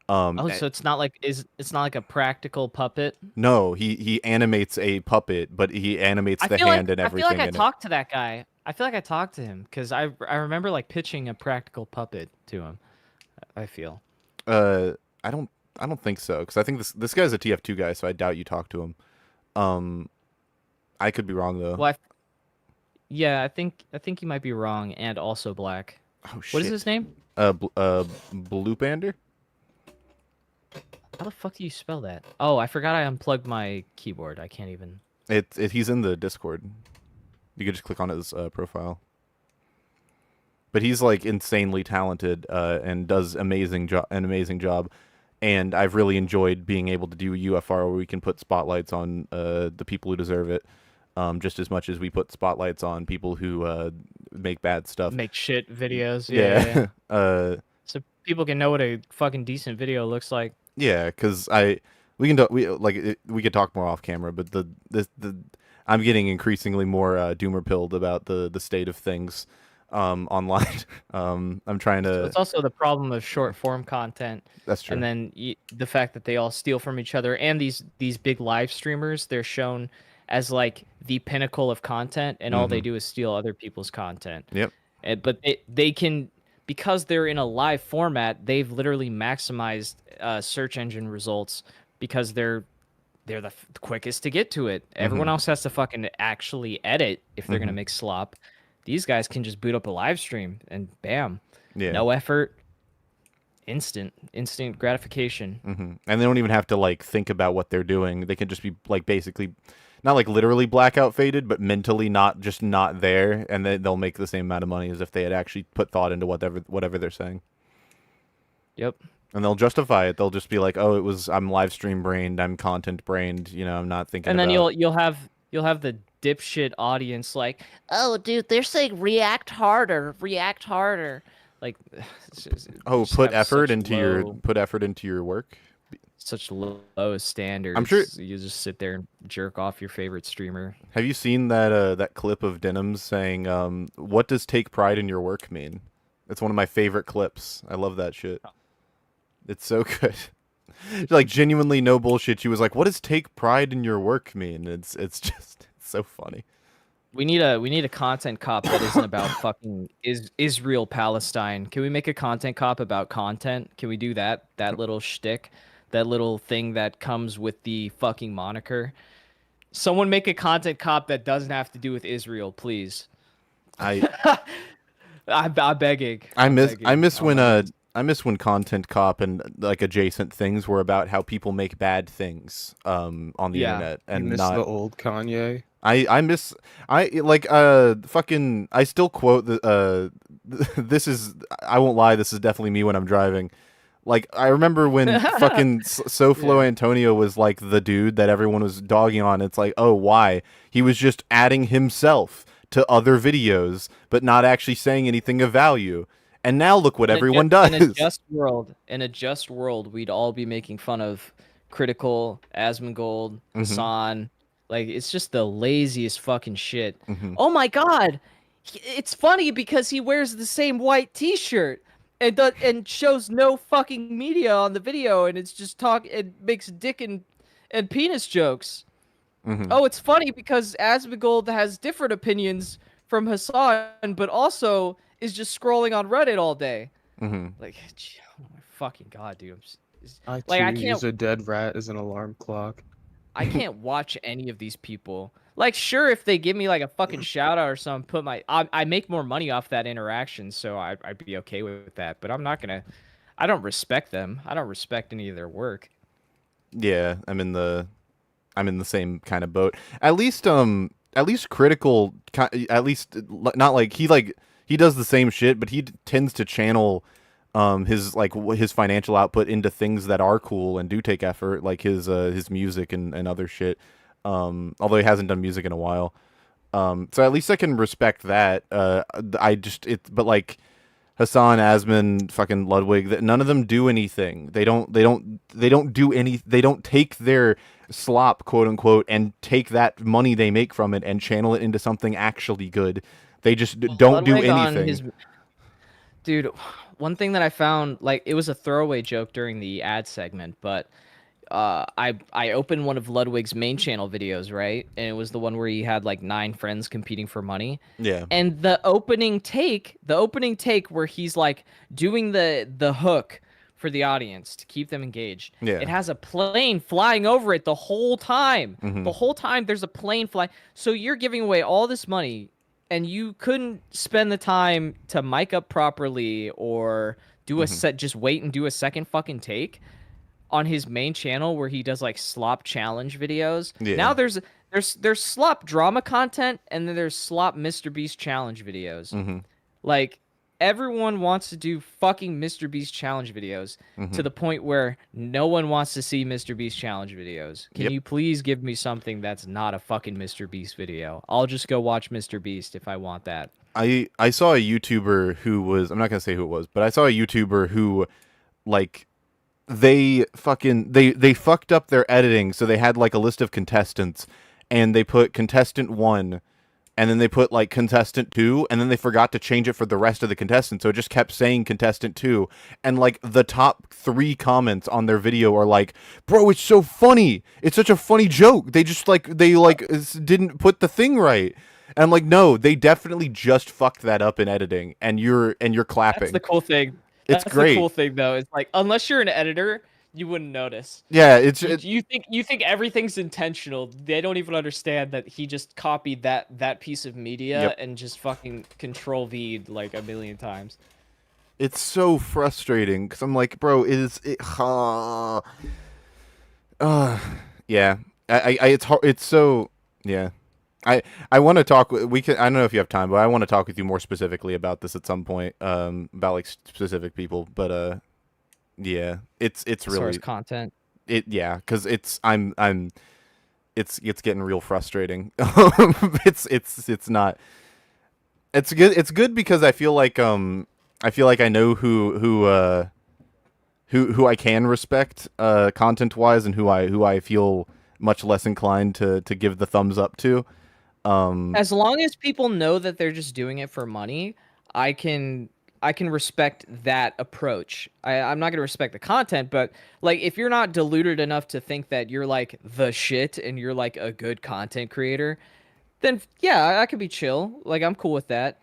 I: So it's not like it's not like a practical puppet.
A: No, he animates a puppet, but he animates the hand and everything.
I: I feel like I
A: in
I: talked to that guy. I feel like I talked to him because I remember like pitching a practical puppet to him. I feel.
A: I don't think so because I think this guy's a TF2 guy, so I doubt you talked to him. I could be wrong though.
I: Well, yeah, I think you might be wrong, and also black.
A: Oh shit.
I: What is his name?
A: Bloopander.
I: How the fuck do you spell that? Oh, I forgot I unplugged my keyboard. I can't even.
A: He's in the Discord. You could just click on his profile. But he's like insanely talented and does an amazing job. And I've really enjoyed being able to do a UFR where we can put spotlights on the people who deserve it, just as much as we put spotlights on people who make bad stuff.
I: Make shit videos. Yeah. So people can know what a fucking decent video looks like.
A: Yeah, because we could talk more off camera, but I'm getting increasingly more doomer pilled about the state of things online. I'm trying to.
I: So it's also the problem of short form content.
A: That's true.
I: And then the fact that they all steal from each other, and these big live streamers, they're shown as like the pinnacle of content, and all they do is steal other people's content.
A: Yep.
I: But they can. Because they're in a live format, they've literally maximized search engine results because they're the quickest to get to it. Everyone else has to fucking actually edit if they're gonna make slop. These guys can just boot up a live stream and bam, no effort, instant gratification.
A: And they don't even have to like think about what they're doing. They can just be like basically, not like literally blackout faded, but mentally not there, and then they'll make the same amount of money as if they had actually put thought into whatever they're saying.
I: Yep.
A: And they'll justify it. They'll just be like, "Oh, I'm live stream brained. I'm content brained. You know, I'm not thinking."
I: And then you'll have the dipshit audience like,
P: "Oh, dude, they're saying react harder.
I: Like,
A: put effort into your work.
I: Such low standards.
A: I'm sure
I: you just sit there and jerk off your favorite streamer.
A: Have you seen that clip of Denims saying, "What does take pride in your work mean?" It's one of my favorite clips. I love that shit. It's so good. Like genuinely no bullshit. She was like, "What does take pride in your work mean?" It's so funny.
I: We need a content cop that isn't about fucking Israel Palestine. Can we make a content cop about content? Can we do that little shtick? That little thing that comes with the fucking moniker. Someone make a content cop that doesn't have to do with Israel, please. I'm begging.
A: I miss when content cop and like adjacent things were about how people make bad things on the internet and
E: you miss
A: not
E: the old Kanye.
A: I still quote this is, I won't lie, this is definitely me when I'm driving. Like, I remember when fucking SoFlo Antonio was, like, the dude that everyone was dogging on. It's like, oh, why? He was just adding himself to other videos, but not actually saying anything of value. And now look what everyone does.
I: In a just world, we'd all be making fun of Critical, Asmongold, Hassan. Like, it's just the laziest fucking shit.
P: Oh, my God. It's funny because he wears the same white T-shirt.
I: And shows no fucking media on the video, and it's just it makes dick and penis jokes. Oh, it's funny because Asmongold has different opinions from Hassan, but also is just scrolling on Reddit all day. Like, oh my fucking god, dude!
E: I can't use a dead rat as an alarm clock.
I: I can't watch any of these people. Like, sure, if they give me like a fucking shout out or something, I make more money off that interaction, so I'd be okay with that. But I'm not gonna I don't respect them. I don't respect any of their work.
A: Yeah, I'm in the same kind of boat. At least critical. At least not like he does the same shit, but he tends to channel his financial output into things that are cool and do take effort, like his music and other shit. Although he hasn't done music in a while. So at least I can respect that. But like Hassan, Asman, fucking Ludwig, none of them do anything. They don't do any. They don't take their slop, quote unquote, and take that money they make from it and channel it into something actually good. They just don't do
I: Ludwig on
A: anything.
I: Dude, one thing that I found, like, it was a throwaway joke during the ad segment, but I opened one of Ludwig's main channel videos, right? And it was the one where he had like 9 friends competing for money.
A: Yeah.
I: And the opening take where he's like doing the hook for the audience to keep them engaged.
A: Yeah.
I: It has a plane flying over it the whole time.
A: Mhm.
I: The whole time there's a plane flying. So you're giving away all this money and you couldn't spend the time to mic up properly or do a set, just wait and do a second fucking take on his main channel where he does like slop challenge videos.
A: Yeah.
I: Now there's slop drama content and then there's slop Mr. Beast challenge videos.
A: Mhm.
I: Like everyone wants to do fucking Mr. Beast challenge videos to the point where no one wants to see Mr. Beast challenge videos. Can
A: Yep.
I: you please give me something that's not a fucking Mr. Beast video? I'll just go watch Mr. Beast if I want that.
A: I saw a YouTuber who was, I'm not gonna say who it was, but I saw a YouTuber who like they fucked up their editing, so they had like a list of contestants and they put contestant 1 and then they put like contestant 2 and then they forgot to change it for the rest of the contestants, so it just kept saying contestant 2, and like the top 3 comments on their video are like, bro, it's so funny, it's such a funny joke, they didn't put the thing right. And I'm like, no, they definitely just fucked that up in editing, and you're clapping.
I: That's the cool thing.
A: It's
I: That's
A: great.
I: The cool thing though. It's like unless you're an editor, you wouldn't notice.
A: Yeah,
I: you think everything's intentional. They don't even understand that he just copied that piece of media
A: Yep.
I: and just fucking control V'd like a million times.
A: It's so frustrating because I'm like, bro, yeah. It's hard. It's so, yeah. I want to talk. I don't know if you have time, but I want to talk with you more specifically about this at some point. About like specific people, but yeah, it's really
I: Source content.
A: Because it's getting real frustrating. It's not. It's good. It's good because I feel like I know who I can respect content wise and who I feel much less inclined to give the thumbs up to.
I: As long as people know that they're just doing it for money, I can respect that approach. I'm not gonna respect the content, but like if you're not deluded enough to think that you're like the shit and you're like a good content creator, then yeah, I could be chill. Like I'm cool with that.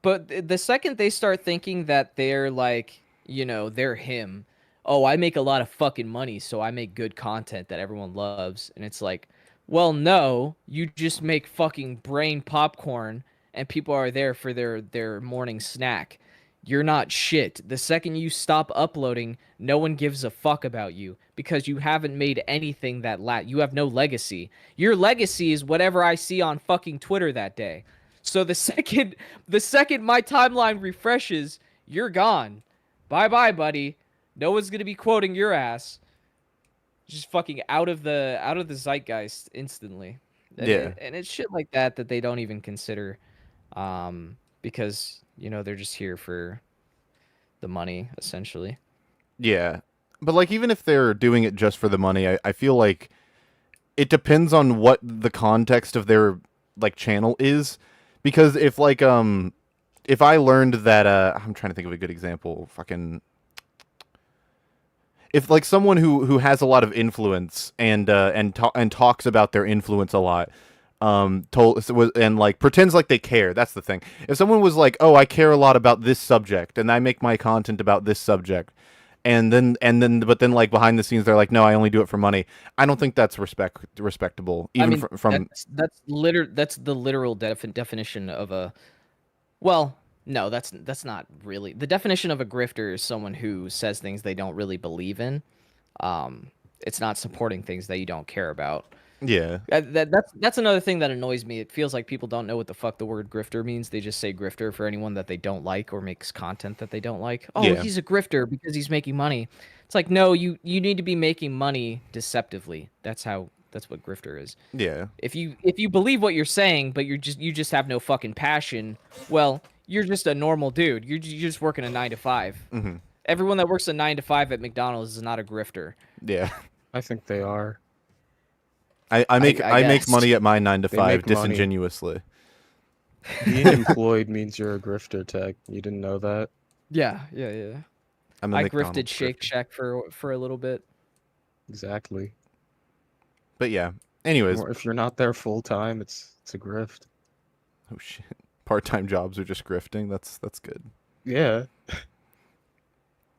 I: But the second they start thinking that they're like, they're him. Oh, I make a lot of fucking money, so I make good content that everyone loves. And it's like, well, no, you just make fucking brain popcorn and people are there for their morning snack. You're not shit. The second you stop uploading, no one gives a fuck about you because you haven't made anything that you have no legacy. Your legacy is whatever I see on fucking Twitter that day. So the second my timeline refreshes, you're gone. Bye-bye, buddy. No one's going to be quoting your ass. Just fucking out of the zeitgeist instantly.
A: Yeah.
I: And it's shit like that they don't even consider because they're just here for the money essentially.
A: Yeah. But like even if they're doing it just for the money, I feel like it depends on what the context of their like channel is, because if like if I learned that I'm trying to think of a good example, if like someone who has a lot of influence and talks about their influence a lot, and like pretends like they care. That's the thing. If someone was like, "Oh, I care a lot about this subject, and I make my content about this subject," but then like behind the scenes they're like, "No, I only do it for money." I don't think that's respectable. Even from
I: that's the literal definition of a. Well, No, that's not really the definition of a grifter is someone who says things they don't really believe in. It's not supporting things that you don't care about.
A: Yeah.
I: That's another thing that annoys me. It feels like people don't know what the fuck the word grifter means. They just say grifter for anyone that they don't like or makes content that they don't like. Oh,
A: Yeah.
I: he's a grifter because he's making money. It's like, no, you need to be making money deceptively. That's what grifter is.
A: Yeah.
I: If you believe what you're saying, but you just have no fucking passion, well, you're just a normal dude. You're just working a 9 to 5.
A: Mm-hmm.
I: Everyone that works a 9 to 5 at McDonald's is not a grifter.
A: Yeah.
E: I think they are.
A: I make
I: guess.
A: money at my 9 to
E: They
A: 5
E: make money.
A: disingenuously.
E: Being employed means you're a grifter, Tech. You didn't know that?
I: Yeah.
A: I'm a
I: I
A: McDonald's
I: grifted Shake
A: grifter.
I: Shack for a little bit.
E: Exactly.
A: But yeah. Anyways.
E: Or if you're not there full time, it's a grift.
A: Oh shit. Part-time jobs are just grifting. That's good.
E: Yeah.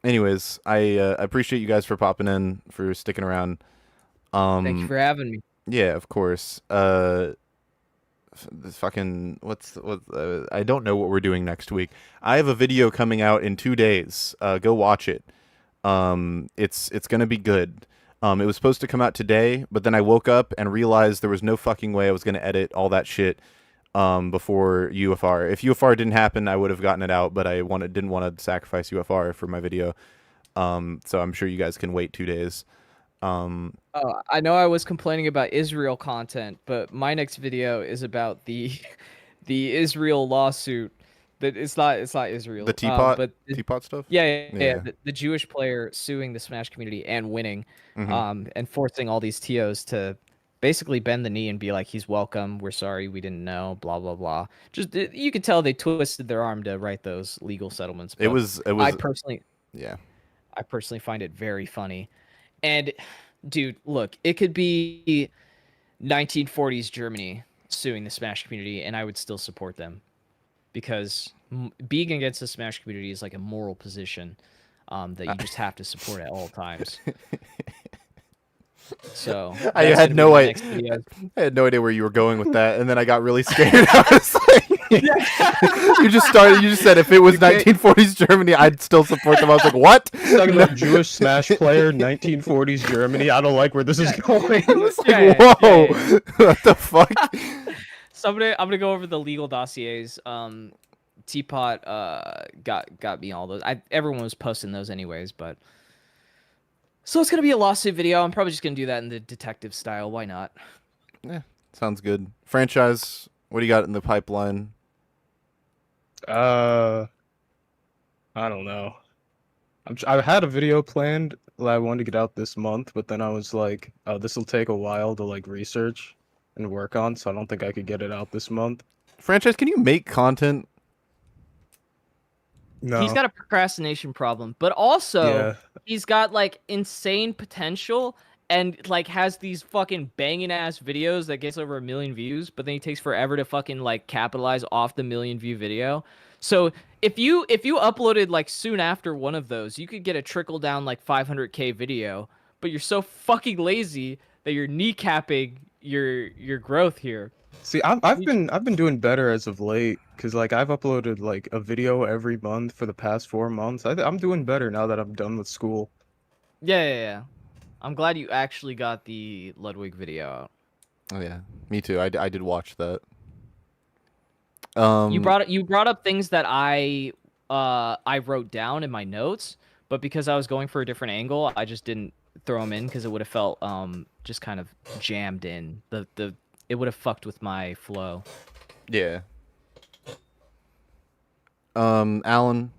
A: Anyways, I appreciate you guys for popping in, for sticking around.
I: Thank you for having me.
A: Yeah, of course. I don't know what we're doing next week. I have a video coming out in 2 days. Go watch it. It's gonna be good. It was supposed to come out today, but then I woke up and realized there was no fucking way I was gonna edit all that shit before UFR. If UFR didn't happen, I would have gotten it out, but I didn't want to sacrifice UFR for my video. So I'm sure you guys can wait 2 days.
I: Oh, I know I was complaining about Israel content, but my next video is about the Israel lawsuit. That it's not Israel.
A: The teapot,
I: but
A: teapot stuff.
I: Yeah. The Jewish player suing the Smash community and winning, and forcing all these TOs to basically bend the knee and be like, "He's welcome. We're sorry. We didn't know." Blah blah blah. Just you could tell they twisted their arm to write those legal settlements.
A: It
I: but
A: was.
I: I personally find it very funny. And dude, look, it could be 1940s Germany suing the Smash community, and I would still support them, because being against the Smash community is like a moral position that you just have to support at all times. So
A: I had no idea. I had no idea where you were going with that, and then I got really scared. I was like, you just said if it was 1940s Germany, I'd still support them. I was like, what?
E: Talking about Jewish Smash player, 1940s Germany. I don't like where this is going.
A: It's like, whoa, what the fuck?
I: So I'm gonna go over the legal dossiers. Teapot got me all those. Everyone was posting those anyways, but so it's gonna be a lawsuit video. I'm probably just gonna do that in the detective style. Why not?
A: Yeah, sounds good. Franchise, what do you got in the pipeline?
E: I don't know. I had a video planned that I wanted to get out this month, but then I was like, oh, this will take a while to like research and work on, so I don't think I could get it out this month.
A: Franchise, can you make content?
E: No.
I: He's got a procrastination problem, but also he's got like insane potential and like has these fucking banging ass videos that gets over 1 million views, but then he takes forever to fucking like capitalize off the 1 million view video. So if you uploaded like soon after one of those, you could get a trickle down like 500K video, but you're so fucking lazy that you're kneecapping your growth here.
E: See, I've been doing better as of late, because like I've uploaded like a video every month for the past 4 months. I'm doing better now that I'm done with school.
I: Yeah. I'm glad you actually got the Ludwig video out.
A: Oh yeah, me too. I did watch that.
I: You brought up things that I wrote down in my notes, but because I was going for a different angle, I just didn't throw them in because it would have felt just kind of jammed in. It would have fucked with my flow.
A: Yeah. Alan.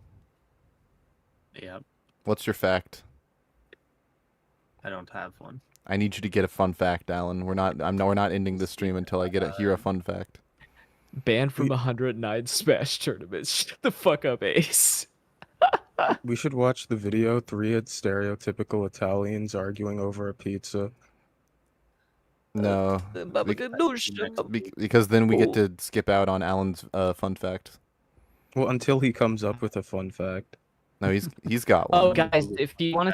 C: Yeah.
A: What's your fact?
C: I don't have one.
A: I need you to get a fun fact, Alan. We're not ending this stream until I hear a fun fact.
I: Banned from 109 Smash tournaments. Shut the fuck up, Ace.
E: We should watch the video 3 stereotypical Italians arguing over a pizza.
A: No. Because then we get to skip out on Alan's fun fact.
E: Well, until he comes up with a fun fact.
A: No, he's got one.
I: Oh, guys, if you want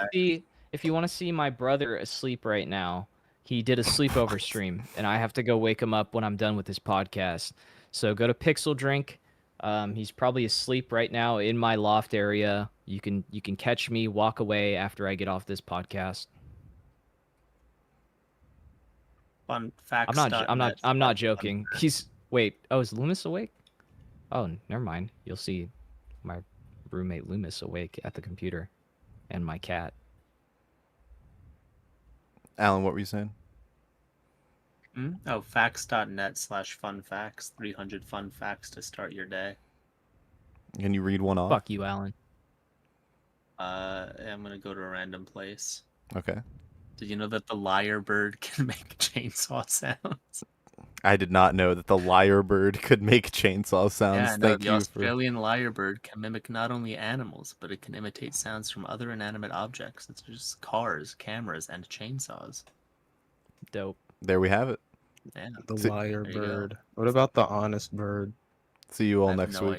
I: to see my brother asleep right now, he did a sleepover stream, and I have to go wake him up when I'm done with this podcast. So go to Pixel Drink. He's probably asleep right now in my loft area. You can catch me, walk away after I get off this podcast.
C: Fun facts.
I: I'm not joking. Wait. Oh, is Loomis awake? Oh, never mind. You'll see my roommate Loomis awake at the computer, and my cat.
A: Alan, what were you saying?
C: Oh, facts.net/fun facts. 300 fun facts to start your day.
A: Can you read one off?
I: Fuck you, Alan.
C: I'm gonna go to a random place.
A: Okay.
C: Did you know that the lyrebird can make chainsaw sounds?
A: I did not know that the lyrebird could make chainsaw sounds.
C: Yeah, no,
A: Thank
C: the
A: you
C: Australian lyrebird can mimic not only animals, but it can imitate sounds from other inanimate objects, such as cars, cameras, and chainsaws.
I: Dope.
A: There we have it.
C: Yeah.
E: The
A: See-
E: liar
C: There you go.
E: bird. What about the honest bird?
A: See you all
C: I have
A: next
C: no
A: week.